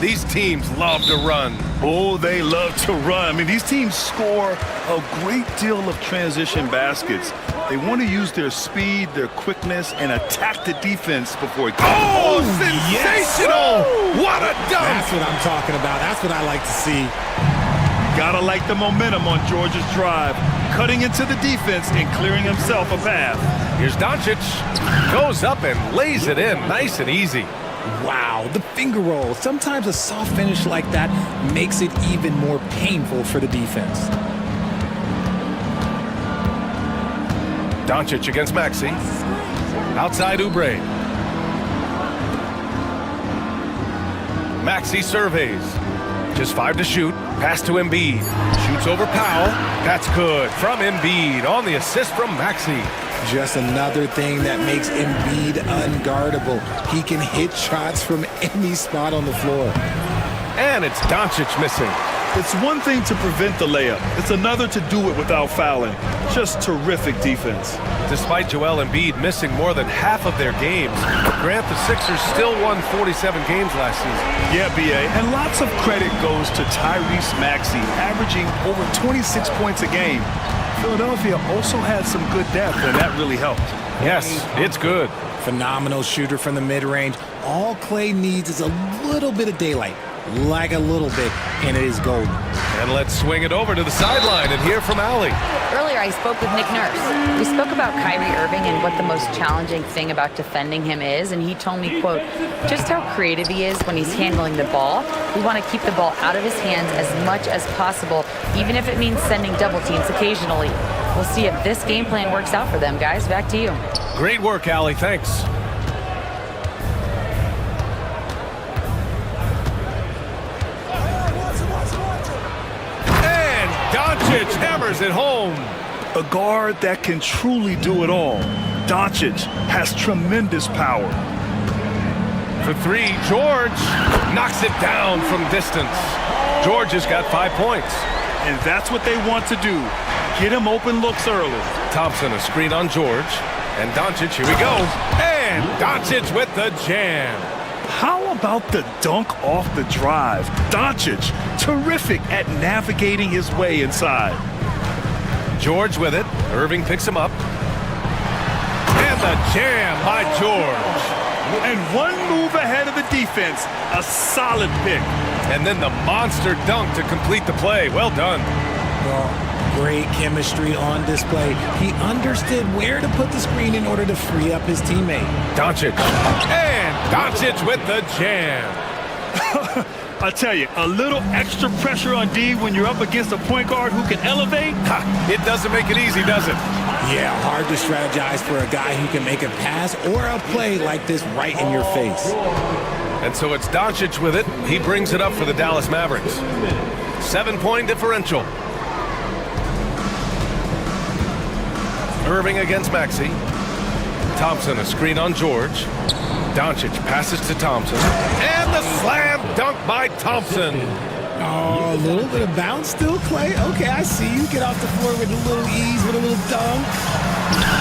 These teams love to run. Oh, they love to run. I mean, these teams score a great deal of transition baskets. They want to use their speed, their quickness, and attack the defense before it comes. Oh, sensational! Yes. What a dunk! That's what I'm talking about. That's what I like to see. Gotta like the momentum on George's drive, cutting into the defense and clearing himself a path. Here's Doncic. Goes up and lays it in, nice and easy. Wow, the finger roll. Sometimes a soft finish like that makes it even more painful for the defense. Doncic against Maxey. Outside Oubre. Maxey surveys. Just 5 to shoot. Pass to Embiid. Shoots over Powell. That's good from Embiid on the assist from Maxey. Just another thing that makes Embiid unguardable. He can hit shots from any spot on the floor. And it's Doncic missing. It's one thing to prevent the layup. It's another to do it without fouling. Just terrific defense. Despite Joel Embiid missing more than half of their games, Grant, the Sixers still won 47 games last season. Yeah, B.A., and lots of credit goes to Tyrese Maxey, averaging over 26 points a game. Philadelphia also had some good depth, and that really helped. Yes, it's good. Phenomenal shooter from the mid-range. All Clay needs is a little bit of daylight. Like a little bit, and it is golden. And let's swing it over to the sideline and hear from Allie. Earlier, I spoke with Nick Nurse. We spoke about Kyrie Irving and what the most challenging thing about defending him is, and he told me, quote, just how creative he is when he's handling the ball. We want to keep the ball out of his hands as much as possible, even if it means sending double teams occasionally. We'll see if this game plan works out for them, guys. Back to you. Great work, Allie. Thanks. Doncic hammers it home. A guard that can truly do it all. Doncic has tremendous power. For 3, George knocks it down from distance. George has got 5 points. And that's what they want to do. Get him open looks early. Thompson, a screen on George. And Doncic, here we go. And Doncic with the jam. How about the dunk off the drive? Doncic, terrific at navigating his way inside. George with it. Irving picks him up. And the jam by George. And one move ahead of the defense. A solid pick. And then the monster dunk to complete the play. Well done. Well, great chemistry on display. He understood where to put the screen in order to free up his teammate. Doncic. And Doncic with the jam. I tell you, a little extra pressure on D when you're up against a point guard who can elevate. It doesn't make it easy, does it? Yeah, hard to strategize for a guy who can make a pass or a play like this right in your face. And so it's Doncic with it. He brings it up for the Dallas Mavericks. 7-point differential. Irving against Maxey. Thompson, a screen on George. Doncic passes to Thompson. And the slam dunk by Thompson. Oh, a little bit of bounce still, Clay. Okay, I see you. Get off the floor with a little ease, with a little dunk.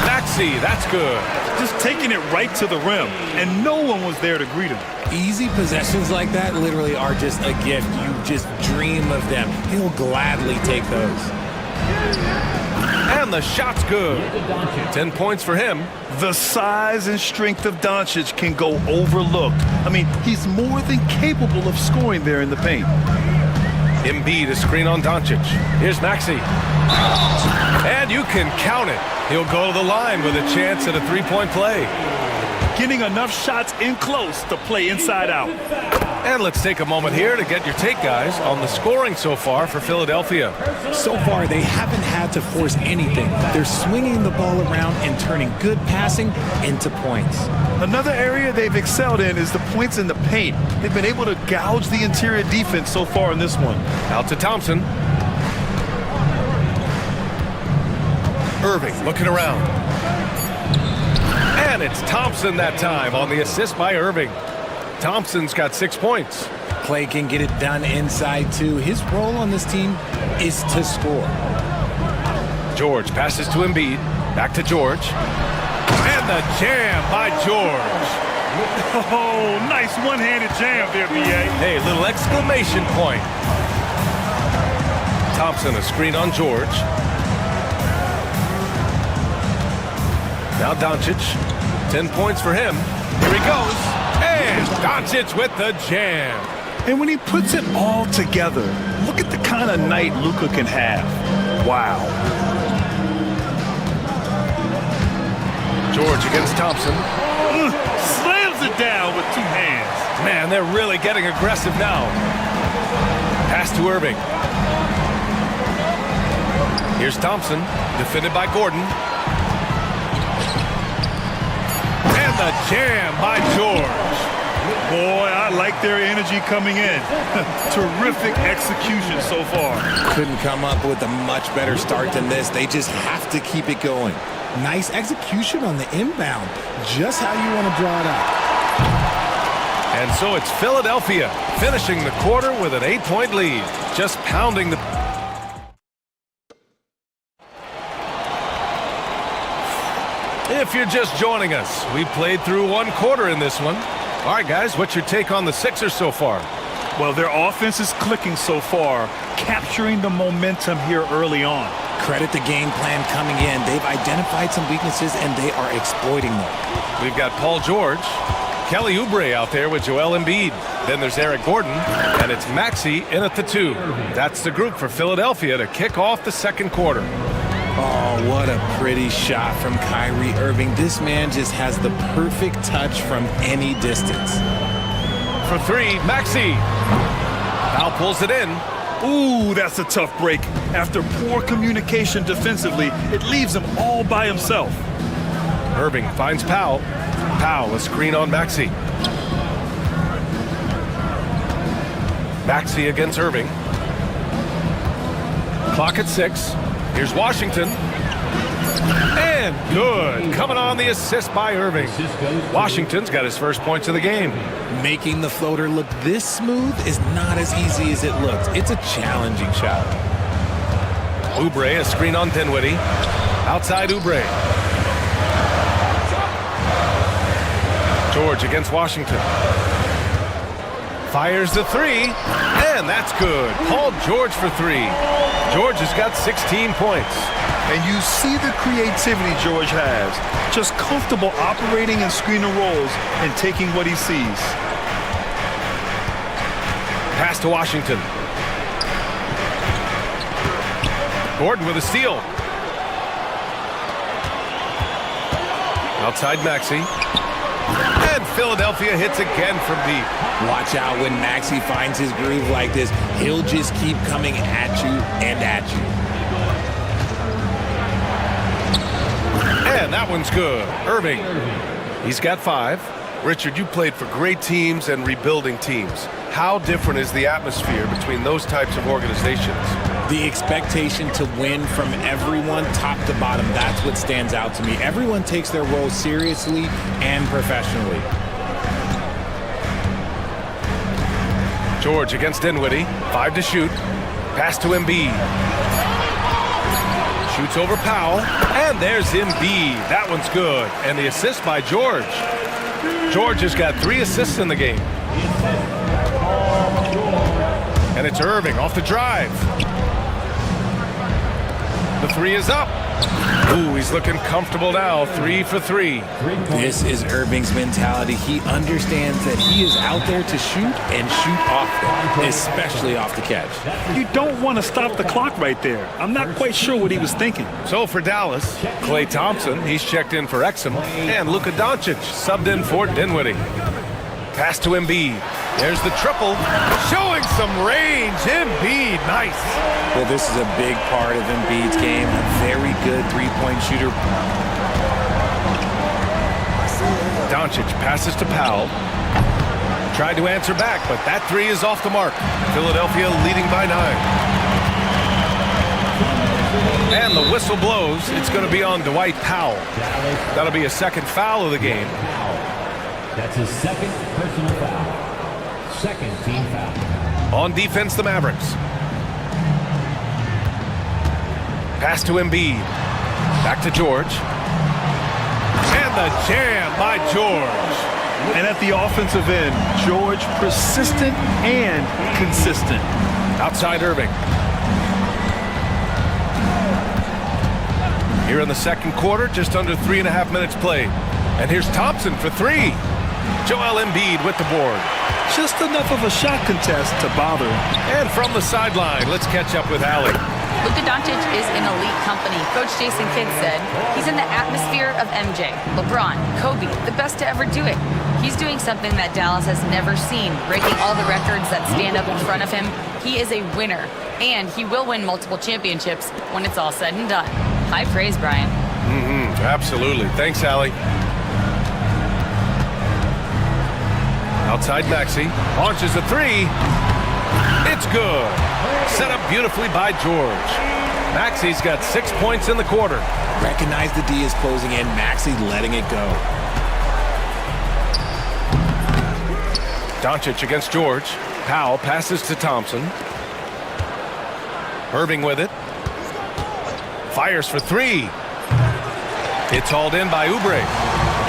Maxey, that's good. Just taking it right to the rim, and no one was there to greet him. Easy possessions like that literally are just a gift. You just dream of them. He'll gladly take those. And the shot's good. 10 points for him. The size and strength of Doncic can go overlooked. I mean, he's more than capable of scoring there in the paint. Embiid, a screen on Doncic. Here's Maxey. And you can count it. He'll go to the line with a chance at a 3-point play. Getting enough shots in close to play inside out. And let's take a moment here to get your take, guys, on the scoring so far for Philadelphia. So far, they haven't had to force anything. They're swinging the ball around and turning good passing into points. Another area they've excelled in is the points in the paint. They've been able to gouge the interior defense so far in this one. Out to Thompson. Irving looking around. And it's Thompson that time on the assist by Irving. Thompson's got 6 points. Clay can get it done inside, too. His role on this team is to score. George passes to Embiid. Back to George. And the jam by George. Oh, nice one-handed jam there, B.A. Hey, little exclamation point. Thompson, a screen on George. Now Doncic, 10 points for him. Here he goes, and Doncic with the jam. And when he puts it all together, look at the kind of night Luka can have. Wow. George against Thompson. Slams it down with two hands. Man, they're really getting aggressive now. Pass to Irving. Here's Thompson, defended by Gordon. And the jam by George. Boy, I like their energy coming in. Terrific execution so far. Couldn't come up with a much better start than this. They just have to keep it going. Nice execution on the inbound. Just how you want to draw it up. And so it's Philadelphia finishing the quarter with an 8-point lead. Just pounding the... If you're just joining us, we played through one quarter in this one. All right, guys, what's your take on the Sixers so far? Well, their offense is clicking so far, capturing the momentum here early on. Credit the game plan coming in. They've identified some weaknesses, and they are exploiting them. We've got Paul George, Kelly Oubre out there with Joel Embiid. Then there's Eric Gordon, and it's Maxey in at the 2. That's the group for Philadelphia to kick off the second quarter. Oh, what a pretty shot from Kyrie Irving. This man just has the perfect touch from any distance. For 3, Maxey. Foul pulls it in. Ooh, that's a tough break. After poor communication defensively, it leaves him all by himself. Irving finds Powell. Powell, a screen on Maxey. Maxey against Irving. Clock at 6. Here's Washington. And good. Coming on the assist by Irving. Washington's got his first points of the game. Making the floater look this smooth is not as easy as it looks. It's a challenging shot. Oubre, a screen on Dinwiddie. Outside Oubre. George against Washington. Fires the 3, and that's good. Paul George for 3. George has got 16 points. And you see the creativity George has. Just comfortable operating in screen and rolls and taking what he sees. Pass to Washington. Gordon with a steal. Outside Maxey. And Philadelphia hits again from deep. Watch out when Maxey finds his groove like this. He'll just keep coming at you and at you. And that one's good. Irving. He's got 5. Richard, you played for great teams and rebuilding teams. How different is the atmosphere between those types of organizations? The expectation to win from everyone, top to bottom, that's what stands out to me. Everyone takes their role seriously and professionally. George against Dinwiddie. 5 to shoot. Pass to Embiid. Shoots over Powell. And there's Embiid. That one's good. And the assist by George. George has got 3 assists in the game. And it's Irving off the drive. The 3 is up. Ooh, he's looking comfortable now. 3 for 3. This is Irving's mentality. He understands that he is out there to shoot and shoot often, especially off the catch. You don't want to stop the clock right there. I'm not quite sure what he was thinking. So for Dallas, Klay Thompson, he's checked in for Exum, and Luka Doncic subbed in for Dinwiddie. Pass to Embiid. There's the triple, showing some range. Embiid, nice. Well, this is a big part of Embiid's game. A very good three-point shooter. Doncic passes to Powell. Tried to answer back, but that 3 is off the mark. Philadelphia leading by 9. And the whistle blows. It's going to be on Dwight Powell. That'll be a second foul of the game. That's his second personal foul. Second team foul. On defense, the Mavericks. Pass to Embiid. Back to George. And the jam by George. And at the offensive end, George persistent and consistent. Outside Irving. Here in the second quarter, just under 3.5 minutes played. And here's Thompson for three. Joel Embiid with the board. Just enough of a shot contest to bother him. And from the sideline, let's catch up with Allie. Luka Doncic is in elite company. Coach Jason Kidd said he's in the atmosphere of MJ, LeBron, Kobe, the best to ever do it. He's doing something that Dallas has never seen, breaking all the records that stand up in front of him. He is a winner, and he will win multiple championships when it's all said and done. High praise, Brian. Absolutely. Thanks, Allie. Outside Maxey. Launches a three. It's good. Set up beautifully by George. Maxey's got 6 points in the quarter. Recognize the D is closing in. Maxey letting it go. Doncic against George. Powell passes to Thompson. Irving with it. Fires for three. It's hauled in by Oubre.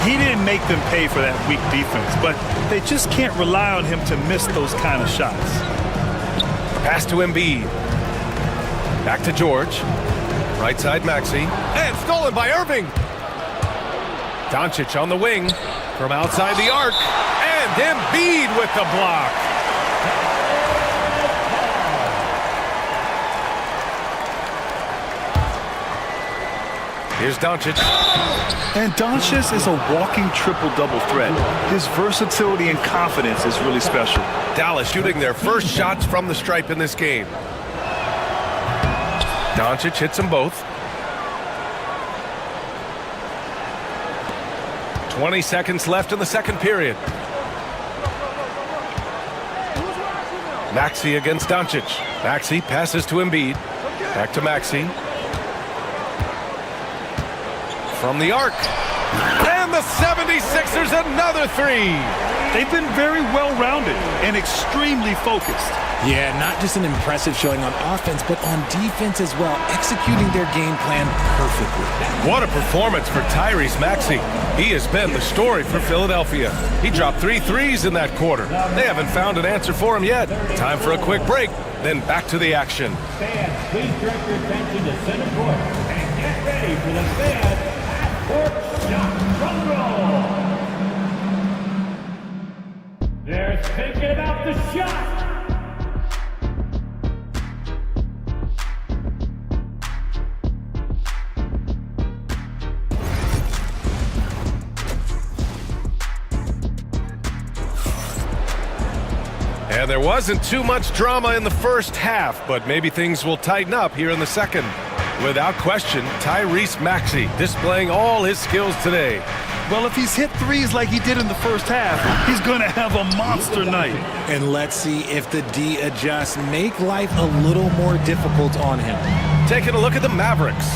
He didn't make them pay for that weak defense, but they just can't rely on him to miss those kind of shots. Pass to Embiid. Back to George. Right side Maxey. And stolen by Irving. Doncic on the wing from outside the arc. And Embiid with the block. Here's Doncic. And Doncic is a walking triple-double threat. His versatility and confidence is really special. Dallas shooting their first shots from the stripe in this game. Doncic hits them both. 20 seconds left in the second period. Maxey against Doncic. Maxey passes to Embiid. Back to Maxey. From the arc. And the 76ers another three. They've been very well-rounded and extremely focused. Yeah, not just an impressive showing on offense, but on defense as well, executing their game plan perfectly. What a performance for Tyrese Maxey. He has been the story for Philadelphia. He dropped 3 threes in that quarter. They haven't found an answer for him yet. Time for a quick break, then back to the action. Fans, please direct your attention to center court and get ready for the fans at shot drum roll. They're thinking about the shot. And there wasn't too much drama in the first half, but maybe things will tighten up here in the second. Without question, Tyrese Maxey displaying all his skills today. Well, if he's hit threes like he did in the first half, he's going to have a monster night. And let's see if the D adjusts, make life a little more difficult on him. Taking a look at the Mavericks.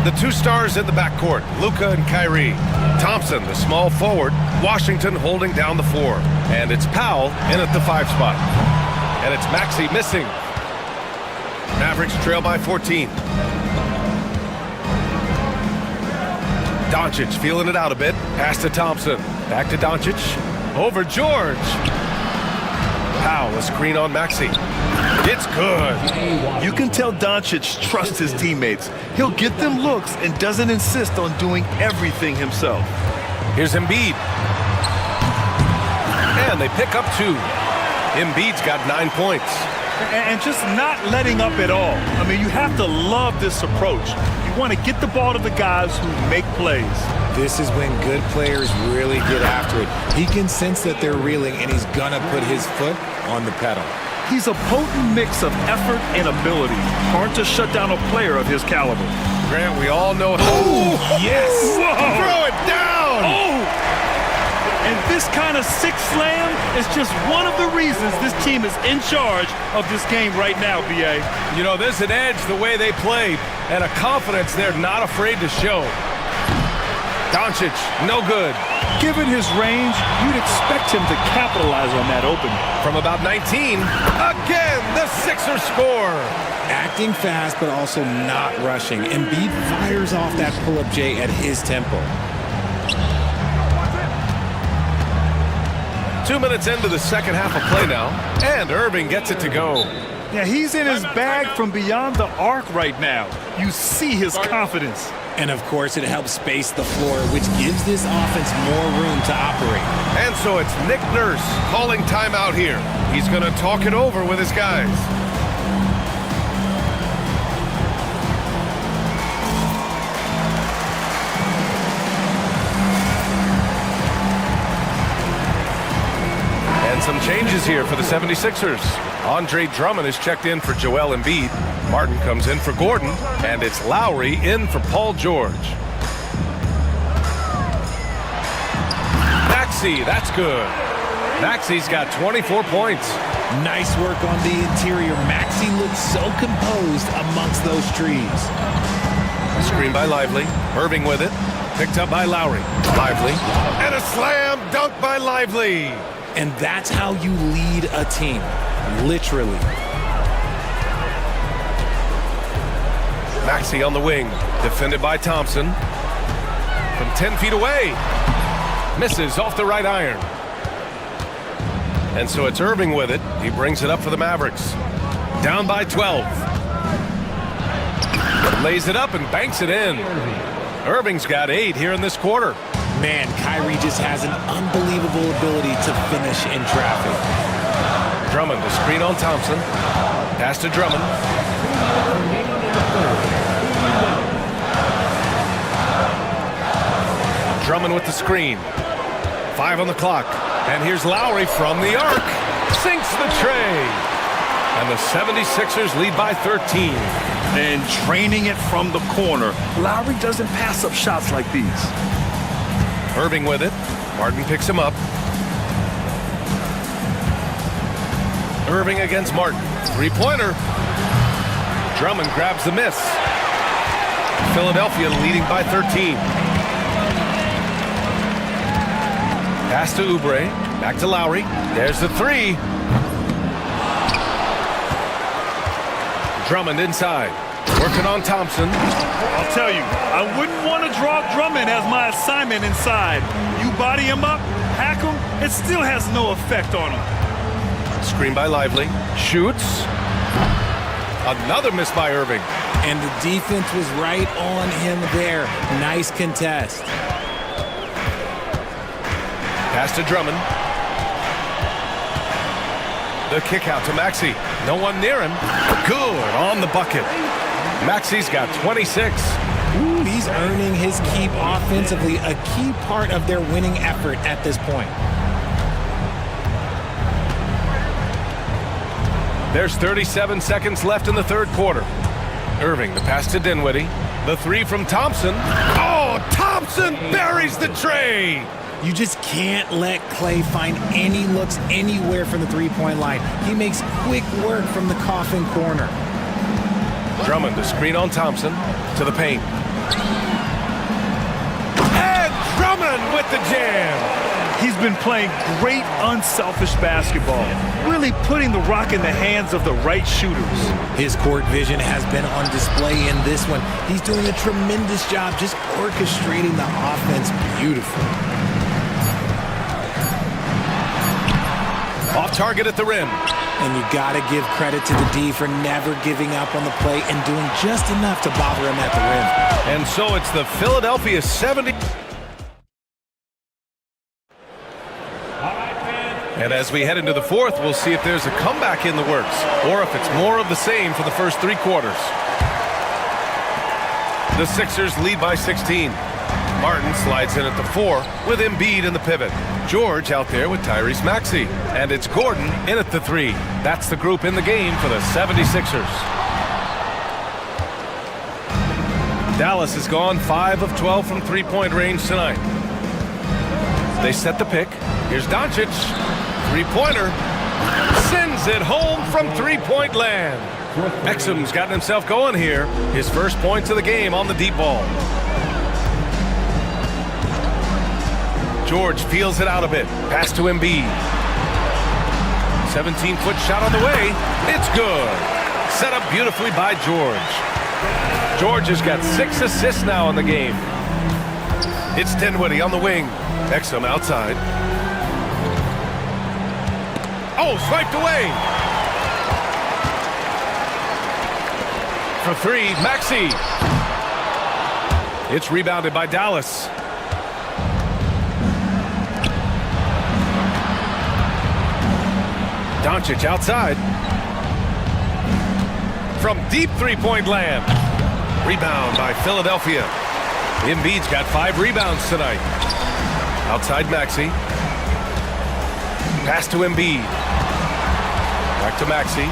The two stars in the backcourt, Luka and Kyrie. Thompson, the small forward. Washington holding down the 4. And it's Powell in at the 5 spot. And it's Maxey missing. Mavericks trail by 14. Doncic feeling it out a bit. Pass to Thompson. Back to Doncic. Over George. Powell, a screen on Maxey. It's good. You can tell Doncic trusts his teammates. He'll get them looks and doesn't insist on doing everything himself. Here's Embiid. And they pick up 2. Embiid's got 9 points. And just not letting up at all. I mean, you have to love this approach. You want to get the ball to the guys who make plays. This is when good players really get after it. He can sense that they're reeling, and he's gonna put his foot on the pedal. He's a potent mix of effort and ability. Hard to shut down a player of his caliber. Grant, we all know. Oh, yes! Whoa. Throw it down! Oh! And this kind of sick slam is just one of the reasons this team is in charge of this game right now, B.A. You know, there's an edge the way they play and a confidence they're not afraid to show. Doncic, no good. Given his range, you'd expect him to capitalize on that opening. From about 19, again, the Sixers score. Acting fast, but also not rushing. Embiid fires off that pull-up J at his tempo. 2 minutes into the second half of play now, and Irving gets it to go. Yeah, he's in his bag from beyond the arc right now. You see his confidence. And of course, it helps space the floor, which gives this offense more room to operate. And so it's Nick Nurse calling timeout here. He's going to talk it over with his guys. And some changes here for the 76ers. Andre Drummond is checked in for Joel Embiid. Martin comes in for Gordon, and it's Lowry in for Paul George. Maxey, that's good. Maxey's got 24 points. Nice work on the interior. Maxey looks so composed amongst those trees. Screen by Lively. Irving with it. Picked up by Lowry. Lively. And a slam dunk by Lively. And that's how you lead a team. Literally. Maxey on the wing. Defended by Thompson. From 10 feet away. Misses off the right iron. And so it's Irving with it. He brings it up for the Mavericks. Down by 12. Lays it up and banks it in. Irving's got 8 here in this quarter. Man, Kyrie just has an unbelievable ability to finish in traffic. Drummond, the screen on Thompson. Pass to Drummond. Drummond with the screen. 5 on the clock. And here's Lowry from the arc. Sinks the tray. And the 76ers lead by 13. And training it from the corner. Lowry doesn't pass up shots like these. Irving with it. Martin picks him up. Irving against Martin. Three-pointer. Drummond grabs the miss. Philadelphia leading by 13. Pass to Oubre. Back to Lowry. There's the three. Drummond inside. Working on Thompson. I'll tell you, I wouldn't want to draw Drummond as my assignment inside. You body him up, hack him, it still has no effect on him. Screen by Lively. Shoots. Another miss by Irving. And the defense was right on him there. Nice contest. Pass to Drummond. The kick out to Maxey. No one near him. Good on the bucket. Maxey's got 26. Ooh, he's earning his keep offensively, a key part of their winning effort at this point. There's 37 seconds left in the third quarter. Irving, the pass to Dinwiddie. The three from Thompson. Oh, Thompson buries the tray. You just can't let Clay find any looks anywhere from the three-point line. He makes quick work from the coffin corner. Drummond, the screen on Thompson, to the paint. And Drummond with the jam. He's been playing great unselfish basketball, really putting the rock in the hands of the right shooters. His court vision has been on display in this one. He's doing a tremendous job just orchestrating the offense beautifully. Off target at the rim. And you got to give credit to the D for never giving up on the play and doing just enough to bother him at the rim. And so it's the Philadelphia 70. And as we head into the fourth, we'll see if there's a comeback in the works or if it's more of the same for the first three quarters. The Sixers lead by 16. Martin slides in at the 4 with Embiid in the pivot. George out there with Tyrese Maxey. And it's Gordon in at the 3. That's the group in the game for the 76ers. Dallas has gone 5 of 12 from three-point range tonight. They set the pick. Here's Doncic. Three-pointer. Sends it home from three-point land. Exum's gotten himself going here. His first points of the game on the deep ball. George feels it out a bit. Pass to Embiid. 17-foot shot on the way. It's good. Set up beautifully by George. George has got 6 assists now in the game. It's Dinwiddie on the wing. Exum outside. Oh, swiped away. For three, Maxey. It's rebounded by Dallas. Doncic outside. From deep three-point land. Rebound by Philadelphia. Embiid's got 5 rebounds tonight. Outside Maxey. Pass to Embiid. Back to Maxey.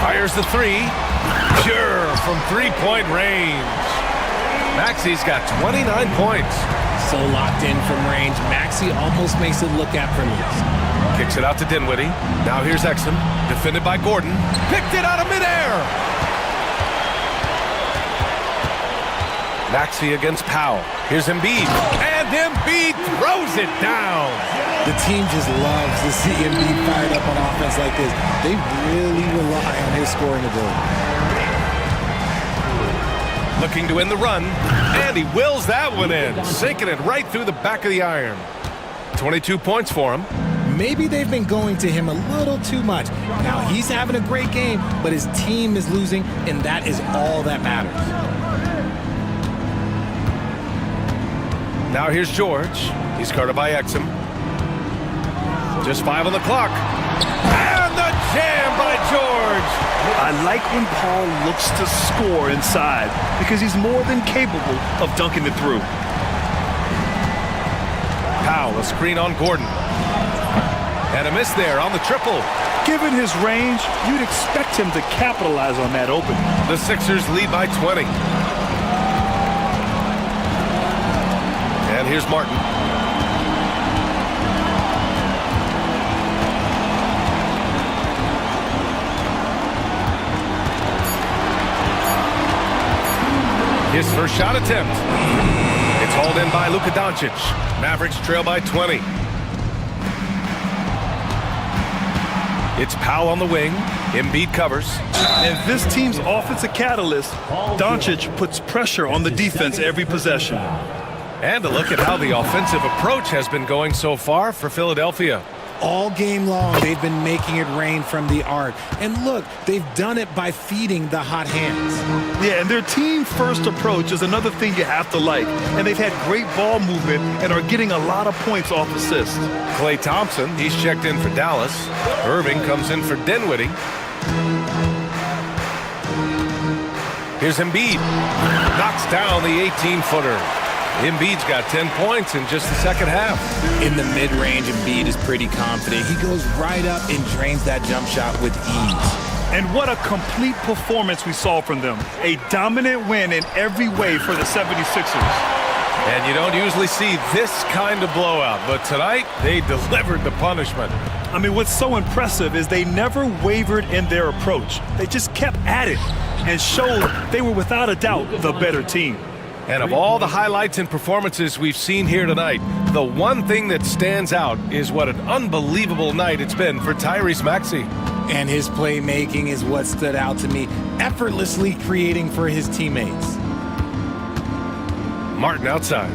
Fires the three. Sure, from three-point range. Maxey's got 29 points. So locked in from range. Maxey almost makes it look effortless. Kicks it out to Dinwiddie. Now here's Exum. Defended by Gordon. Picked it out of midair. Maxey against Powell. Here's Embiid. And Embiid throws it down. The team just loves to see Embiid fired up on offense like this. They really rely on his scoring ability. Looking to end the run. And he wills that one in. Sinking it right through the back of the iron. 22 points for him. Maybe they've been going to him a little too much. Now he's having a great game, but his team is losing, and that is all that matters. Now here's George. He's guarded by Exum. Just 5 on the clock. And the jam by George. I like when Paul looks to score inside because he's more than capable of dunking it through. Powell, a screen on Gordon. And a miss there on the triple. Given his range, you'd expect him to capitalize on that opening. The Sixers lead by 20. And here's Martin. His first shot attempt. It's hauled in by Luka Doncic. Mavericks trail by 20. It's Powell on the wing. Embiid covers. And this team's offensive catalyst, Doncic puts pressure on the defense every possession. And a look at how the offensive approach has been going so far for Philadelphia. All game long, they've been making it rain from the arc. And look, they've done it by feeding the hot hands. Yeah, and their team-first approach is another thing you have to like. And they've had great ball movement and are getting a lot of points off assists. Klay Thompson, he's checked in for Dallas. Irving comes in for Dinwiddie. Here's Embiid. Knocks down the 18-footer. Embiid's got 10 points in just the second half. In the mid-range, Embiid is pretty confident. He goes right up and drains that jump shot with ease. And what a complete performance we saw from them. A dominant win in every way for the 76ers. And you don't usually see this kind of blowout, but tonight they delivered the punishment. I mean, what's so impressive is they never wavered in their approach. They just kept at it and showed they were without a doubt the better team. And of all the highlights and performances we've seen here tonight, the one thing that stands out is what an unbelievable night it's been for Tyrese Maxey. And his playmaking is what stood out to me, effortlessly creating for his teammates. Martin outside.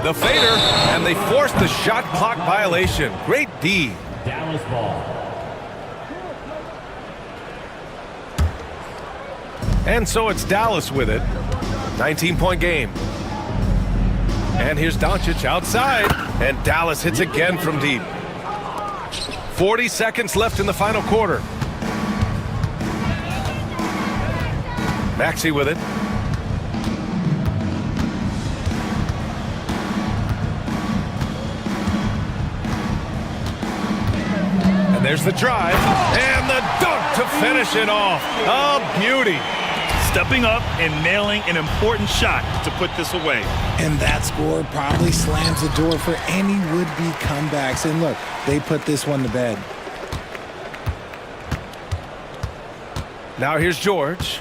The fader, and they forced the shot clock violation. Great D. Dallas ball. And so it's Dallas with it. 19-point game. And here's Doncic outside. And Dallas hits again from deep. 40 seconds left in the final quarter. Maxey with it. And there's the drive. And the dunk to finish it off. A beauty. Stepping up and nailing an important shot to put this away. And that score probably slams the door for any would-be comebacks. And look, they put this one to bed. Now here's George.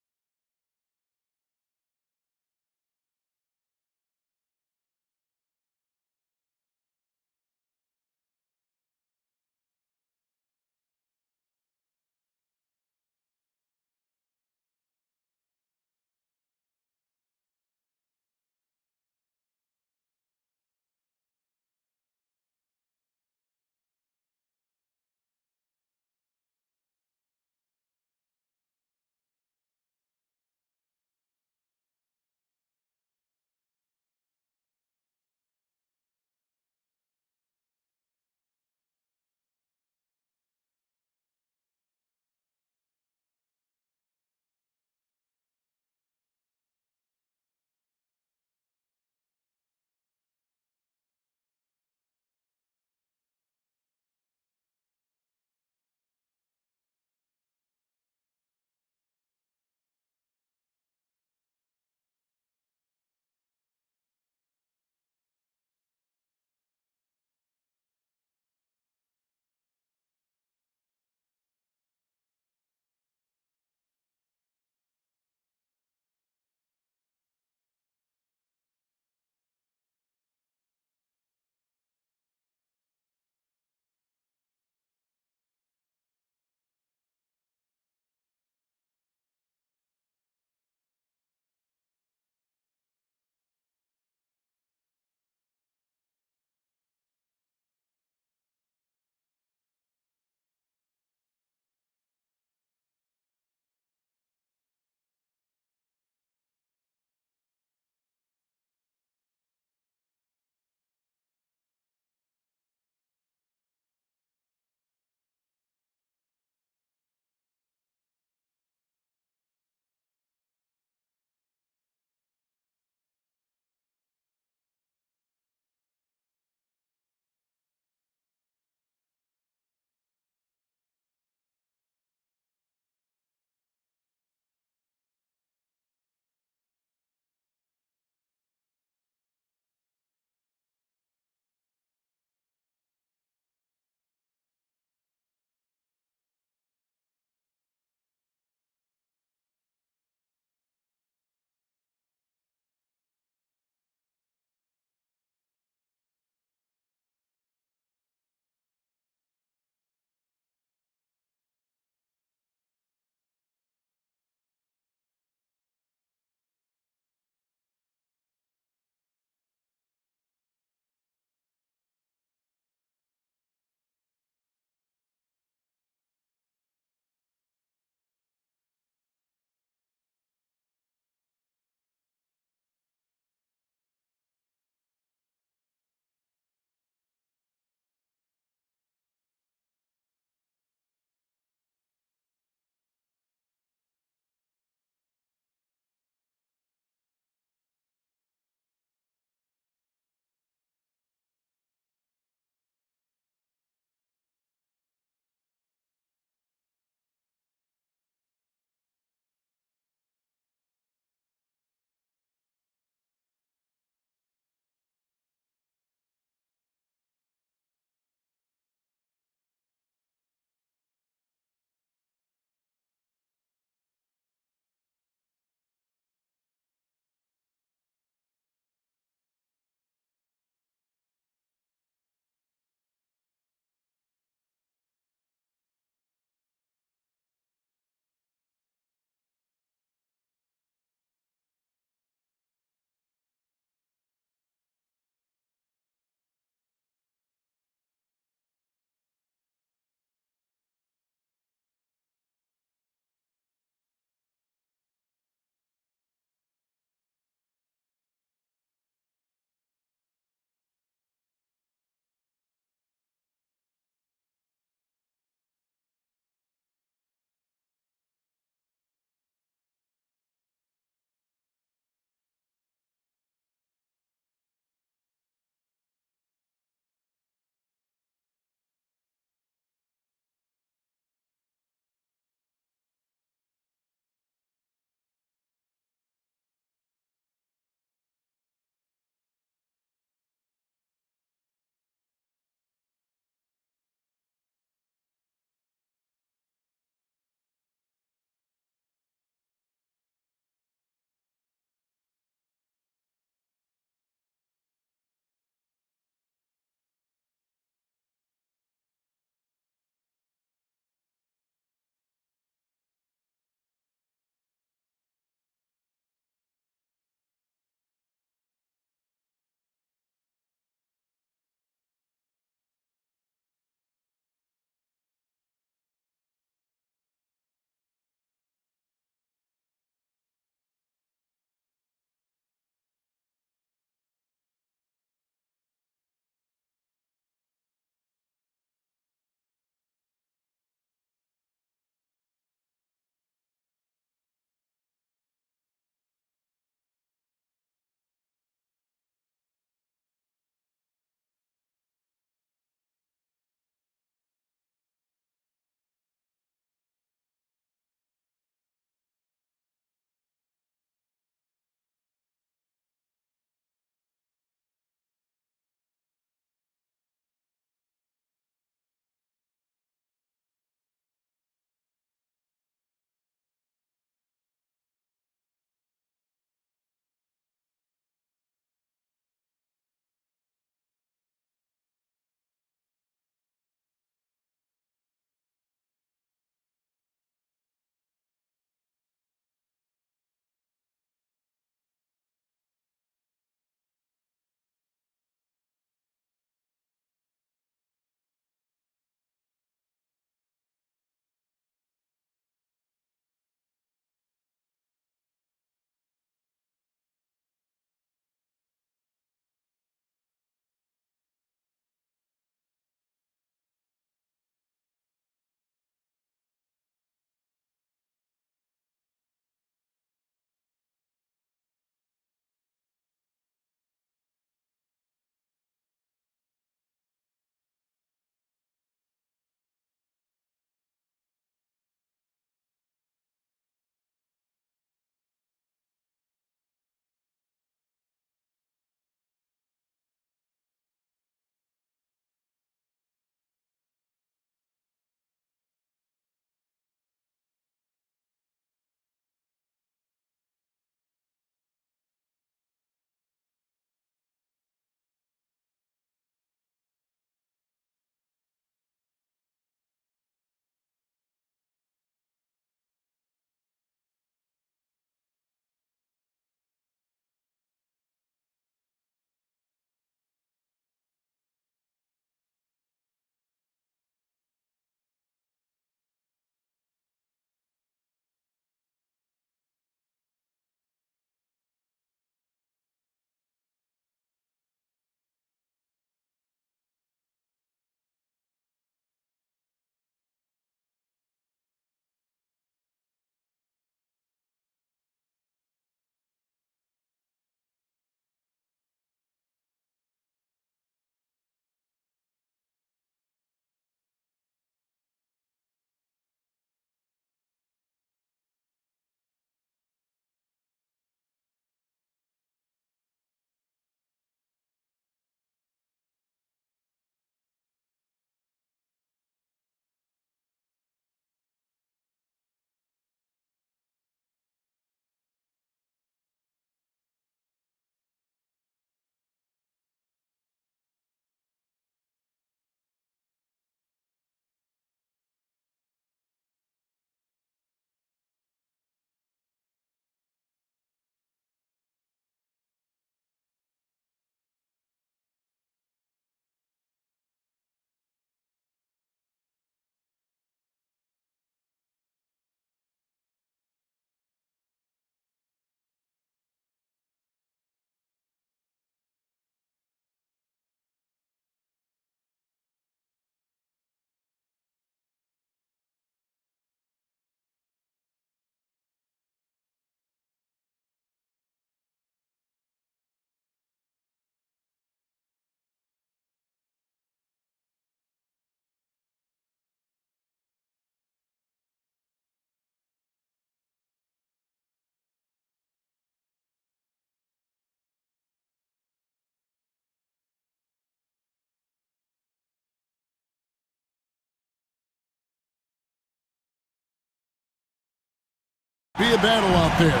be a battle out there.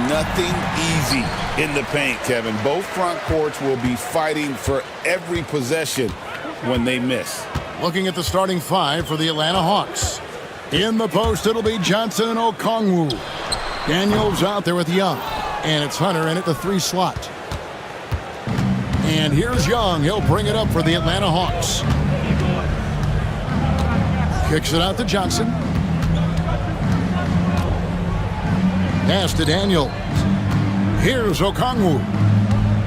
Nothing easy in the paint, Kevin. Both front courts will be fighting for every possession when they miss. Looking at the starting five for the Atlanta Hawks. In the post, it'll be Johnson and Okongwu. Daniels out there with Young. And it's Hunter in at the 3 slot. And here's Young. He'll bring it up for the Atlanta Hawks. Kicks it out to Johnson. Pass to Daniels. Here's Okongwu.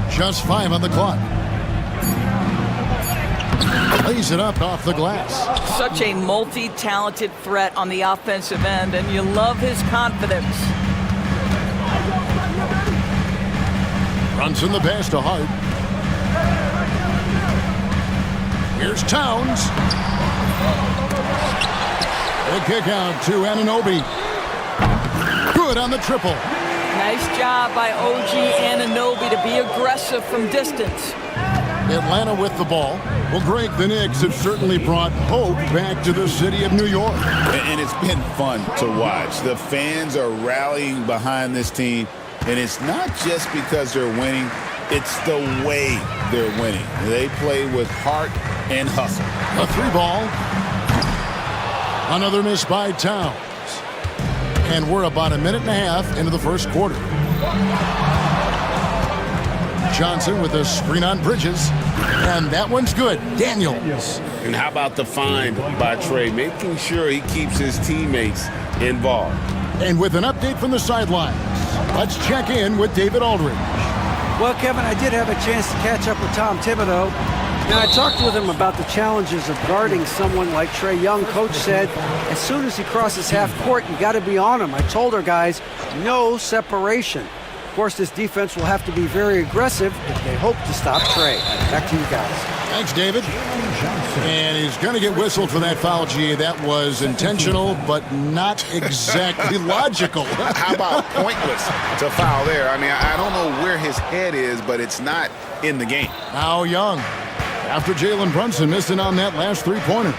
Just 5 on the clock. Lays it up off the glass. Such a multi-talented threat on the offensive end, and you love his confidence. Brunson the pass to Hart. Here's Towns. The kick out to Anunoby. Good on the triple. Nice job by OG Anunoby to be aggressive from distance. Atlanta with the ball. Well, Greg, the Knicks have certainly brought hope back to the city of New York. And it's been fun to watch. The fans are rallying behind this team, and it's not just because they're winning, it's the way they're winning. They play with heart and hustle. A 3 ball. Another miss by Towns. And we're about a minute and a half into the first quarter. Johnson with a screen on Bridges. And that one's good. Daniels. And how about the find by Trey, making sure he keeps his teammates involved. And with an update from the sidelines, let's check in with David Aldridge. Well, Kevin, I did have a chance to catch up with Tom Thibodeau. Now, I talked with him about the challenges of guarding someone like Trae Young. Coach said, as soon as he crosses half court, you got to be on him. I told our guys, no separation. Of course, this defense will have to be very aggressive if they hope to stop Trae. Back to you guys. Thanks, David. And he's going to get whistled for that foul, G. That was intentional, but not exactly logical. How about pointless to foul there? I mean, I don't know where his head is, but it's not in the game. Now Young, after Jalen Brunson missing on that last 3-pointer.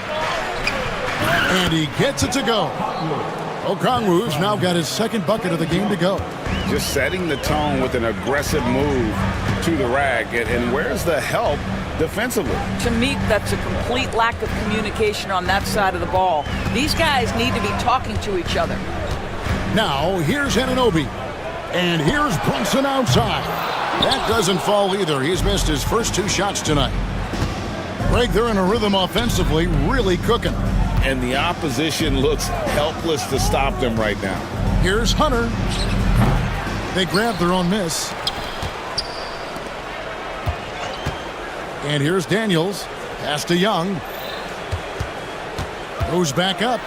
And he gets it to go. Okongwu's now got his second bucket of the game to go. Just setting the tone with an aggressive move to the rack. And where's the help defensively? To me, that's a complete lack of communication on that side of the ball. These guys need to be talking to each other. Now, here's Anunoby. And here's Brunson outside. That doesn't fall either. He's missed his first 2 shots tonight. Greg, they're in a rhythm offensively, really cooking. And the opposition looks helpless to stop them right now. Here's Hunter. They grab their own miss. And here's Daniels. Pass to Young. Goes back up.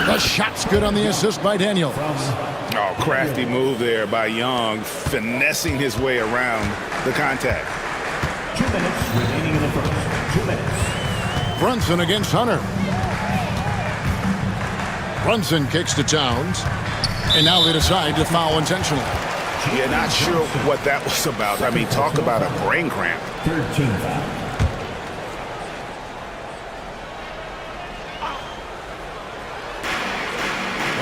The shot's good on the assist by Daniels. Oh, crafty move there by Young, finessing his way around the contact. 2 minutes remaining in the first. 2 minutes. Brunson against Hunter. Brunson kicks to Towns. And now they decide to foul intentionally. Yeah, not sure what that was about. I mean, talk about a brain cramp. 13 foul.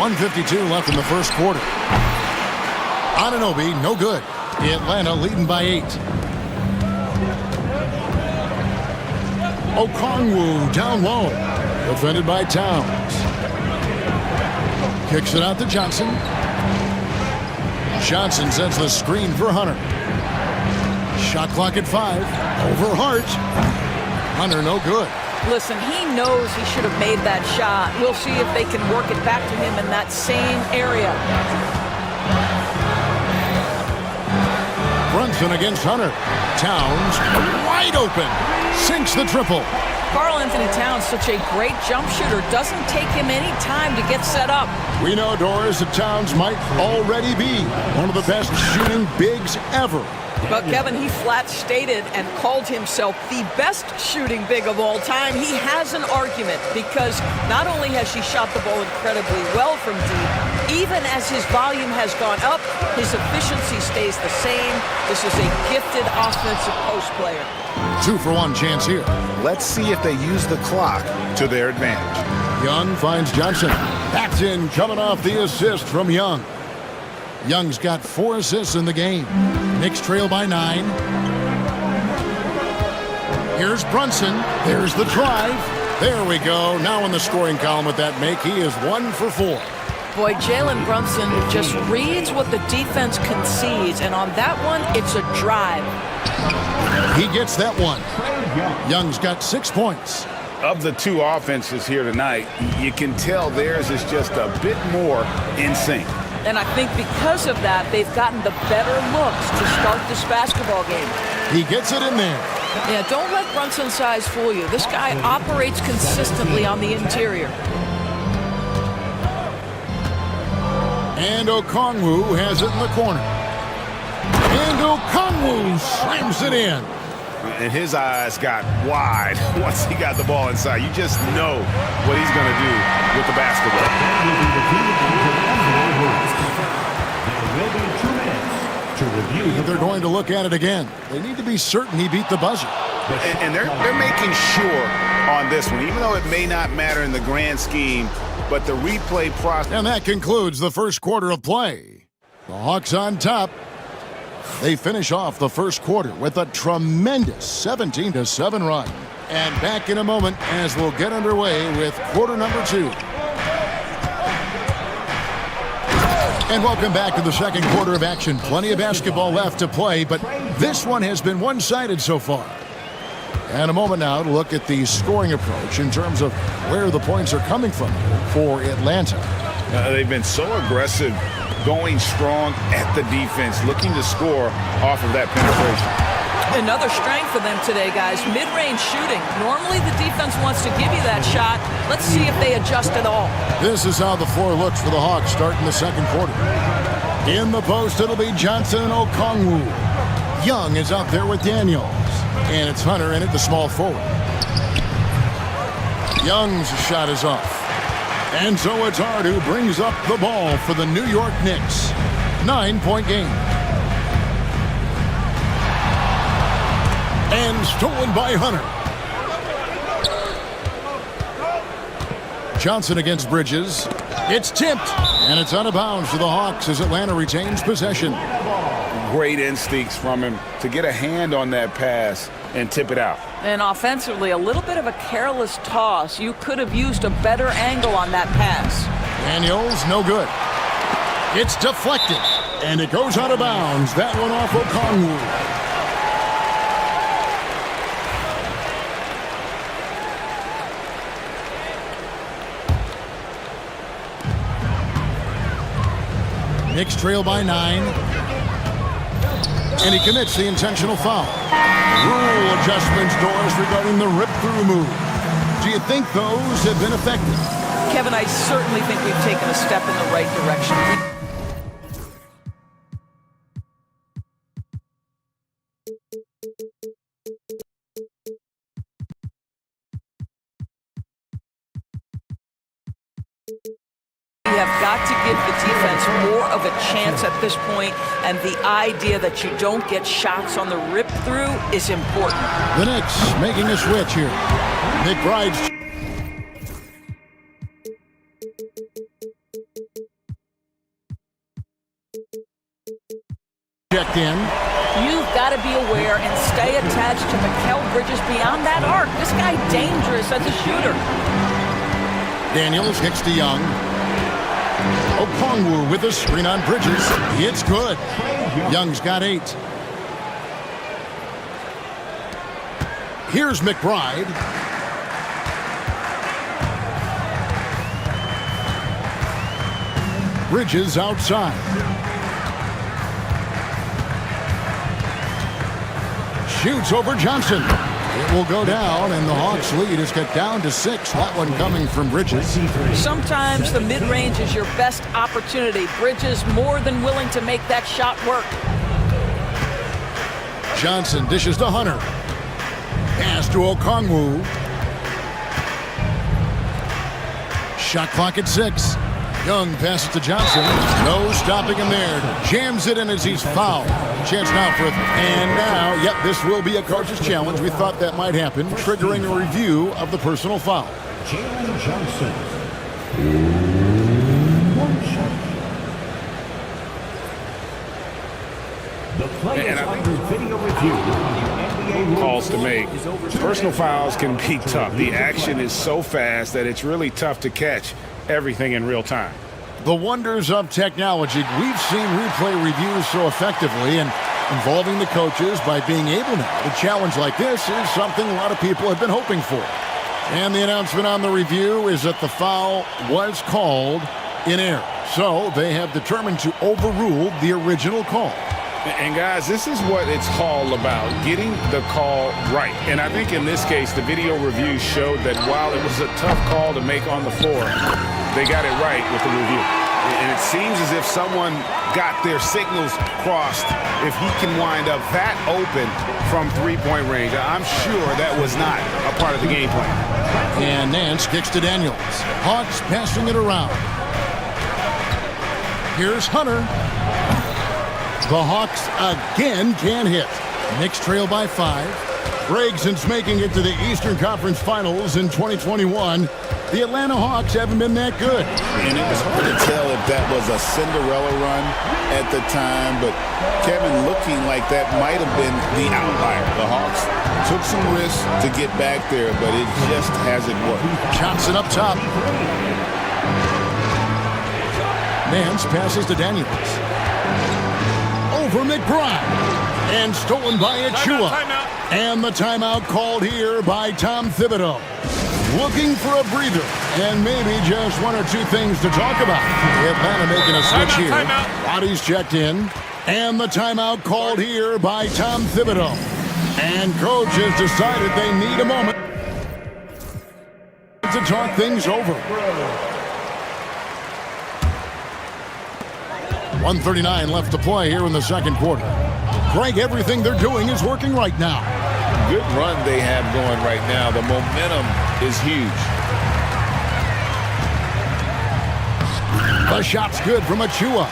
.152 left in the first quarter. Anunoby, no good. Atlanta leading by 8. Okongwu down low. Defended by Towns. Kicks it out to Johnson. Johnson sets the screen for Hunter. Shot clock at 5. Over Hart. Hunter no good. Listen, he knows he should have made that shot. We'll see if they can work it back to him in that same area. Brunson against Hunter. Towns wide open. Sinks the triple. Karl Anthony Towns, such a great jump shooter, doesn't take him any time to get set up. We know, Doris, that Towns might already be one of the best shooting bigs ever. But Kevin, he flat stated and called himself the best shooting big of all time. He has an argument because not only has he shot the ball incredibly well from deep, even as his volume has gone up, his efficiency stays the same. This is a gifted offensive post player. 2-for-1 chance here. Let's see if they use the clock to their advantage. Young finds Johnson. That's in coming off the assist from Young. Young's got 4 assists in the game. Knicks trail by 9. Here's Brunson. There's the drive. There we go. Now in the scoring column with that make, he is 1 for 4. Boy, Jalen Brunson just reads what the defense concedes, and on that one, it's a drive. He gets that one. Young's got 6 points. Of the 2 offenses here tonight, you can tell theirs is just a bit more in sync. And I think because of that, they've gotten the better looks to start this basketball game. He gets it in there. Yeah, don't let Brunson's size fool you. This guy operates consistently on the interior. And Okongwu has it in the corner. And Okongwu slams it in. And his eyes got wide once he got the ball inside. You just know what he's going to do with the basketball. They're going to look at it again. They need to be certain he beat the buzzer. And they're making sure on this one, even though it may not matter in the grand scheme, but the replay process. And that concludes the first quarter of play. The Hawks on top. They finish off the first quarter with a tremendous 17-7 run. And back in a moment as we'll get underway with quarter number 2. And welcome back to the second quarter of action. Plenty of basketball left to play, but this one has been one-sided so far. And a moment now to look at the scoring approach in terms of where the points are coming from for Atlanta. They've been so aggressive, going strong at the defense, looking to score off of that penetration. Another strength for them today, guys. Mid-range shooting. Normally the defense wants to give you that shot. Let's see if they adjust at all. This is how the floor looks for the Hawks starting the second quarter. In the post, it'll be Johnson and Okongwu. Young is out there with Daniels. And it's Hunter in at the small forward. Young's shot is off. And so it's Hart who brings up the ball for the New York Knicks. 9-point game. And stolen by Hunter. Johnson against Bridges. It's tipped. And it's out of bounds to the Hawks as Atlanta retains possession. Great instincts from him to get a hand on that pass and tip it out. And offensively, a little bit of a careless toss. You could have used a better angle on that pass. Daniels, no good. It's deflected. And it goes out of bounds. That one off Okongwu. Knicks trail by 9. And he commits the intentional foul. Rule adjustments, Doris, regarding the rip-through move. Do you think those have been effective? Kevin, I certainly think we've taken a step in the right direction. We have got to give the defense more of a chance at this point, and the idea that you don't get shots on the rip-through is important. The Knicks making a switch here. McBride's checked in. You've got to be aware and stay attached to Mikal Bridges beyond that arc. This guy dangerous as a shooter. Daniels kicks to Young. Okongwu with a screen on Bridges. It's good. Young's got 8. Here's McBride. Bridges outside. Shoots over Johnson. It will go down, and the Hawks' lead is cut down to 6. That one coming from Bridges. Sometimes the mid-range is your best opportunity. Bridges more than willing to make that shot work. Johnson dishes to Hunter. Pass to Okongwu. Shot clock at 6. Young passes to Johnson. No stopping him there. Jams it in as he's fouled. Chance now for it. And now, yep, this will be a coach's challenge. We thought that might happen, triggering a review of the personal foul. Jalen Johnson. play is under video review. Calls to make. Personal fouls can be tough. The action is so fast that it's really tough to catch everything in real time. The wonders of technology. We've seen replay reviews so effectively and involving the coaches by being able to. A challenge like this is something a lot of people have been hoping for. And the announcement on the review is that the foul was called in error. So they have determined to overrule the original call. And guys, this is what it's all about, getting the call right. And I think in this case, the video review showed that while it was a tough call to make on the floor, they got it right with the review. And it seems as if someone got their signals crossed if he can wind up that open from three-point range. I'm sure that was not a part of the game plan. And Nance kicks to Daniels. Hawks passing it around. Here's Hunter. The Hawks again can't hit. Knicks trail by 5. Greg, since making it to the Eastern Conference Finals in 2021, the Atlanta Hawks haven't been that good. And it was hard to tell if that was a Cinderella run at the time, but Kevin, looking like that might have been the outlier. The Hawks took some risks to get back there, but it just hasn't worked. Johnson up top. Nance passes to Daniels. Over McBride. And stolen by Achua. And the timeout called here by Tom Thibodeau. Looking for a breather. And maybe just one or two things to talk about. Atlanta making a switch here. Bodies checked in. And the timeout called here by Tom Thibodeau. And coach has decided they need a moment to talk things over. 1:39 left to play here in the second quarter. Greg, everything they're doing is working right now. Good run they have going right now. The momentum is huge. The shot's good from Achua.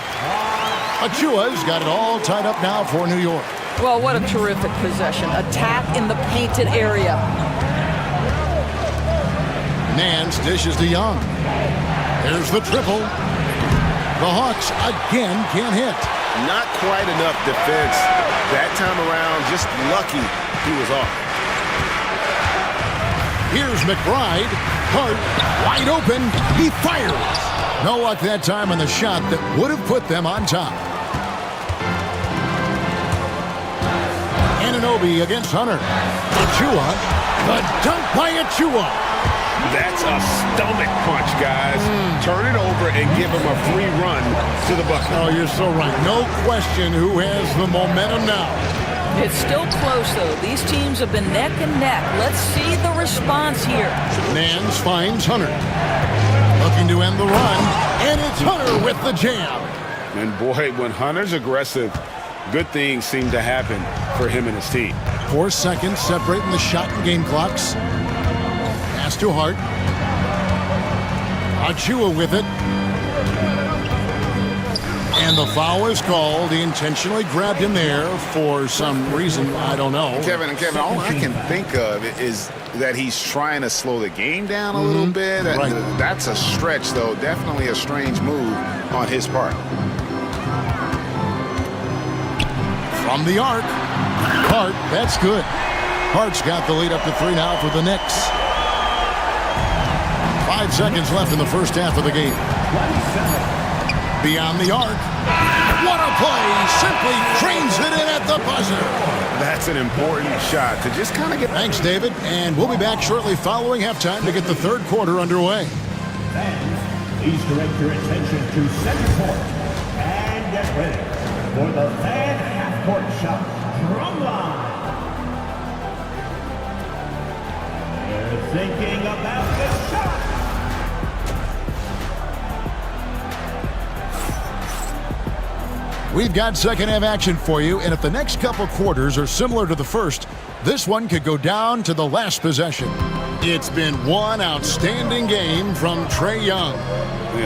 Achua's got it all tied up now for New York. Well, what a terrific possession. Attack in the painted area. Nance dishes to Young. There's the triple. The Hawks again can't hit. Not quite enough defense that time around. Just lucky he was off. Here's McBride. Hart wide open. He fires. No luck that time on the shot that would have put them on top. Anunoby against Hunter. Achua. The dunk by Achua. That's a stomach punch, guys. Turn it over and give him a free run to the bucket. Oh, you're so right. No question who has the momentum now. It's still close, though. These teams have been neck and neck. Let's see the response here. Nance finds Hunter. Looking to end the run. And it's Hunter with the jam. And boy, when Hunter's aggressive, good things seem to happen for him and his team. 4 seconds separating the shot and game clocks. Pass to Hart. Achua with it. And the foul is called. He intentionally grabbed him there for some reason. I don't know. Kevin, all I can think of is that he's trying to slow the game down a little bit. Right. That's a stretch, though. Definitely a strange move on his part. From the arc. Hart, that's good. Hart's got the lead up to 3 now for the Knicks. 5 seconds left in the first half of the game. Beyond the arc. What a play! Simply cranes it in at the buzzer. That's an important shot to just kind of get... Thanks, David. And we'll be back shortly following halftime to get the third quarter underway. Fans, please direct your attention to center court and get ready for the fan half-court shot drumline. They're thinking about the shot. We've got second half action for you, and if the next couple quarters are similar to the first, this one could go down to the last possession. It's been one outstanding game from Trae Young.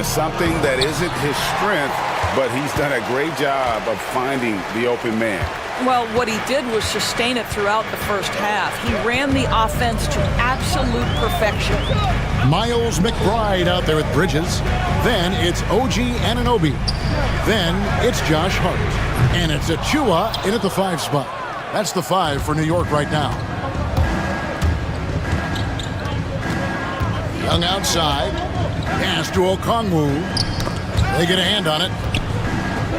Something that isn't his strength, but he's done a great job of finding the open man. Well, what he did was sustain it throughout the first half. He ran the offense to absolute perfection. Miles McBride out there with Bridges. Then it's OG Anunoby. Then it's Josh Hart. And it's Achua in at the 5 spot. That's the 5 for New York right now. Young outside. Pass to Okongwu. They get a hand on it.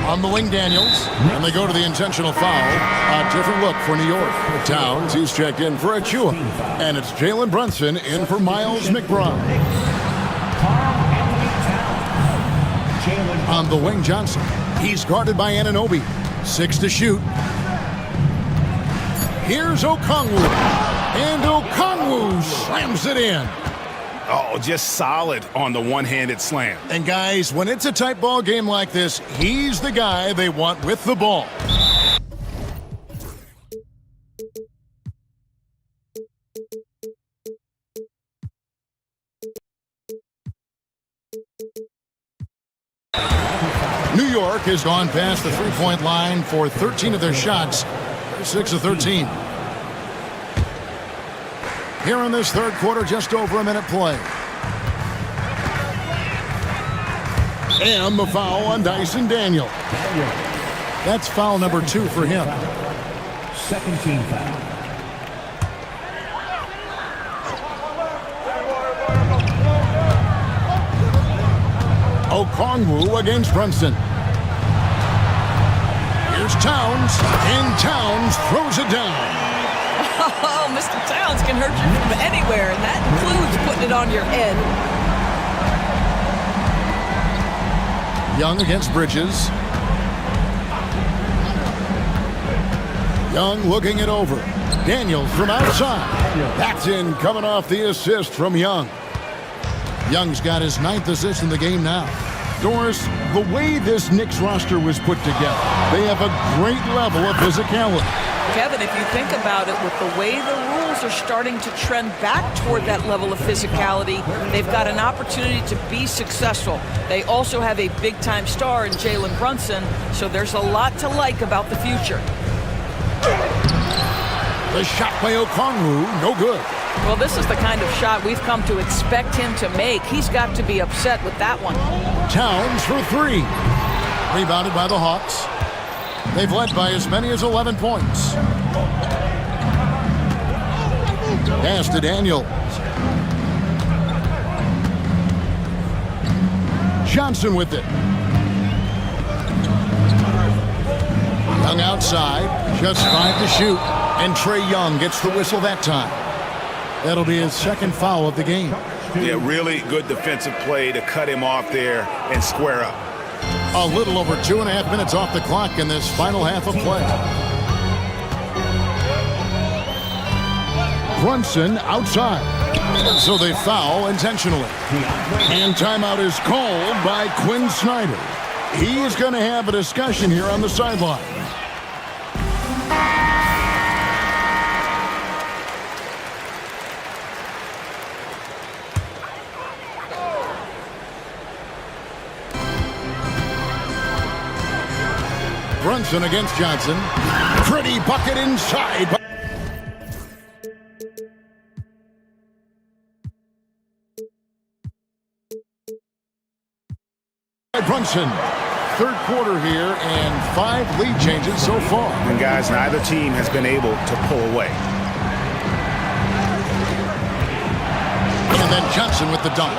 On the wing, Daniels. And they go to the intentional foul. A different look for New York. Towns, he's checked in for Achua. And it's Jalen Brunson in for Miles McBride. On the wing, Johnson. He's guarded by Anunoby. 6 to shoot. Here's Okongwu. And Okongwu slams it in. Oh, just solid on the one-handed slam. And guys, when it's a tight ball game like this, he's the guy they want with the ball. New York has gone past the three-point line for 13 of their shots. They're 6 of 13. Here in this third quarter, just over a minute play. And the foul on Dyson Daniel. That's foul number 2 for him. Second team foul. Okongwu against Brunson. Here's Towns, and Towns throws it down. Oh, Mr. Towns can hurt you from anywhere, and that includes putting it on your head. Young against Bridges. Young looking it over. Daniels from outside. That's in, coming off the assist from Young. Young's got his 9th assist in the game now. Doris, the way this Knicks roster was put together, they have a great level of physicality. Kevin, if you think about it, with the way the rules are starting to trend back toward that level of physicality, they've got an opportunity to be successful. They also have a big-time star in Jalen Brunson, so there's a lot to like about the future. The shot by Okongwu, no good. Well, this is the kind of shot we've come to expect him to make. He's got to be upset with that one. Towns for 3. Rebounded by the Hawks. They've led by as many as 11 points. Pass to Daniels. Johnson with it. Young outside, just 5 to shoot. And Trae Young gets the whistle that time. That'll be his 2nd foul of the game. Yeah, really good defensive play to cut him off there and square up. A little over 2.5 minutes off the clock in this final half of play. Brunson outside. So they foul intentionally. And timeout is called by Quinn Snyder. He is going to have a discussion here on the sideline. Brunson against Johnson. Pretty bucket inside. Brunson. Third quarter here and 5 lead changes so far. And guys, neither team has been able to pull away. And then Johnson with the dunk.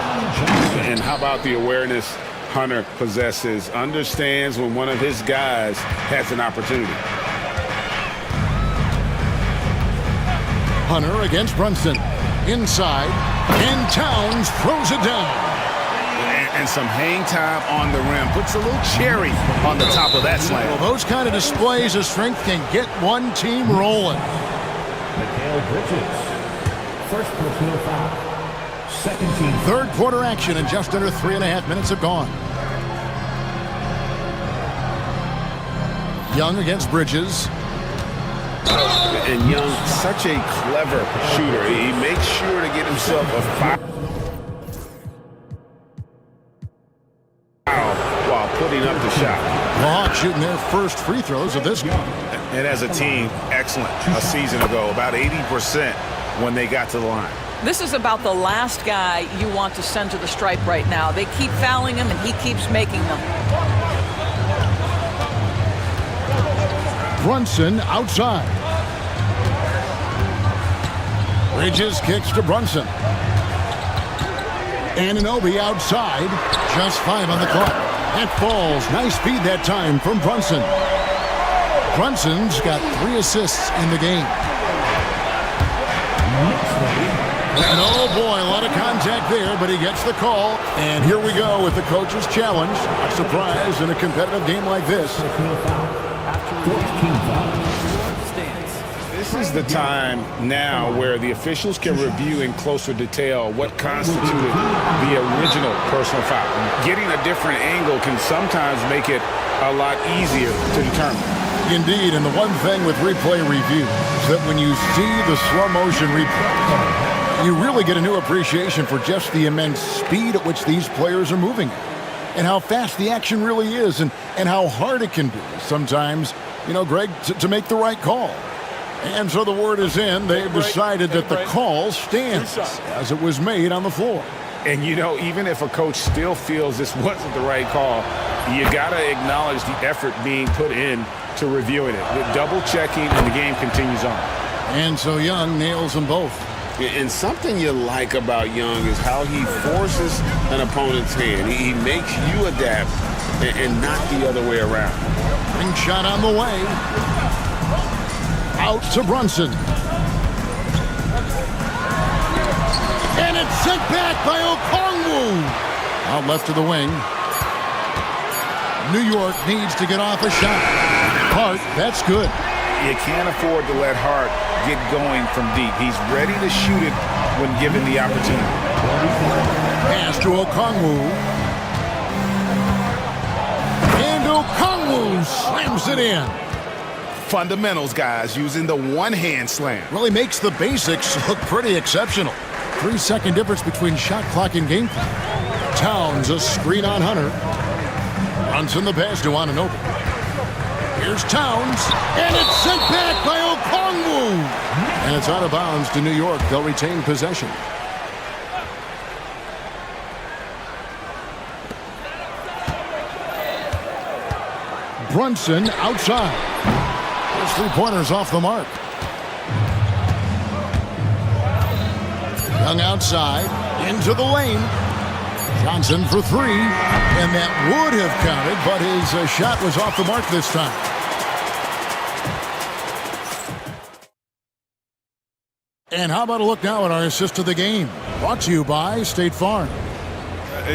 And how about the awareness Hunter possesses, understands when one of his guys has an opportunity. Hunter against Brunson. Inside. And Towns throws it down. And some hang time on the rim. Puts a little cherry on the top of that slam. Well, those kind of displays of strength can get one team rolling. Mikal Bridges. First personal foul. Second team. Third quarter action and just under 3.5 minutes have gone. Young against Bridges. And Young, such a clever shooter. He makes sure to get himself a foul while putting up the shot. The Hawks shooting their first free throws of this game. And as a team, excellent. A season ago, about 80% when they got to the line. This is about the last guy you want to send to the stripe right now. They keep fouling him, and he keeps making them. Brunson outside. Bridges kicks to Brunson. Anunoby outside. Just 5 on the clock. It falls. Nice feed that time from Brunson. Brunson's got 3 assists in the game. And oh boy, a lot of contact there, but he gets the call. And here we go with the coach's challenge. A surprise in a competitive game like this. This is the time now where the officials can review in closer detail what constituted the original personal foul. Getting a different angle can sometimes make it a lot easier to determine. Indeed, and the one thing with replay review is that when you see the slow motion replay, you really get a new appreciation for just the immense speed at which these players are moving and how fast the action really is and how hard it can be sometimes, you know, Greg, to make the right call. And so the word is in. They've decided that the call stands as it was made on the floor. And, you know, even if a coach still feels this wasn't the right call, you got to acknowledge the effort being put in to reviewing it. With double checking, and the game continues on. And so Young nails them both. And something you like about Young is how he forces an opponent's hand. He makes you adapt and not the other way around. Ring shot on the way. Out to Brunson. And it's sent back by Okongwu. Out left to the wing. New York needs to get off a shot. Hart, that's good. You can't afford to let Hart get going from deep. He's ready to shoot it when given the opportunity. Pass to Okongwu. And Okongwu slams it in. Fundamentals, guys, using the one-hand slam. Really makes the basics look pretty exceptional. 3-second difference between shot clock and game clock. Towns a screen on Hunter. Brunson the pass to Anunoby. Here's Towns, and it's sent back by Okongwu. And it's out of bounds to New York. They'll retain possession. Brunson outside. Those 3-pointers off the mark. Young outside, into the lane. Johnson for 3, and that would have counted, but his shot was off the mark this time. And how about a look now at our assist of the game? Brought to you by State Farm.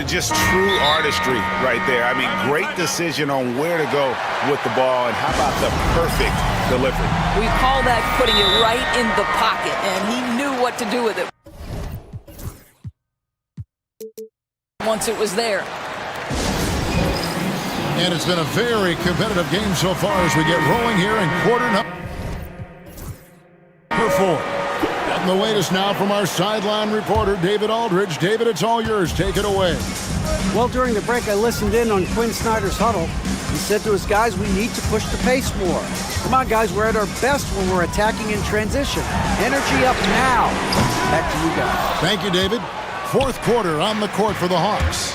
Just true artistry right there. I mean, great decision on where to go with the ball, and how about the perfect delivery? We call that putting it right in the pocket, and he knew what to do with it once it was there. And it's been a very competitive game so far as we get rolling here in quarter number 4. And the latest now from our sideline reporter, David Aldridge. David, it's all yours. Take it away. Well, during the break, I listened in on Quinn Snyder's huddle. He said to his guys, we need to push the pace more. Come on, guys, we're at our best when we're attacking in transition. Energy up now. Back to you guys. Thank you, David. Fourth quarter on the court for the Hawks.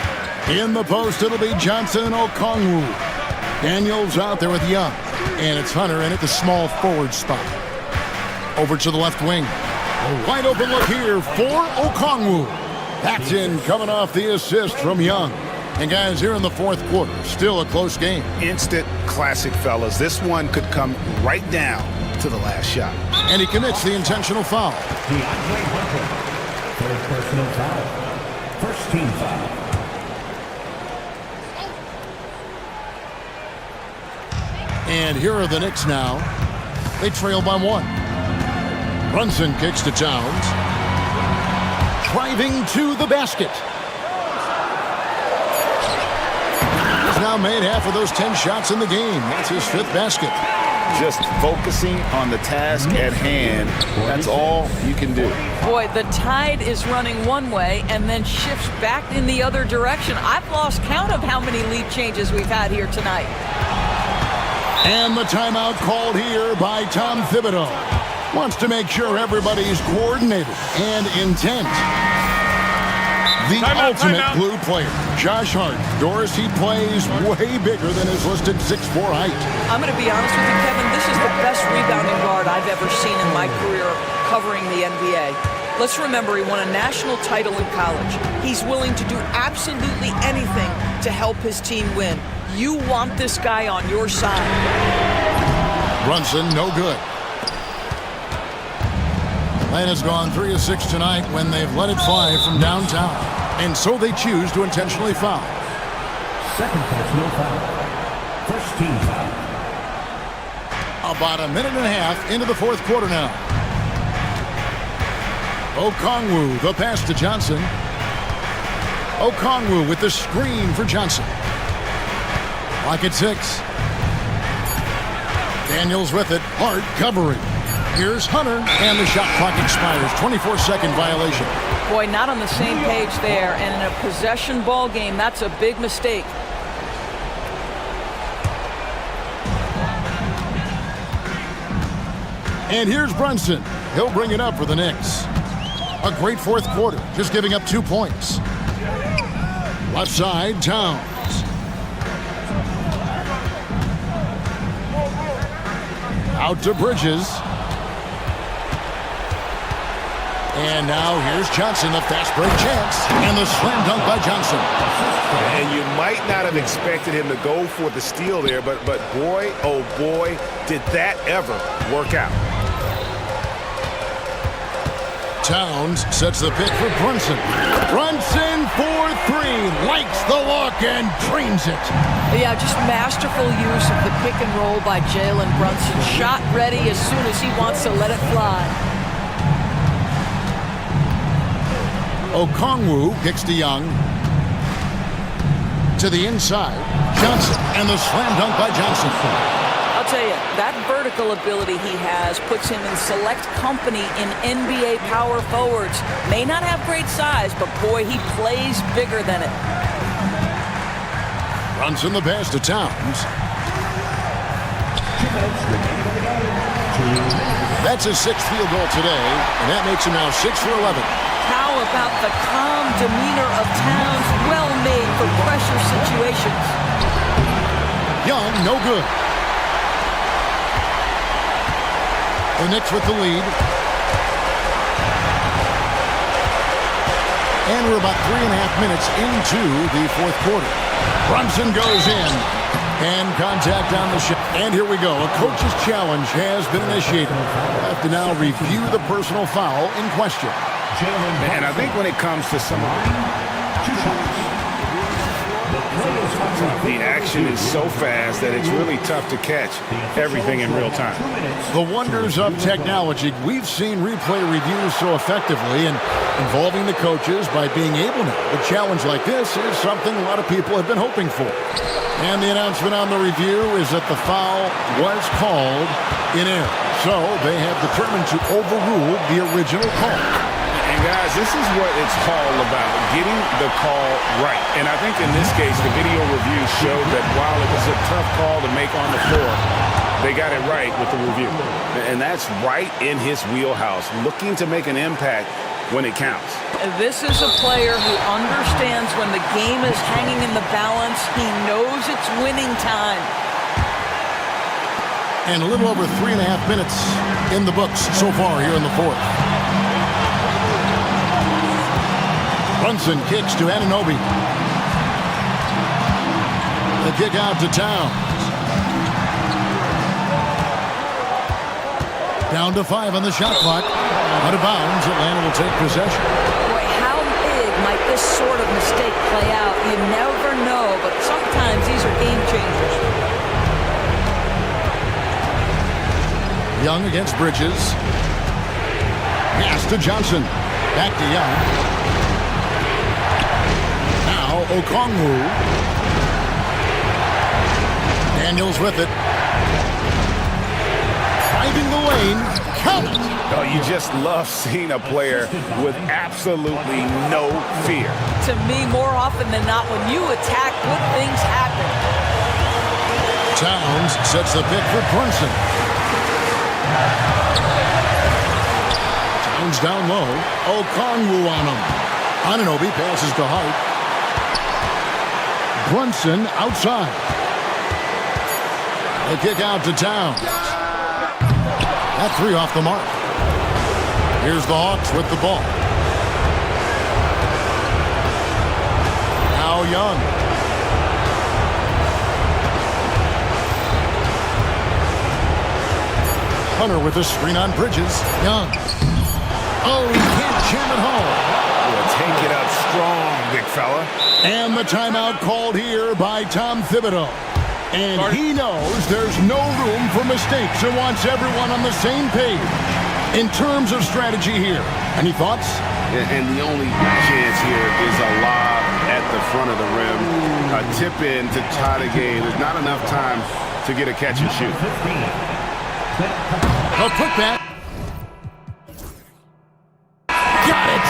In the post, it'll be Johnson and Okongwu. Daniels out there with Young. And it's Hunter in at the small forward spot. Over to the left wing. A wide open look here for Okongwu. That's in, coming off the assist from Young. And guys, here in the fourth quarter, still a close game. Instant classic, fellas. This one could come right down to the last shot. And he commits the intentional foul. DeAndre Hunter. Third personal foul. First team foul. And here are the Knicks now. They trail by 1. Brunson kicks to Towns. Driving to the basket. He's now made half of those 10 shots in the game. That's his 5th basket. just focusing on the task at hand. That's all you can do. Boy, the tide is running one way and then shifts back in the other direction. I've lost count of how many lead changes we've had here tonight. And the timeout called here by Tom Thibodeau. Wants to make sure everybody's coordinated and intent. The ultimate blue player, Josh Hart. Doris, he plays way bigger than his listed 6'4" height. I'm going to be honest with you, Kevin. This is the best rebounding guard I've ever seen in my career covering the NBA. Let's remember, he won a national title in college. He's willing to do absolutely anything to help his team win. You want this guy on your side. Brunson, no good. Atlanta's gone 3 of 6 tonight when they've let it fly from downtown. And so they choose to intentionally foul. Second personal foul. First team foul. About a minute and a half into the fourth quarter now. Okongwu, the pass to Johnson. Okongwu with the screen for Johnson. Lock at 6. Daniels with it. Hart covering. Here's Hunter, and the shot clock expires. 24-second violation. Boy, not on the same page there, and in a possession ball game, that's a big mistake. And here's Brunson. He'll bring it up for the Knicks. A great fourth quarter, just giving up 2 points. Left side, Towns. Out to Bridges. And now here's Johnson, the fast break chance, and the slam dunk by Johnson. And you might not have expected him to go for the steal there, but boy, oh boy, did that ever work out. Towns sets the pick for Brunson. Brunson for 3, likes the look and drains it. Yeah, just masterful use of the pick and roll by Jalen Brunson. Shot ready as soon as he wants to let it fly. Okongwu kicks to Young. To the inside. Johnson, and the slam dunk by Johnson. I'll tell you, that vertical ability he has puts him in select company in NBA power forwards. May not have great size, but boy, he plays bigger than it. Brunson the pass to Towns. That's his 6th field goal today, and that makes him now 6 for 11. How about the calm demeanor of Towns? Well made for pressure situations. Young, no good. The Knicks with the lead. And we're about 3.5 minutes into the fourth quarter. Brunson goes in. And contact on the shot. And here we go. A coach's challenge has been initiated. We'll have to now review the personal foul in question. And I think when it comes to some of the action is so fast that it's really tough to catch everything in real time. The wonders of technology. We've seen replay reviews so effectively, and involving the coaches by being able to. A challenge like this is something a lot of people have been hoping for. And the announcement on the review is that the foul was called in error. So they have determined to overrule the original call. And guys, this is what it's all about, getting the call right. And I think in this case, the video review showed that while it was a tough call to make on the floor, they got it right with the review. And that's right in his wheelhouse, looking to make an impact when it counts. This is a player who understands when the game is hanging in the balance. He knows it's winning time. And a little over 3.5 minutes in the books so far here in the fourth. Brunson kicks to Anunoby. The kick out to Towns. Down to 5 on the shot clock. Out of bounds, Atlanta will take possession. Boy, how big might this sort of mistake play out? You never know, but sometimes these are game changers. Young against Bridges. Pass to Johnson. Back to Young. Now Okongwu. Daniels with it. finding the lane. Count it. Oh, you just love seeing a player with absolutely no fear. To me, more often than not, when you attack, good things happen. Towns sets the pick for Brunson. Towns down low. Okongwu on him. Anunoby passes to Hart. Brunson outside. The kick out to Towns. That three off the mark. Here's the Hawks with the ball. Now Young. Hunter with the screen on Bridges. Young. Oh, he can't jam it home. Well, take it up strong, big fella. And the timeout called here by Tom Thibodeau. And he knows there's no room for mistakes and wants everyone on the same page in terms of strategy here. Any thoughts? And the only chance here is a lob at the front of the rim. A tip in to tie the game. There's not enough time to get a catch and shoot. A putback. Got it.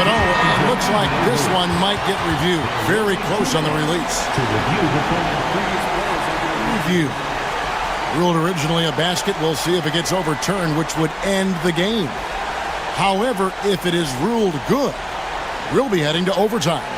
But oh, it looks like this one might get reviewed. Very close on the release. Review. Ruled originally a basket. We'll see if it gets overturned, which would end the game. However, if it is ruled good, we'll be heading to overtime.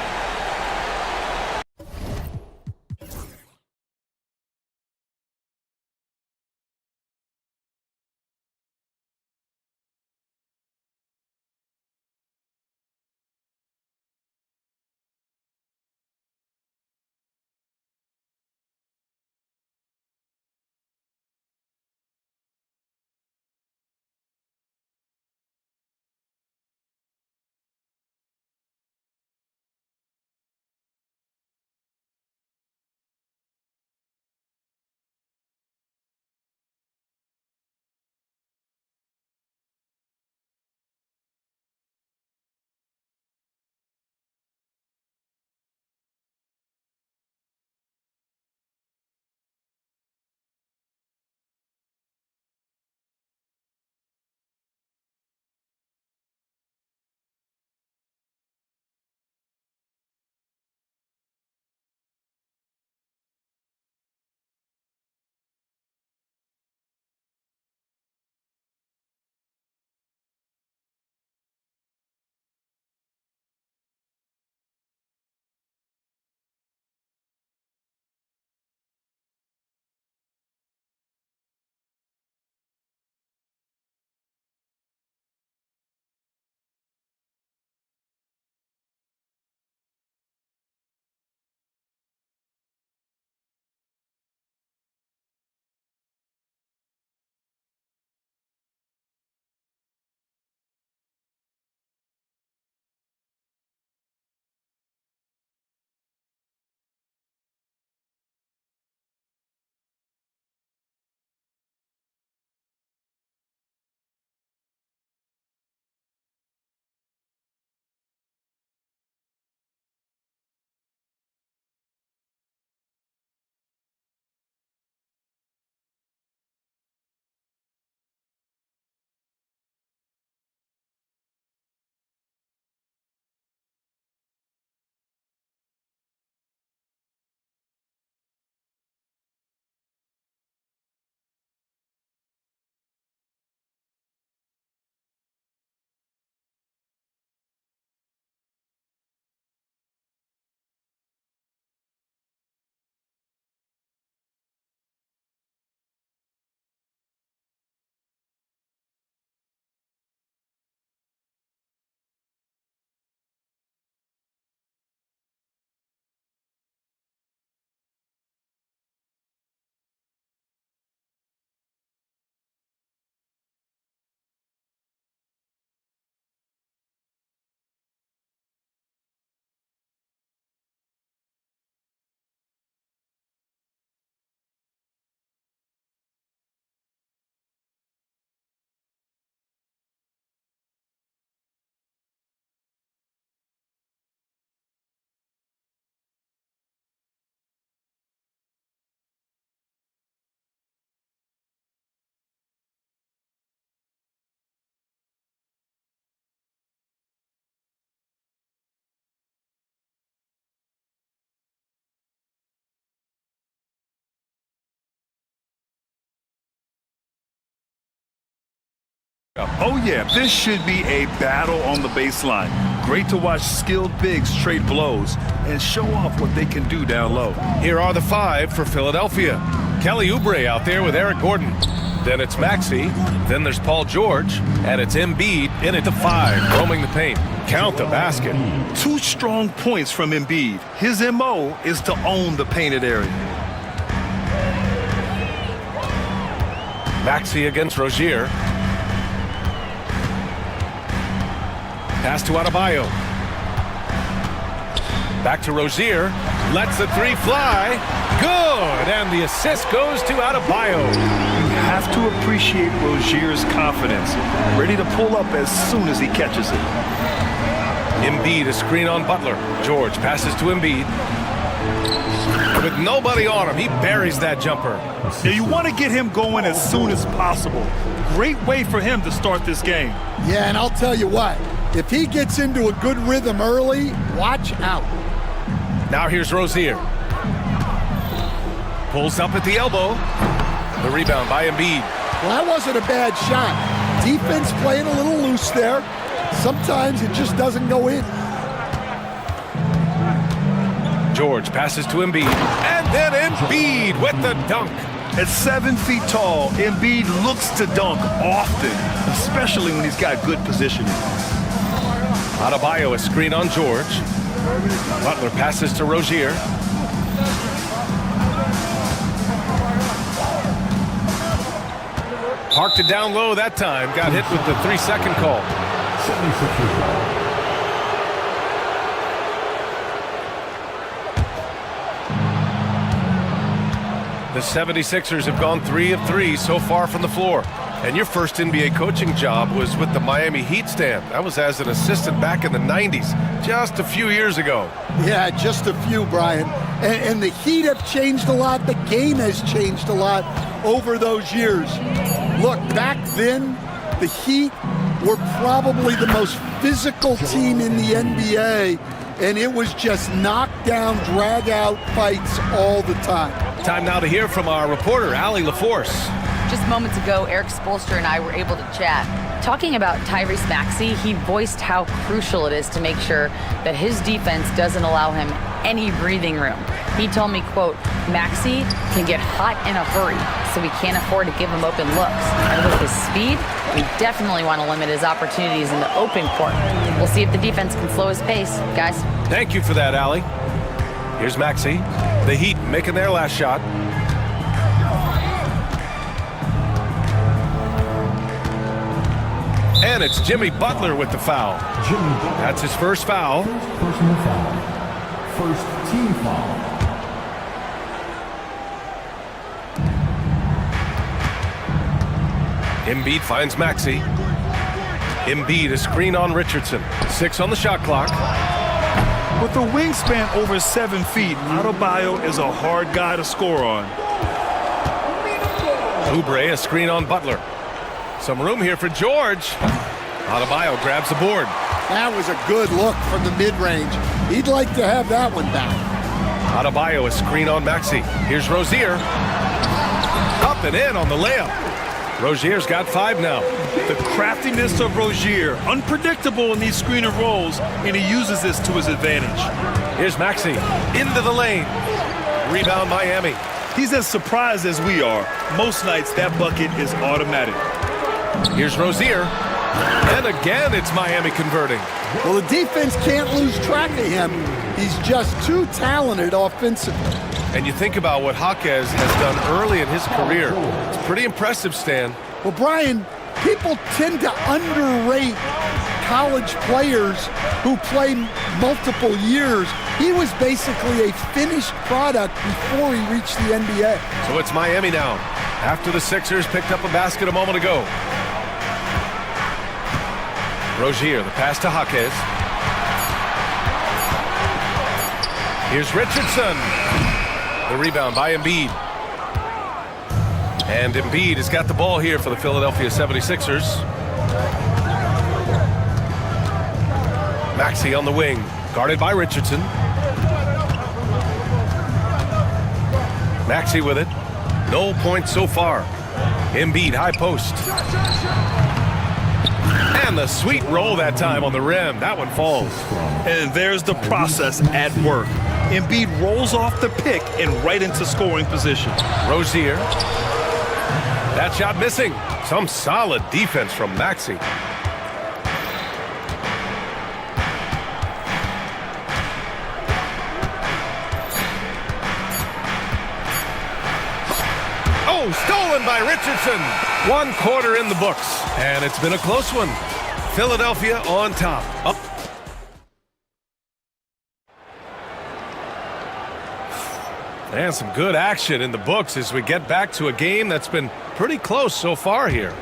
Oh, yeah, this should be a battle on the baseline. Great to watch skilled bigs trade blows and show off what they can do down low. Here are the 5 for Philadelphia. Kelly Oubre out there with Eric Gordon. Then it's Maxey. Then there's Paul George. And it's Embiid in at the 5, roaming the paint. Count the basket. 2 strong points from Embiid. His MO is to own the painted area. Maxey against Rozier. Pass to Adebayo. Back to Rozier. Lets the 3 fly. Good. And the assist goes to Adebayo. You have to appreciate Rozier's confidence. Ready to pull up as soon as he catches it. Embiid, a screen on Butler. George passes to Embiid. With nobody on him, he buries that jumper. Yeah, you want to get him going as soon as possible. Great way for him to start this game. Yeah, and I'll tell you what, if he gets into a good rhythm early, watch out. Now here's Rozier. Pulls up at the elbow. The rebound by Embiid. Well, that wasn't a bad shot. Defense playing a little loose there. Sometimes it just doesn't go in. George passes to Embiid. And then Embiid with the dunk. At 7 feet tall, Embiid looks to dunk often, especially when he's got good positioning. Adebayo, a screen on George. Butler passes to Rozier. Parked it down low that time. Got hit with the 3-second call. The 76ers have gone 3 of 3 so far from the floor. And your first NBA coaching job was with the Miami Heat stand. That was as an assistant back in the 90s, just a few years ago. Yeah, just a few, Brian. And the Heat have changed a lot. The game has changed a lot over those years. Look, back then, the Heat were probably the most physical team in the NBA, and it was just knockdown, drag-out fights all the time. Time now to hear from our reporter, Allie LaForce. Just moments ago, Eric Spoelstra and I were able to chat. Talking about Tyrese Maxey, he voiced how crucial it is to make sure that his defense doesn't allow him any breathing room. He told me, quote, Maxey can get hot in a hurry, so we can't afford to give him open looks. And with his speed, we definitely want to limit his opportunities in the open court. We'll see if the defense can slow his pace, guys. Thank you for that, Allie. Here's Maxey. The Heat making their last shot. And it's Jimmy Butler with the foul. That's his first foul. Personal foul. First team foul. Embiid finds Maxey. Embiid, a screen on Richardson. 6 on the shot clock. With a wingspan over 7 feet, Adebayo is a hard guy to score on. Oubre, a screen on Butler. Some room here for George. Adebayo grabs the board. That was a good look from the mid-range. He'd like to have that one back. Adebayo, a screen on Maxey. Here's Rozier. Up and in on the layup. Rozier's got 5 now. The craftiness of Rozier, unpredictable in these screen and rolls, and he uses this to his advantage. Here's Maxey into the lane. Rebound Miami. He's as surprised as we are. Most nights that bucket is automatic. Here's Rozier. And again, it's Miami converting. Well, the defense can't lose track of him. He's just too talented offensively. And you think about what Jaquez has done early in his career. It's pretty impressive, Stan. Well, Brian, people tend to underrate college players who play multiple years. He was basically a finished product before he reached the NBA. So it's Miami now, after the Sixers picked up a basket a moment ago. Rozier, the pass to Jaquez. Here's Richardson. The rebound by Embiid. And Embiid has got the ball here for the Philadelphia 76ers. Maxey on the wing, guarded by Richardson. Maxey with it. No points so far. Embiid, high post. And the sweet roll that time on the rim. That one falls. And there's the process at work. Embiid rolls off the pick and right into scoring position. Rozier. That shot missing. Some solid defense from Maxey. Oh, stolen by Richardson. 1 quarter in the books, and it's been a close one. Philadelphia on top. Up. And some good action in the books as we get back to a game that's been pretty close so far here.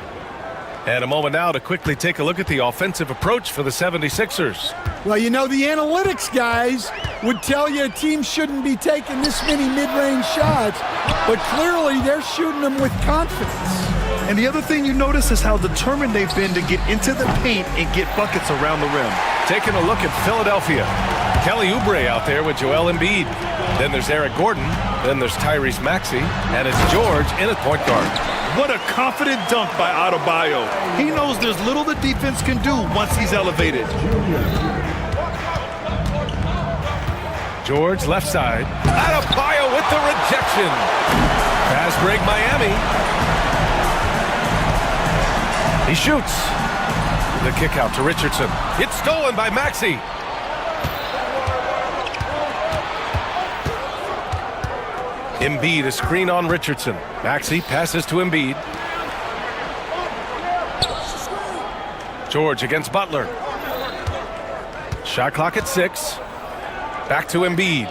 And a moment now to quickly take a look at the offensive approach for the 76ers. Well, you know, the analytics guys would tell you a team shouldn't be taking this many mid-range shots, but clearly they're shooting them with confidence. And the other thing you notice is how determined they've been to get into the paint and get buckets around the rim. Taking a look at Philadelphia. Kelly Oubre out there with Joel Embiid. Then there's Eric Gordon. Then there's Tyrese Maxey. And it's George in at point guard. What a confident dunk by Adebayo. He knows there's little the defense can do once he's elevated. George left side. Adebayo with the rejection. Fast break Miami. He shoots. The kick out to Richardson. It's stolen by Maxey. Embiid, a screen on Richardson. Maxey passes to Embiid. George against Butler. Shot clock at 6. Back to Embiid.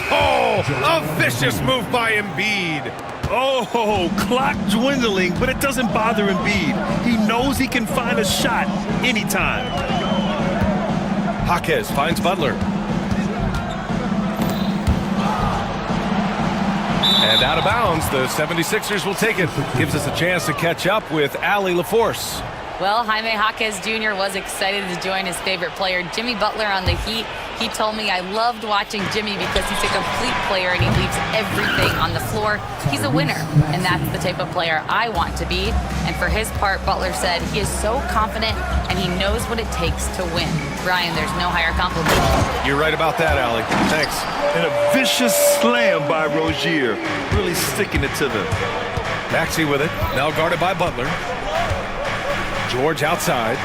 Oh, a vicious move by Embiid. Oh, clock dwindling, but it doesn't bother Embiid. He knows he can find a shot anytime. Jaquez finds Butler. And out of bounds, the 76ers will take it. Gives us a chance to catch up with Allie LaForce. Well, Jaime Jaquez Jr. was excited to join his favorite player, Jimmy Butler, on the Heat. He told me, I loved watching Jimmy because he's a complete player and he leaves everything on the floor. He's a winner, and that's the type of player I want to be. And for his part, Butler said he is so confident and he knows what it takes to win. Brian, there's no higher compliment. You're right about that, Allie. Thanks. And a vicious slam by Rozier, really sticking it to them. Maxey with it, now guarded by Butler. George outside.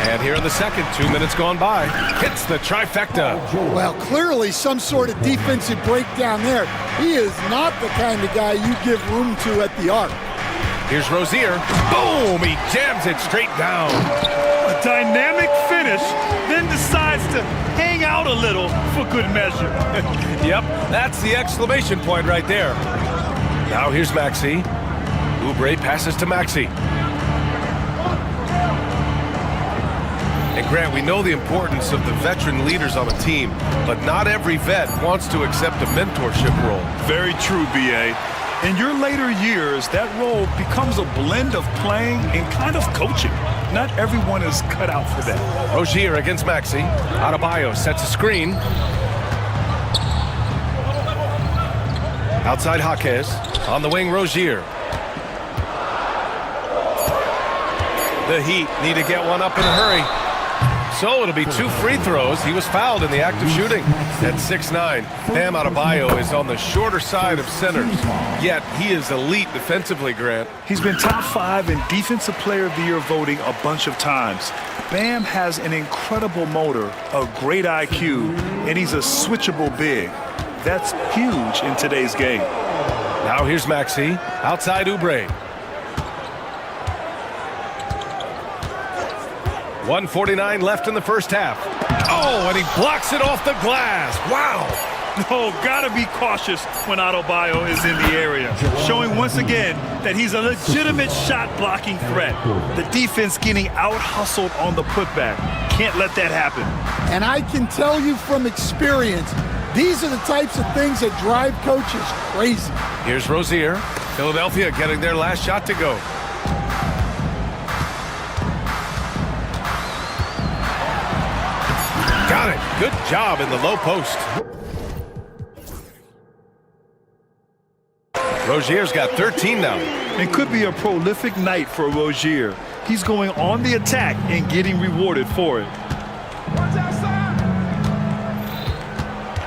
And here in the second, 2 minutes gone by. Hits the trifecta. Well, clearly some sort of defensive breakdown there. He is not the kind of guy you give room to at the arc. Here's Rozier. Boom! He jams it straight down. A dynamic finish, then decides to hang out a little for good measure. Yep, that's the exclamation point right there. Now here's Maxey. Oubre passes to Maxey. And Grant, we know the importance of the veteran leaders on a team, but not every vet wants to accept a mentorship role. Very true, B.A. In your later years, that role becomes a blend of playing and kind of coaching. Not everyone is cut out for that. Rozier against Maxey. Adebayo sets a screen. Outside Jaquez. On the wing, Rozier. The Heat need to get one up in a hurry. So it'll be 2 free throws. He was fouled in the act of shooting. At 6'9", Bam Adebayo is on the shorter side of centers. Yet he is elite defensively, Grant. He's been top 5 in Defensive Player of the Year voting a bunch of times. Bam has an incredible motor, a great IQ, and he's a switchable big. That's huge in today's game. Now here's Maxey. Outside Oubre. 1:49 left in the first half. Oh, and he blocks it off the glass. Wow. Oh, gotta be cautious when Adebayo is in the area. Showing once again that he's a legitimate shot-blocking threat. The defense getting out-hustled on the putback. Can't let that happen. And I can tell you from experience, these are the types of things that drive coaches crazy. Here's Rozier. Philadelphia getting their last shot to go. Got it. Good job in the low post. Rozier's got 13 now. It could be a prolific night for Rozier. He's going on the attack and getting rewarded for it.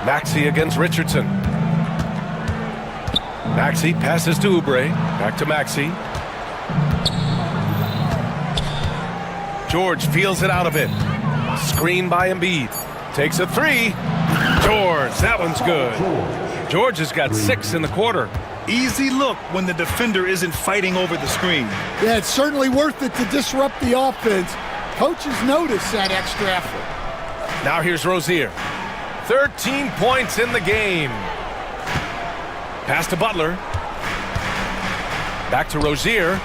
Maxey against Richardson. Maxey passes to Oubre. Back to Maxey. George feels it out a bit. Screen by Embiid. Takes a three. George, that one's good. George has got 6 in the quarter. Easy look when the defender isn't fighting over the screen. Yeah, it's certainly worth it to disrupt the offense. Coaches notice that extra effort. Now here's Rozier. 13 points in the game. Pass to Butler. Back to Rozier.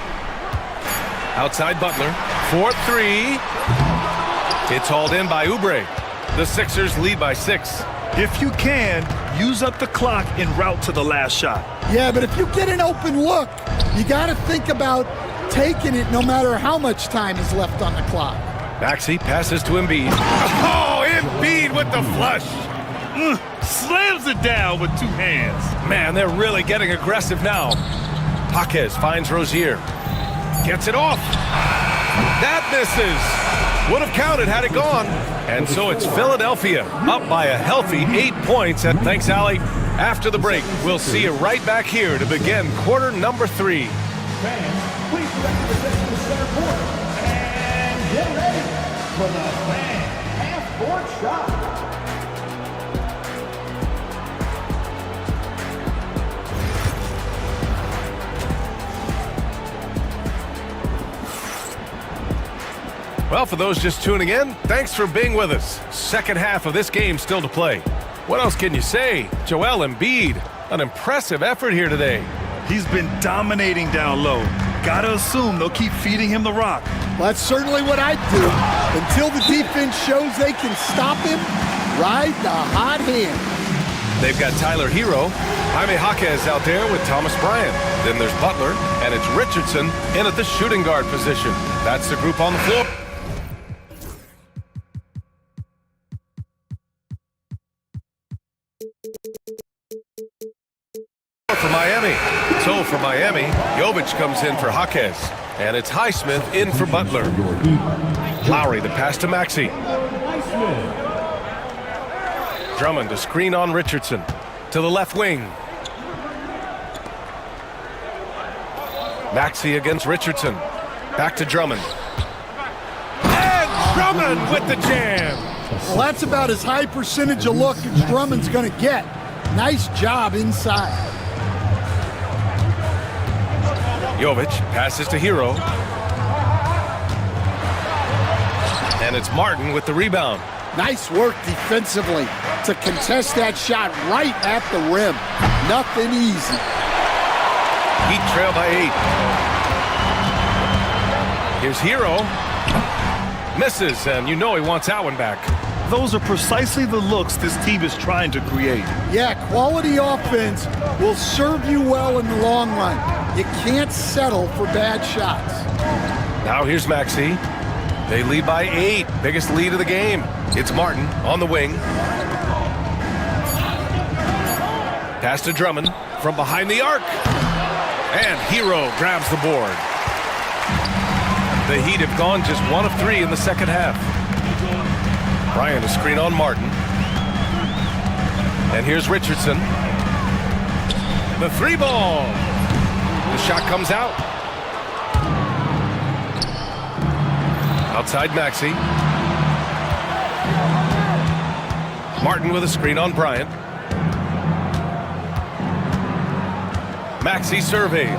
Outside Butler. 4-3. It's hauled in by Oubre. The Sixers lead by 6. If you can, use up the clock en route to the last shot. Yeah, but if you get an open look, you got to think about taking it no matter how much time is left on the clock. Maxey passes to Embiid. Oh, Embiid with the flush. Slams it down with 2 hands. Man, they're really getting aggressive now. Jaquez finds Rozier. Gets it off. That misses. Would have counted had it gone. And so it's Philadelphia up by a healthy 8 points at Thanks, Allie. After the break, we'll see you right back here to begin quarter number 3. Fans, please direct your attention to the center court. And get ready for the fan half-court shot. Well, for those just tuning in, thanks for being with us. Second half of this game still to play. What else can you say? Joel Embiid, an impressive effort here today. He's been dominating down low. Gotta assume they'll keep feeding him the rock. Well, that's certainly what I'd do. Until the defense shows they can stop him, ride the hot hand. They've got Tyler Hero. Jaime Jaquez out there with Thomas Bryant. Then there's Butler, and it's Richardson in at the shooting guard position. That's the group on the floor. For Miami. So for Miami, Jovic comes in for Jaquez. And it's Highsmith in for Butler. Lowry, the pass to Maxey. Drummond to screen on Richardson. To the left wing. Maxey against Richardson. Back to Drummond. And Drummond with the jam. Well, that's about as high percentage of look as Drummond's going to get. Nice job inside. Jovic passes to Hero. And it's Martin with the rebound. Nice work defensively to contest that shot right at the rim. Nothing easy. Heat trail by 8. Here's Hero. Misses, and you know he wants that one back. Those are precisely the looks this team is trying to create. Yeah, quality offense will serve you well in the long run. You can't settle for bad shots. Now here's Maxey. They lead by 8. Biggest lead of the game. It's Martin on the wing. Pass to Drummond from behind the arc. And Hero grabs the board. The Heat have gone just 1 of 3 in the second half. Bryant a screen on Martin. And here's Richardson. The 3 ball. The shot comes out. Outside Maxey. Martin with a screen on Bryant. Maxey surveys.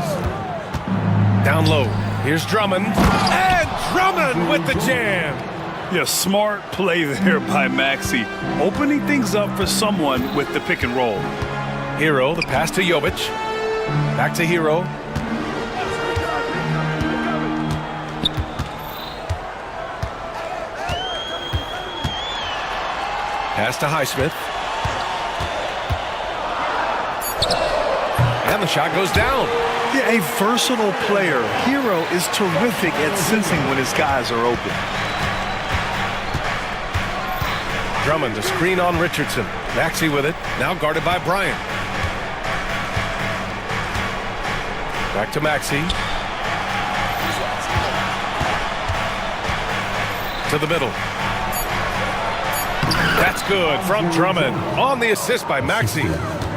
Down low. Here's Drummond. And Drummond with the jam. Yeah, smart play there by Maxey. Opening things up for someone with the pick and roll. Hero, the pass to Jovic. Back to Hero. Pass to Highsmith. And the shot goes down. Yeah, a versatile player. Hero is terrific at sensing when his guys are open. Drummond, a screen on Richardson. Maxey with it, now guarded by Bryant. Back to Maxey. To the middle. That's good from Drummond. On the assist by Maxey.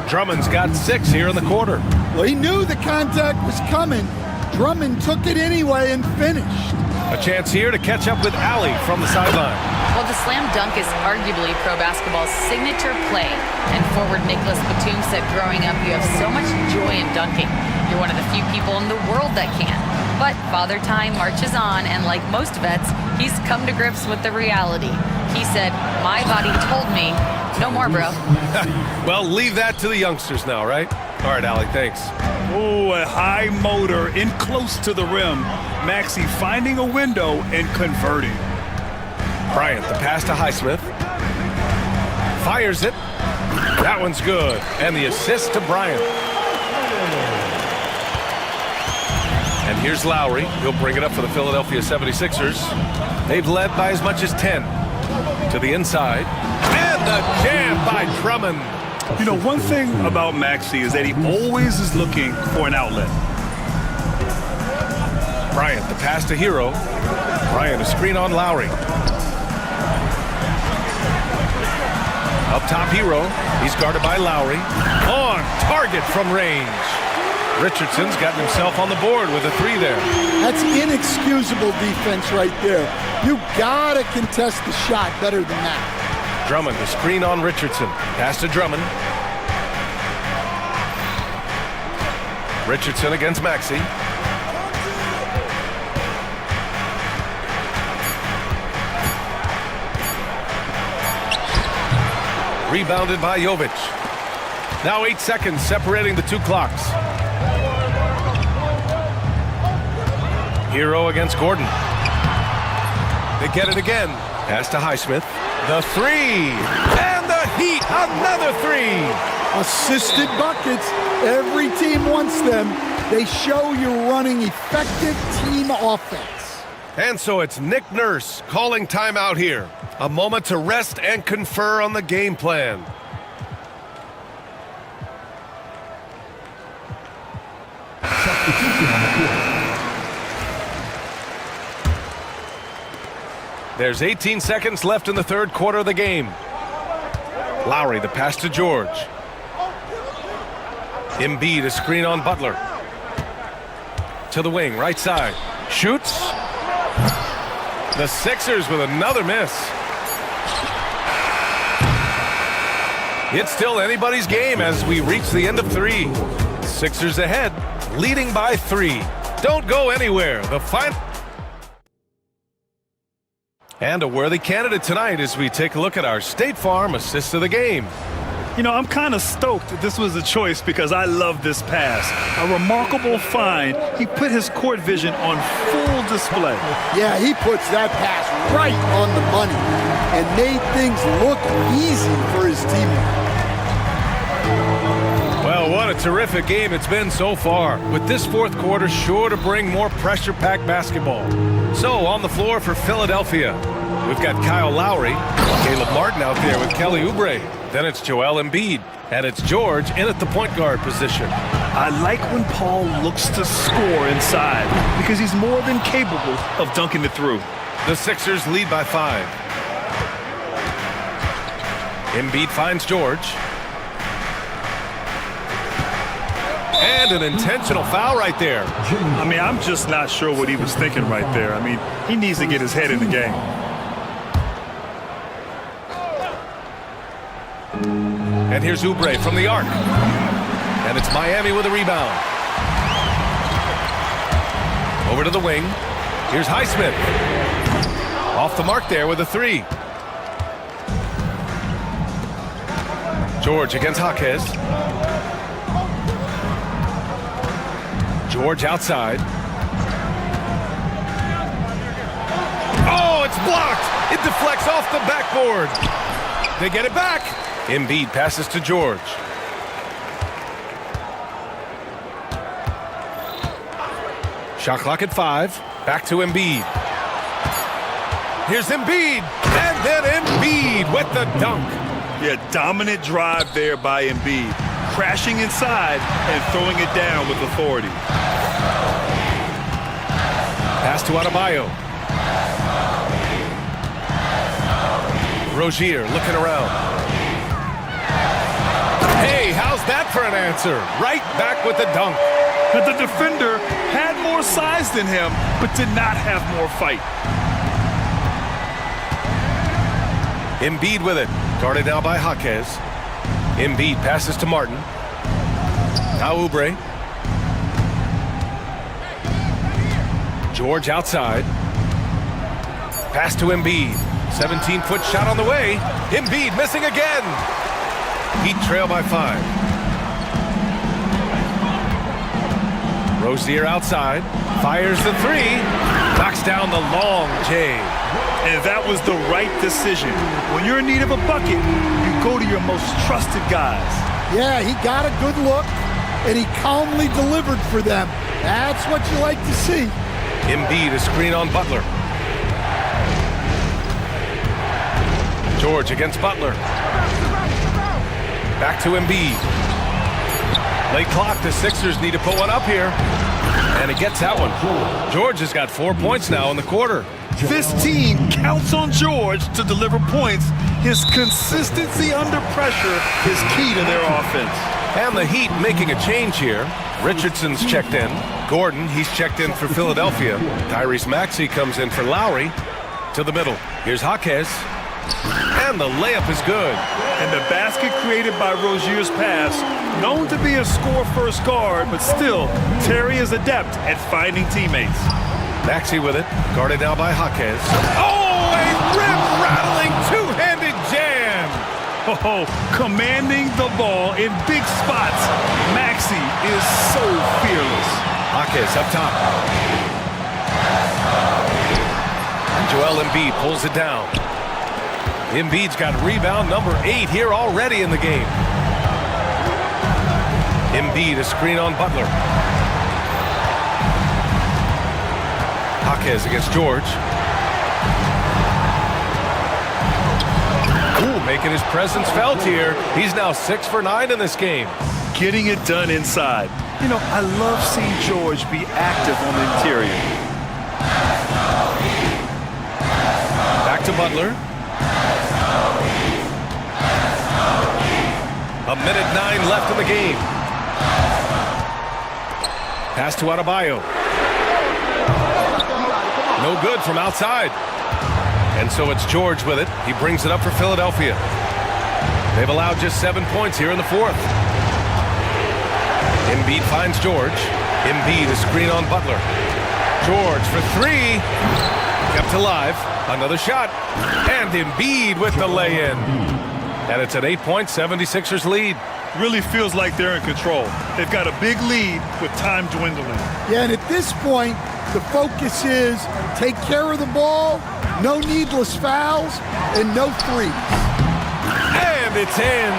Drummond's got 6 here in the quarter. Well, he knew the contact was coming. Drummond took it anyway and finished. A chance here to catch up with Allie from the sideline. Well, the slam dunk is arguably pro basketball's signature play. And forward Nicholas Batum said growing up, you have so much joy in dunking. You're one of the few people in the world that can. But Father Time marches on, and like most vets, he's come to grips with the reality. He said, my body told me, no more, bro. Well, leave that to the youngsters now, right? All right, Allie, thanks. Oh, a high motor in close to the rim. Maxey finding a window and converting. Bryant, the pass to Highsmith. Fires it. That one's good. And the assist to Bryant. And here's Lowry. He'll bring it up for the Philadelphia 76ers. They've led by as much as 10. To the inside. And the jam by Drummond. You know, one thing about Maxey is that he always is looking for an outlet. Bryant, the pass to Hero. Bryant, a screen on Lowry. Up top, Hero. He's guarded by Lowry. On target from range. Richardson's gotten himself on the board with a 3 there. That's inexcusable defense right there. You gotta contest the shot better than that. Drummond, the screen on Richardson. Pass to Drummond. Richardson against Maxey. Rebounded by Jovic. Now 8 seconds separating the 2 clocks. Hero against Gordon. They get it again. Pass to Highsmith. The 3. And the Heat. Another 3. Assisted buckets. Every team wants them. They show you're running effective team offense. And so it's Nick Nurse calling timeout here. A moment to rest and confer on the game plan. There's 18 seconds left in the 3rd quarter of the game. Lowry, the pass to George. Embiid, a screen on Butler. To the wing, right side. Shoots. The Sixers with another miss. It's still anybody's game as we reach the end of 3. Sixers ahead, leading by 3. Don't go anywhere. The final. And a worthy candidate tonight as we take a look at our State Farm assist of the game. You know, I'm kind of stoked that this was a choice because I love this pass. A remarkable find. He put his court vision on full display. Yeah, he puts that pass right on the money and made things look easy for his teammate. Well, what a terrific game it's been so far, with this 4th quarter sure to bring more pressure-packed basketball. So, on the floor for Philadelphia, we've got Kyle Lowry, Caleb Martin out there with Kelly Oubre. Then it's Joel Embiid, and it's George in at the point guard position. I like when Paul looks to score inside because he's more than capable of dunking it through. The Sixers lead by 5. Embiid finds George. And an intentional foul right there. I mean, I'm just not sure what he was thinking right there. I mean, he needs to get his head in the game. And here's Oubre from the arc. And it's Miami with a rebound. Over to the wing. Here's Highsmith. Off the mark there with a 3. George against Jaquez. George outside. Oh, it's blocked. It deflects off the backboard. They get it back. Embiid passes to George. Shot clock at 5. Back to Embiid. Here's Embiid. And then Embiid with the dunk. Yeah, dominant drive there by Embiid. Crashing inside and throwing it down with authority. Pass to Adebayo. Rozier looking around. Hey, how's that for an answer? Right back with the dunk. But the defender had more size than him, but did not have more fight. Embiid with it. Guarded now by Jaquez. Embiid passes to Martin. Now Oubre. George outside. Pass to Embiid. 17-foot shot on the way. Embiid missing again. Heat trail by 5. Rozier outside. Fires the 3. Knocks down the long J. And that was the right decision. When you're in need of a bucket, you go to your most trusted guys. Yeah, he got a good look, and he calmly delivered for them. That's what you like to see. Embiid, a screen on Butler. George against Butler. Back to Embiid. Late clock, the Sixers need to put one up here. And it gets that one. George has got 4 points now in the quarter. This team counts on George to deliver points. His consistency under pressure is key to their offense. And the Heat making a change here. Richardson's checked in. Gordon, he's checked in for Philadelphia. Tyrese Maxey comes in for Lowry. To the middle. Here's Jaquez. And the layup is good. And the basket created by Rozier's pass, known to be a score-first guard, but still, Terry is adept at finding teammates. Maxey with it, guarded now by Jaquez. Oh, a rim-rattling two-handed jam! Oh, commanding the ball in big spots. Maxey is so fearless. Jaquez up top. Joel Embiid pulls it down. Embiid's got rebound number 8 here already in the game. Embiid, a screen on Butler. Jaquez against George. Ooh, making his presence felt here. He's now 6 for 9 in this game. Getting it done inside. You know, I love seeing George be active on the interior. Back to Butler. A minute 9 left in the game. Pass to Adebayo. No good from outside. And so it's George with it. He brings it up for Philadelphia. They've allowed just 7 points here in the fourth. Embiid finds George. Embiid, a screen on Butler. George for 3. Kept alive. Another shot. And Embiid with the lay-in. And it's an 8-point 76ers lead. Really feels like they're in control. They've got a big lead with time dwindling. Yeah, and at this point, the focus is take care of the ball, no needless fouls, and no threes. And it's in.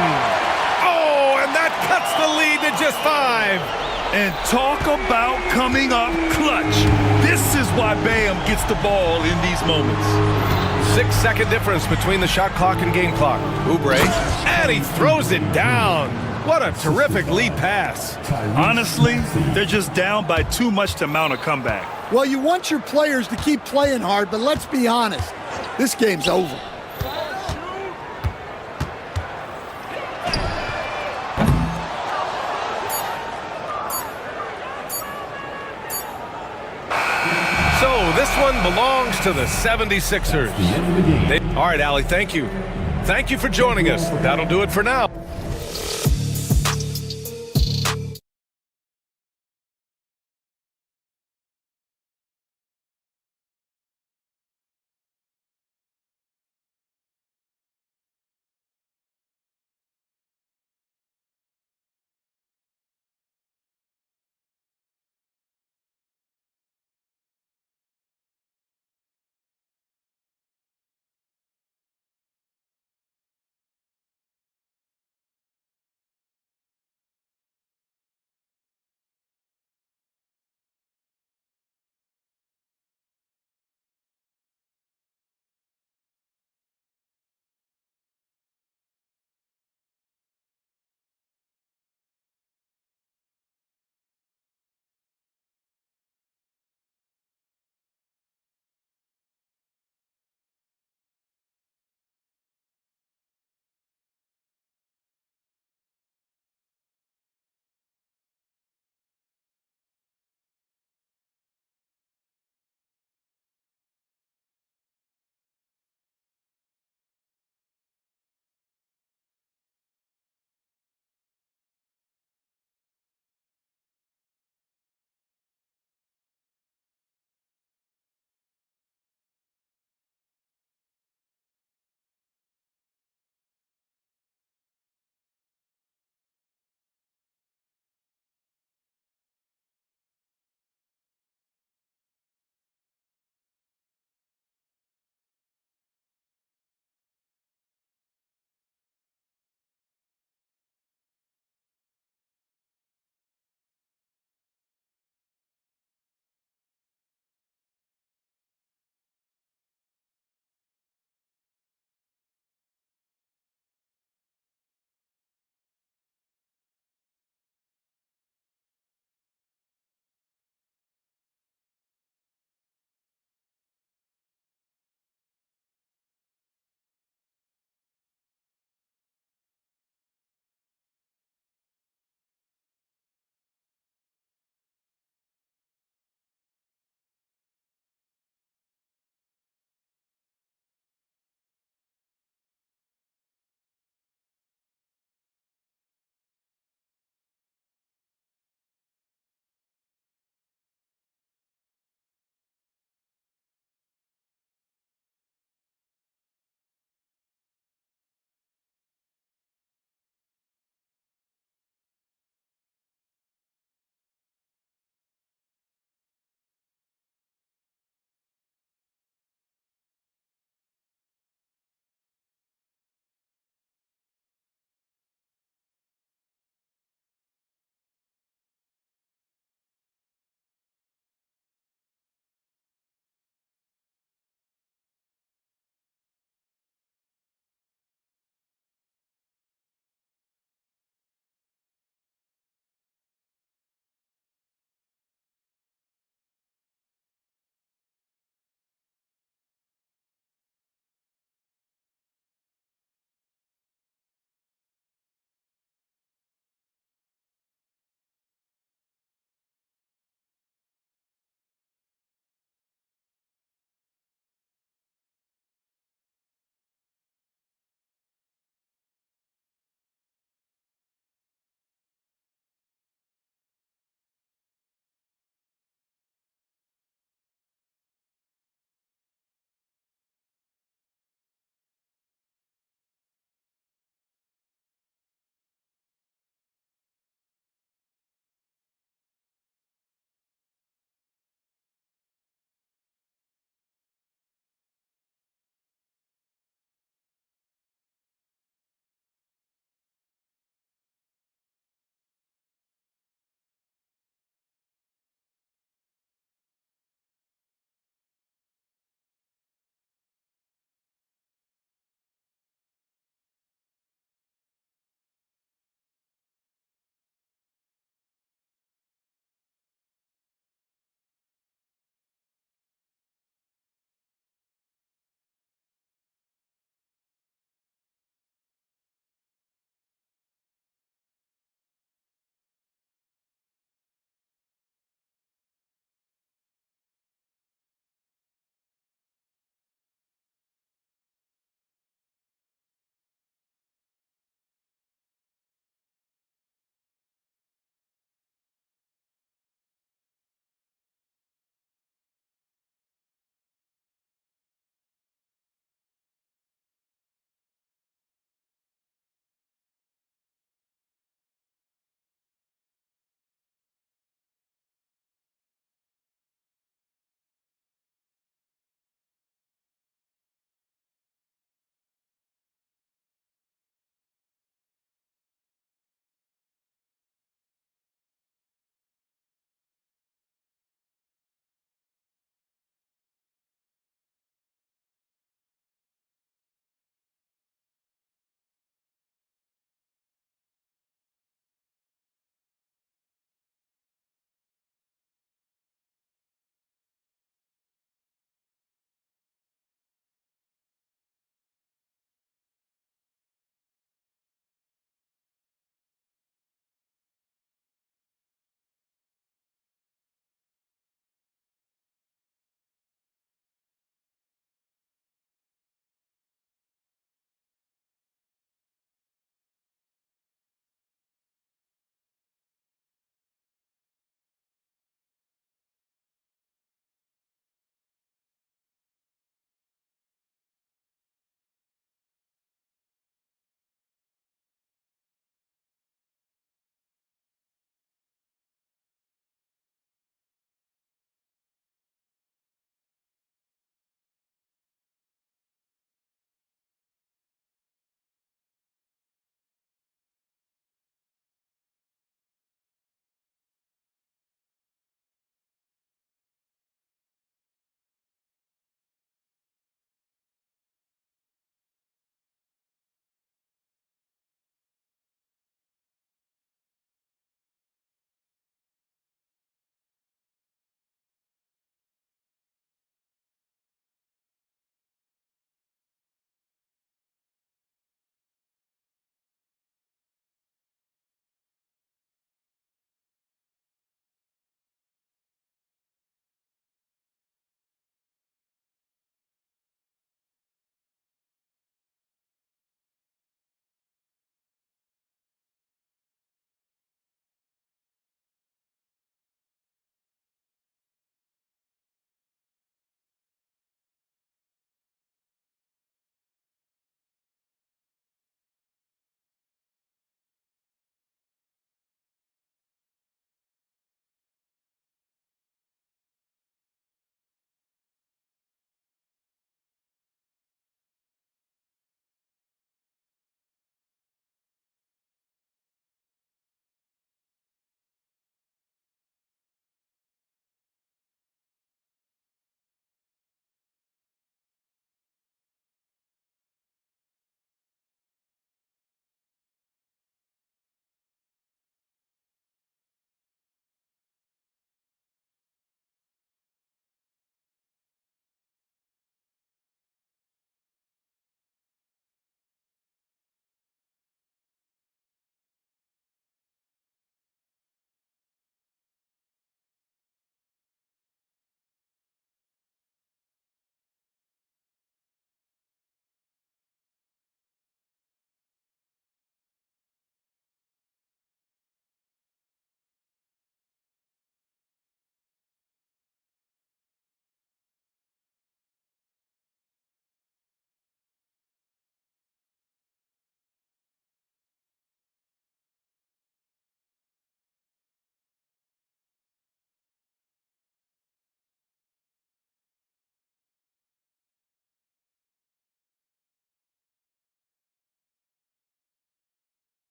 Oh, and that cuts the lead to just 5. And talk about coming up clutch. This is why Bam gets the ball in these moments. 6-second difference between the shot clock and game clock. Oubre, and he throws it down. What a terrific lead pass. Honestly, they're just down by too much to mount a comeback. Well, you want your players to keep playing hard, but let's be honest, this game's over. So this one belongs to the 76ers. All right, Allie, thank you. Thank you for joining us. That'll do it for now.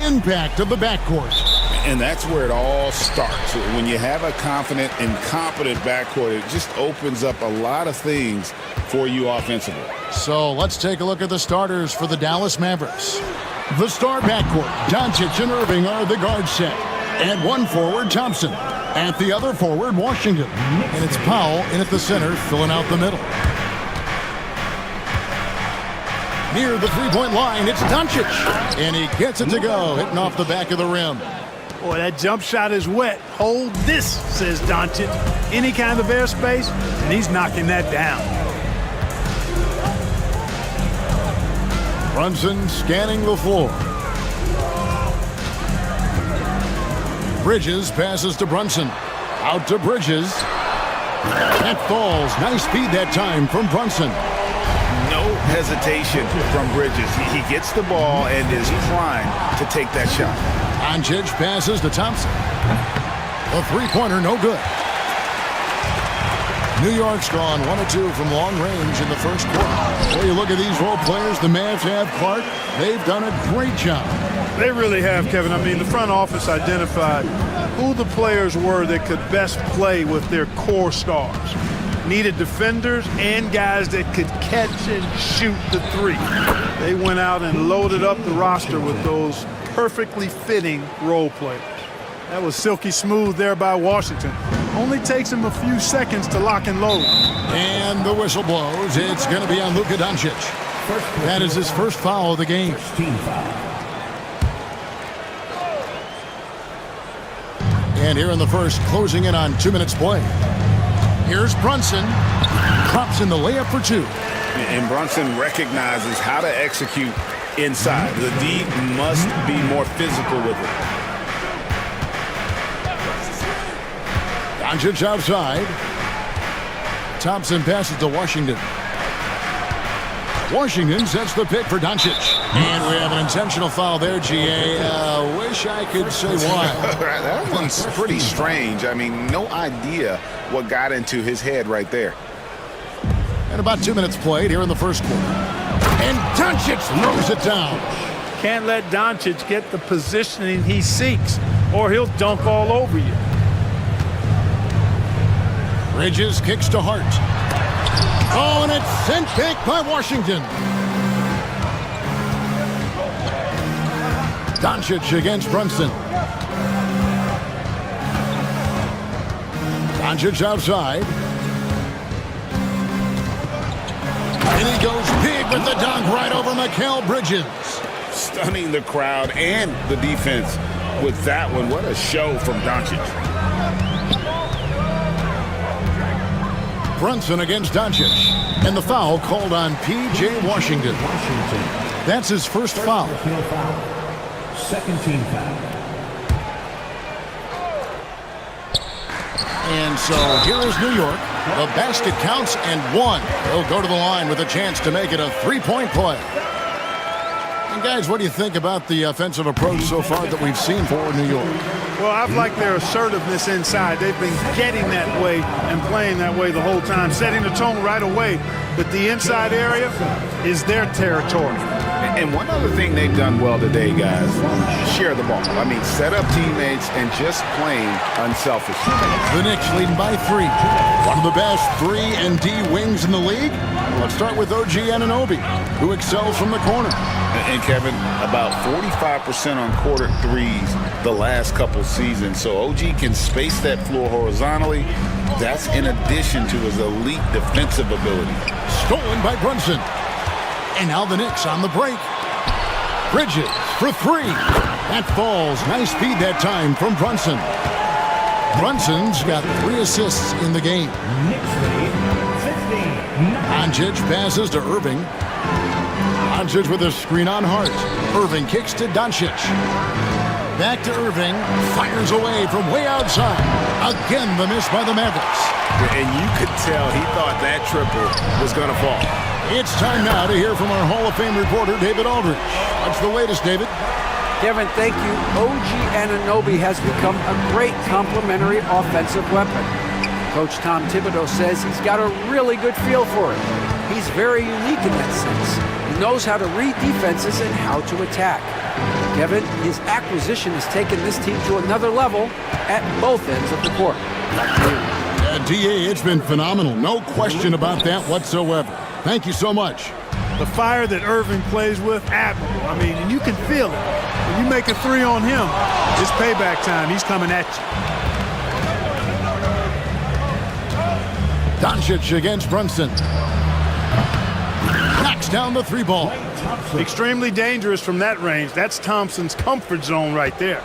impact of the backcourt. And that's where it all starts. When you have a confident and competent backcourt, it just opens up a lot of things for you offensively. So let's take a look at the starters for the Dallas Mavericks. The star backcourt, Doncic and Irving are the guard set. And one forward, Thompson. At the other forward, Washington. And it's Powell in at the center, filling out the middle. Near the three-point line, it's Doncic. And he gets it to go, hitting off the back of the rim. Boy, that jump shot is wet. Hold this, says Doncic. Any kind of airspace, and he's knocking that down. Brunson scanning the floor. Bridges passes to Brunson. Out to Bridges. That falls. Nice speed that time from Brunson. No hesitation from Bridges. He gets the ball and is primed to take that shot. Doncic passes to Thompson. A three-pointer, no good. New York's drawn 1 of 2 from long range in the first quarter. When you look at these role players the Mavs have, Clark, they've done a great job. They really have, Kevin. I mean, the front office identified who the players were that could best play with their core stars. Needed defenders and guys that could catch and shoot the three. They went out and loaded up the roster with those perfectly fitting role players. That was silky smooth there by Washington. Only takes him a few seconds to lock and load. And the whistle blows. It's going to be on Luka Doncic. That is his first foul of the game. And here in the first, closing in on 2 minutes play. Here's Brunson. Drops in the layup for 2. And Brunson recognizes how to execute inside. The D must be more physical with it. Doncic outside. Thompson passes to Washington. Washington sets the pick for Doncic. And we have an intentional foul there, GA. Wish I could say why. That one's pretty strange. I mean, no idea what got into his head right there. And about 2 minutes played here in the first quarter. And Doncic throws it down. Can't let Doncic get the positioning he seeks, or he'll dunk all over you. Bridges kicks to Hart. Oh, and it's sent back by Washington. Doncic against Brunson. Doncic outside. And he goes big with the dunk right over Mikal Bridges. Stunning the crowd and the defense with that one. What a show from Doncic. Brunson against Doncic. And the foul called on P.J. Washington. That's his first foul. Second team foul. And so here is New York. The basket counts and 1. They'll go to the line with a chance to make it a three-point play. And guys, what do you think about the offensive approach so far that we've seen for New York? Well, I've liked their assertiveness inside. They've been getting that way and playing that way the whole time, setting the tone right away. But the inside area is their territory. And one other thing they've done well today, guys, share the ball. I mean, set up teammates and just plain unselfish. The Knicks leading by 3. One of the best 3 and D wings in the league. Let's start with OG Anunoby, who excels from the corner. And Kevin, about 45% on quarter threes the last couple seasons. So OG can space that floor horizontally. That's in addition to his elite defensive ability. Stolen by Brunson. And now the Knicks on the break. Bridges for 3. That falls. Nice speed that time from Brunson. Brunson's got 3 assists in the game. Doncic passes to Irving. Doncic with a screen on Hart. Irving kicks to Doncic. Back to Irving. Fires away from way outside. Again, the miss by the Mavericks. And you could tell he thought that triple was going to fall. It's time now to hear from our Hall of Fame reporter, David Aldridge. What's the latest, David? Kevin, thank you. OG Anunoby has become a great complementary offensive weapon. Coach Tom Thibodeau says he's got a really good feel for it. He's very unique in that sense. He knows how to read defenses and how to attack. Kevin, his acquisition has taken this team to another level at both ends of the court. DA, it's been phenomenal. No question about that whatsoever. Thank you so much. The fire that Irving plays with, admirable. I mean, and you can feel it. When you make a three on him, it's payback time. He's coming at you. Doncic against Brunson. Knocks down the three ball. Extremely dangerous from that range. That's Thompson's comfort zone right there.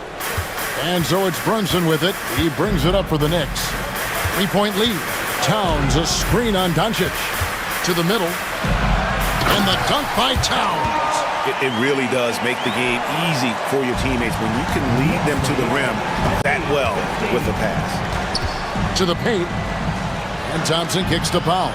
And so it's Brunson with it. He brings it up for the Knicks. 3-point lead. Towns, a screen on Doncic. To the middle. And the dunk by Towns. It really does make the game easy for your teammates when you can lead them to the rim that well with the pass. To the paint. And Thompson kicks the foul.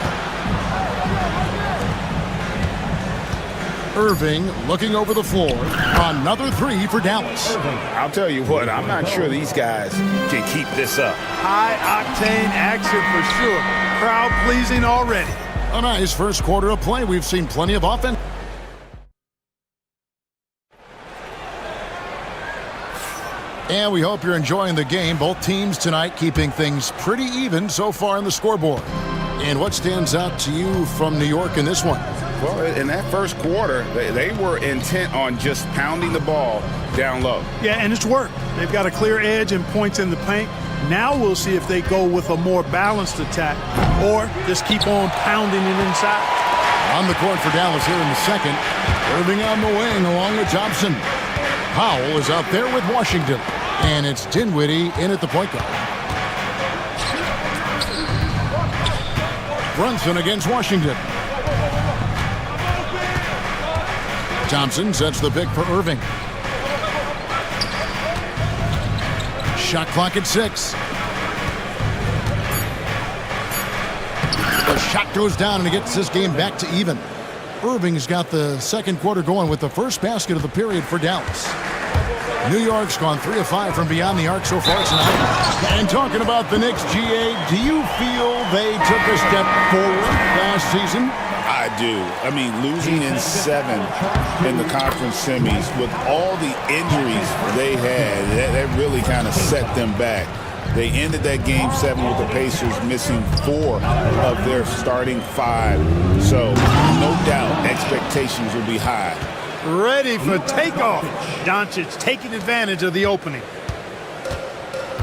Irving looking over the floor. Another three for Dallas. I'll tell you what, I'm not sure these guys can keep this up. High-octane action for sure. Crowd-pleasing already. A nice first quarter of play. We've seen plenty of offense. And we hope you're enjoying the game. Both teams tonight keeping things pretty even so far on the scoreboard. And what stands out to you from New York in this one? Well, in that first quarter, they were intent on just pounding the ball down low. Yeah, and it's worked. They've got a clear edge and points in the paint. Now we'll see if they go with a more balanced attack or just keep on pounding it inside. On the court for Dallas here in the second. Irving on the wing along with Thompson. Powell is out there with Washington. And it's Dinwiddie in at the point guard. Brunson against Washington. Thompson sets the pick for Irving. Shot clock at 6. The shot goes down and it gets this game back to even. Irving's got the second quarter going with the first basket of the period for Dallas. New York's gone 3 of 5 from beyond the arc so far tonight. And talking about the Knicks, GA, do you feel they took a step forward last season? I do. I mean, losing in 7 in the conference semis with all the injuries they had, that really kind of set them back. They ended that game 7 with the Pacers missing 4 of their starting 5. So, no doubt, expectations will be high. Ready for takeoff. Doncic taking advantage of the opening.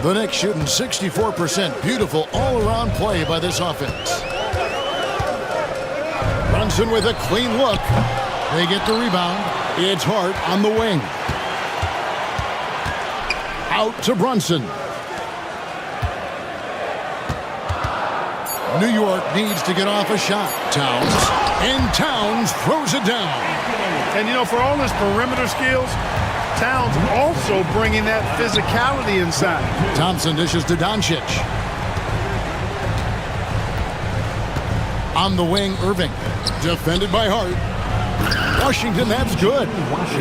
The Knicks shooting 64%. Beautiful all-around play by this offense. Brunson with a clean look. They get the rebound. It's Hart on the wing. Out to Brunson. New York needs to get off a shot. Towns. And Towns throws it down. And, you know, for all his perimeter skills, Towns also bringing that physicality inside. Thompson dishes to Doncic. On the wing, Irving. Defended by Hart. Washington, that's good.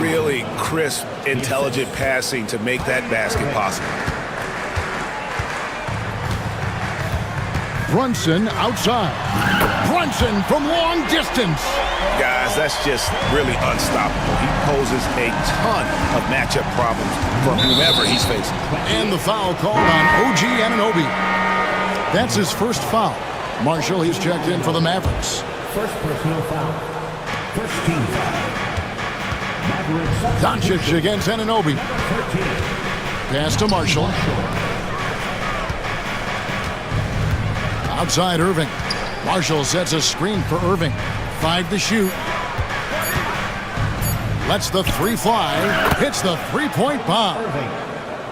Really crisp, intelligent passing to make that basket possible. Brunson outside. Brunson from long distance. Guys, that's just really unstoppable. He poses a ton of matchup problems for whomever he's facing. And the foul called on OG Anunoby. That's his first foul. Marshall, he's checked in for the Mavericks. First personal foul. First team foul. Mavericks. Doncic against Anunoby. 13. Pass to Marshall. Outside Irving. Marshall sets a screen for Irving. 5 to shoot. Lets the 3 fly. Hits the 3-point bomb.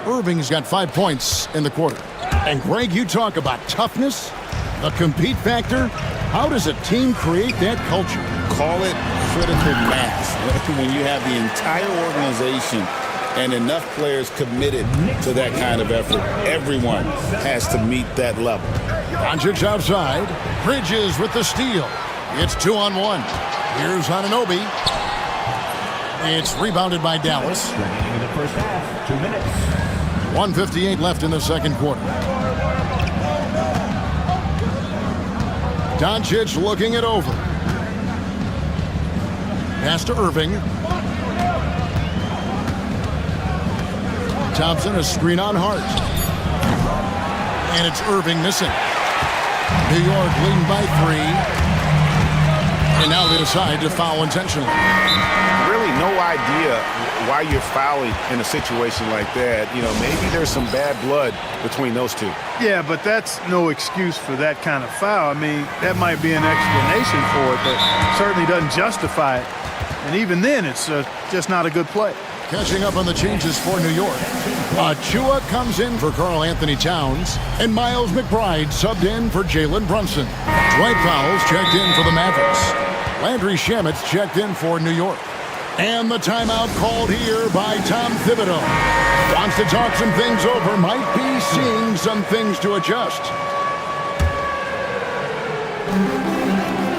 Irving's got 5 points in the quarter. And Greg, you talk about toughness, the compete factor. How does a team create that culture? Call it critical mass. When you have the entire organization and enough players committed to that kind of effort, everyone has to meet that level. Doncic outside. Bridges with the steal. It's 2-on-1. Here's Anunoby. It's rebounded by Dallas. Remaining in the first half, 2 minutes. 1:58 left in the second quarter. Doncic looking it over. Pass to Irving. Thompson, a screen on Hart. And it's Irving missing. New York leading by 3. And now they decide to foul intentionally. Really no idea why you're fouling in a situation like that. You know, maybe there's some bad blood between those two. Yeah, but that's no excuse for that kind of foul. I mean, that might be an explanation for it, but certainly doesn't justify it. And even then, it's just not a good play. Catching up on the changes for New York. Achua comes in for Karl Anthony Towns, and Miles McBride subbed in for Jalen Brunson. Dwight Powell's checked in for the Mavericks. Landry Shamit's checked in for New York. And the timeout called here by Tom Thibodeau. Wants to talk some things over, might be seeing some things to adjust.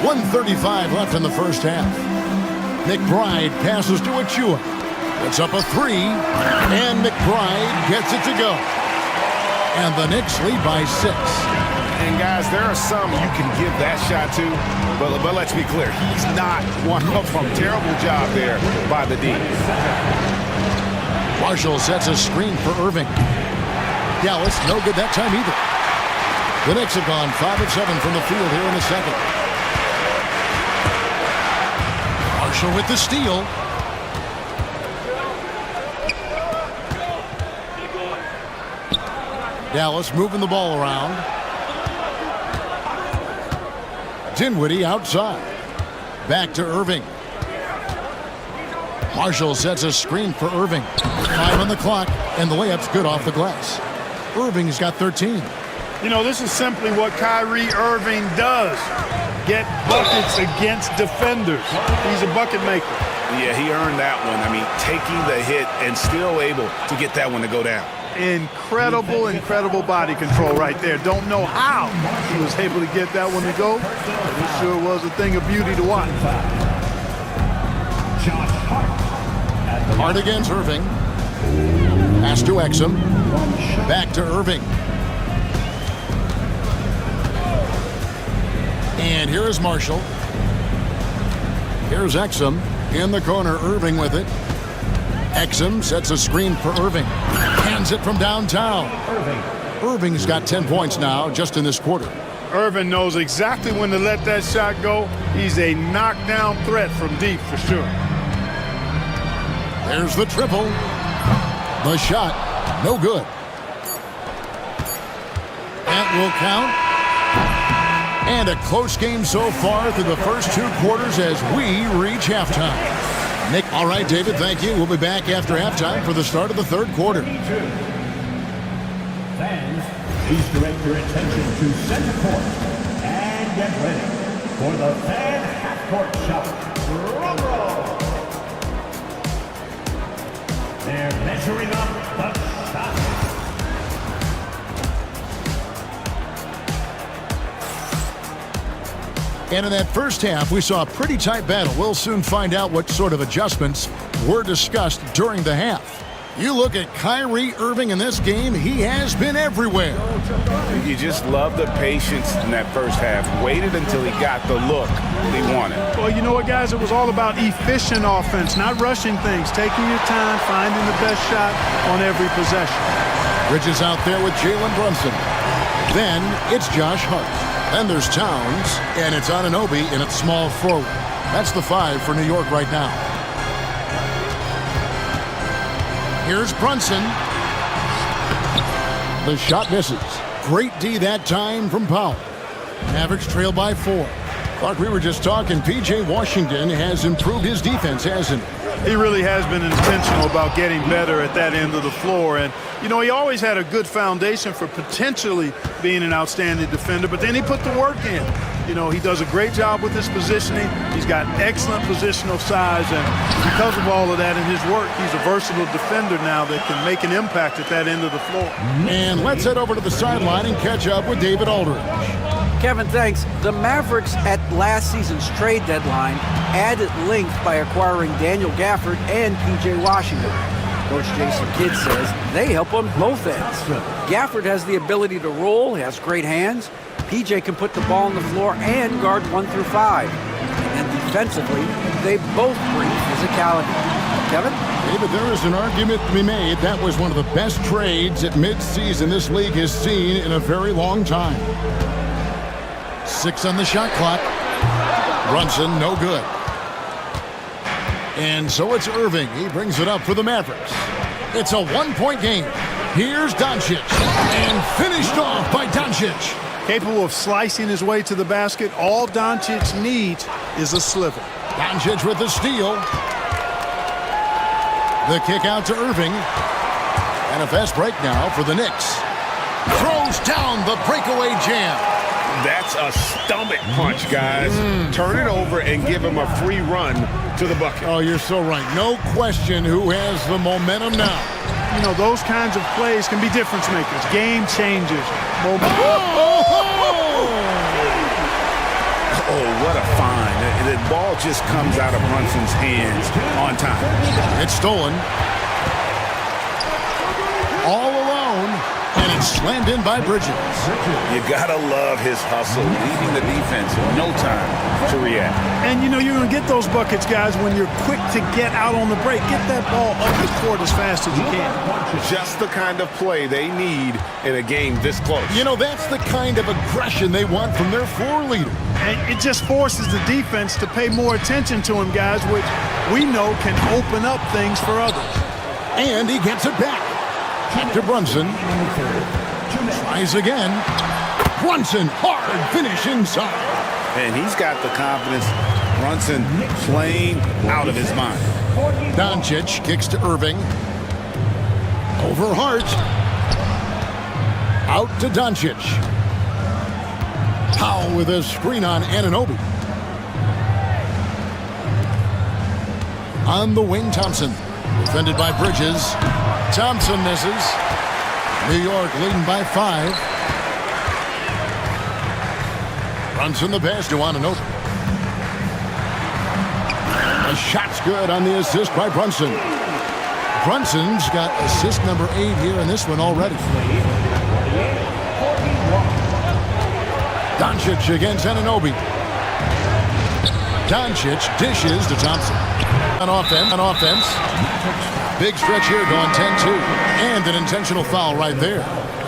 1:35 left in the first half. McBride passes to Achua. It's up a 3, and McBride gets it to go. And the Knicks lead by 6. And guys, there are some you can give that shot to, but let's be clear, he's not one of them. Terrible job there by the D. Marshall sets a screen for Irving. Dallas, no good that time either. The Knicks have gone 5 of 7 from the field here in the second. Marshall with the steal. Dallas moving the ball around. Dinwiddie outside. Back to Irving. Marshall sets a screen for Irving. 5 on the clock, and the layup's good off the glass. Irving's got 13. You know, this is simply what Kyrie Irving does. Get buckets against defenders. He's a bucket maker. Yeah, he earned that one. I mean, taking the hit and still able to get that one to go down. Incredible body control right there. Don't know how he was able to get that one to go, but it sure was a thing of beauty to watch. Hart against Irving. Pass to Exum. Back to Irving. And here is Marshall. Here's Exum. In the corner, Irving with it. Exum sets a screen for Irving. Hands it from downtown. Irving's got 10 points now just in this quarter. Irving knows exactly when to let that shot go. He's a knockdown threat from deep for sure. There's the triple. The shot, no good. That will count. And a close game so far through the first 2 quarters as we reach halftime. Nick, all right, David, thank you. We'll be back after halftime for the start of the third quarter. Fans, please direct your attention to center court and get ready for the fan half-court shot. Drum roll. They're measuring up the shot. And in that first half, we saw a pretty tight battle. We'll soon find out what sort of adjustments were discussed during the half. You look at Kyrie Irving in this game, he has been everywhere. You just love the patience in that first half. Waited until he got the look he wanted. Well, you know what, guys? It was all about efficient offense, not rushing things, taking your time, finding the best shot on every possession. Bridges out there with Jalen Brunson. Then it's Josh Hart. Then there's Towns, and it's Anunoby in its small forward. That's the 5 for New York right now. Here's Brunson. The shot misses. Great D that time from Powell. Mavericks trail by 4. Clark, we were just talking, P.J. Washington has improved his defense, hasn't he? He really has been intentional about getting better at that end of the floor. And, you know, he always had a good foundation for potentially being an outstanding defender, but then he put the work in. You know, he does a great job with his positioning. He's got excellent positional size, and because of all of that in his work, he's a versatile defender now that can make an impact at that end of the floor. And let's head over to the sideline and catch up with David Aldridge. Kevin, thanks. The Mavericks at last season's trade deadline added length by acquiring Daniel Gafford and P.J. Washington. Coach Jason Kidd says they help on both ends. Gafford has the ability to roll, has great hands. P.J. can put the ball on the floor and guard 1 through 5. And defensively, they both bring physicality. Kevin? David, there is an argument to be made. That was one of the best trades at midseason this league has seen in a very long time. 6 on the shot clock. Brunson, no good. And so it's Irving. He brings it up for the Mavericks. It's a one-point game. Here's Doncic. And finished off by Doncic. Capable of slicing his way to the basket. All Doncic needs is a sliver. Doncic with the steal. The kick out to Irving. And a fast break now for the Knicks. Throws down the breakaway jam. That's a stomach punch, guys. Turn it over and give him a free run to the bucket. Oh, you're so right. No question who has the momentum now. You know, those kinds of plays can be difference makers, game changers. Oh, what a find. The ball just comes out of Brunson's hands on time. It's stolen. All alone, and it's slammed in by Bridges. You gotta love his hustle, leading the defense in no time to react. And you know you're going to get those buckets, guys, when you're quick to get out on the break. Get that ball up the court as fast as you can. Just the kind of play they need in a game this close. You know, that's the kind of aggression they want from their floor leader. And it just forces the defense to pay more attention to him, guys, which we know can open up things for others. And he gets it back. To Brunson. Tries again. Brunson, hard finish inside. And he's got the confidence. Brunson playing out of his mind. Doncic kicks to Irving. Over Hart. Out to Doncic. Powell with a screen on Anunoby. On the wing, Thompson. Defended by Bridges. Thompson misses. New York leading by 5. Brunson the pass to Anunoby. The shot's good on the assist by Brunson. Brunson's got assist number 8 here in this one already. Doncic against Anunoby. Doncic dishes to Thompson. On offense. Big stretch here going 10-2. And an intentional foul right there.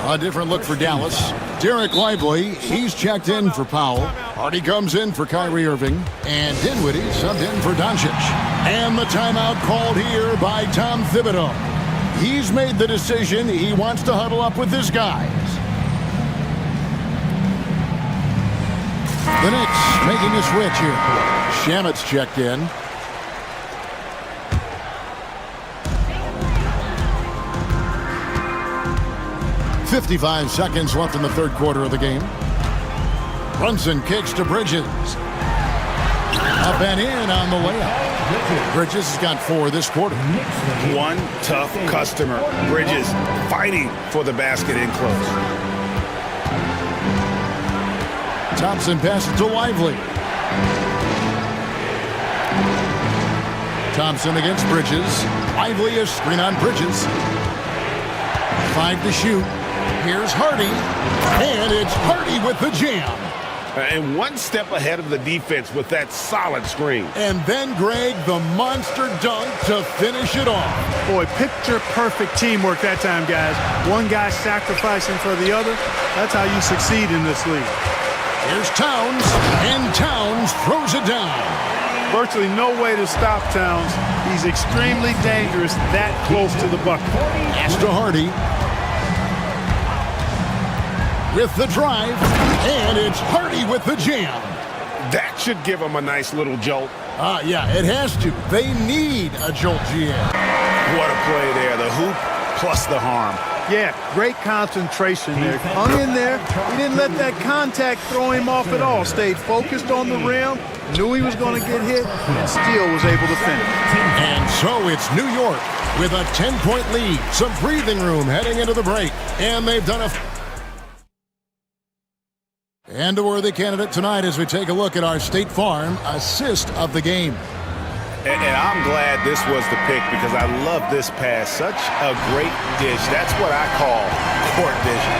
A different look for Dallas. Derek Lively, he's checked in for Powell. Hardy comes in for Kyrie Irving. And Dinwiddie subbed in for Doncic. And the timeout called here by Tom Thibodeau. He's made the decision. He wants to huddle up with his guys. The Knicks making a switch here. Shamet's checked in. .55 seconds left in the third quarter of the game. Brunson kicks to Bridges. Up and in on the layup. Bridges has got 4 this quarter. One tough customer. Bridges fighting for the basket in close. Thompson passes to Lively. Thompson against Bridges. Lively a screen on Bridges. 5 to shoot. Here's Hardy. And it's Hardy with the jam. And one step ahead of the defense with that solid screen. And then, Greg, the monster dunk to finish it off. Boy, picture-perfect teamwork that time, guys. One guy sacrificing for the other. That's how you succeed in this league. Here's Towns, and Towns throws it down. Virtually no way to stop Towns. He's extremely dangerous that close to the bucket. Pass to Hardy. With the drive, and it's Hardy with the jam. That should give him a nice little jolt. Yeah, it has to. They need a jolt, GM. What a play there. The hoop plus the harm. Yeah, great concentration there. Hung in there. He didn't let that contact throw him off at all. Stayed focused on the rim. Knew he was going to get hit, and still was able to finish. And so it's New York with a 10-point lead. Some breathing room heading into the break. And they've done a... And a worthy candidate tonight as we take a look at our State Farm assist of the game. And I'm glad this was the pick because I love this pass. Such a great dish. That's what I call court vision.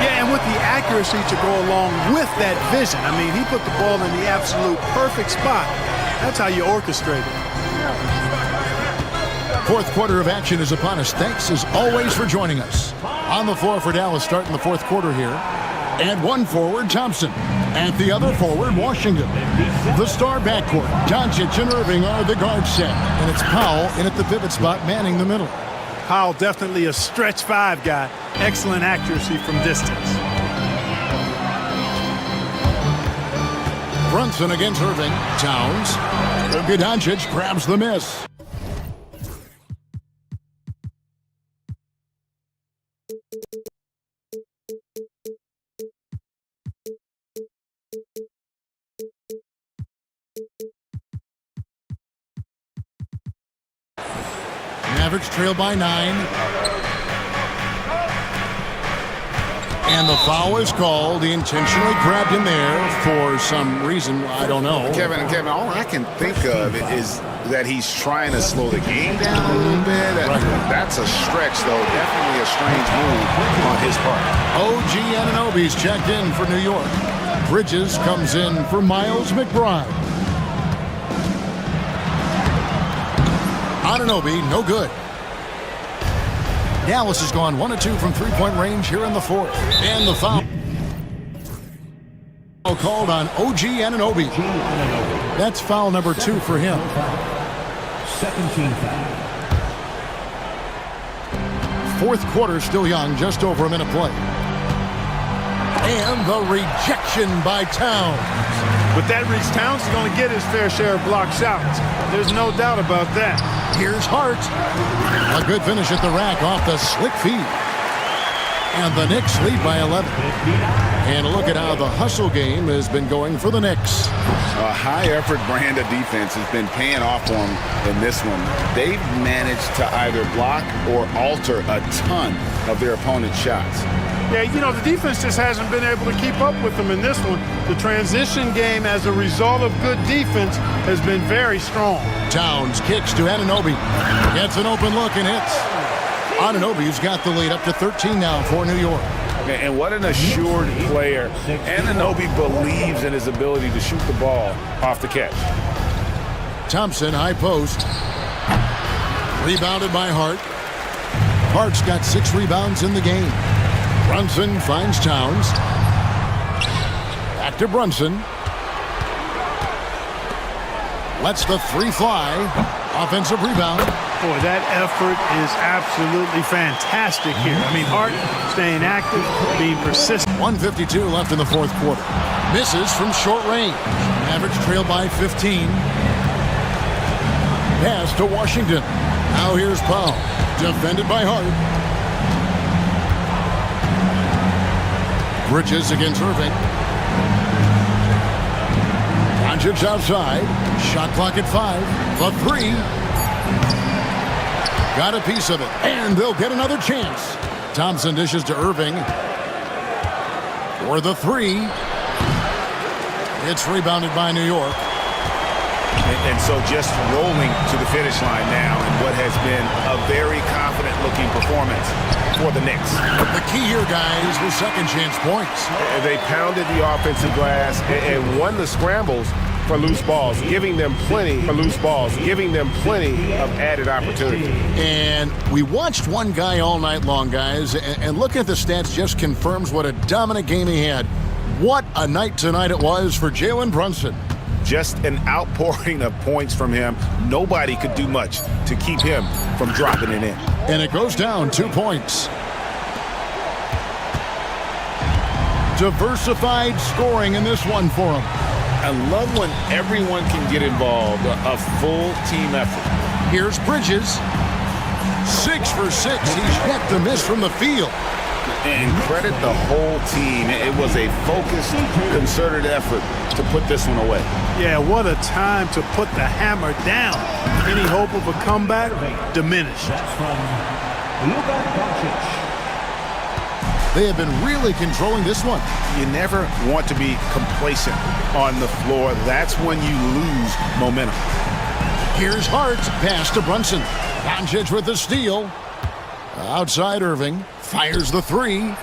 Yeah, and with the accuracy to go along with that vision. I mean, he put the ball in the absolute perfect spot. That's how you orchestrate it. Fourth quarter of action is upon us. Thanks, as always, for joining us. On the floor for Dallas starting the fourth quarter here. And one forward, Thompson. And the other forward, Washington. The star backcourt, Doncic and Irving are the guard set. And it's Powell in at the pivot spot, manning the middle. Powell definitely a stretch five guy. Excellent accuracy from distance. Brunson against Irving. Towns. Doncic grabs the miss. Mavericks trail by 9. And the foul is called. He intentionally grabbed him there for some reason. I don't know. Kevin, all I can think of is that he's trying to slow the game down a little bit. That's a stretch, though. Definitely a strange move on his part. OG Anunoby's checked in for New York. Bridges comes in for Miles McBride. Anunoby, no good. Dallas has gone 1 of 2 from three-point range here in the fourth. And the foul called on OG Anunoby. That's foul number 2 for him. 17 foul. Fourth quarter still young, just over a minute play. And the rejection by Towns. With that reach, Towns is going to get his fair share of block shots. There's no doubt about that. Here's Hart. A good finish at the rack off the slick feed. And the Knicks lead by 11. And look at how the hustle game has been going for the Knicks. A high-effort brand of defense has been paying off for them in this one. They've managed to either block or alter a ton of their opponent's shots. Yeah, you know, the defense just hasn't been able to keep up with them in this one. The transition game as a result of good defense has been very strong. Towns kicks to Anunoby. Gets an open look and hits. Anunoby's got the lead up to 13 now for New York. And what an assured player. Anunoby believes in his ability to shoot the ball off the catch. Thompson, high post. Rebounded by Hart. Hart's got 6 rebounds in the game. Brunson finds Towns. Back to Brunson. Lets the 3 fly. Offensive rebound. Boy, that effort is absolutely fantastic here. I mean, Hart staying active, being persistent. 1:52 left in the fourth quarter. Misses from short range. Mavericks trail by 15. Pass to Washington. Now here's Powell. Defended by Hart. Bridges against Irving. Doncic outside. Shot clock at 5. The 3. Got a piece of it. And they'll get another chance. Thompson dishes to Irving. For the 3. It's rebounded by New York. And so just rolling to the finish line now in what has been a very confident-looking performance for the Knicks. The key here, guys, was second chance points. They pounded the offensive glass and won the scrambles for loose balls, giving them plenty of loose balls, giving them plenty of added opportunity. And we watched one guy all night long, guys, and looking at the stats just confirms what a dominant game he had. What a night tonight it was for Jalen Brunson. Just an outpouring of points from him. Nobody could do much to keep him from dropping it in. And it goes down 2 points. Diversified scoring in this one for him. I love when everyone can get involved, a full team effort. Here's Bridges. 6 for 6. He's yet to miss from the field. And credit the whole team. It was a focused, concerted effort to put this one away. Yeah, what a time to put the hammer down. Any hope of a comeback diminished. That's from Luka Doncic. They have been really controlling this one. You never want to be complacent on the floor. That's when you lose momentum. Here's Hart. Pass to Brunson. Doncic with the steal. Outside Irving. Fires the 3.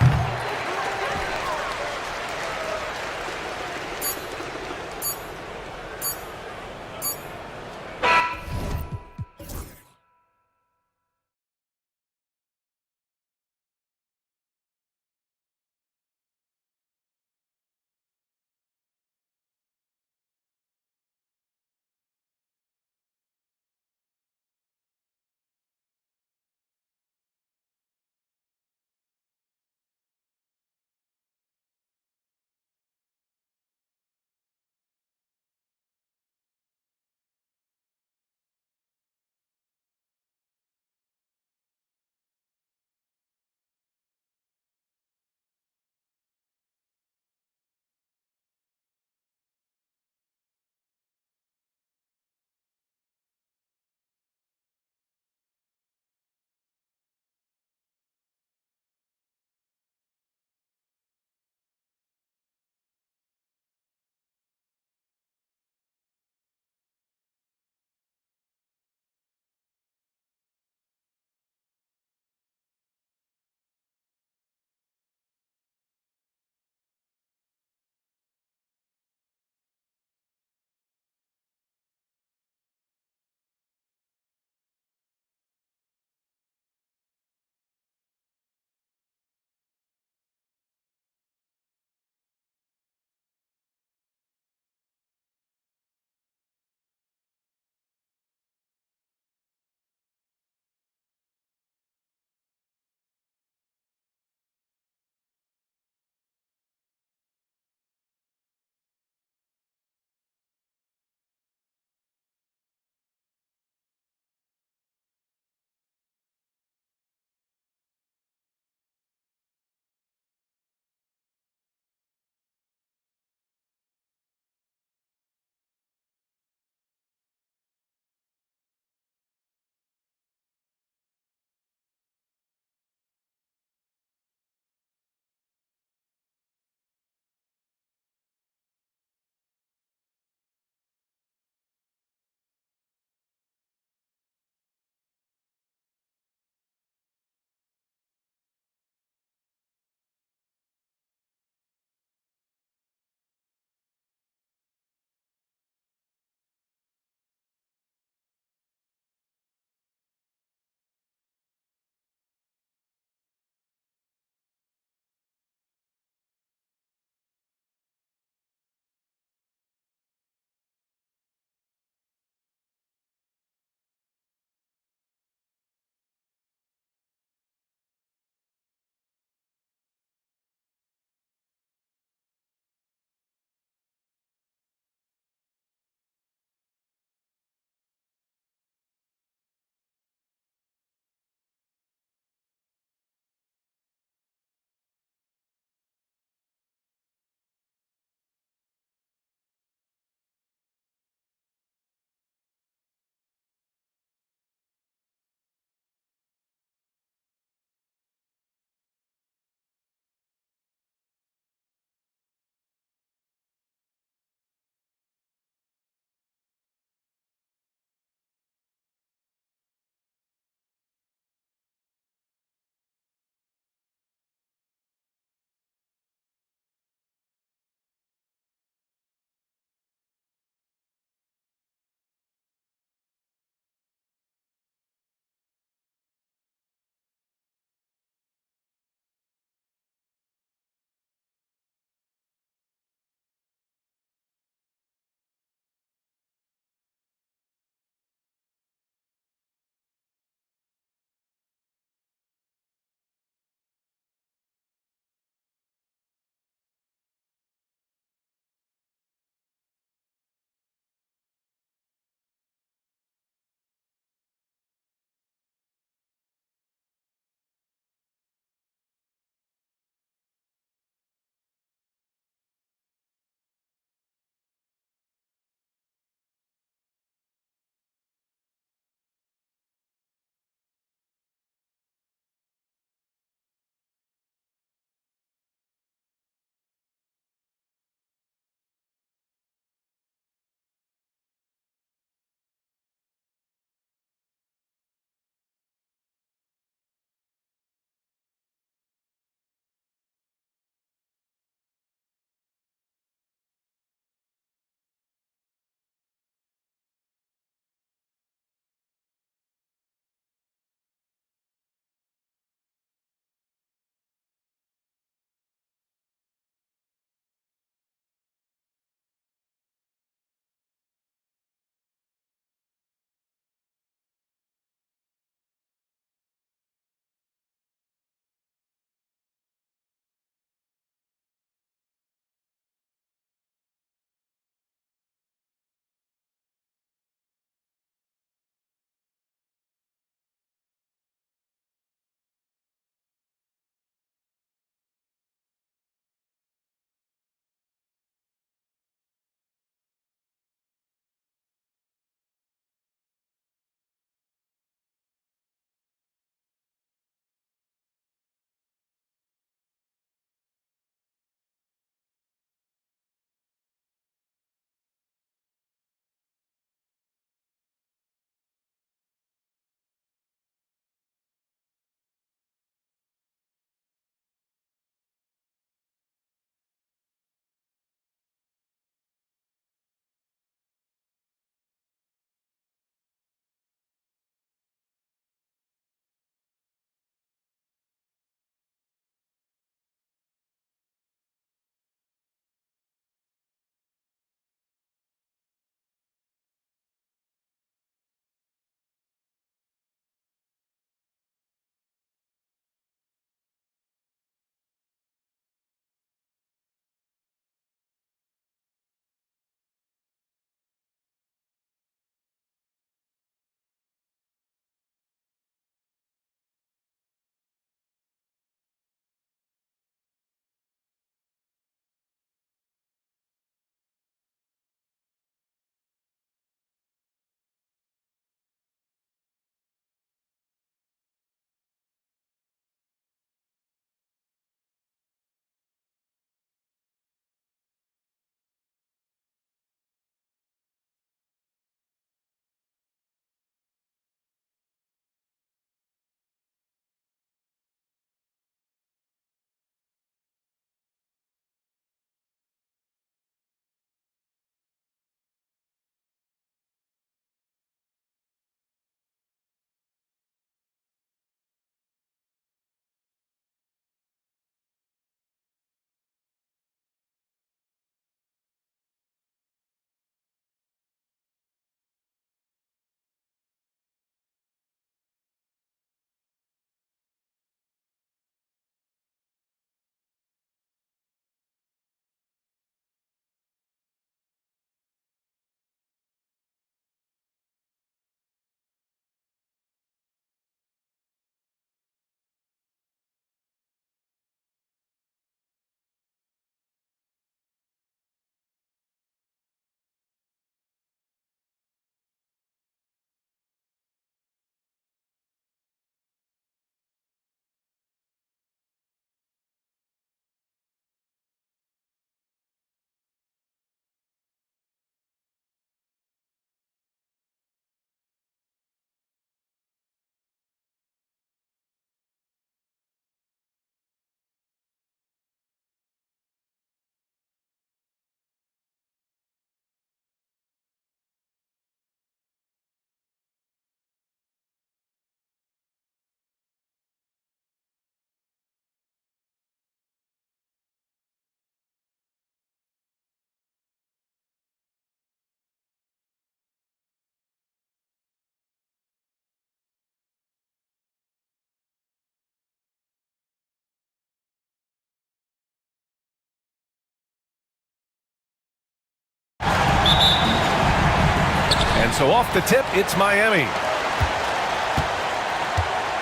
So off the tip, it's Miami.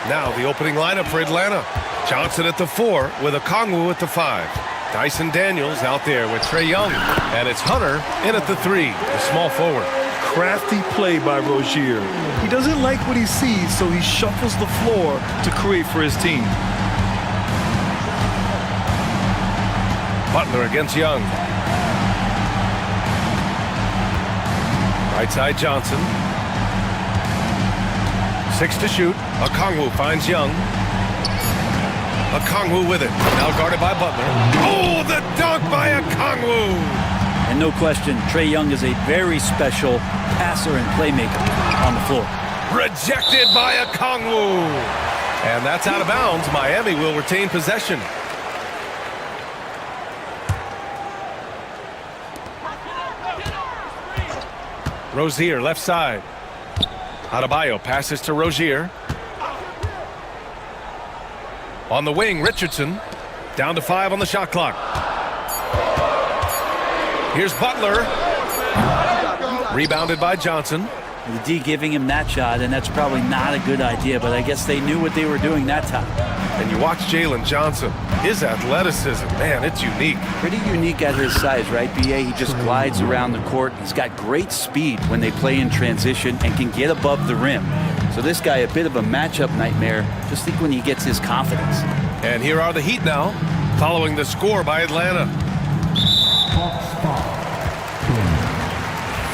Now the opening lineup for Atlanta. Johnson at the 4 with Okongwu at the 5. Dyson Daniels out there with Trae Young. And it's Hunter in at the 3, the small forward. Crafty play by Rozier. He doesn't like what he sees, so he shuffles the floor to create for his team. Butler against Young. Right side Johnson. 6 to shoot. Okongwu finds Young. Okongwu with it. Now guarded by Butler. Oh, the dunk by Okongwu! And no question, Trae Young is a very special passer and playmaker on the floor. Rejected by Okongwu. And that's out of bounds. Miami will retain possession. Rozier, left side. Adebayo passes to Rozier. On the wing, Richardson. Down to 5 on the shot clock. Here's Butler. Rebounded by Johnson. The D giving him that shot, and that's probably not a good idea, but I guess they knew what they were doing that time. And you watch Jalen Johnson. His athleticism, man, it's unique. Pretty unique at his size, right, B.A.? He just glides around the court. He's got great speed when they play in transition and can get above the rim. So this guy, a bit of a matchup nightmare. Just think when he gets his confidence. And here are the Heat now, following the score by Atlanta. Hawks foul.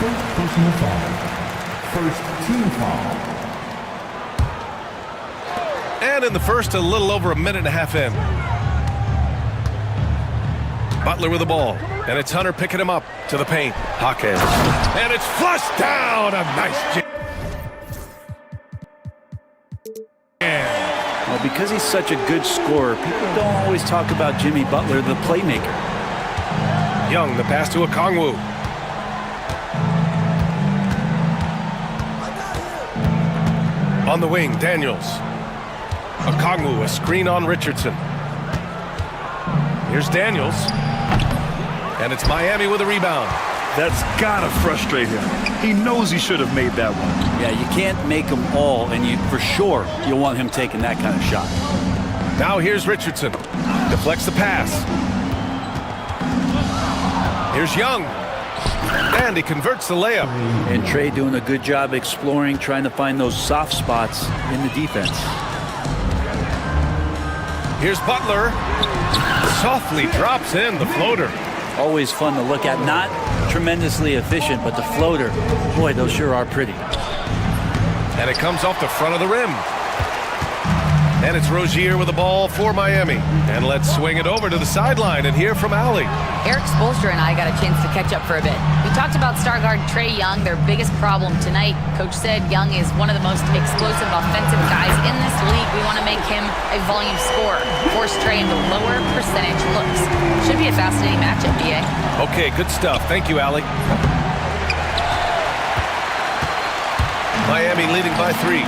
First personal foul. First team foul. And in the first, a little over a minute and a half in. Butler with the ball. And it's Hunter picking him up to the paint. Hawkins. And it's flushed down. A nice jam. Well, because he's such a good scorer, people don't always talk about Jimmy Butler, the playmaker. Young, the pass to Okongwu. On the wing, Daniels. Okongwu, a screen on Richardson. Here's Daniels. And it's Miami with a rebound. That's gotta frustrate him. He knows he should have made that one. Yeah, you can't make them all, and you for sure you'll want him taking that kind of shot. Now here's Richardson. Deflects the pass. Here's Young. And he converts the layup. And Trae doing a good job exploring, trying to find those soft spots in the defense. Here's Butler. Softly drops in the floater. Always fun to look at. Not tremendously efficient, but the floater, boy, those sure are pretty. And it comes off the front of the rim. And it's Rozier with the ball for Miami. And let's swing it over to the sideline and hear from Allie. Eric Spoelstra and I got a chance to catch up for a bit. We talked about star guard Trae Young, their biggest problem tonight. Coach said Young is one of the most explosive offensive guys in this league. We want to make him a volume scorer, force Trae into lower percentage looks. Should be a fascinating matchup, BA. Okay, good stuff. Thank you, Allie. Miami leading by 3.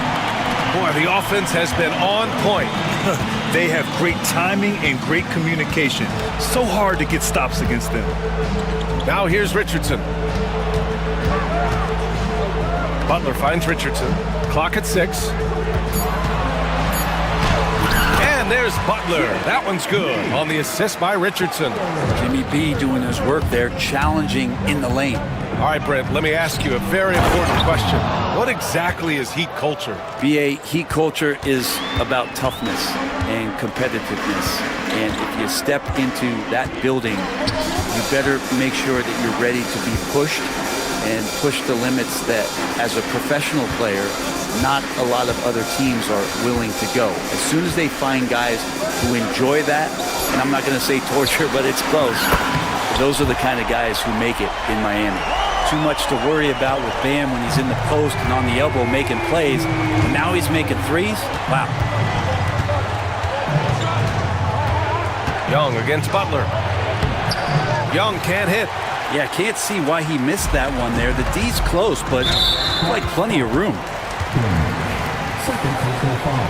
Boy, the offense has been on point. They have great timing and great communication. So hard to get stops against them. Now here's Richardson. Butler finds Richardson. Clock at 6. And there's Butler. That one's good on the assist by Richardson. Jimmy B doing his work there, challenging in the lane. All right, Brent, let me ask you a very important question. What exactly is Heat culture? BA, Heat culture is about toughness and competitiveness. And if you step into that building, you better make sure that you're ready to be pushed and push the limits that, as a professional player, not a lot of other teams are willing to go. As soon as they find guys who enjoy that, and I'm not going to say torture, but it's close, those are the kind of guys who make it in Miami. Too much to worry about with Bam when he's in the post and on the elbow making plays. And now he's making threes? Wow. Young against Butler. Young can't hit. Yeah, can't see why he missed that one there. The D's close, but like plenty of room. Second personal foul.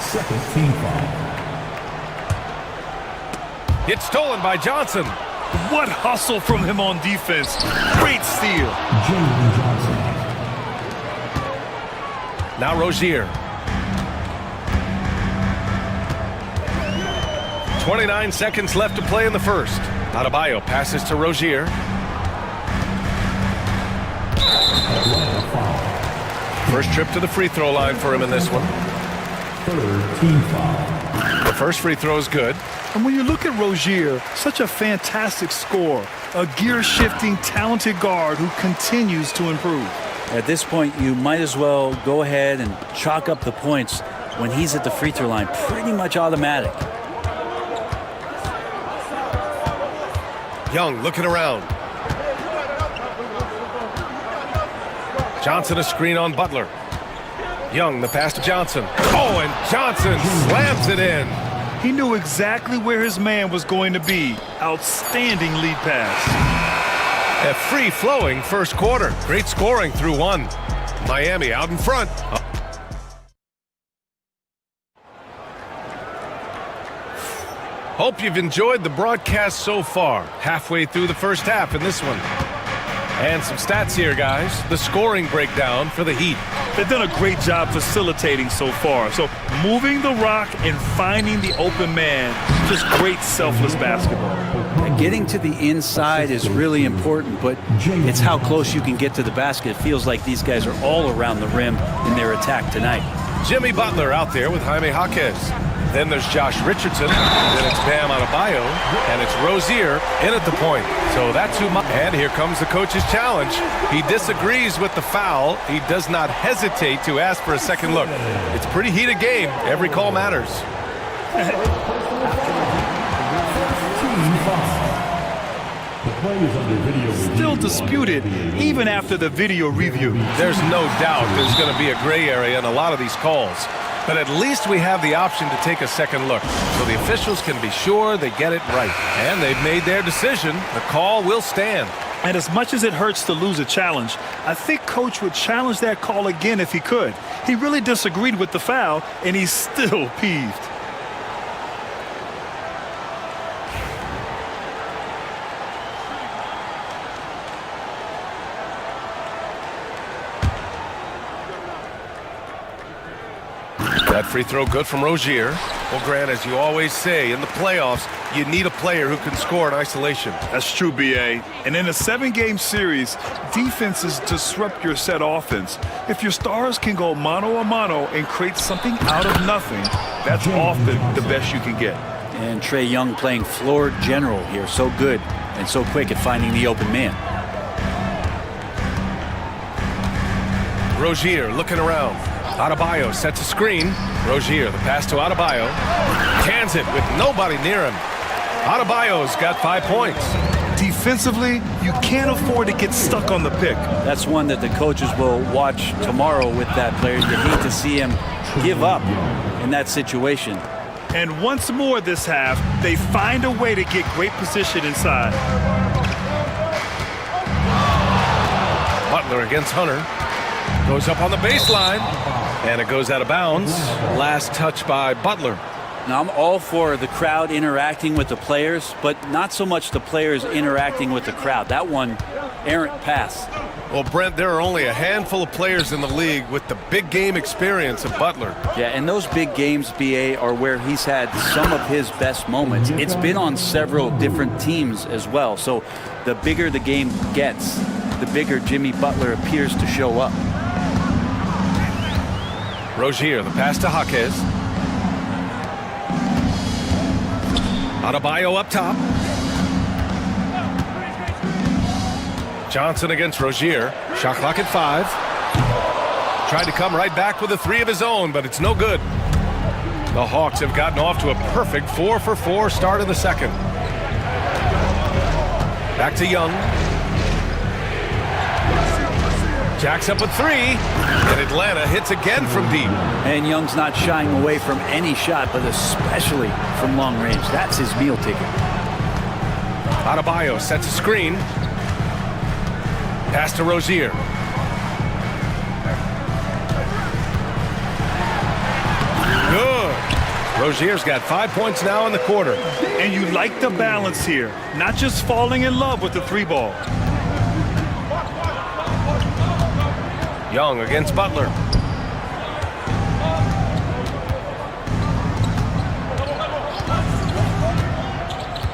Second team foul. It's stolen by Johnson. What hustle from him on defense. Great steal. Jalen Johnson. Now Rozier. 29 seconds left to play in the first. Adebayo passes to Rozier. First trip to the free throw line for him in this one. Third team foul. The first free throw is good. And when you look at Rozier, such a fantastic scorer, a gear-shifting, talented guard who continues to improve. At this point, you might as well go ahead and chalk up the points when he's at the free throw line. Pretty much automatic. Young looking around. Johnson a screen on Butler. Young the pass to Johnson. Oh, and Johnson slams it in. He knew exactly where his man was going to be. Outstanding lead pass. A free-flowing first quarter. Great scoring through one. Miami out in front. Hope you've enjoyed the broadcast so far. Halfway through the first half in this one. And some stats here, guys. The scoring breakdown for the Heat. They've done a great job facilitating so far. So moving the rock and finding the open man. Just great selfless basketball. And getting to the inside is really important, but it's how close you can get to the basket. It feels like these guys are all around the rim in their attack tonight. Jimmy Butler out there with Jaime Jaquez. Then there's Josh Richardson, then it's Bam Adebayo, and it's Rozier in at the point. So that's who. And here comes the coach's challenge. He disagrees with the foul. He does not hesitate to ask for a second look. It's a pretty heated game. Every call matters. Still disputed even after the video review. There's no doubt there's going to be a gray area in a lot of these calls. But at least we have the option to take a second look, so the officials can be sure they get it right. And they've made their decision. The call will stand. And as much as it hurts to lose a challenge, I think Coach would challenge that call again if he could. He really disagreed with the foul, and he's still peeved. That free throw good from Rozier. Well, Grant, as you always say, in the playoffs, you need a player who can score in isolation. That's true, B.A. And in a 7-game series, defenses disrupt your set offense. If your stars can go mano-a-mano and create something out of nothing, that's often the best you can get. And Trae Young playing floor general here. So good and so quick at finding the open man. Rozier looking around. Adebayo sets a screen. Rozier, the pass to Adebayo. Cans it with nobody near him. Adebayo's got 5 points. Defensively, you can't afford to get stuck on the pick. That's one that the coaches will watch tomorrow with that player. You hate to see him give up in that situation. And once more this half, they find a way to get great position inside. Butler against Hunter. Goes up on the baseline. And it goes out of bounds. Last touch by Butler. Now, I'm all for the crowd interacting with the players, but not so much the players interacting with the crowd. That one, errant pass. Well, Brent, there are only a handful of players in the league with the big game experience of Butler. Yeah, and those big games, BA, are where he's had some of his best moments. It's been on several different teams as well. So the bigger the game gets, the bigger Jimmy Butler appears to show up. Rozier, the pass to Jaquez. Adebayo up top. Johnson against Rozier. Shot clock at 5. Tried to come right back with a 3 of his own, but it's no good. The Hawks have gotten off to a perfect 4-for-4 start in the second. Back to Young. Jacks up a 3, and Atlanta hits again from deep. And Young's not shying away from any shot, but especially from long range. That's his meal ticket. Adebayo sets a screen. Pass to Rozier. Good. Rozier's got 5 points now in the quarter. And you like the balance here, not just falling in love with the 3-ball. Young against Butler.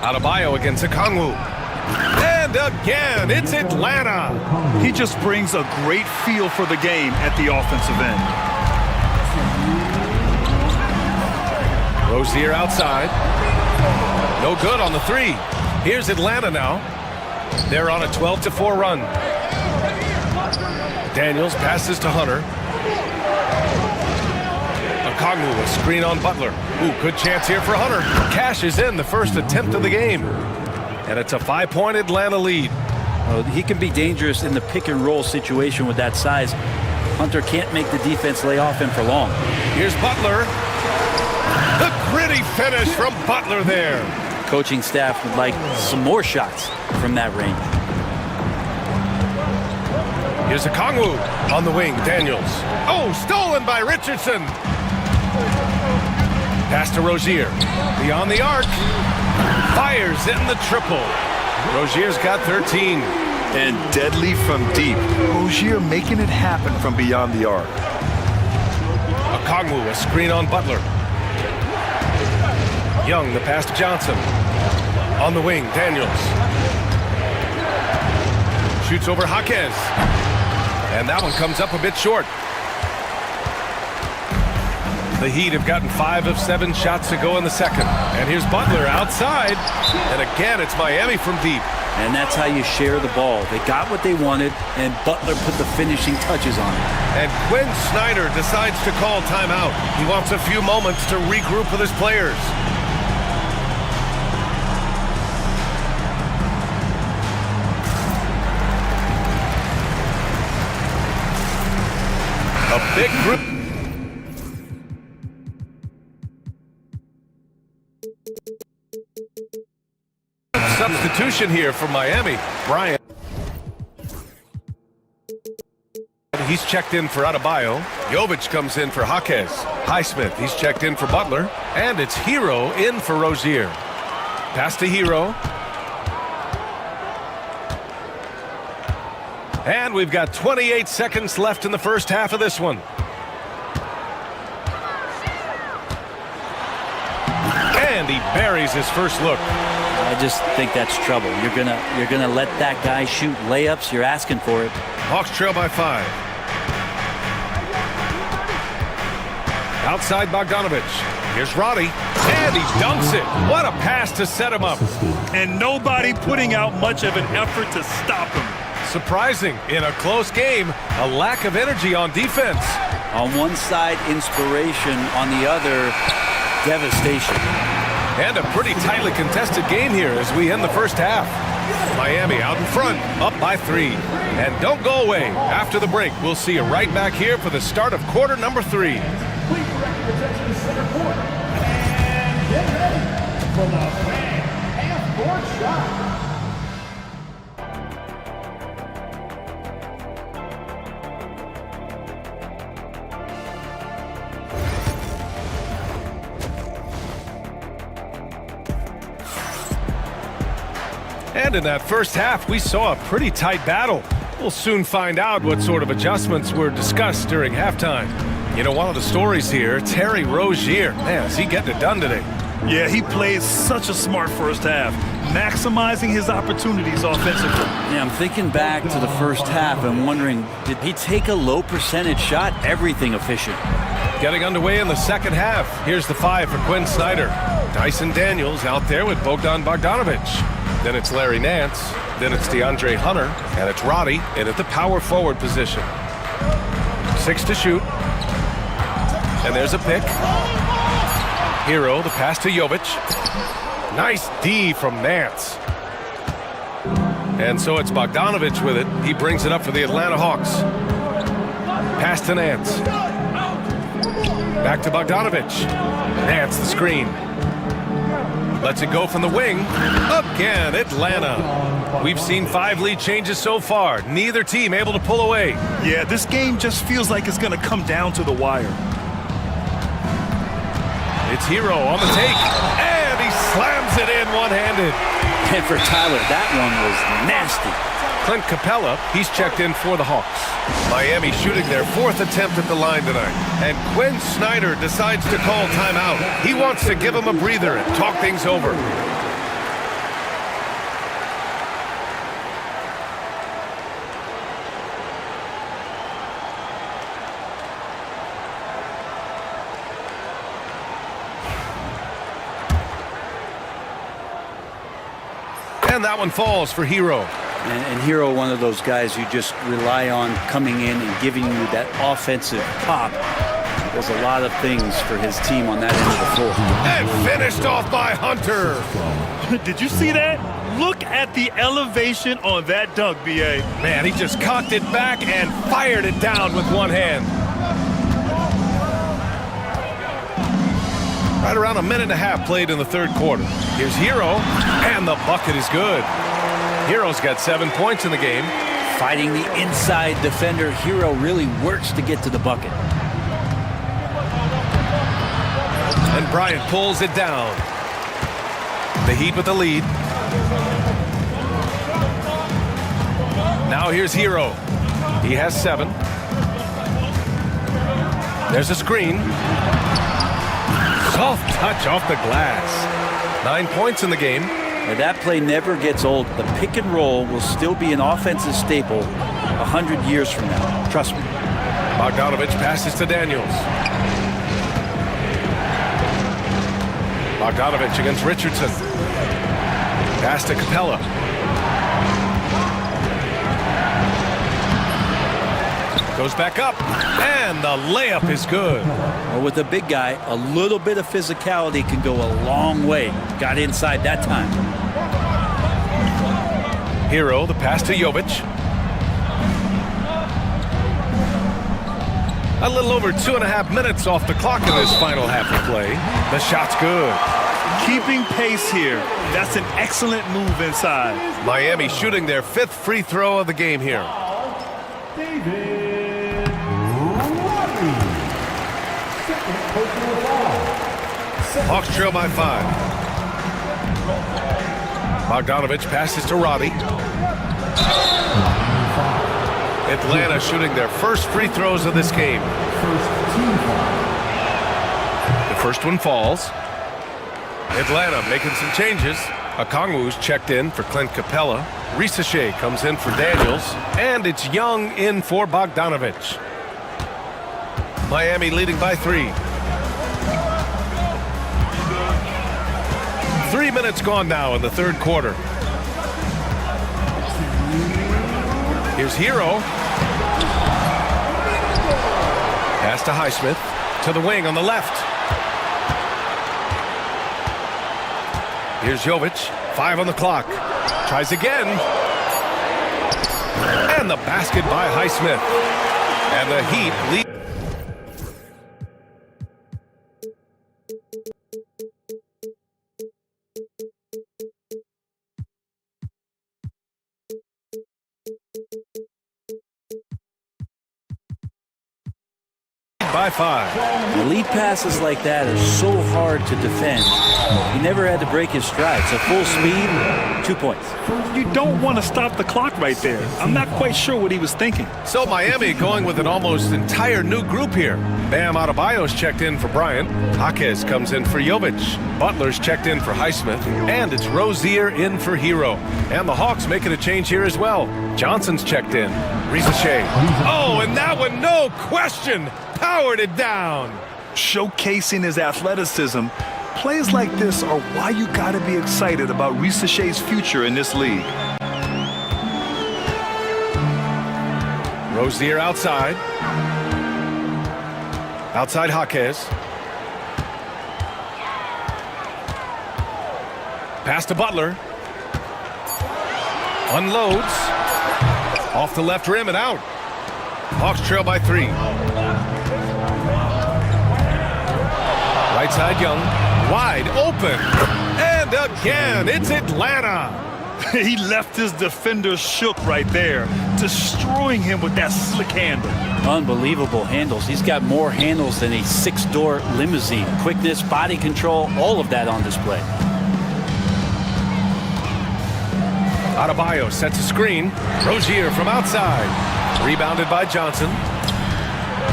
Adebayo against Okongwu. And again, it's Atlanta. He just brings a great feel for the game at the offensive end. Rozier outside. No good on the three. Here's Atlanta now. They're on a 12-4 run. Daniels passes to Hunter. Okongwu, a screen on Butler. Ooh, good chance here for Hunter. Cashes in the first attempt of the game. And it's a 5-point Atlanta lead. Oh, he can be dangerous in the pick and roll situation with that size. Hunter can't make the defense lay off him for long. Here's Butler. The gritty finish from Butler there. Coaching staff would like some more shots from that range. Here's Okongwu on the wing. Daniels. Oh, stolen by Richardson. Pass to Rozier. Beyond the arc. Fires in the triple. Rozier's got 13. And deadly from deep. Rozier making it happen from beyond the arc. Okongwu, a screen on Butler. Young, the pass to Johnson. On the wing, Daniels. Shoots over Jaquez. And that one comes up a bit short. The Heat have gotten 5 of 7 shots to go in the second. And here's Butler outside. And again, it's Miami from deep. And that's how you share the ball. They got what they wanted, and Butler put the finishing touches on it. And Quinn Snyder decides to call timeout. He wants a few moments to regroup with his players. A big group. Substitution here for Miami. Bryant. He's checked in for Adebayo. Jovic comes in for Jaquez. Highsmith, he's checked in for Butler. And it's Hero in for Rozier. Pass to Hero. And we've got 28 seconds left in the first half of this one. And he buries his first look. I just think that's trouble. You're gonna let that guy shoot layups. You're asking for it. Hawks trail by 5. Outside Bogdanovich. Here's Roddy. And he dunks it. What a pass to set him up. And nobody putting out much of an effort to stop him. Surprising. In a close game, a lack of energy on defense. On one side, inspiration. On the other, devastation. And a pretty tightly contested game here as we end the first half. Miami out in front, up by 3. And don't go away. After the break, we'll see you right back here for the start of quarter number 3. Please direct your attention to center court. And get ready for the fan half-court shot. And in that first half, we saw a pretty tight battle. We'll soon find out what sort of adjustments were discussed during halftime. You know, one of the stories here, Terry Rozier. Man, is he getting it done today? Yeah, he played such a smart first half, maximizing his opportunities offensively. Yeah, I'm thinking back to the first half and wondering, did he take a low percentage shot? Everything efficient. Getting underway in the second half. Here's the 5 for Quinn Snyder. Dyson Daniels out there with Bogdan Bogdanovich. Then it's Larry Nance. Then it's DeAndre Hunter. And it's Roddy in at the power forward position. 6 to shoot. And there's a pick. Hero, the pass to Jovic. Nice D from Nance. And so it's Bogdanovich with it. He brings it up for the Atlanta Hawks. Pass to Nance. Back to Bogdanovich. Nance the screen. Lets it go from the wing. Again, Atlanta. We've seen 5 lead changes so far. Neither team able to pull away. Yeah, this game just feels like it's going to come down to the wire. It's Hero on the take. And he slams it in one-handed. And for Tyler, that one was nasty. Clint Capella, he's checked in for the Hawks. Miami shooting their 4th attempt at the line tonight. And Quinn Snyder decides to call timeout. He wants to give him a breather and talk things over. And that one falls for Hero. And Hero, one of those guys you just rely on coming in and giving you that offensive pop. Does a lot of things for his team on that end of the floor. And finished off by Hunter. Did you see that? Look at the elevation on that dunk, B.A. Man, he just cocked it back and fired it down with one hand. Right around a minute and a half played in the third quarter. Here's Hero, and the bucket is good. Hero's got 7 points in the game. Fighting the inside defender, Hero really works to get to the bucket. And Bryant pulls it down. The Heat with the lead. Now here's Hero. He has 7. There's a screen. Soft touch off the glass. 9 points in the game. Now that play never gets old. The pick and roll will still be an offensive staple 100 years from now. Trust me. Bogdanovich passes to Daniels. Bogdanovich against Richardson. Pass to Capella. Goes back up, and the layup is good. Well, with a big guy, a little bit of physicality can go a long way. Got inside that time. Hero, the pass to Jovic. A little over 2.5 minutes off the clock in this final half of play. The shot's good. Keeping pace here. That's an excellent move inside. Miami shooting their 5th free throw of the game here. Hawks trail by 5. Bogdanovich passes to Roddy. Atlanta shooting their first free throws of this game. The first one falls. Atlanta making some changes. Okongwu's checked in for Clint Capella. Risachet comes in for Daniels. And it's Young in for Bogdanovich. Miami leading by 3. 3 minutes gone now in the third quarter. Here's Hero. Pass to Highsmith. To the wing on the left. Here's Jovic. 5 on the clock. Tries again. And the basket by Highsmith. And the Heat lead. By 5. Elite passes like that are so hard to defend. He never had to break his stride. So full speed, 2 points. You don't want to stop the clock right there. I'm not quite sure what he was thinking. So Miami going with an almost entire new group here. Bam Adebayo's checked in for Bryant. Jaquez comes in for Jovic. Butler's checked in for Highsmith. And it's Rozier in for Hero. And the Hawks making a change here as well. Johnson's checked in. Risachet. Oh, and that one, no question, powered it down. Showcasing his athleticism, plays like this are why you got to be excited about Risachet's future in this league. Rozier outside. Outside Jaquez. Pass to Butler. Unloads. Off the left rim and out. Hawks trail by 3. Right side Young. Wide open. And again, it's Atlanta. He left his defender shook right there, destroying him with that slick handle. Unbelievable handles. He's got more handles than a 6-door limousine. Quickness, body control, all of that on display. Adebayo sets a screen. Rozier from outside. Rebounded by Johnson.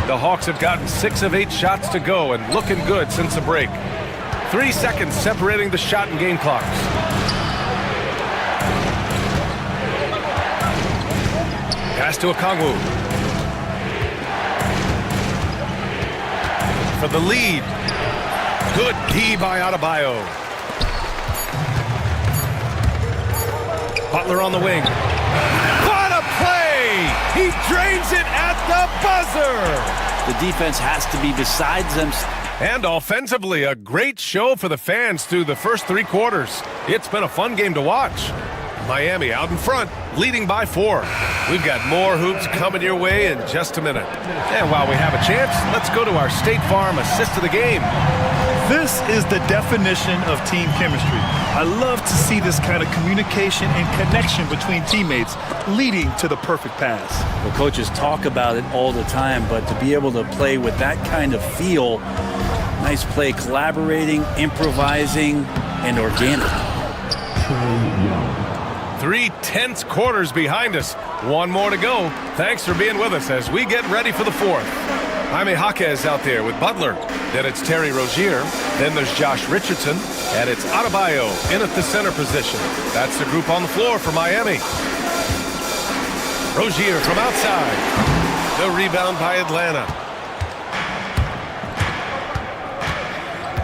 The Hawks have gotten 6 of 8 shots to go and looking good since the break. 3 seconds separating the shot and game clocks. Pass to Okongwu. For the lead. Good D by Adebayo. Butler on the wing. What a play! He drains it at the buzzer! The defense has to be beside them. And offensively, a great show for the fans through the first 3 quarters. It's been a fun game to watch. Miami out in front, leading by 4. We've got more hoops coming your way in just a minute. And while we have a chance, let's go to our State Farm assist of the game. This is the definition of team chemistry. I love to see this kind of communication and connection between teammates leading to the perfect pass. The coaches talk about it all the time, but to be able to play with that kind of feel, nice play, collaborating, improvising, and organic. 3 tense quarters behind us. 1 more to go. Thanks for being with us as we get ready for the 4th. Jaime Jaquez out there with Butler. Then it's Terry Rozier. Then there's Josh Richardson. And it's Adebayo in at the center position. That's the group on the floor for Miami. Rozier from outside. The rebound by Atlanta.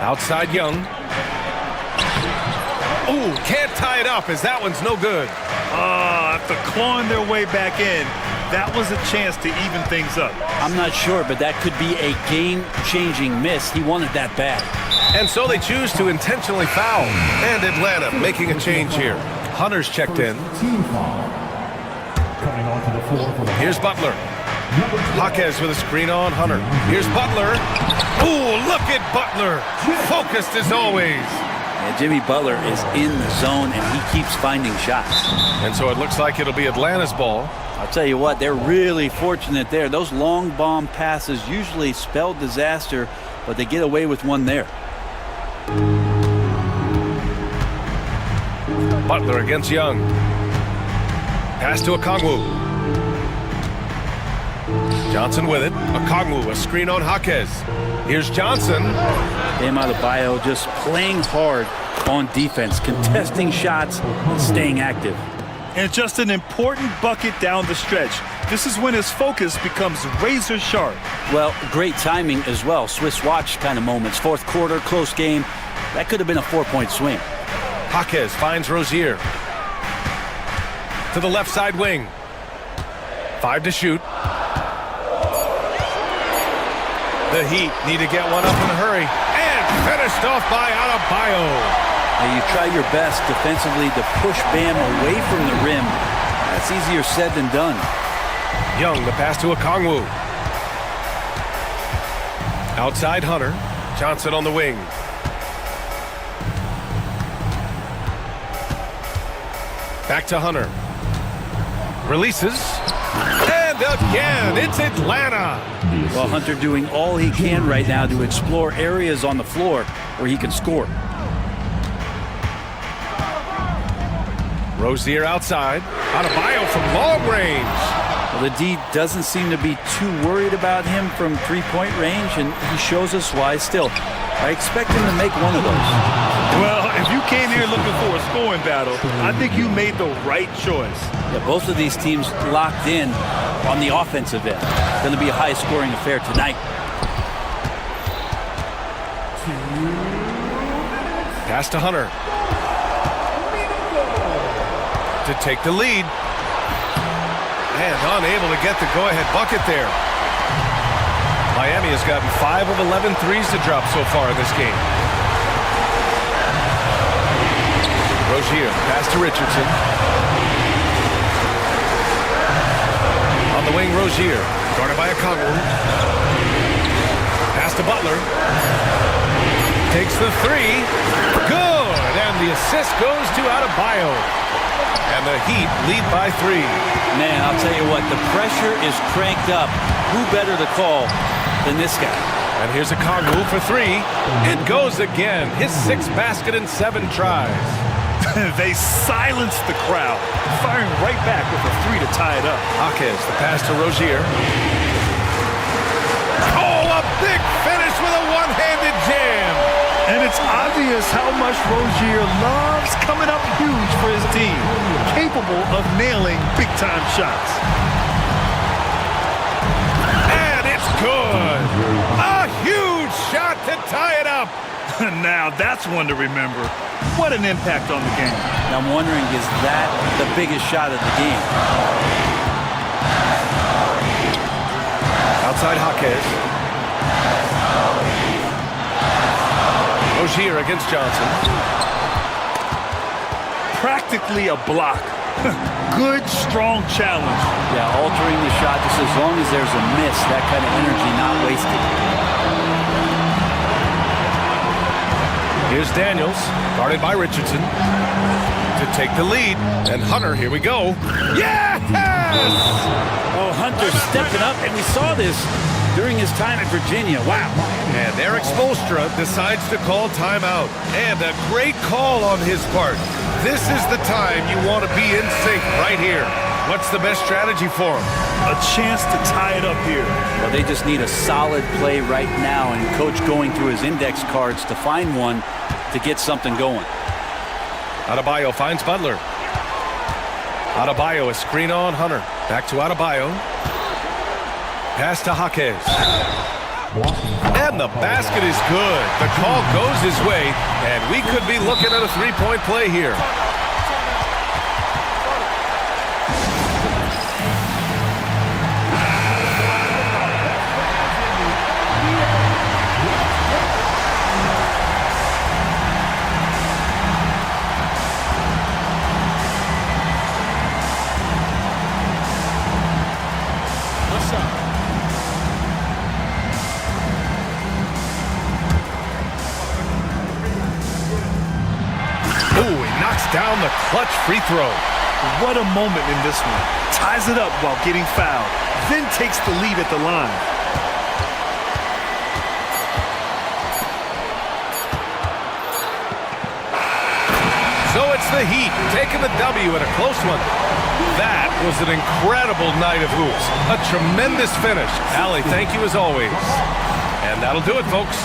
Outside Young. Ooh, can't tie it up as that one's no good. After clawing their way back in, that was a chance to even things up. I'm not sure, but that could be a game-changing miss. He wanted that bad. And so they choose to intentionally foul. And Atlanta making a change here. Hunter's checked in. Here's Butler. Jaquez with a screen on Hunter. Here's Butler. Ooh, look at Butler. Focused as always. And Jimmy Butler is in the zone, and he keeps finding shots. And so it looks like it'll be Atlanta's ball. I'll tell you what, they're really fortunate there. Those long bomb passes usually spell disaster, but they get away with one there. Butler against Young. Pass to Okongwu. Johnson with it. Okongwu, a screen on Jaquez. Here's Johnson. Bam Adebayo just playing hard on defense, contesting shots and staying active. And just an important bucket down the stretch. This is when his focus becomes razor sharp. Well, great timing as well. Swiss watch kind of moments. 4th quarter, close game. That could have been a 4-point swing. Jaquez finds Rozier. To the left side wing. 5 to shoot. The Heat need to get one up in a hurry. And finished off by Adebayo. Now you try your best defensively to push Bam away from the rim. That's easier said than done. Young, the pass to Okongwu. Outside Hunter. Johnson on the wing. Back to Hunter. Releases. And again, it's Atlanta. Well, Hunter doing all he can right now to explore areas on the floor where he can score. Rozier outside. Adebayo from long range. Well, the D doesn't seem to be too worried about him from 3-point range, and he shows us why still. I expect him to make one of those. Well, if you came here looking for a scoring battle, I think you made the right choice. Yeah, both of these teams locked in on the offensive end. Going to be a high-scoring affair tonight. Pass to Hunter. To take the lead. And unable to get the go-ahead bucket there. Miami has gotten 5 of 11 threes to drop so far in this game. Rozier, pass to Richardson. On the wing, Rozier, guarded by Okongwu. Pass to Butler. Takes the 3. Good! And the assist goes to Adebayo. And the Heat lead by 3. Man, I'll tell you what, the pressure is cranked up. Who better to call than this guy? And here's Okongwu for 3. It goes again. His 6th basket in 7 tries. They silenced the crowd, firing right back with a 3 to tie it up. Jaquez, the pass to Rozier. Oh, a big finish with a one-handed jam. And it's obvious how much Rozier loves coming up huge for his team, capable of nailing big-time shots. And it's good. A huge shot to tie it up. Now that's one to remember. What an impact on the game. Now I'm wondering, is that the biggest shot of the game? Outside Jaquez. Rozier against Johnson. Practically a block. Good, strong challenge. Yeah, altering the shot just as long as there's a miss, that kind of energy not wasted. Here's Daniels, guarded by Richardson, to take the lead. And Hunter, here we go. Yes! Oh, Hunter stepping up, and we saw this during his time at Virginia. Wow. And Eric Spoelstra decides to call timeout. And a great call on his part. This is the time you want to be in sync right here. What's the best strategy for him? A chance to tie it up here. Well, they just need a solid play right now, and Coach going through his index cards to find one to get something going. Adebayo finds Butler. Adebayo, a screen on Hunter. Back to Adebayo. Pass to Jaquez. And the basket is good. The call goes his way, and we could be looking at a three-point play here. Down the clutch free throw. What a moment in this one. Ties it up while getting fouled, then takes the lead at the line. So it's the Heat taking the W at a close one. That was an incredible night of hoops. A tremendous finish. Allie, thank you as always. And that'll do it, folks.